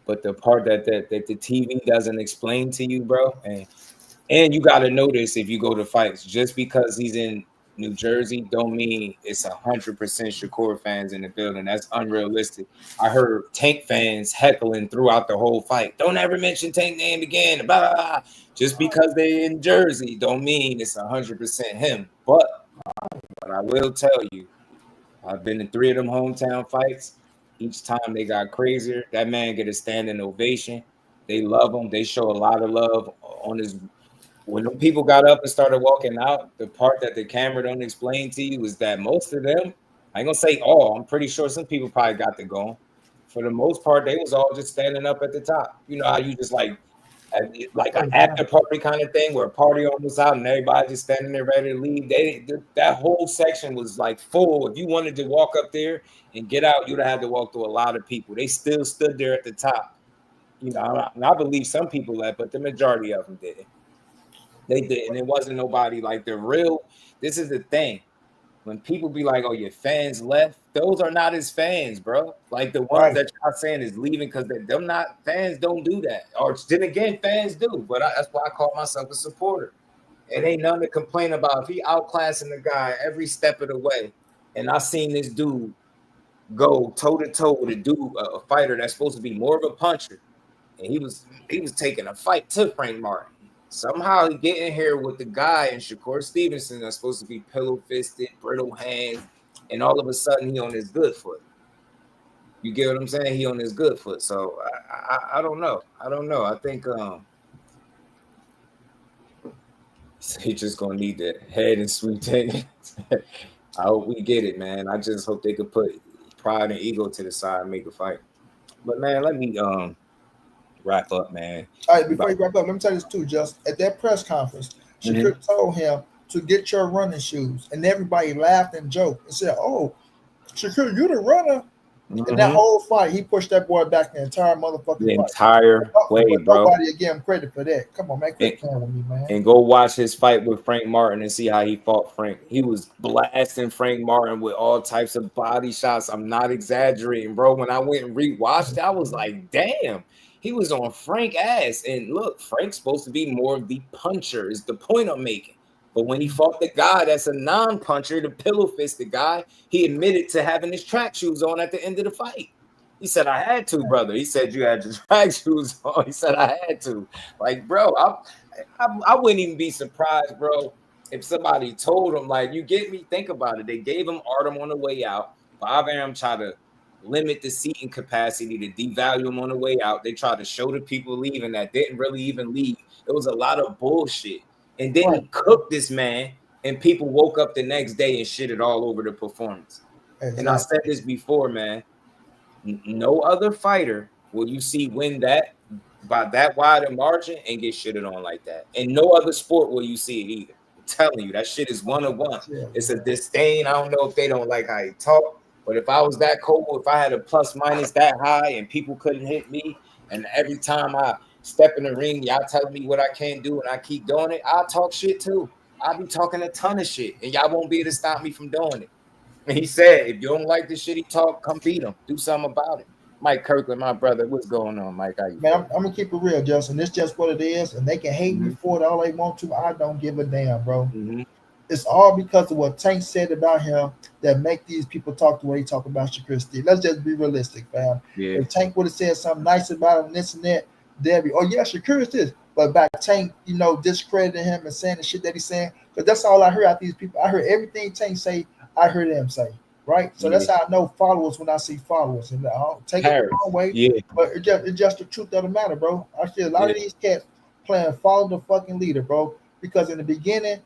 But the part that the TV doesn't explain to you, bro, and you got to notice if you go to fights, just because he's in New Jersey don't mean it's 100% Shakur fans in the building. That's unrealistic. I heard Tank fans heckling throughout the whole fight. Don't ever mention Tank name again. Blah, blah, blah. Just because they're in Jersey don't mean it's 100% him. But I will tell you, I've been in 3 of them hometown fights. Each time they got crazier. That man get a standing ovation. They love him. They show a lot of love on his. When the people got up and started walking out, the part that the camera don't explain to you is that most of them, I ain't gonna say all, I'm pretty sure some people probably got to go. For the most part, they was all just standing up at the top. You know how you just like an after party kind of thing where a party almost out and everybody just standing there ready to leave. That whole section was like full. If you wanted to walk up there and get out, you'd have had to walk through a lot of people. They still stood there at the top. You know, and I believe some people left, but the majority of them didn't. They did, and it wasn't nobody like the real. This is the thing. When people be like, "Oh, your fans left," those are not his fans, bro. Like the ones that y'all saying is leaving because them not fans don't do that. Or then again, fans do, but that's why I call myself a supporter. It ain't nothing to complain about. If he outclassing the guy every step of the way, and I seen this dude go toe to toe with a fighter that's supposed to be more of a puncher, and he was taking a fight to Frank Martin. Somehow he get in here with the guy in Shakur Stevenson that's supposed to be pillow-fisted, brittle hands, and all of a sudden he on his good foot. You get what I'm saying? He on his good foot. So I don't know. I think he just gonna need the head and sweet thing. I hope we get it, man. I just hope they could put pride and ego to the side and make a fight. But man, let me wrap up, man. All right, before you wrap up, let me tell you this too, Just at that press conference, Shakur told him to get your running shoes, and everybody laughed and joked and said, "Oh, Shakur, you the runner." In that whole fight, he pushed that boy back the entire motherfucking The fight. entire way, But bro. nobody will give him credit for that. Come on, man. Quit playing with me, man. And go watch his fight with Frank Martin and see how he fought Frank. He was blasting Frank Martin with all types of body shots. I'm not exaggerating, bro. When I went and rewatched it, I was like, damn, he was on Frank ass. And look, Frank's supposed to be more of the puncher, is the point I'm making. But when he fought the guy that's a non-puncher, the pillow-fisted guy, he admitted to having his track shoes on at the end of the fight. He said, I had to, brother. He said, you had your track shoes on. He said, I had to. Like, bro, I wouldn't even be surprised, bro, if somebody told him, like, you get me? Think about it. They gave him Artem on the way out. Bob Arum tried to limit the seating capacity to devalue him on the way out. They tried to show the people leaving that didn't really even leave. It was a lot of bullshit. And then he cooked this man, and people woke up the next day and shitted all over the performance. Exactly. And I said this before, man. No other fighter will you see win that by that wide a margin and get shitted on like that. And no other sport will you see it either. I'm telling you, that shit is one-on-one. It's a disdain. I don't know if they don't like how he talk, but if I was that cold, if I had a plus minus that high and people couldn't hit me, and every time I step in the ring, y'all telling me what I can't do and I keep doing it, I'll talk shit too. I'll be talking a ton of shit and y'all won't be able to stop me from doing it. And he said, if you don't like the shit he talk, come beat him. Do something about it. Mike Kirkland, my brother, what's going on, Mike? How you man, I'm gonna keep it real, Justin. It's just what it is, and they can hate me for it all they want to. I don't give a damn, bro. It's all because of what Tank said about him that make these people talk the way he talk about Shakur Steve. Let's just be realistic, fam. Yeah. If Tank would have said something nice about him, this and that, they'd be, oh yeah, Shakur is this. But by Tank, discrediting him and saying the shit that he's saying, because that's all I heard out these people. I heard everything Tank say, I heard them say. Right, so that's how I know followers when I see followers, and I don't take it the wrong way. But it's just the truth of the matter, bro. I see a lot of these cats playing follow the fucking leader, bro. Because in the beginning,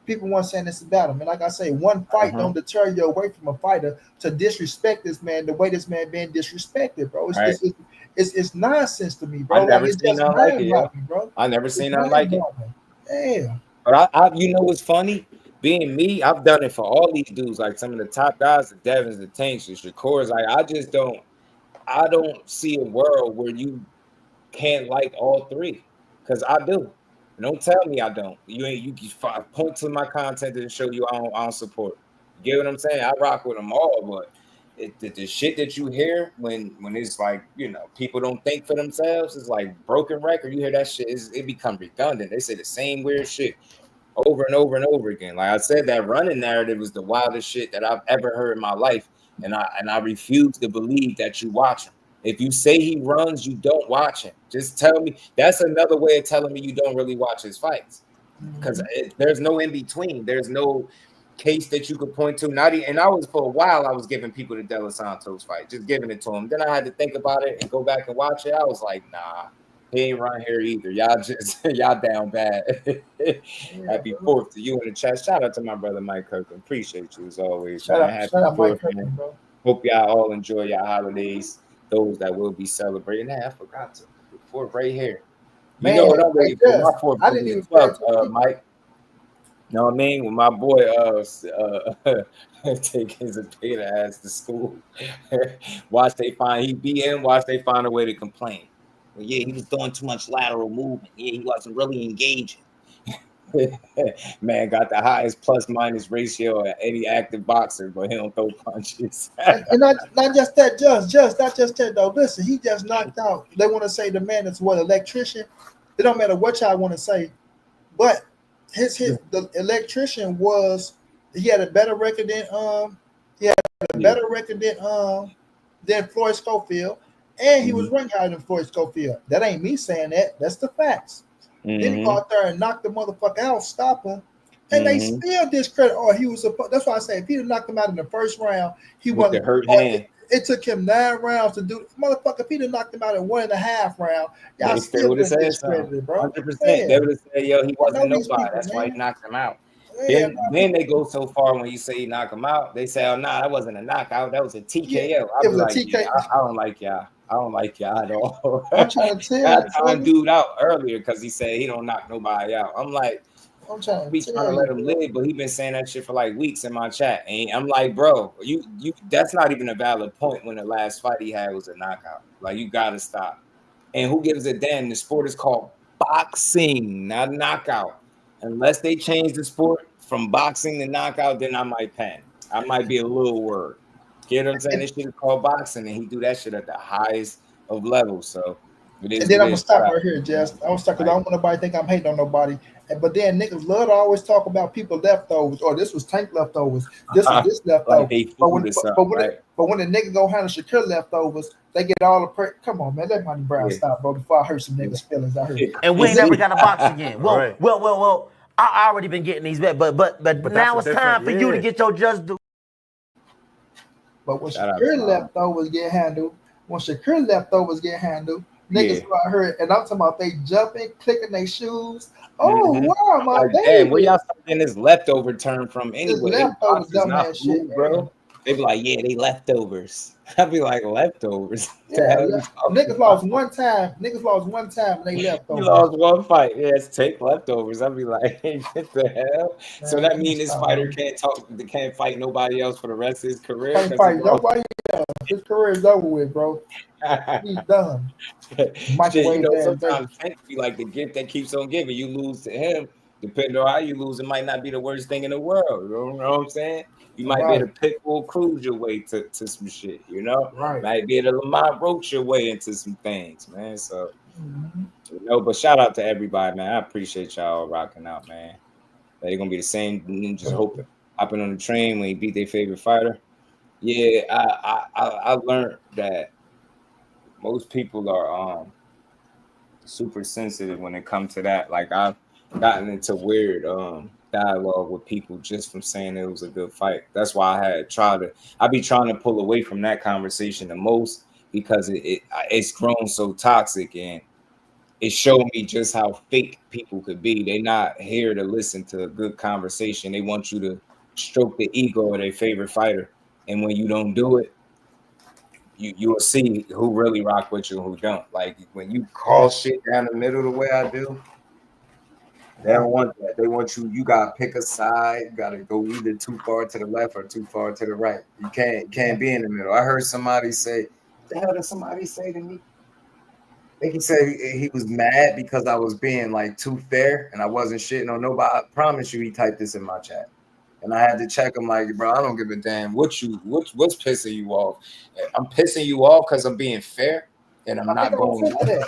people weren't saying this about him, and like I say, one fight don't deter you away from a fighter to disrespect this man the way this man being disrespected, bro. It's nonsense to me, bro. I never seen nothing like it, bro. I never seen nothing like it. Yeah. But I you know what's funny? Being me, I've done it for all these dudes, like some of the top guys, the Devins, the Tanks, the Shakurs. Like I don't see a world where you can't like all three, because I do. Don't tell me I don't. You point to my content to show you I don't support. You get what I'm saying? I rock with them all, but the shit that you hear when it's like, people don't think for themselves, it's like broken record. You hear that shit, it become redundant. They say the same weird shit over and over and over again. Like I said, that running narrative was the wildest shit that I've ever heard in my life, and I refuse to believe that you watch him. If you say he runs, you don't watch him. Just tell me. That's another way of telling me you don't really watch his fights, because there's no in between. There's no case that you could point to. And I was, for a while, I was giving people the De Los Santos fight, just giving it to them. Then I had to think about it and go back and watch it. I was like, nah. He ain't run here either. Y'all down bad. Happy 4th to you in the chat. Shout out to my brother Mike Kirkland. Appreciate you as always. Shout out Mike Kirkland, bro. Hope y'all all enjoy your holidays. Those that will be celebrating. I forgot to put 4th right here. You know what I'm waiting for? My 4th. I didn't even 12, Mike. Know what I mean? When my boy take his beta ass to school. Watch they find a way to complain. Yeah, he was doing too much lateral movement. Yeah, he wasn't really engaging. Man got the highest plus minus ratio of any active boxer, but he don't throw punches. And not just that, not just that though. Listen, he just knocked out. They want to say the man is what, electrician. It don't matter what y'all want to say, but the electrician he had a better record than Floyd Schofield. And he was ranked higher than Floyd Schofield. That ain't me saying that. That's the facts. Then he go out there and knock the motherfucker out, stop him, and they still discredit. Oh, he was that's why I say if he'd have knocked him out in the first round, he wasn't hurt hand. It took him 9 rounds to do. Motherfucker, if he'd have knocked him out in 1.5 rounds, y'all still would have said discredited, bro. 100%. They would have said, yo, he wasn't nobody. That's why he knocked him out. Then they go so far when you say you knock him out, they say, oh, nah, that wasn't a knockout. That was a TKO. Yeah, it was like, a TKO. Yeah, I don't like y'all. I don't like y'all at all. I'm trying to tell you. I timed dude out earlier because he said he don't knock nobody out. I'm like, I'm trying to let him live, but he been saying that shit for like weeks in my chat. And I'm like, bro, you that's not even a valid point when the last fight he had was a knockout. Like, you gotta stop. And who gives a damn? The sport is called boxing, not knockout. Unless they change the sport from boxing to knockout, then I might panic. I might be a little worried. Get what I'm saying? This shit is called boxing, and he do that shit at the highest of levels. So it is. And then I'm gonna stop right here, Jess. I'm gonna stop because I don't want nobody to think I'm hating on nobody. But then niggas love to always talk about people leftovers, or this was Tank leftovers, this was this leftover. But when the nigga go handle Shakur leftovers, they get all the come on, man, let Money Brown stop, bro. Before I hurt some niggas' feelings out here. And we ain't never got to box again. Well. I already been getting these, but now it's time for you to get your just due. But when Shakur leftovers get handled, niggas out here, and I'm talking about they jumping, clicking their shoes. Oh wow, my baby. Damn, where y'all getting this leftover term from anyway? Leftovers, dumbass shit, bro. They be like, yeah, they leftovers. I'd be like, leftovers. Yeah, niggas lost one time. And they leftovers. You lost one fight. Yeah, it's take leftovers. I'd be like, what the hell? Man, so that means this fighter can't fight nobody else for the rest of his career. Can't fight nobody else. His career is over with, bro. He's done. Shit, sometimes Tank be like the gift that keeps on giving. You lose to him, depending on how you lose, it might not be the worst thing in the world. You know what I'm saying? You might be able to Pitbull cruise your way to some shit, you know? Right. Might be able to Lamont Roach your way into some things, man. So, but shout out to everybody, man. I appreciate y'all rocking out, man. They're going to be the same ninjas hopping on the train when he beat their favorite fighter. Yeah, I learned that most people are super sensitive when it comes to that. Like, I've gotten into weird dialogue with people just from saying it was a good fight. That's why I be trying to pull away from that conversation the most, because it's grown so toxic, and it showed me just how fake people could be. They're not here to listen to a good conversation. They want you to stroke the ego of their favorite fighter, and when you don't do it, you will see who really rock with you and who don't. Like, when you call shit down the middle the way I do, they don't want that. They want you gotta pick a side. You gotta go either too far to the left or too far to the right. You can't be in the middle. I heard somebody say, the hell did somebody say to me? I think he said he was mad because I was being like too fair and I wasn't shitting on nobody. I promise you, he typed this in my chat. And I had to check him like, bro, I don't give a damn what's pissing you off. I'm pissing you off because I'm being fair and I'm not going with that.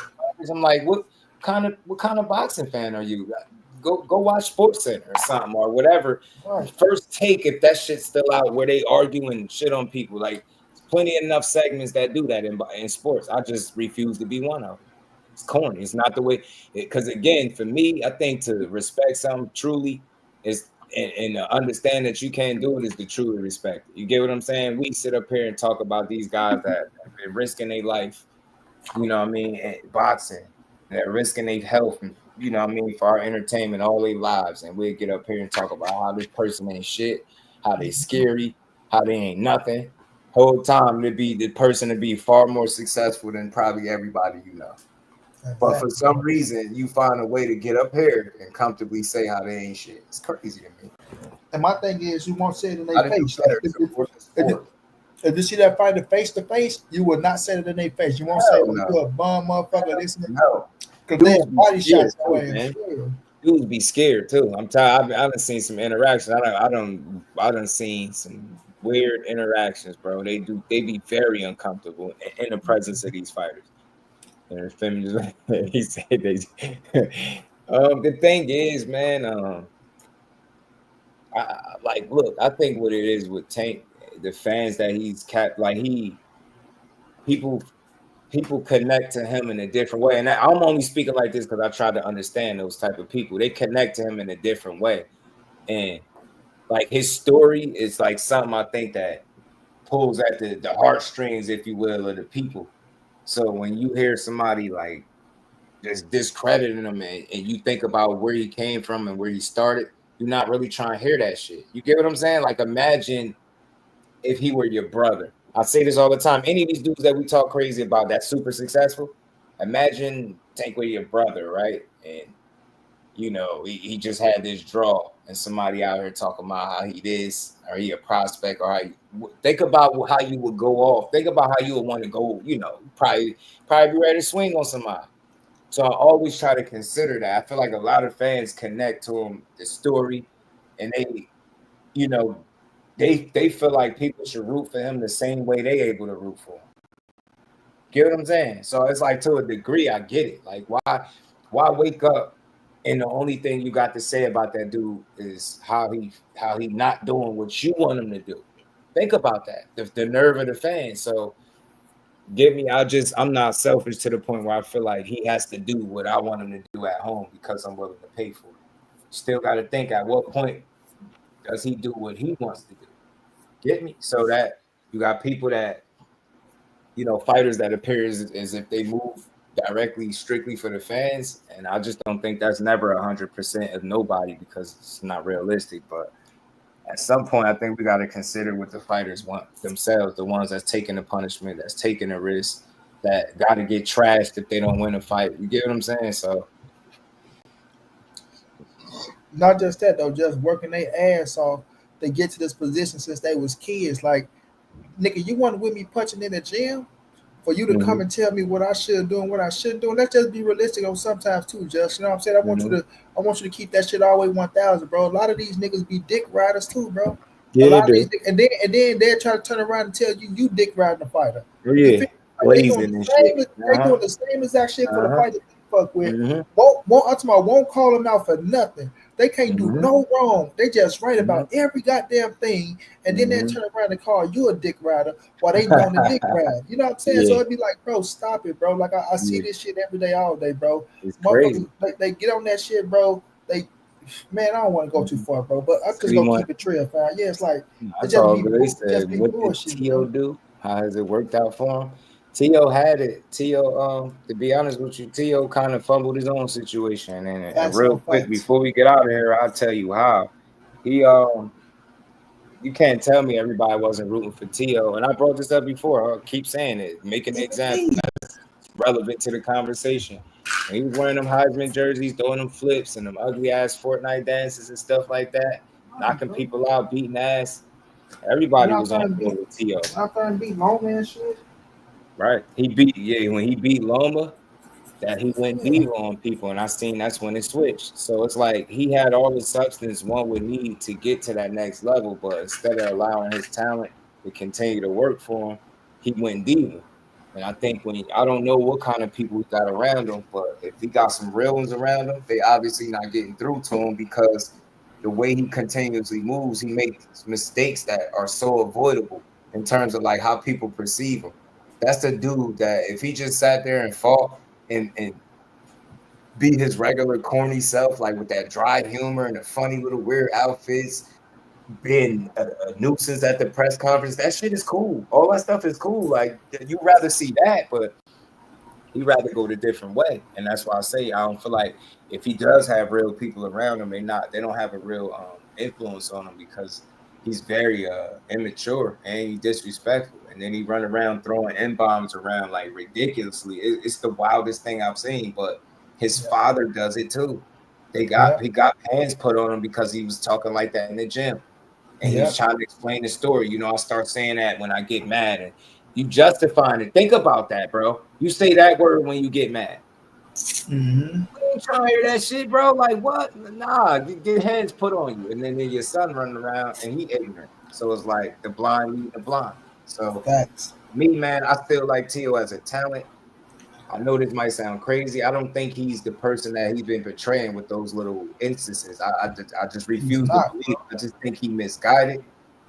I'm like, what kind of boxing fan are you? Go watch SportsCenter or something or whatever. Right. First take, if that shit's still out where they arguing shit on people. Like, there's plenty enough segments that do that in sports. I just refuse to be one of them. It's corny. It's not the way. Because again, for me, I think to respect something truly is and understand that you can't do it is to truly respect it. You get what I'm saying? We sit up here and talk about these guys that have been risking their life, you know what I mean, and boxing. They're risking their health, you know what I mean, for our entertainment all their lives. And we'll get up here and talk about how this person ain't shit, how they scary, how they ain't nothing. Whole time to be the person to be far more successful than probably everybody you know. But for some reason, you find a way to get up here and comfortably say how they ain't shit. It's crazy to me. And my thing is, you won't say it in their face. If you see that fighter face to face, you will not say it in their face. You won't say, you're a bum motherfucker. This and that. Because they have body shots away. Dudes be scared too. I'm tired. I done seen some interactions. I done seen some weird interactions, bro. They be very uncomfortable in the presence of these fighters. He said they. The thing is, man, look, I think what it is with Tank, the fans that he's kept, like people connect to him in a different way, and I'm only speaking like this because I try to understand those type of people. They connect to him in a different way, and like his story is like something I think that pulls at the heartstrings, if you will, of the people. So when you hear somebody like just discrediting him and you think about where he came from and where he started, you're not really trying to hear that shit. You get what I'm saying? Like, imagine if he were your brother. I say this all the time. Any of these dudes that we talk crazy about that's super successful, imagine Tank with your brother, right? And you know, he just had this draw, and somebody out here talking about how he this or he a prospect, or think about how you would go off. Think about how you would want to go. You know, probably be ready to swing on somebody. So I always try to consider that. I feel like a lot of fans connect to him, the story, and they, you know, they feel like people should root for him the same way they able to root for him. Get what I'm saying? So it's like, to a degree, I get it. Like, why wake up and the only thing you got to say about that dude is how he not doing what you want him to do? Think about that. The nerve of the fans. So I'm not selfish to the point where I feel like he has to do what I want him to do at home because I'm willing to pay for it. Still got to think, at what point does he do what he wants to do? Get me? So that you got people that, you know, fighters that appear as if they move directly, strictly for the fans, and I just don't think that's never 100% of nobody, because it's not realistic. But at some point, I think we got to consider what the fighters want themselves, the ones that's taking the punishment, that's taking the risk, that got to get trashed if they don't win a fight. You get what I'm saying? So, not just that though, just working their ass off. They get to this position since they was kids. Like, nigga, you want to with me punching in the gym? For you to come and tell me what I should do and what I shouldn't do. Let's just be realistic on sometimes too, Just. You know what I'm saying? I want you to keep that shit all the way 1,000, bro. A lot of these niggas be dick riders too, bro. Yeah, a lot of these, and then they're trying to turn around and tell you dick riding a fighter. Yeah, like they doing the same exact shit for the fighter they fuck with. Won't call them out for nothing. They can't do no wrong. They just write about every goddamn thing, and then they turn around and call you a dick rider while they doing the dick ride. You know what I'm saying? So it'd be like, bro, stop it, bro. Like I see this shit every day, all day, bro. It's crazy. They get on that shit, bro. Man, I don't want to go too far, bro, but I'm just gonna keep it real, fam. Yeah, it's like that's all good. They said, what did T.O. do? How has it worked out for him? T.O. had it. T.O. To be honest with you, T.O. kind of fumbled his own situation. And real quick, before we get out of here, I'll tell you how. He you can't tell me everybody wasn't rooting for T.O. And I brought this up before. I'll keep saying it, making an example that's relevant to the conversation. And he was wearing them Heisman jerseys, throwing them flips and them ugly ass Fortnite dances and stuff like that, knocking people out, beating ass. Everybody was on board with T.O. Not trying to beat Loma and shit. Right. When he beat Loma, that he went deep on people, and I seen that's when it switched. So it's like he had all the substance one would need to get to that next level, but instead of allowing his talent to continue to work for him, he went deep. And I think I don't know what kind of people he got around him, but if he got some real ones around him, they obviously not getting through to him, because the way he continuously moves, he makes mistakes that are so avoidable in terms of like how people perceive him. That's the dude that if he just sat there and fought and be his regular corny self, like with that dry humor and the funny little weird outfits, being a nuisance at the press conference, that shit is cool. All that stuff is cool. Like, you rather see that, but he'd rather go the different way. And that's why I say I don't feel like if he does have real people around him, they don't have a real influence on him, because he's very immature and he's disrespectful. And then he run around throwing N-bombs around like ridiculously. It's the wildest thing I've seen. But his father does it too. He got hands put on him because he was talking like that in the gym. And he was trying to explain the story. You know, I start saying that when I get mad, and you justifying it. Think about that, bro. You say that word when you get mad. You ain't trying to hear that shit, bro. Like, what? Nah, get hands put on you. And then your son running around and he ignorant. So it's like the blind leading the blind. So me, man, I feel like T.O. has a talent. I know this might sound crazy. I don't think he's the person that he's been portraying with those little instances. I just refuse to believe. I just think he misguided.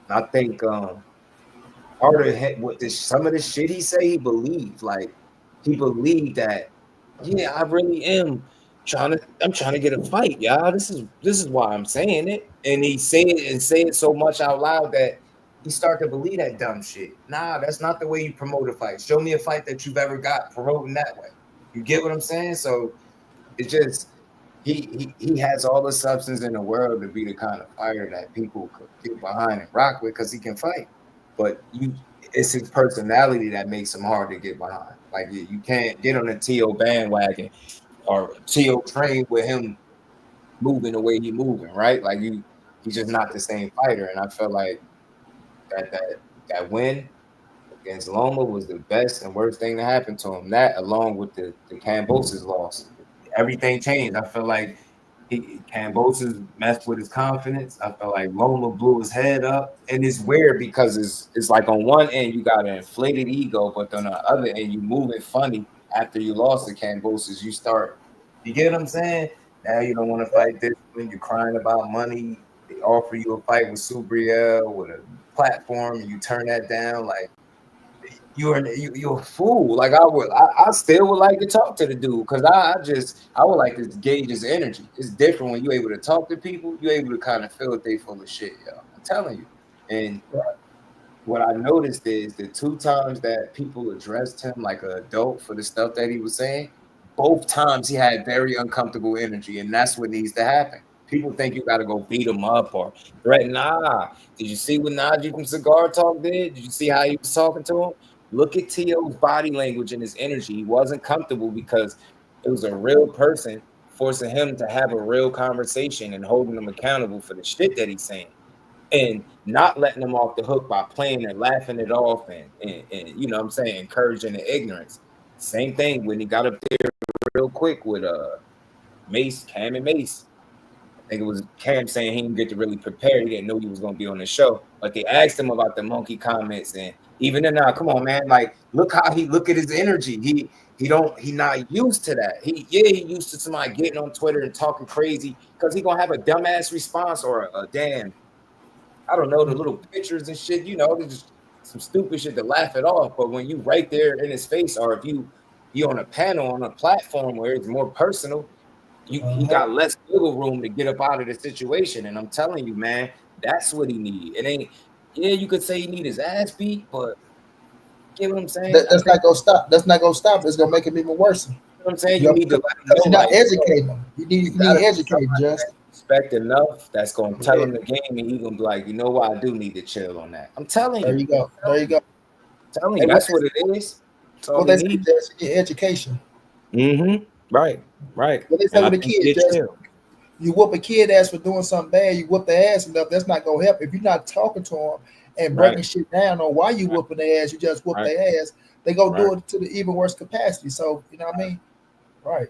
I think part of what some of the shit he say, he believed. Like, he believed that, yeah, I really am trying to get a fight, y'all. This is why I'm saying it. And he say it so much out loud that he start to believe that dumb shit. Nah, that's not the way you promote a fight. Show me a fight that you've ever got promoting that way. You get what I'm saying? So it's just he has all the substance in the world to be the kind of fighter that people could get behind and rock with, because he can fight. But it's his personality that makes him hard to get behind. Like, you can't get on a T.O. bandwagon or T.O. train with him moving the way he moving, right? Like he's just not the same fighter. And I felt like that win against Loma was the best and worst thing to happen to him. That, along with the Kambosos loss, everything changed. I feel like Kambosos messed with his confidence. I felt like Loma blew his head up, and it's weird because it's like on one end you got an inflated ego, but on the other end you moving funny after you lost to Kambosos. You get what I'm saying? Now you don't want to fight this when you're crying about money. They offer you a fight with Subriel with a platform, and you turn that down. Like you're a fool. Like I still would like to talk to the dude because I would like to gauge his energy. It's different when you're able to talk to people. You're able to kind of feel that they full of shit, yo. I'm telling you. And what I noticed is the 2 times that people addressed him like an adult for the stuff that he was saying, both times he had very uncomfortable energy, and that's what needs to happen. People think you got to go beat him up or threaten. Nah. Did you see what Najee from Cigar Talk did? Did you see how he was talking to him? Look at T.O.'s body language and his energy. He wasn't comfortable because it was a real person forcing him to have a real conversation and holding him accountable for the shit that he's saying. And not letting them off the hook by playing and laughing it off and you know what I'm saying, encouraging the ignorance. Same thing when he got up there real quick with Cam and Mace. I think it was Cam saying he didn't get to really prepare. He didn't know he was going to be on the show. But they asked him about the monkey comments, and even then, now, come on, man, like look at his energy. He not used to that. He used to somebody getting on Twitter and talking crazy because he gonna have a dumbass response or a damn, I don't know, the little pictures and shit, you know, just some stupid shit to laugh it off. But when you right there in his face, or if you on a panel on a platform where it's more personal, he got less wiggle room to get up out of the situation. And I'm telling you, man, that's what he need. It ain't, you could say he need his ass beat, but you know what I'm saying? That's not gonna stop. That's not gonna stop. It's gonna make him even worse. You know what I'm saying? You need to let him know, you're not educating him. You need to educate, just respect enough that's gonna tell him the game, and he's gonna be like, you know what, I do need to chill on that. I'm telling you. There you go. There you go. I'm telling you, that's what it is. Well, that's your education. Right. Well, they say with the kids, you whoop a kid ass for doing something bad, you whoop their ass enough, that's not gonna help. If you're not talking to them and breaking shit down on why you whooping their ass, you just whoop their ass, they go do it to the even worse capacity. So you know what I mean? Right.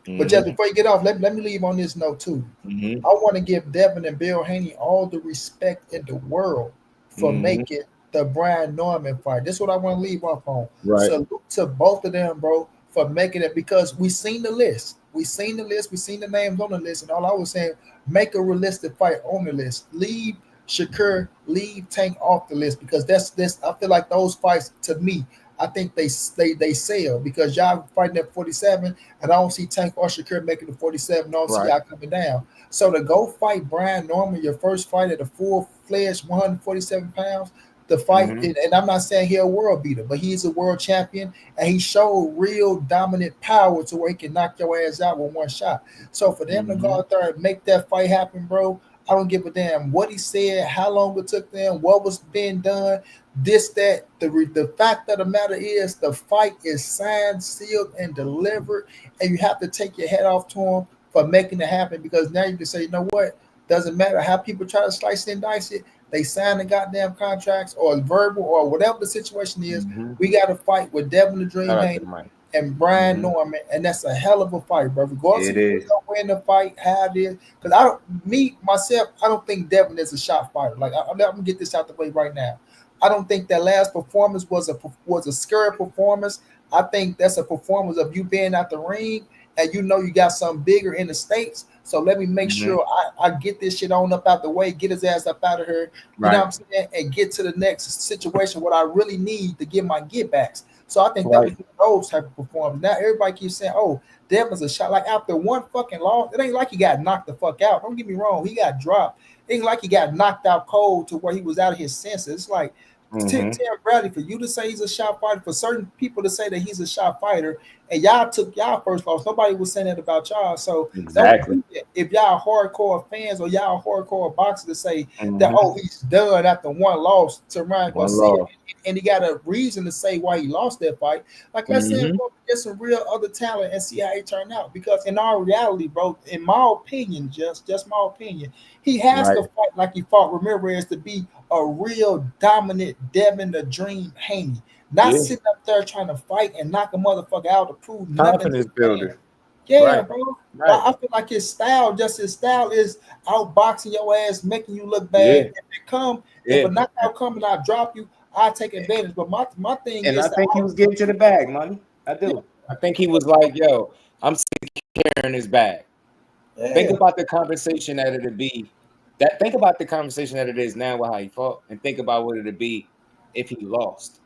But just before you get off, let me leave on this note too. I want to give Devin and Bill Haney all the respect in the world for making the Brian Norman fight. This is what I want to leave off on. Salute to both of them, bro, for making it, because we seen the list. We seen the list. We seen the names on the list. And all I was saying, make a realistic fight on the list. Leave Shakur, leave Tank off the list, because that's I feel like those fights, to me, I think they sell, because y'all fighting at 47, and I don't see Tank or Shakur making the 47. I don't see y'all coming down. So to go fight Brian Norman, your first fight at a full-fledged 147 pounds, the fight, and I'm not saying he's a world beater, but he's a world champion, and he showed real dominant power to where he can knock your ass out with one shot. So for them to go out there and make that fight happen, bro, I don't give a damn what he said, how long it took them, what was being done, this, that. The fact of the matter is the fight is signed, sealed, and delivered, and you have to take your head off to him for making it happen, because now you can say, you know what, doesn't matter how people try to slice and dice it, they sign the goddamn contracts or verbal or whatever the situation is. We got to fight with Devin the Dream Haney and Brian Norman, and that's a hell of a fight, bro. Regardless of who's gonna win the fight, how it is, because I don't think Devin is a shot fighter. Like I'm gonna get this out the way right now. I don't think that last performance was a scary performance. I think that's a performance of you being out the ring and you know you got something bigger in the States. So let me make sure I get this shit on up out the way, get his ass up out of here, you know what I'm saying, and get to the next situation, what I really need to get my get backs. So I think that was those type of performance. Now everybody keeps saying, oh, Devin's a shot. Like after one fucking loss, it ain't like he got knocked the fuck out. Don't get me wrong, he got dropped. It ain't like he got knocked out cold to where he was out of his senses. It's like Tim Bradley, for you to say he's a shot fighter, for certain people to say that he's a shot fighter, and y'all took y'all first loss. Nobody was saying that about y'all. So exactly, if y'all hardcore fans or y'all hardcore boxers to say that, oh, he's done after one loss to Ryan Garcia, and he got a reason to say why he lost that fight. Like let's say get some real other talent and see how it turned out. Because in our reality, bro, in my opinion, just my opinion, he has to fight like he fought Ramirez to be a real dominant Devin the Dream Haney. Not sitting up there trying to fight and knock a motherfucker out to prove nothing. Confidence builder. Yeah, bro. I feel like his style is outboxing your ass, making you look bad. If a knockout come and I drop you, I take advantage. But my thing and is, I think he was getting to the bag, money. I do. I think he was like, yo, I'm securing his bag. Think about the conversation that it'd be. Think about the conversation that it is now with how he fought, and think about what it'd be if he lost.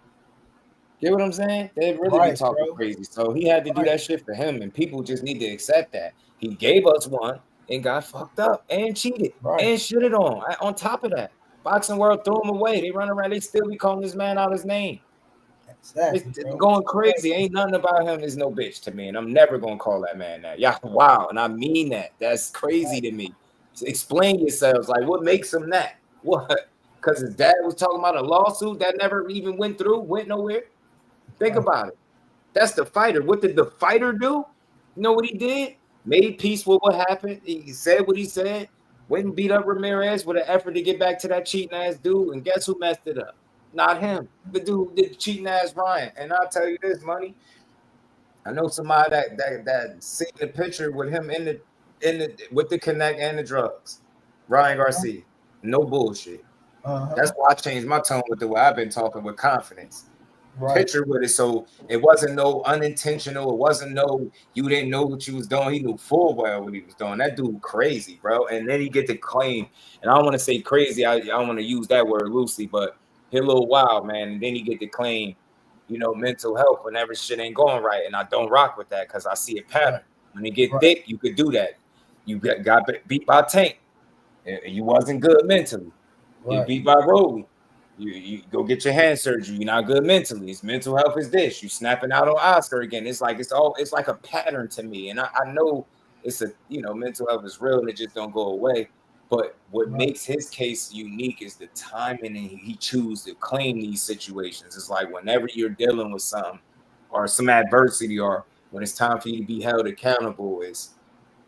Get what I'm saying? They'd really be talking crazy. So he had to do that shit for him, and people just need to accept that. He gave us one and got fucked up and cheated and shitted on. On top of that, boxing world threw him away. They run around, they still be calling this man out his name. It's going crazy. Ain't nothing about him is no bitch to me, and I'm never gonna call that man that. Yeah, wow, and I mean that. That's crazy to me. So explain yourselves. Like, what makes him that? What? Because his dad was talking about a lawsuit that never even went nowhere. Think about it. That's the fighter. What did the fighter do? You know what he did? Made peace with what happened. He said what he said. Went and beat up Ramirez with an effort to get back to that cheating ass dude. And guess who messed it up? Not him. The dude did cheating ass Ryan. And I'll tell you this, money. I know somebody that seen the picture with him with the connect and the drugs. Ryan Garcia. No bullshit. That's why I changed my tone with the way I've been talking with confidence. Picture with it, so it wasn't no unintentional. It wasn't no you didn't know what you was doing. He knew full well what he was doing. That dude crazy, bro. And then he get to claim, and I don't want to say crazy. I don't want to use that word loosely, but he a little wild, man. And then he get to claim, mental health whenever shit ain't going right. And I don't rock with that because I see a pattern. When you get thick, you could do that. You got beat by Tank. You wasn't good mentally. You beat by Rolly. You go get your hand surgery. You're not good mentally. His mental health is this. You snapping out on Oscar again. It's like a pattern to me. And I know it's mental health is real and it just don't go away. But what makes his case unique is the timing and he chooses to claim these situations. It's like whenever you're dealing with something or some adversity or when it's time for you to be held accountable, it's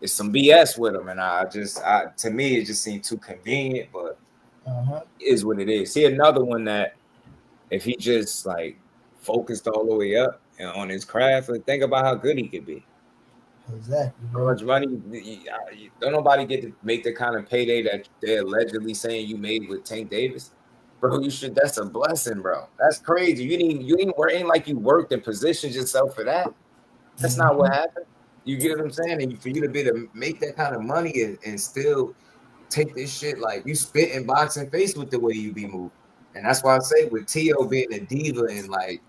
some BS with him. And to me, it just seemed too convenient, but is what it is. See, another one that if he just like focused all the way up and on his craft, and think about how good he could be. Exactly. How much money? Don't nobody get to make the kind of payday that they're allegedly saying you made with Tank Davis, bro. That's a blessing, bro. That's crazy. Ain't like you worked and positioned yourself for that. That's not what happened. You get what I'm saying? And for you to be able to make that kind of money and still take this shit like you spit in boxing face with the way you be moving. And that's why I say with T.O. being a diva and like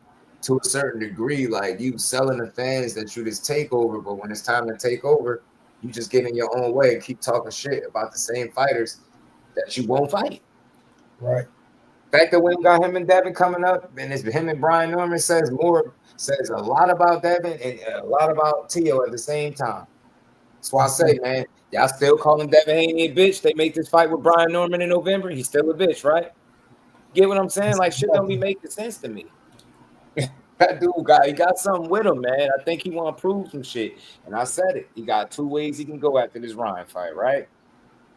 to a certain degree, like you selling the fans that you just take over, but when it's time to take over, you just get in your own way and keep talking shit about the same fighters that you won't fight. Right. The fact that we got him and Devin coming up, and it's him and Brian Norman says a lot about Devin and a lot about T.O. at the same time. That's why I say, man, y'all still calling Devin Haney a bitch. They make this fight with Brian Norman in November. He's still a bitch, right? Get what I'm saying? Like, shit don't be making sense to me. That dude he got something with him, man. I think he want to prove some shit. And I said it. He got two ways he can go after this Ryan fight, right?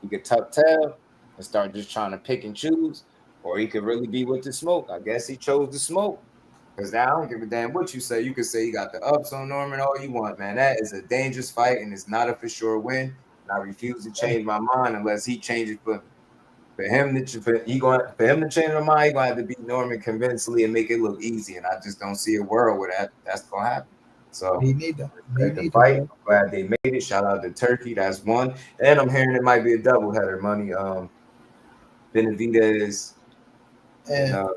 He could tuck tail and start just trying to pick and choose, or he could really be with the smoke. I guess he chose the smoke. Because now I don't give a damn what you say. You could say you got the ups on Norman all you want, man. That is a dangerous fight, and it's not a for sure win. And I refuse to change my mind unless he changes for me. For him to change my mind, he's gonna have to beat Norman convincingly and make it look easy. And I just don't see a world where that's gonna happen. So the fight. I'm glad they made it. Shout out to Turkey. That's one. And I'm hearing it might be a doubleheader. Money. Benavidez and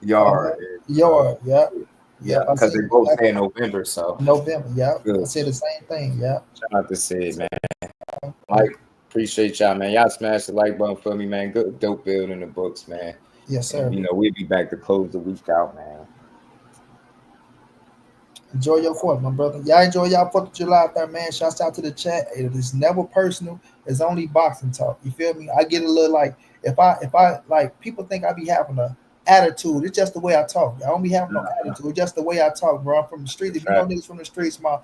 Yarde. Yeah, because they both say November. So November. Yeah, I say the same thing. Yeah. Shout out to Sid, man. Like. Appreciate y'all, man. Y'all smash the like button for me, man. Good dope build in the books, man. Yes, sir. And, you know, we'll be back to close the week out, man. Enjoy your 4th, my brother. Y'all enjoy y'all 4th of July out there, man. Shouts out to the chat. It is never personal. It's only boxing talk. You feel me? I get a little like if I like people think I be having a attitude. It's just the way I talk. I don't be having no attitude. It's just the way I talk, bro. I'm from the streets. If you know niggas from the streets, my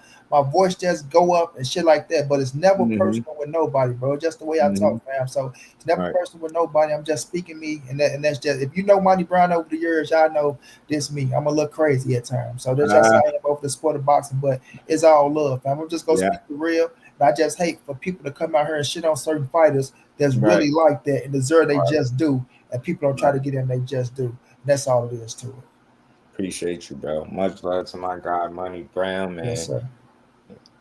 voice just go up and shit like that. But it's never personal with nobody, bro. It's just the way I talk, fam. So it's never personal with nobody. I'm just speaking me, and that's just if you know Monty Brown over the years, y'all know this me. I'm a little crazy at times. So that's just how I am over the sport of boxing, but it's all love, fam. I'm just gonna speak the real. And I just hate for people to come out here and shit on certain fighters that's really like that and deserve they just do. And people don't try to get in, they just do. That's all it is to it. Appreciate you, bro. Much love to my guy, Monty Brown, man. Yes, sir.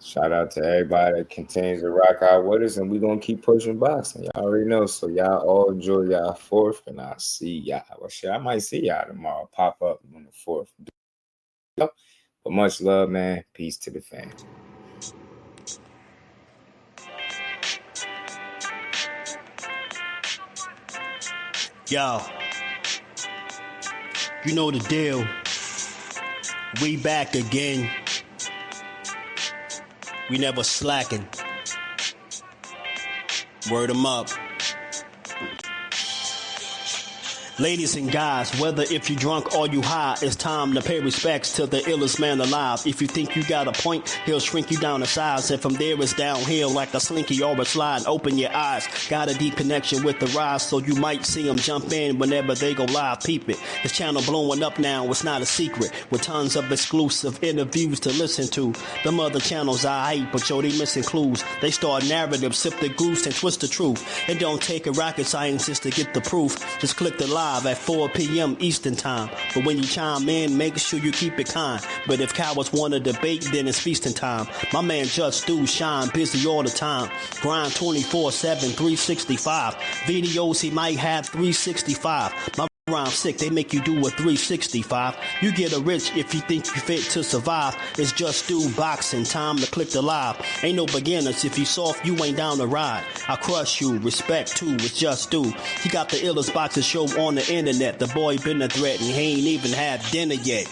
Shout out to everybody that continues to rock out with us, and we're going to keep pushing boxing. Y'all already know. So y'all all enjoy y'all 4th, and I'll see y'all. Well, shit, I might see y'all tomorrow. Pop up on the 4th. But much love, man. Peace to the fam. Yo, you know the deal. We back again. We never slacking. Word 'em up. Ladies and guys, whether if you drunk or you high, it's time to pay respects to the illest man alive. If you think you got a point, he'll shrink you down to size. And from there it's downhill like a slinky or a slide. Open your eyes, got a deep connection with the rise, so you might see them jump in whenever they go live. Peep it, this channel blowing up now, it's not a secret. With tons of exclusive interviews to listen to. Them other channels I hate, but yo, they missing clues. They start narratives, sip the goose and twist the truth. It don't take a rocket scientist to get the proof. Just click the live at 4 p.m. Eastern time. But when you chime in, make sure you keep it kind. But if cowards want to debate, then it's feasting time. My man JUSDUE shine busy all the time. Grind 24/7, 365. Videos he might have 365. My rhyme sick, they make you do a 365. You get a rich if you think you fit to survive. It's JUSDUeboxing, time to click the live. Ain't no beginners, if you soft, you ain't down to ride. I crush you, respect too, it's JUSDUE. He got the illest boxing show on the internet. The boy been a threat and he ain't even had dinner yet.